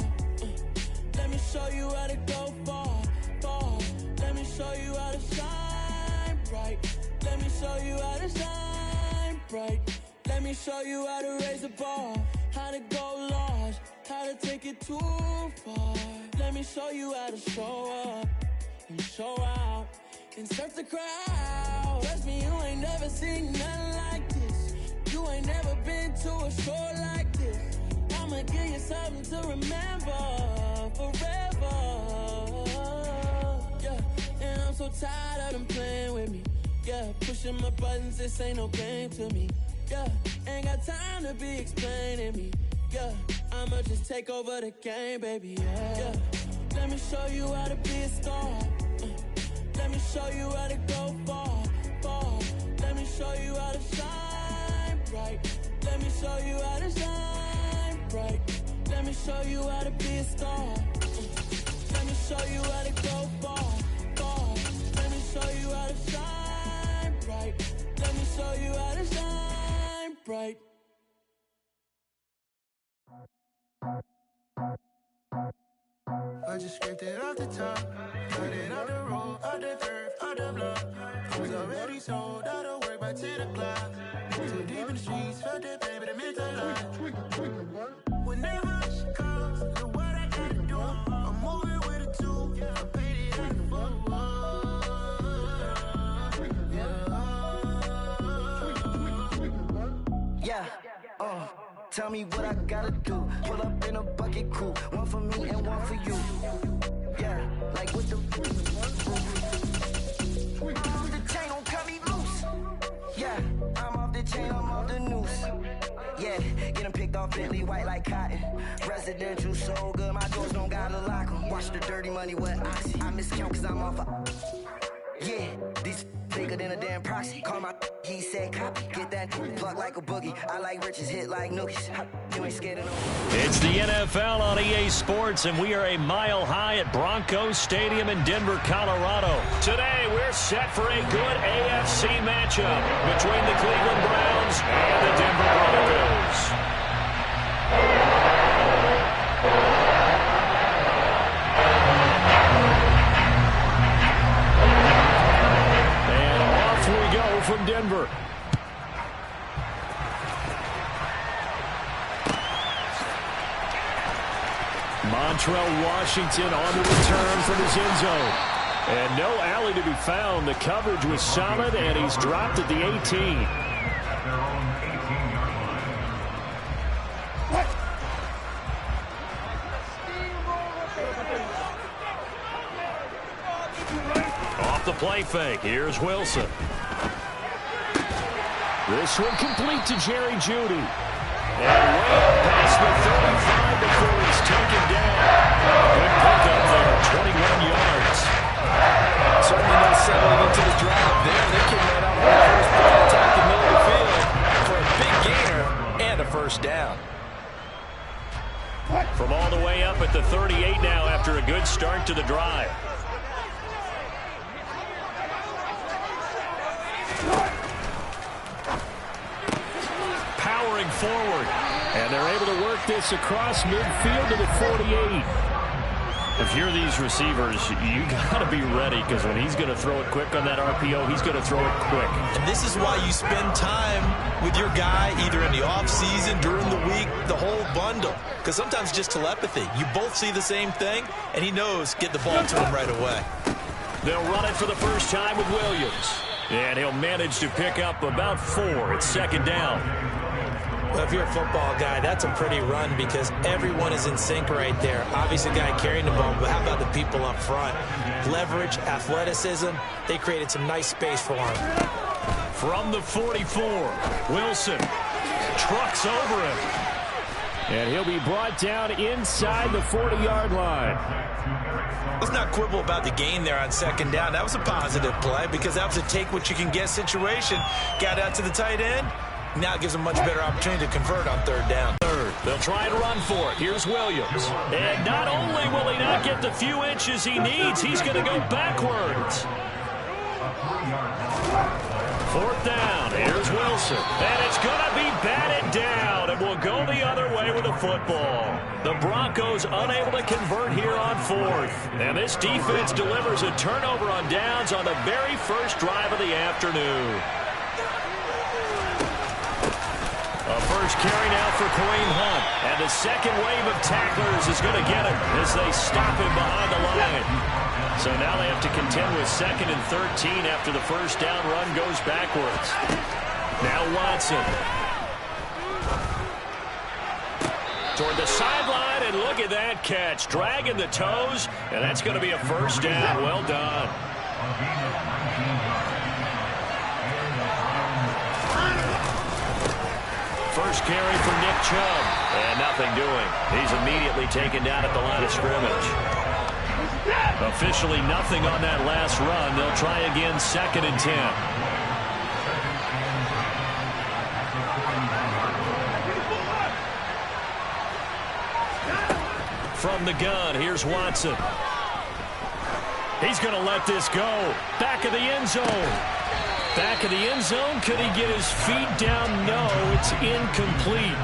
Speaker 8: Let me show you how to go far, far. Let me show you how to shine bright. Let me show you how to shine bright. Let me show you how to raise the bar, how to go large, how to take it too far. Let me show you how to show up and show out and surf the crowd. Trust me, you ain't never seen nothing like this. You ain't never been to a show like this. I'ma give you something to remember forever. Yeah, and I'm so tired of them playing with me. Yeah, pushing my buttons, this ain't no game to me. Yeah, ain't got time to be explaining me. Yeah, I'ma just take over the game, baby. Yeah, let me show you how to be a star. Let me show you how to go far, far. Let me show you how to shine bright. Let me show you how to shine bright. Let me show you how to be a star. Let me show you how to go far, far. Let me show you how to shine bright. Let me show you how to shine bright.
Speaker 12: I just scraped it off the top, cut it off the road, off the turf, off the block. Was already sold, out of work by 10 o'clock. Too deep in the streets, felt that pain, but it meant a lot. Whenever she calls, know what I gotta do. I'm moving with a two, I paid it out the fuck.
Speaker 13: Yeah, tell me what I gotta do. Pull up in a bucket crew, one for me and one for you. Yeah, like what the the chain don't cut me loose. Yeah, I'm off the chain, I'm off the noose. Yeah, getting picked off Bentley white like cotton. Residential so good, my doors don't gotta lock 'em. Watch the dirty money with Oxy. I miscount cause I'm off yeah, these bigger than a damn proxy. Call my he said copy. Get that plug like a boogie. I like riches, hit like nookies. You ain't scared of no.
Speaker 2: It's the NFL on EA Sports, and we are a mile high at Broncos Stadium in Denver, Colorado. Today, we're set for a good AFC matchup between the Cleveland Browns and the Denver Broncos. From Denver. Montrell Washington on the return from his end zone. And no alley to be found. The coverage was solid, and he's dropped at the 18.
Speaker 4: At their own 18-yard line.
Speaker 2: Off the play fake, here's Wilson. This one complete to Jerry Jeudy. And way past the 35 before he's taken down. Good pickup there, 21 yards.
Speaker 3: Certainly not settling into the drive there. They came right out on the first play, attack the middle of the field for a big gainer and a first down.
Speaker 2: From all the way up at the 38 now after a good start to the drive. Powering forward. And they're able to work this across midfield to the 48. If you're these receivers, you got to be ready, because when he's going to throw it quick on that RPO, he's going to throw it quick.
Speaker 3: And this is why you spend time with your guy either in the offseason, during the week, the whole bundle. Because sometimes just telepathy. You both see the same thing, and he knows get the ball to him right away.
Speaker 2: They'll run it for the first time with Williams. And he'll manage to pick up about 4. It's second down.
Speaker 6: Well, if you're a football guy, that's a pretty run because everyone is in sync right there. Obviously, the guy carrying the ball, but how about the people up front? Leverage, athleticism, they created some nice space for him.
Speaker 2: From the 44, Wilson trucks over him.
Speaker 9: And he'll be brought down inside the 40-yard line.
Speaker 3: Let's not quibble about the gain there on second down. That was a positive play because that was a take-what-you-can-get situation. Got out to the tight end. Now it gives them a much better opportunity to convert on third down.
Speaker 2: They'll try and run for it. Here's Williams. And not only will he not get the few inches he needs, he's going to go backwards. Fourth down. Here's Wilson. And it's going to be batted down. And will go the other way with the football. The Broncos unable to convert here on fourth. And this defense delivers a turnover on downs on the very first drive of the afternoon. A first carry now for Kareem Hunt. And the second wave of tacklers is going to get him as they stop him behind the line. So now they have to contend with 2nd and 13 after the first down run goes backwards. Now Watson. Toward the sideline, and look at that catch. Dragging the toes, and that's going to be a first down. Well done. First carry for Nick Chubb. And nothing doing. He's immediately taken down at the line of scrimmage. Officially nothing on that last run. They'll try again 2nd and 10. From the gun, here's Watson. He's going to let this go. Back of the end zone. Back of the end zone. Could he get his feet down? No, it's incomplete.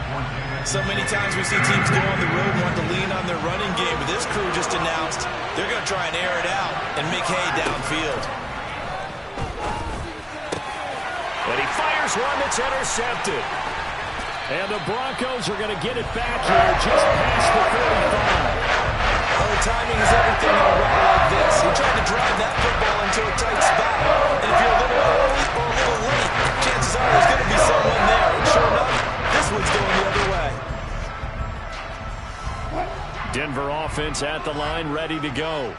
Speaker 3: So many times we see teams go on the road and want to lean on their running game, but this crew just announced they're going to try and air it out and make hay downfield.
Speaker 2: And he fires one that's intercepted. And the Broncos are going to get it back here just past the 45.
Speaker 6: Well, timing is everything in a run like this. He tried to drive that football into a tight spot. And if you're a little early or a little late, chances are there's going to be someone there. And sure enough, this one's going the other way.
Speaker 2: Denver offense at the line, ready to go.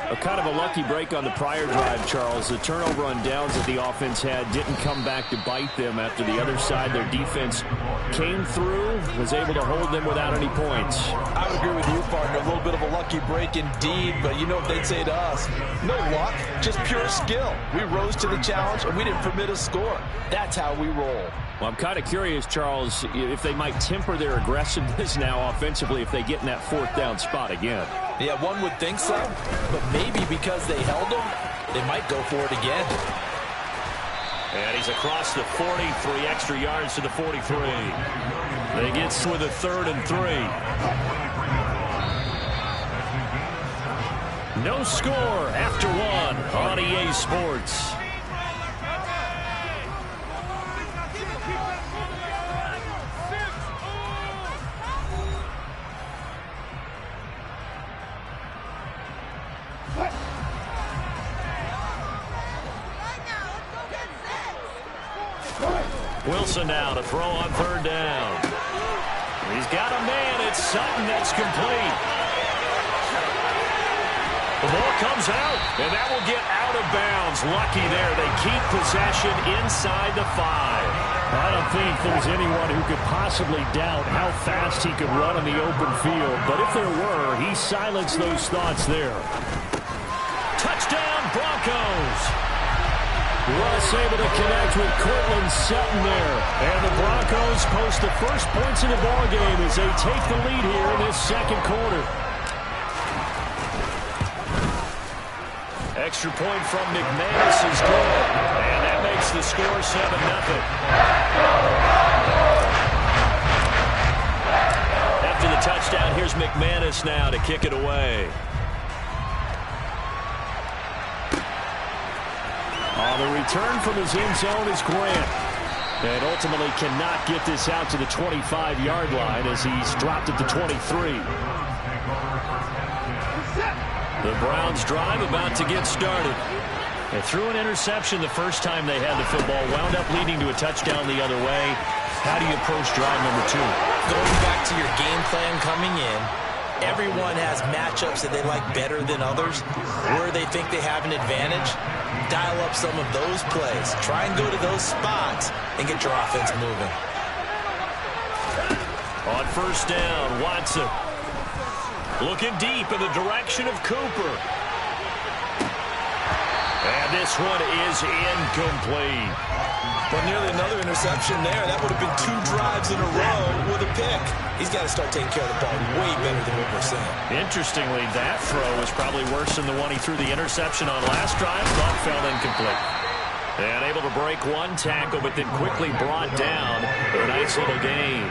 Speaker 9: A kind of a lucky break on the prior drive, Charles. The turnover on downs that the offense had didn't come back to bite them after the other side. Their defense came through, was able to hold them without any points.
Speaker 6: I would agree with you, partner. A little bit of a lucky break indeed, but you know what they'd say to us? No luck, just pure skill. We rose to the challenge, and we didn't permit a score. That's how we roll.
Speaker 9: Well, I'm kind of curious, Charles, if they might temper their aggressiveness now offensively if they get in that 4th down spot again.
Speaker 6: Yeah, one would think so, but maybe because they held them, they might go for it again.
Speaker 2: And he's across the 40, 3 extra yards to the 43. They get with a 3rd and 3. No score after 1 on EA Sports. Wilson now to throw on 3rd down. He's got a man. It's Sutton that's complete. The ball comes out, and that will get out of bounds. Lucky there. They keep possession inside the 5.
Speaker 9: I don't think there's anyone who could possibly doubt how fast he could run in the open field. But if there were, he silenced those thoughts there.
Speaker 2: Touchdown, Broncos.
Speaker 9: Russ able to connect with Cortland Sutton there. And the Broncos post the first points in the ballgame as they take the lead here in this second quarter. Extra point from McManus is good. And that makes the score 7-0. After the touchdown, here's McManus now to kick it away. On the return from his end zone is Grant. And ultimately cannot get this out to the 25-yard line as he's dropped it to 23. The Browns drive about to get started. They threw an interception the first time they had the football, wound up leading to a touchdown the other way. How do you approach drive number 2?
Speaker 3: Going back to your game plan coming in, everyone has matchups that they like better than others. Where they think they have an advantage, dial up some of those plays. Try and go to those spots and get your offense moving.
Speaker 2: On first down, Watson. Looking deep in the direction of Cooper. And this one is incomplete.
Speaker 3: But nearly another interception there. That would have been 2 drives in a row with a pick. He's got to start taking care of the ball way better than what we're seeing.
Speaker 2: Interestingly, that throw was probably worse than the one he threw the interception on last drive. Thought fell incomplete. And able to break one tackle, but then quickly brought down for a nice little gain.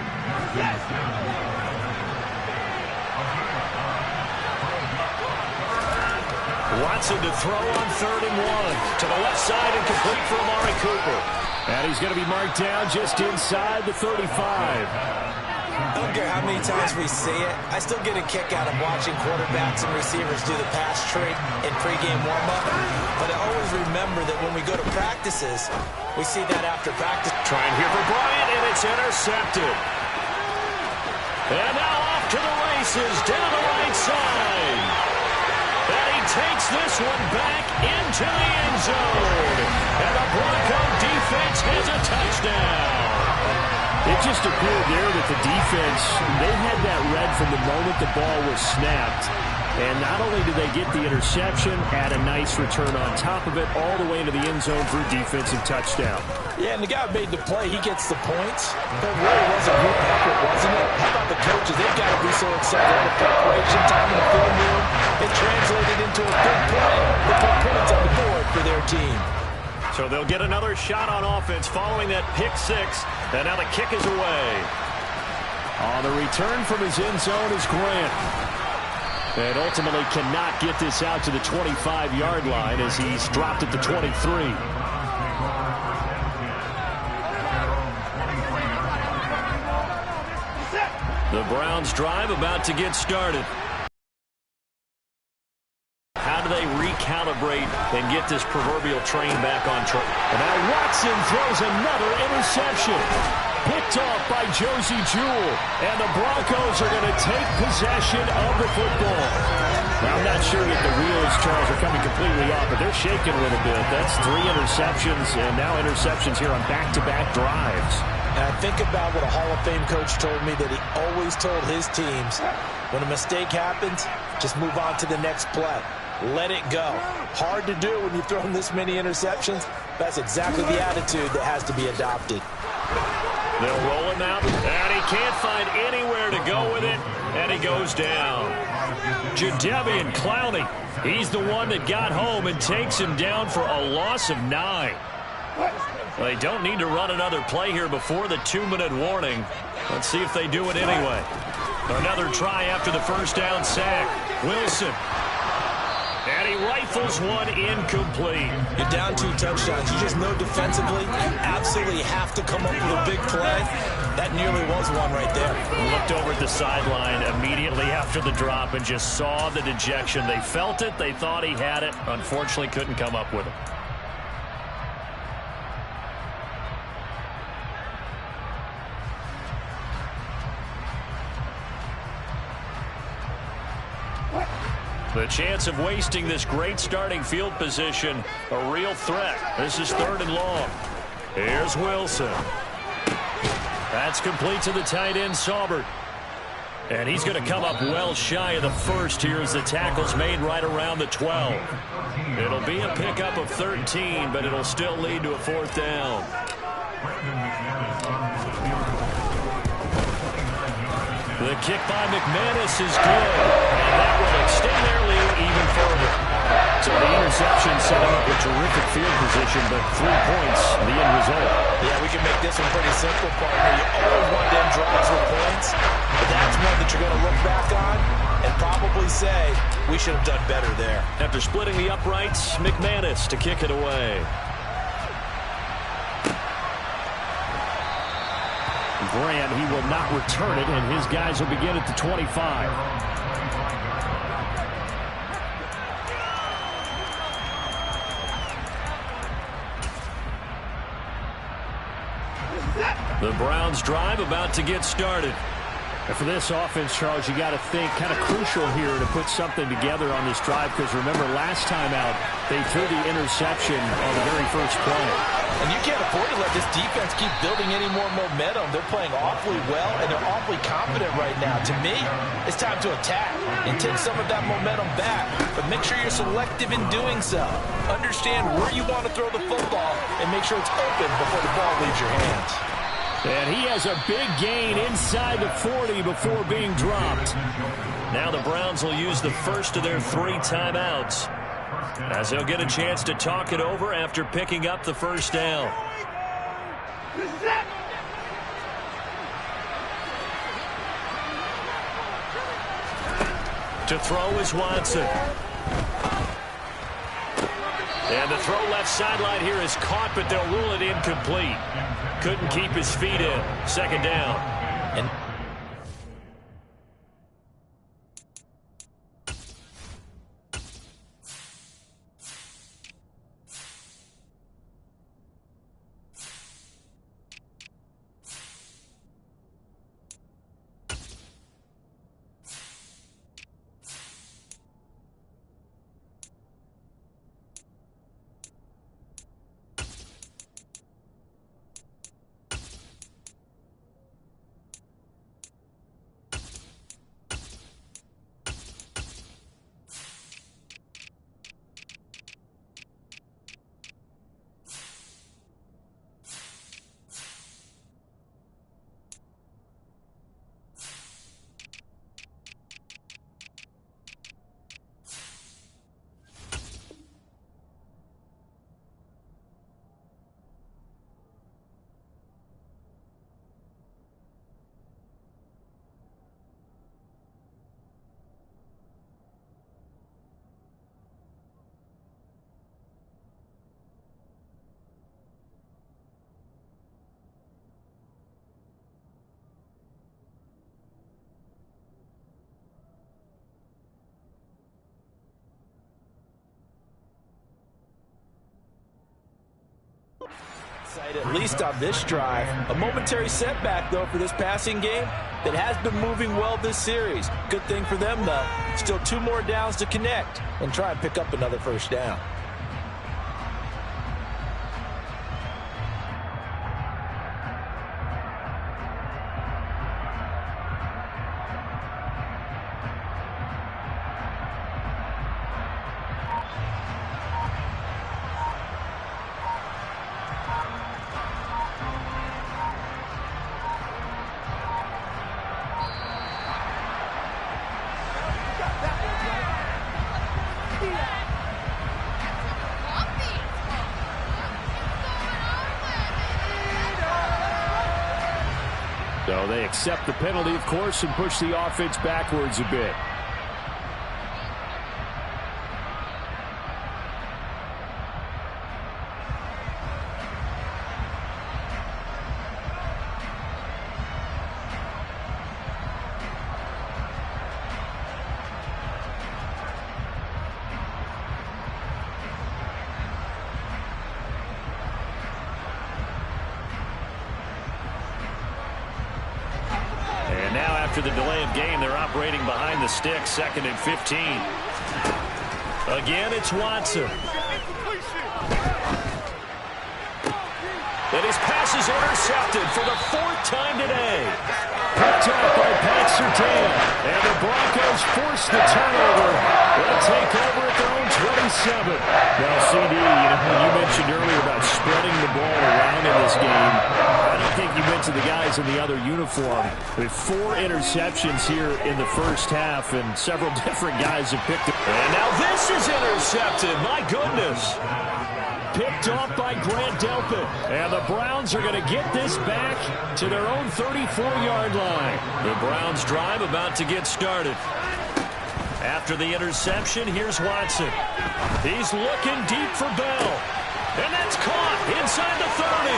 Speaker 2: Watson to throw on 3rd and 1. To the left side and complete for Amari Cooper.
Speaker 9: And he's going to be marked down just inside the 35.
Speaker 3: I don't care how many times we see it. I still get a kick out of watching quarterbacks and receivers do the pass trick in pregame warm-up. But I always remember that when we go to practices, we see that after practice.
Speaker 2: Trying here for Bryant, and it's intercepted. And now off to the races down the right side. And he takes this one back into the end zone. And the Bronco defense has a touchdown.
Speaker 9: It just appeared there that the defense, they had that read from the moment the ball was snapped. And not only did they get the interception, add a nice return on top of it, all the way into the end zone for a defensive touchdown.
Speaker 6: Yeah, and the guy who made the play, he gets the points. But really was a group effort, wasn't it? How about the coaches? They've got to be so excited. The preparation time in the film room, it translated into a big play. They put points on the board for their team.
Speaker 2: So they'll get another shot on offense following that pick 6. And now the kick is away.
Speaker 9: On the return from his end zone is Grant. And ultimately cannot get this out to the 25-yard line as he's dropped it to 23.
Speaker 2: The Browns drive about to get started. How do they recalibrate and get this proverbial train back on track?
Speaker 9: And now Watson throws another interception. Picked off by Josie Jewell. And the Broncos are going to take possession of the football. Now, I'm not sure that the wheels, Charles, are coming completely off, but they're shaking a little bit. That's 3 interceptions, and now interceptions here on back-to-back drives.
Speaker 6: And I think about what a Hall of Fame coach told me, that he always told his teams, when a mistake happens, just move on to the next play. Let it go. Hard to do when you've thrown this many interceptions. That's exactly the attitude that has to be adopted.
Speaker 2: They'll roll him out, and he can't find anywhere to go with it, and he goes down. Jadeveon Clowney, he's the one that got home and takes him down for a loss of 9. They don't need to run another play here before the 2-minute warning. Let's see if they do it anyway. Another try after the first down sack. Wilson. And he rifles one incomplete.
Speaker 3: You're down 2 touchdowns. You just know defensively you absolutely have to come up with a big play. That nearly was one right there.
Speaker 2: Looked over at the sideline immediately after the drop and just saw the dejection. They felt it. They thought he had it. Unfortunately, couldn't come up with it. The chance of wasting this great starting field position, a real threat. This is 3rd and long. Here's Wilson. That's complete to the tight end, Saubert. And he's going to come up well shy of the first here as the tackle's made right around the 12. It'll be a pickup of 13, but it'll still lead to a fourth down. The kick by McManus is good, and that will extend their lead even further. So the interception setting up a terrific field position, but 3 points, the end result.
Speaker 6: Yeah, we can make this one pretty simple, partner. You always want to end drives with points, but that's one that you're going to look back on and probably say, we should have done better there.
Speaker 2: After splitting the uprights, McManus to kick it away.
Speaker 9: Grant, he will not return it, and his guys will begin at the 25.
Speaker 2: The Browns drive about to get started.
Speaker 9: And for this offense, Charles, you got to think kind of crucial here to put something together on this drive, because remember last time out they threw the interception on the very first play.
Speaker 6: And you can't afford to let this defense keep building any more momentum. They're playing awfully well, and they're awfully confident right now. To me, it's time to attack and take some of that momentum back. But make sure you're selective in doing so. Understand where you want to throw the football and make sure it's open before the ball leaves your hands.
Speaker 9: And he has a big gain inside the 40 before being dropped.
Speaker 2: Now the Browns will use the first of their 3 timeouts, as they'll get a chance to talk it over after picking up the first down. To throw is Watson. And the throw left sideline here is caught, but they'll rule it incomplete. Couldn't keep his feet in. Second down.
Speaker 6: And at least on this drive. A momentary setback, though, for this passing game that has been moving well this series. Good thing for them, though. Still 2 more downs to connect and try and pick up another first down.
Speaker 9: So they accept the penalty, of course, and push the offense backwards a bit.
Speaker 2: After the delay of game, they're operating behind the stick, 2nd and 15. Again, it's Watson. And his pass is intercepted for the 4th time today.
Speaker 9: Picked up by Pat are down, and the Broncos force the turnover. They'll take over at their own 27. Well, CD, you mentioned earlier about spreading the ball around in this game. I don't think you mentioned the guys in the other uniform. With 4 interceptions here in the first half, and several different guys have picked it.
Speaker 2: And now this is intercepted. My goodness. Picked off by Grant Delpit. And the Browns are going to get this back to their own 34-yard line. The Browns drive about to get started. After the interception, here's Watson. He's looking deep for Bell. And that's caught inside the 30.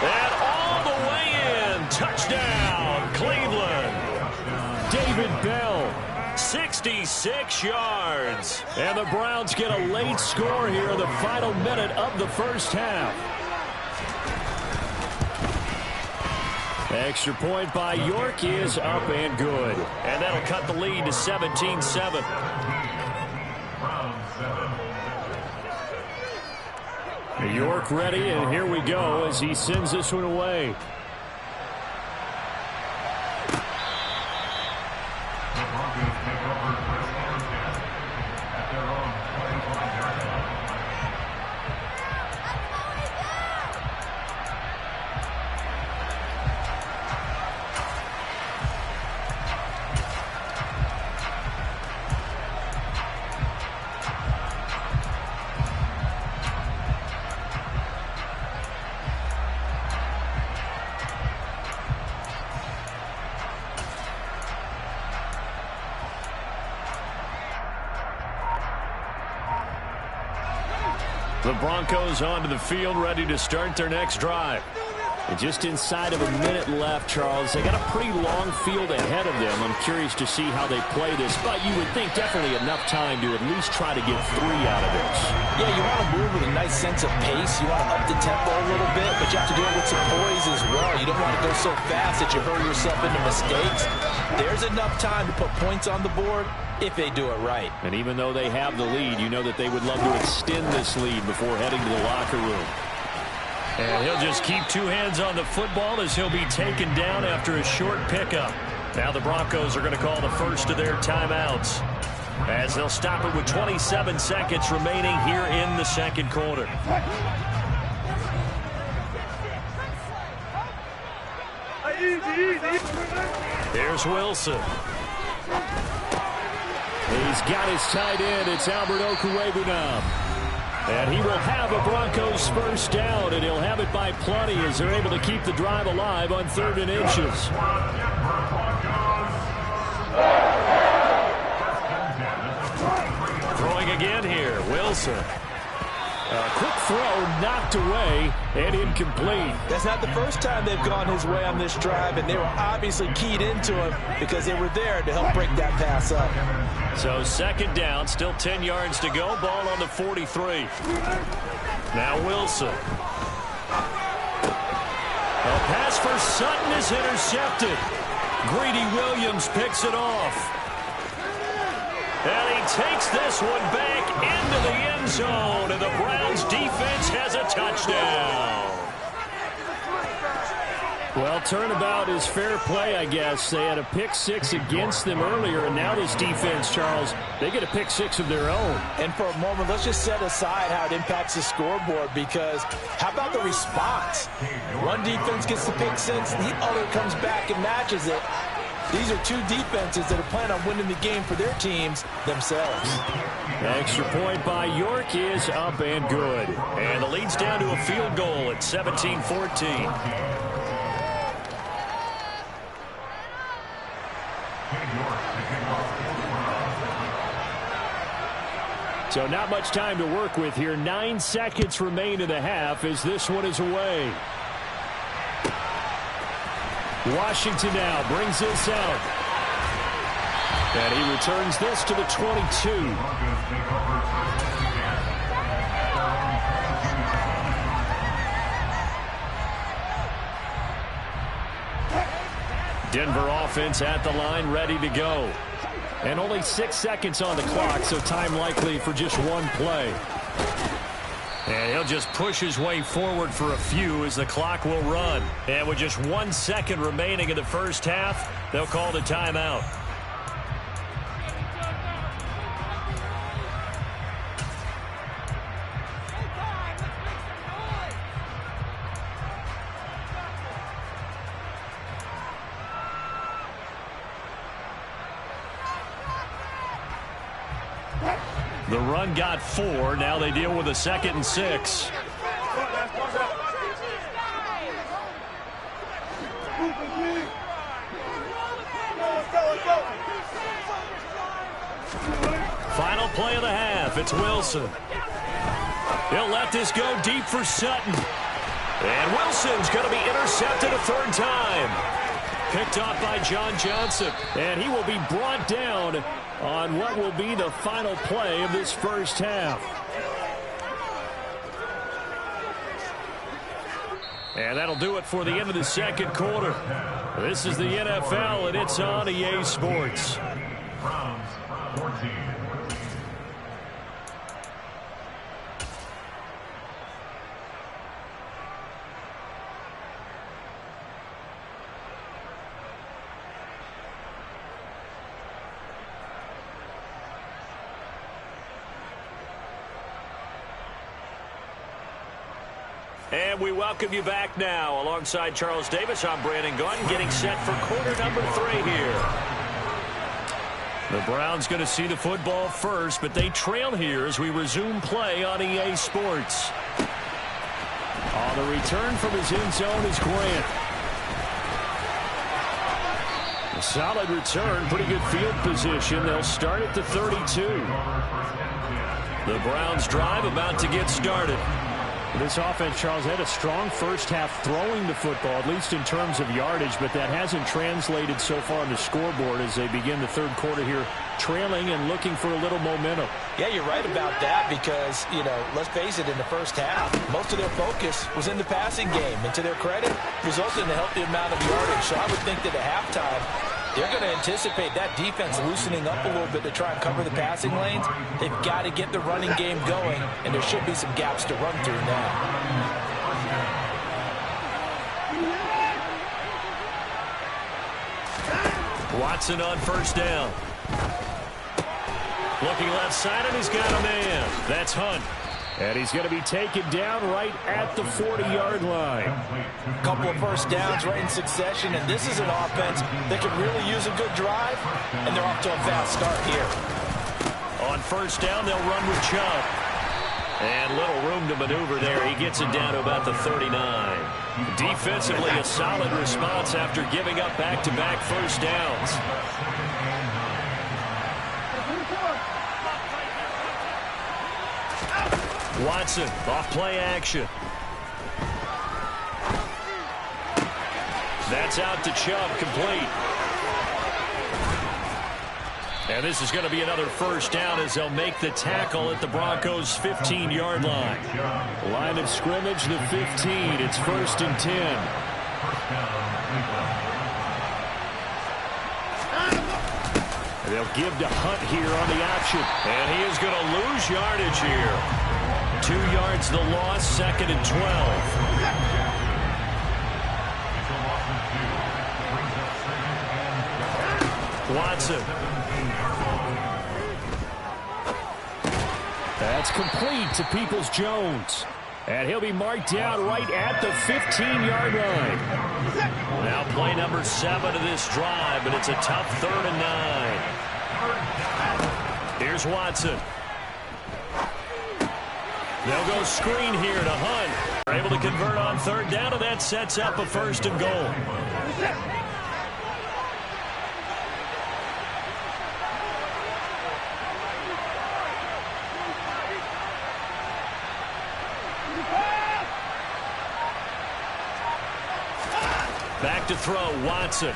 Speaker 2: And all the way in. Touchdown, Cleveland. David Bell. 66 yards. And the Browns get a late score here in the final minute of the first half. Extra point by York is up and good. And that'll cut the lead to 17-7. York ready, and here we go as he sends this one away. The Broncos onto the field, ready to start their next drive. And just inside of a minute left, Charles. They got a pretty long field ahead of them. I'm curious to see how they play this, but you would think definitely enough time to at least try to get 3 out of this.
Speaker 6: Yeah, you want to move with a nice sense of pace. You want to up the tempo a little bit, but you have to do it with some poise as well. You don't want to go so fast that you hurry yourself into mistakes. There's enough time to put points on the board if they do it right.
Speaker 2: And even though they have the lead, you know that they would love to extend this lead before heading to the locker room. And he'll just keep 2 hands on the football as he'll be taken down after a short pickup. Now the Broncos are going to call the first of their timeouts, as they'll stop it with 27 seconds remaining here in the second quarter. Here's Wilson. He's got his tight end. It's Albert Okwuegbunam. And he will have a Broncos first down, and he'll have it by plenty as they're able to keep the drive alive on 3rd and inches. Throwing again here, Wilson. A quick throw knocked away and incomplete.
Speaker 6: That's not the first time they've gone his way on this drive, and they were obviously keyed into him because they were there to help break that pass up.
Speaker 2: So 2nd down, still 10 yards to go. Ball on the 43. Now Wilson. A pass for Sutton is intercepted. Greedy Williams picks it off. And he takes this one back into the end zone, and the Browns defense has a touchdown. Well, turnabout is fair play, I guess. They had a pick 6 against them earlier, and now this defense, Charles, they get a pick 6 of their own.
Speaker 6: And for a moment, let's just set aside how it impacts the scoreboard, because how about the response? One defense gets the pick 6, the other comes back and matches it. These are 2 defenses that are planning on winning the game for their teams themselves.
Speaker 2: Extra point by York is up and good. And the lead's down to a field goal at 17-14. So not much time to work with here. 9 seconds remain in the half as this one is away. Washington now brings this out. And he returns this to the 22. Denver offense at the line, ready to go. And only 6 seconds on the clock, so time likely for just one play. And he'll just push his way forward for a few as the clock will run. And with just 1 second remaining in the first half, they'll call the timeout. The run got 4. Now they deal with a 2nd and 6. Final play of the half. It's Wilson. He'll let this go deep for Sutton. And Wilson's going to be intercepted a 3rd time. Picked off by John Johnson. And he will be brought down on what will be the final play of this first half. And that'll do it for the end of the 2nd quarter. This is the NFL, and it's on EA Sports.
Speaker 4: Browns 14.
Speaker 2: And we welcome you back now. Alongside Charles Davis, I'm Brandon Gaudin, getting set for quarter number 3 here. The Browns going to see the football first, but they trail here as we resume play on EA Sports. On the return from his end zone is Grant. A solid return, pretty good field position. They'll start at the 32. The Browns drive about to get started.
Speaker 9: This offense, Charles, had a strong first half throwing the football, at least in terms of yardage, but that hasn't translated so far on the scoreboard as they begin the 3rd quarter here, trailing and looking for a little momentum.
Speaker 6: Yeah, you're right about that because, you know, let's face it, in the first half, most of their focus was in the passing game. And to their credit, resulted in a healthy amount of yardage. So I would think that at halftime, they're going to anticipate that defense loosening up a little bit to try and cover the passing lanes. They've got to get the running game going, and there should be some gaps to run through now.
Speaker 2: Watson on 1st down. Looking left side, and he's got a man. That's Hunt.
Speaker 9: And he's going to be taken down right at the 40-yard line.
Speaker 6: A couple of first downs right in succession, and this is an offense that can really use a good drive, and they're off to a fast start here.
Speaker 2: On 1st down, they'll run with Chubb. And little room to maneuver there. He gets it down to about the 39. Defensively, a solid response after giving up back-to-back first downs. Watson, off play action. That's out to Chubb, complete. And this is going to be another first down as they'll make the tackle at the Broncos' 15-yard line.
Speaker 9: Line of scrimmage, the 15. It's 1st and 10.
Speaker 2: They'll give to Hunt here on the option. And he is going to lose yardage here. 2 yards the loss, 2nd and 12. Watson.
Speaker 9: That's complete to Peoples-Jones. And he'll be marked down right at the 15-yard line.
Speaker 2: Now play number 7 of this drive, but it's a tough 3rd and 9. Here's Watson. They'll go screen here to Hunt. They're able to convert on 3rd down, and that sets up a 1st and goal. Back to throw, Watson.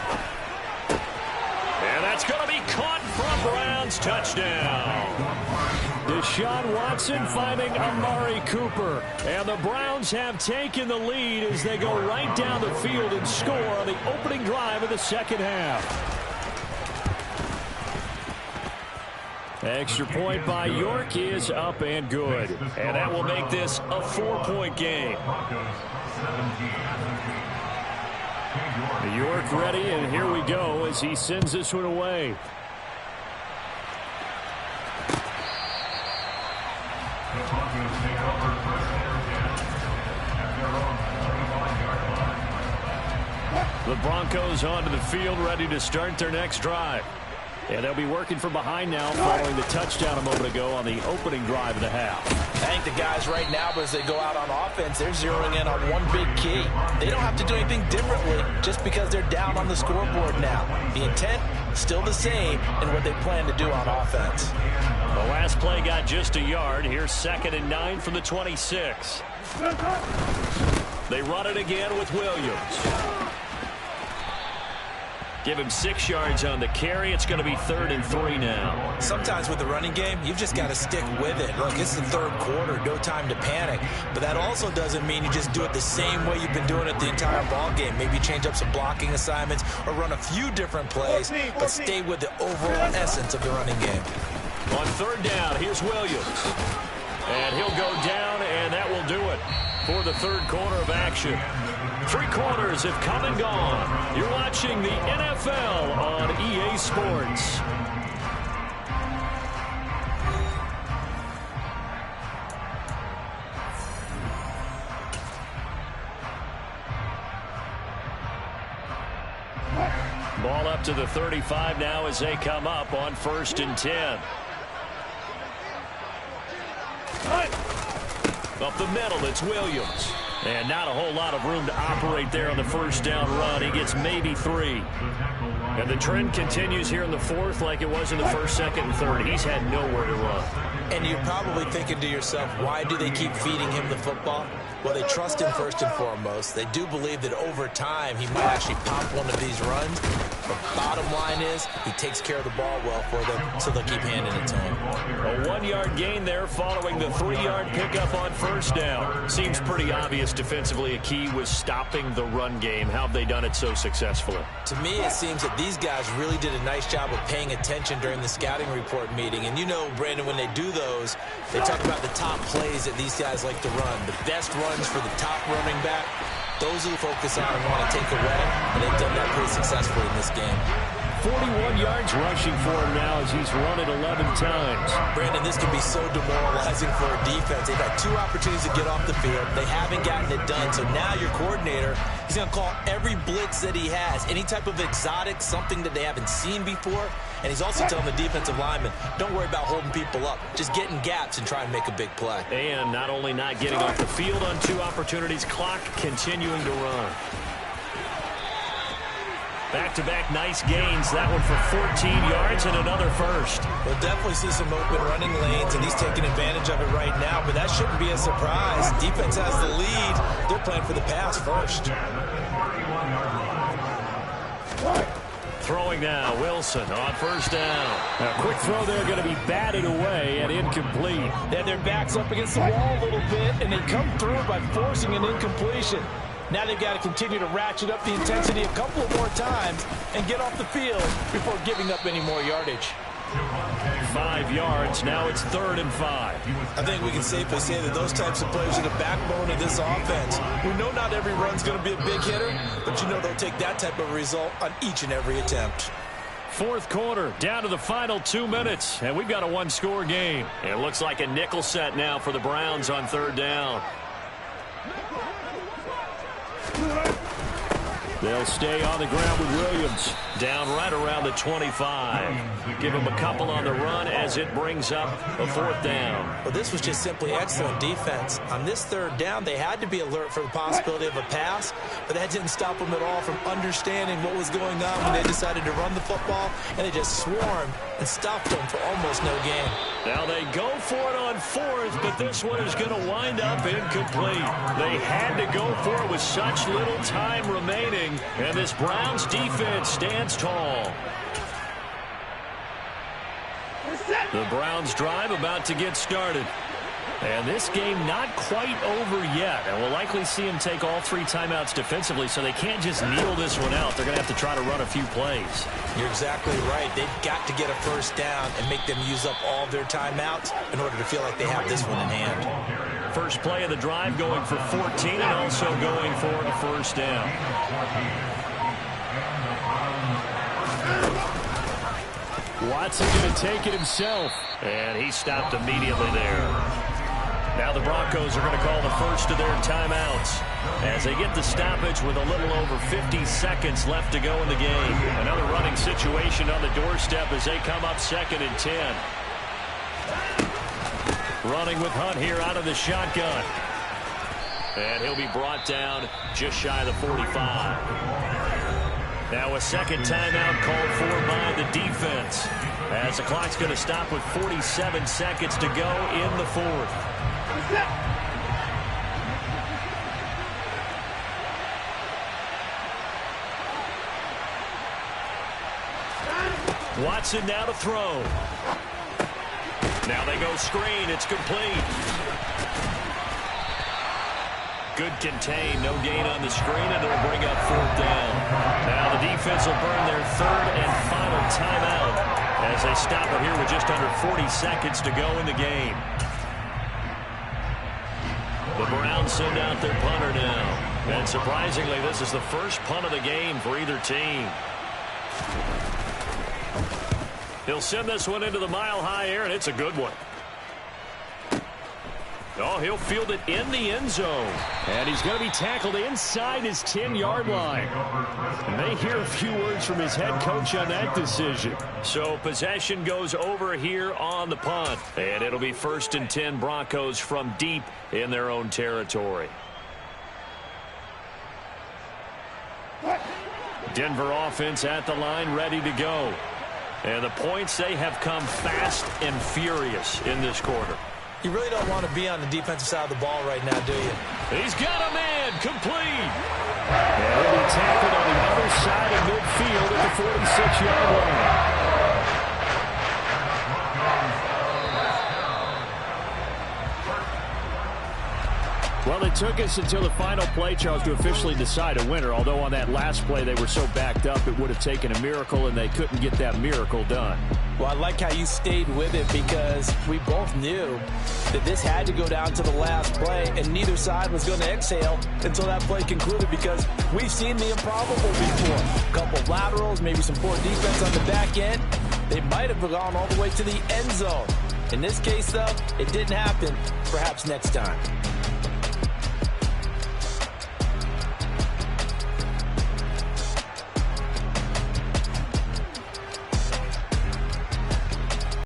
Speaker 2: And that's going to be caught for a Browns touchdown.
Speaker 9: Deshaun Watson finding Amari Cooper. And the Browns have taken the lead as they go right down the field and score on the opening drive of the 2nd half.
Speaker 2: Extra point by York is up and good. And that will make this a 4-point game. York ready, and here we go as he sends this one away. The Broncos onto the field, ready to start their next drive. And they'll be working from behind now following the touchdown a moment ago on the opening drive of the half.
Speaker 6: I think the guys right now, but as they go out on offense, they're zeroing in on one big key. They don't have to do anything differently just because they're down on the scoreboard now. The intent, still the same in what they plan to do on offense.
Speaker 2: The last play got just a yard. Here's 2nd and 9 from the 26. They run it again with Williams. Give him 6 yards on the carry. It's going to be 3rd and 3 now.
Speaker 6: Sometimes with the running game, you've just got to stick with it. Look, it's the 3rd quarter, no time to panic. But that also doesn't mean you just do it the same way you've been doing it the entire ball game. Maybe change up some blocking assignments or run a few different plays, but stay with the overall essence of the running game.
Speaker 2: On 3rd down, here's Williams. And he'll go down, and that will do it for the 3rd quarter of action. 3 quarters have come and gone. You're watching the NFL on EA Sports. Ball up to the 35 now as they come up on 1st and 10. Up the middle, it's Williams. And not a whole lot of room to operate there on the 1st down run. He gets maybe 3. And the trend continues here in the 4th like it was in the 1st, 2nd, and 3rd. He's had nowhere to run.
Speaker 6: And you're probably thinking to yourself, why do they keep feeding him the football? Well, they trust him first and foremost. They do believe that over time he might actually pop one of these runs. But bottom line is he takes care of the ball well for them, so they'll keep handing it to him.
Speaker 2: A 1-yard gain there following the 3-yard pickup on 1st down. Seems pretty obvious defensively a key was stopping the run game. How have they done it so successfully?
Speaker 6: To me, it seems that these guys really did a nice job of paying attention during the scouting report meeting. And you know, Brandon, when they do those, they talk about the top plays that these guys like to run. The best runs for the top running back. Those who focus on and want to take away, and they've done that pretty successfully in this game.
Speaker 2: 41 yards rushing for him now as he's run it 11 times.
Speaker 6: Brandon, this can be so demoralizing for a defense. They've had 2 opportunities to get off the field. They haven't gotten it done. So now your coordinator, he's going to call every blitz that he has, any type of exotic, something that they haven't seen before. And he's also telling the defensive linemen, don't worry about holding people up. Just get in gaps and try and make a big play.
Speaker 2: And not only not getting off the field on 2 opportunities, clock continuing to run. Back-to-back nice gains. That one for 14 yards and another first.
Speaker 6: We'll definitely see some open running lanes, and he's taking advantage of it right now, but that shouldn't be a surprise. Defense has the lead. They're playing for the pass first.
Speaker 2: Throwing now, Wilson on 1st down. A quick throw there going to be batted away and incomplete.
Speaker 6: They have their backs up against the wall a little bit, and they come through by forcing an incompletion. Now they've got to continue to ratchet up the intensity a couple of more times and get off the field before giving up any more yardage.
Speaker 2: 5 yards. Now it's 3rd and 5.
Speaker 6: I think we can safely say that those types of plays are the backbone of this offense. We know not every run's going to be a big hitter, but you know they'll take that type of result on each and every attempt.
Speaker 2: 4th quarter, down to the final 2 minutes, and we've got a 1-score game. It looks like a nickel set now for the Browns on 3rd down. They'll stay on the ground with Williams. Down right around the 25. Give him a couple on the run as it brings up a 4th down.
Speaker 6: Well, this was just simply excellent defense. On this 3rd down, they had to be alert for the possibility of a pass, but that didn't stop them at all from understanding what was going on when they decided to run the football, and they just swarmed and stopped them for almost no gain.
Speaker 2: Now they go for it on 4th, but this one is going to wind up incomplete. They had to go for it with such little time remaining, and this Browns defense stands tall. The Browns drive about to get started. And this game not quite over yet. And we'll likely see him take all 3 timeouts defensively, so they can't just kneel this one out. They're going to have to try to run a few plays.
Speaker 3: You're exactly right. They've got to get a first down and make them use up all their timeouts in order to feel like they have this one in hand.
Speaker 2: First play of the drive going for 14 and also going for the first down.
Speaker 9: Watson going to take it himself.
Speaker 2: And he stopped immediately there. Now the Broncos are going to call the first of their timeouts as they get the stoppage with a little over 50 seconds left to go in the game. Another running situation on the doorstep as they come up 2nd and 10. Running with Hunt here out of the shotgun. And he'll be brought down just shy of the 45. Now a second timeout called for by the defense as the clock's going to stop with 47 seconds to go in the 4th. Watson now to throw. Now they go screen. It's complete. Good contain. No gain on the screen, and it'll bring up 4th down. Now the defense will burn their 3rd and final timeout as they stop it here with just under 40 seconds to go in the game. The Browns send out their punter now. And surprisingly, this is the first punt of the game for either team. He'll send this one into the mile-high air, and it's a good one. Oh, he'll field it in the end zone.
Speaker 9: And he's going to be tackled inside his 10-yard line. And they hear a few words from his head coach on that decision.
Speaker 2: So possession goes over here on the punt. And it'll be 1st and 10 Broncos from deep in their own territory. Denver offense at the line, ready to go. And the points, they have come fast and furious in this quarter.
Speaker 3: You really don't want to be on the defensive side of the ball right now, do you?
Speaker 2: He's got a man complete.
Speaker 9: And he'll be tackled on the other side of midfield at the 46-yard line. Well, it took us until the final play, Charles, to officially decide a winner. Although on that last play they were so backed up, it would have taken a miracle, and they couldn't get that miracle done.
Speaker 6: Well, I like how you stayed with it because we both knew that this had to go down to the last play, and neither side was going to exhale until that play concluded because we've seen the improbable before. A couple of laterals, maybe some poor defense on the back end. They might have gone all the way to the end zone. In this case, though, it didn't happen. Perhaps next time.